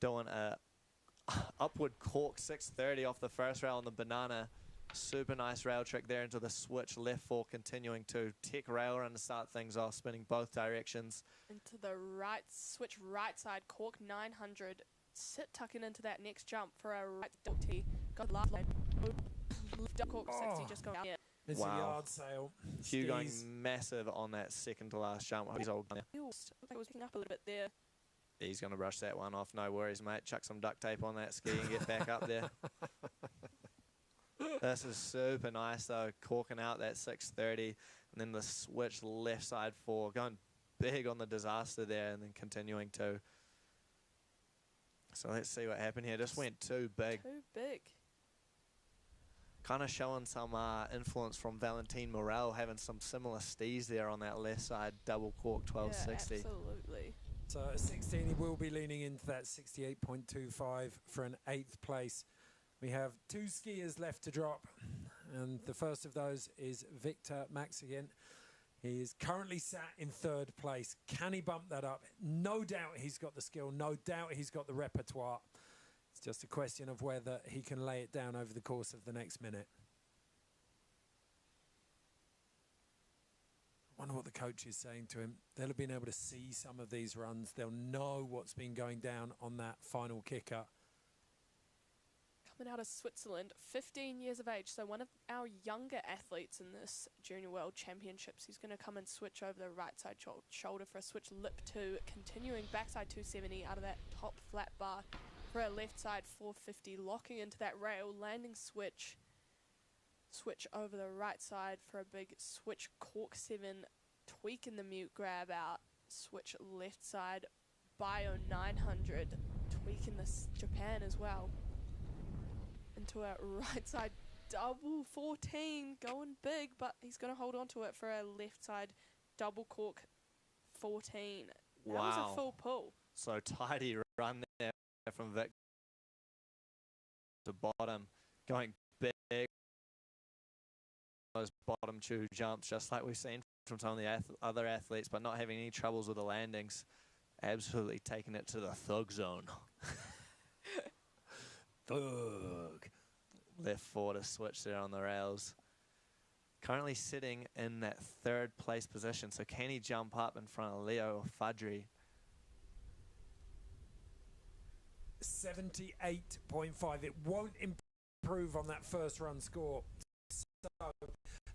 S20: doing a upward cork 630 off the first rail on the banana. Super nice rail trick there into the switch left 4, continuing to tech rail run to start things off, spinning both directions.
S10: Into the right, switch right side, cork 900, tucking into that next jump for a right double T. Got last line, cork 60 just going out here.
S1: It's a yard sail.
S20: Hugh going massive on that second to last jump. He's old.
S10: I was picking up a little bit there.
S20: He's going to brush that one off, no worries, mate. Chuck some duct tape on that ski and get back up there. This is super nice though, corking out that 630, and then the switch left side 4, going big on the disaster there, and then continuing to. So let's see what happened here. Just went too big.
S10: Too big.
S20: Kind of showing some influence from Valentine Morel, having some similar stees there on that left side, double cork 1260.
S10: Yeah, absolutely.
S1: So at 16, he will be leaning into that 68.25 for an 8th place. We have 2 skiers left to drop, and the first of those is Victor Maxigan. He is currently sat in 3rd place. Can he bump that up? No doubt he's got the skill. No doubt he's got the repertoire. It's just a question of whether he can lay it down over the course of the next minute. I wonder what the coach is saying to him. They'll have been able to see some of these runs. They'll know what's been going down on that final kicker.
S10: Coming out of Switzerland, 15 years of age, so one of our younger athletes in this Junior World Championships. He's going to come and switch over the right side shoulder for a switch lip 2, continuing backside 270 out of that top flat bar for a left side 450, locking into that rail, landing switch over the right side for a big switch cork 7, tweaking the mute grab out, switch left side bio 900, tweaking this Japan as well. Into a right side double 14, going big, but he's going to hold on to it for a left side double cork 14. That was a full pull.
S20: So tidy run there from Vic to bottom, going big. Those bottom two jumps, just like we've seen from some of the other athletes, but not having any troubles with the landings. Absolutely taking it to the thug zone. Thug. Left 4 to switch there on the rails. Currently sitting in that 3rd place position. So can he jump up in front of Leo Fudry?
S1: 78.5. It won't improve on that first run score. So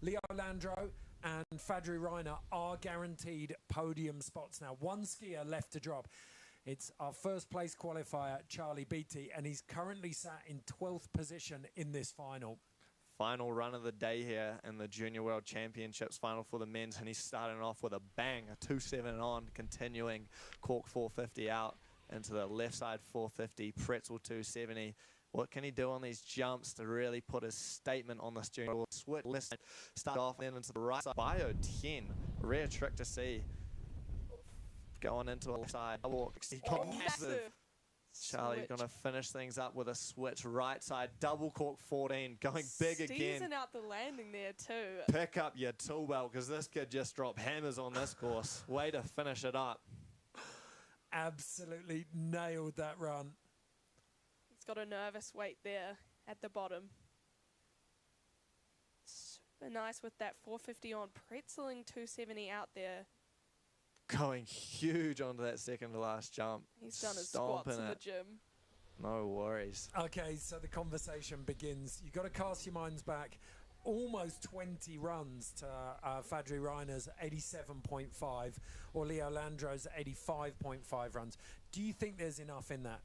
S1: Leo Landro and Fadri Reiner are guaranteed podium spots now. One skier left to drop. It's our first place qualifier, Charlie Beattie, and he's currently sat in 12th position in this final.
S20: Final run of the day here in the Junior World Championships final for the men's, and he's starting off with a bang, a 2.7 on, continuing cork 450 out into the left side 450, pretzel 270. What can he do on these jumps to really put his statement on this junior world? Switch list, start off then into the right side. Bio 10, rare trick to see. Going into a left side double. Massive. Charlie's going to finish things up with a switch right side double cork 14, going big again.
S10: Steezing out the landing there too.
S20: Pick up your tool belt, because this kid just dropped hammers on this course. Way to finish it up.
S1: Absolutely nailed that run.
S10: He's got a nervous weight there at the bottom. Super nice with that 450 on, pretzeling 270 out there.
S20: Going huge onto that second to last jump.
S10: He's done his squats in the gym.
S20: No worries.
S1: Okay, so the conversation begins. You've got to cast your minds back almost 20 runs to Fadri Reiner's 87.5 or Leo Landro's 85.5 runs. Do you think there's enough in that?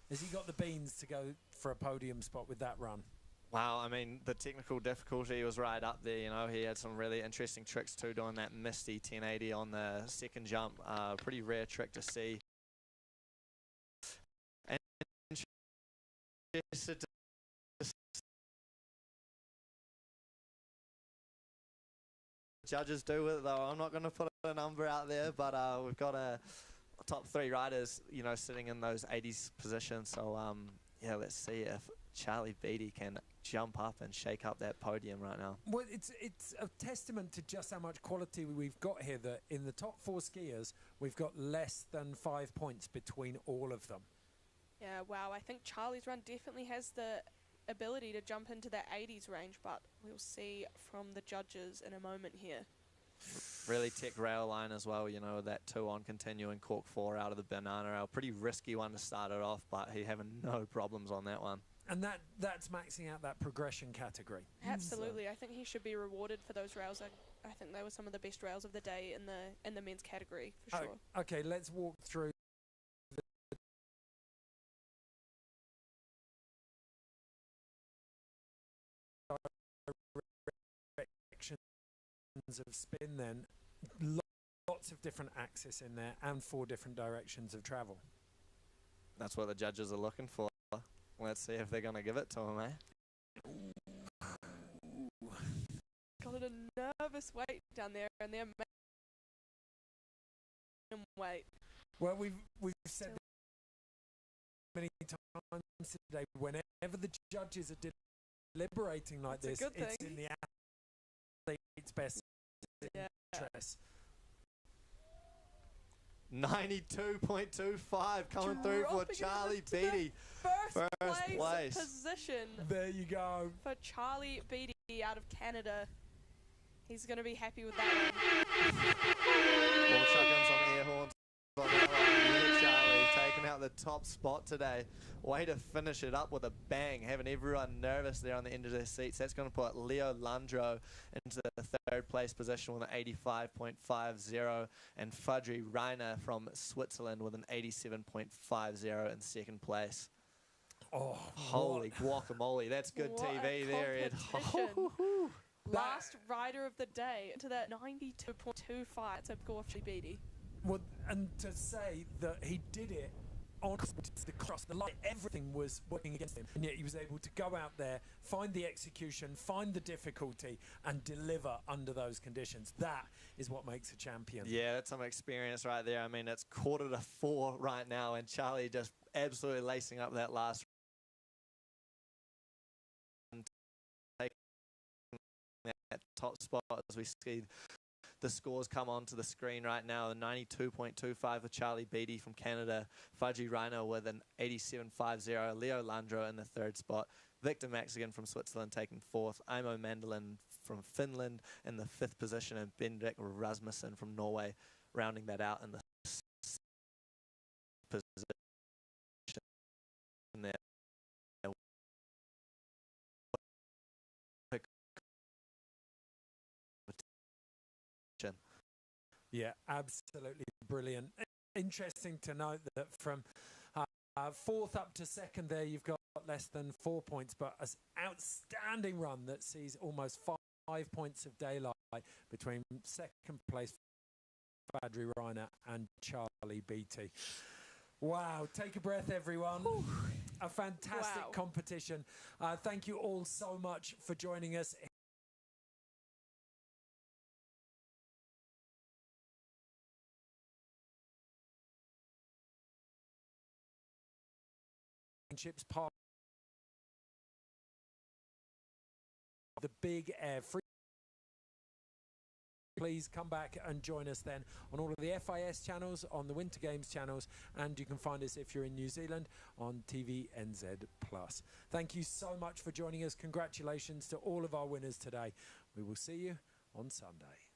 S1: Has he got the beans to go for a podium spot with that run?
S20: Wow, I mean, the technical difficulty was right up there. You know, he had some really interesting tricks too, doing that misty 1080 on the second jump. Pretty rare trick to see. And judges do with it, though. I'm not going to put a number out there, but we've got a top 3 riders, you know, sitting in those 80s positions. So, yeah, let's see if Charlie Beattie can jump up and shake up that podium right now.
S1: Well, it's a testament to just how much quality we've got here, that in the top 4 skiers, we've got less than 5 points between all of them.
S10: Yeah, wow, I think Charlie's run definitely has the ability to jump into that 80s range, but we'll see from the judges in a moment here.
S20: Really tech rail line as well, you know, that 2 on continuing cork 4 out of the banana rail. Pretty risky one to start it off, but he having no problems on that one.
S1: And that's maxing out that progression category.
S10: Absolutely, I think he should be rewarded for those rails. I think they were some of the best rails of the day in the men's category, for sure.
S1: Okay, let's walk through directions of spin then. Lots of different axes in there and 4 different directions of travel.
S20: That's what the judges are looking for. Let's see if they're going to give it to him, eh?
S10: Got a nervous weight down there, and they're making weight.
S1: Well, we've said many times today, whenever the judges are deliberating like this, it's in the athlete's best interest.
S20: 92.25 coming through for Charlie Beattie.
S10: First place position.
S1: There you go.
S10: For Charlie Beattie out of Canada. He's going to be happy with that one.
S20: We'll chuck in some air horns on that one. Yeah, Charlie taking out the top spot today. Way to finish it up with a bang, having everyone nervous there on the end of their seats. That's going to put Leo Landro into the 3rd place position with an 85.50, and Fadri Reiner from Switzerland with an 87.50 in 2nd place.
S1: Oh,
S20: holy guacamole! That's good TV there, Ed.
S10: Last rider of the day to that 92.25 to go for Beattie.
S1: Well, and to say that he did it on the cross, the light, everything was working against him, and yet he was able to go out there, find the execution, find the difficulty, and deliver under those conditions. That is what makes a champion.
S20: Yeah, that's some experience right there. I mean, it's 3:45 right now, and Charlie just absolutely lacing up that last run, taking that top spot as we skied. The scores come onto the screen right now. The 92.25 for Charlie Beattie from Canada. Fadri Reiner with an 87.50. Leo Landro in the 3rd spot. Victor Maxigan from Switzerland taking 4th. Imo Mandolin from Finland in the 5th position. And Bendik Rasmussen from Norway rounding that out in the 6th position.
S1: Yeah, absolutely brilliant. Interesting to note that from fourth up to second there, you've got less than 4 points, but an outstanding run that sees almost 5 points of daylight between second place Fadri Reiner and Charlie Beattie. Wow, take a breath, everyone. Whew. A fantastic competition. Thank you all so much for joining us. Part of the Big Air Free. Please come back and join us then on all of the FIS channels, on the Winter Games channels, and you can find us if you're in New Zealand on TVNZ+. Thank you so much for joining us. Congratulations to all of our winners today. We will see you on Sunday.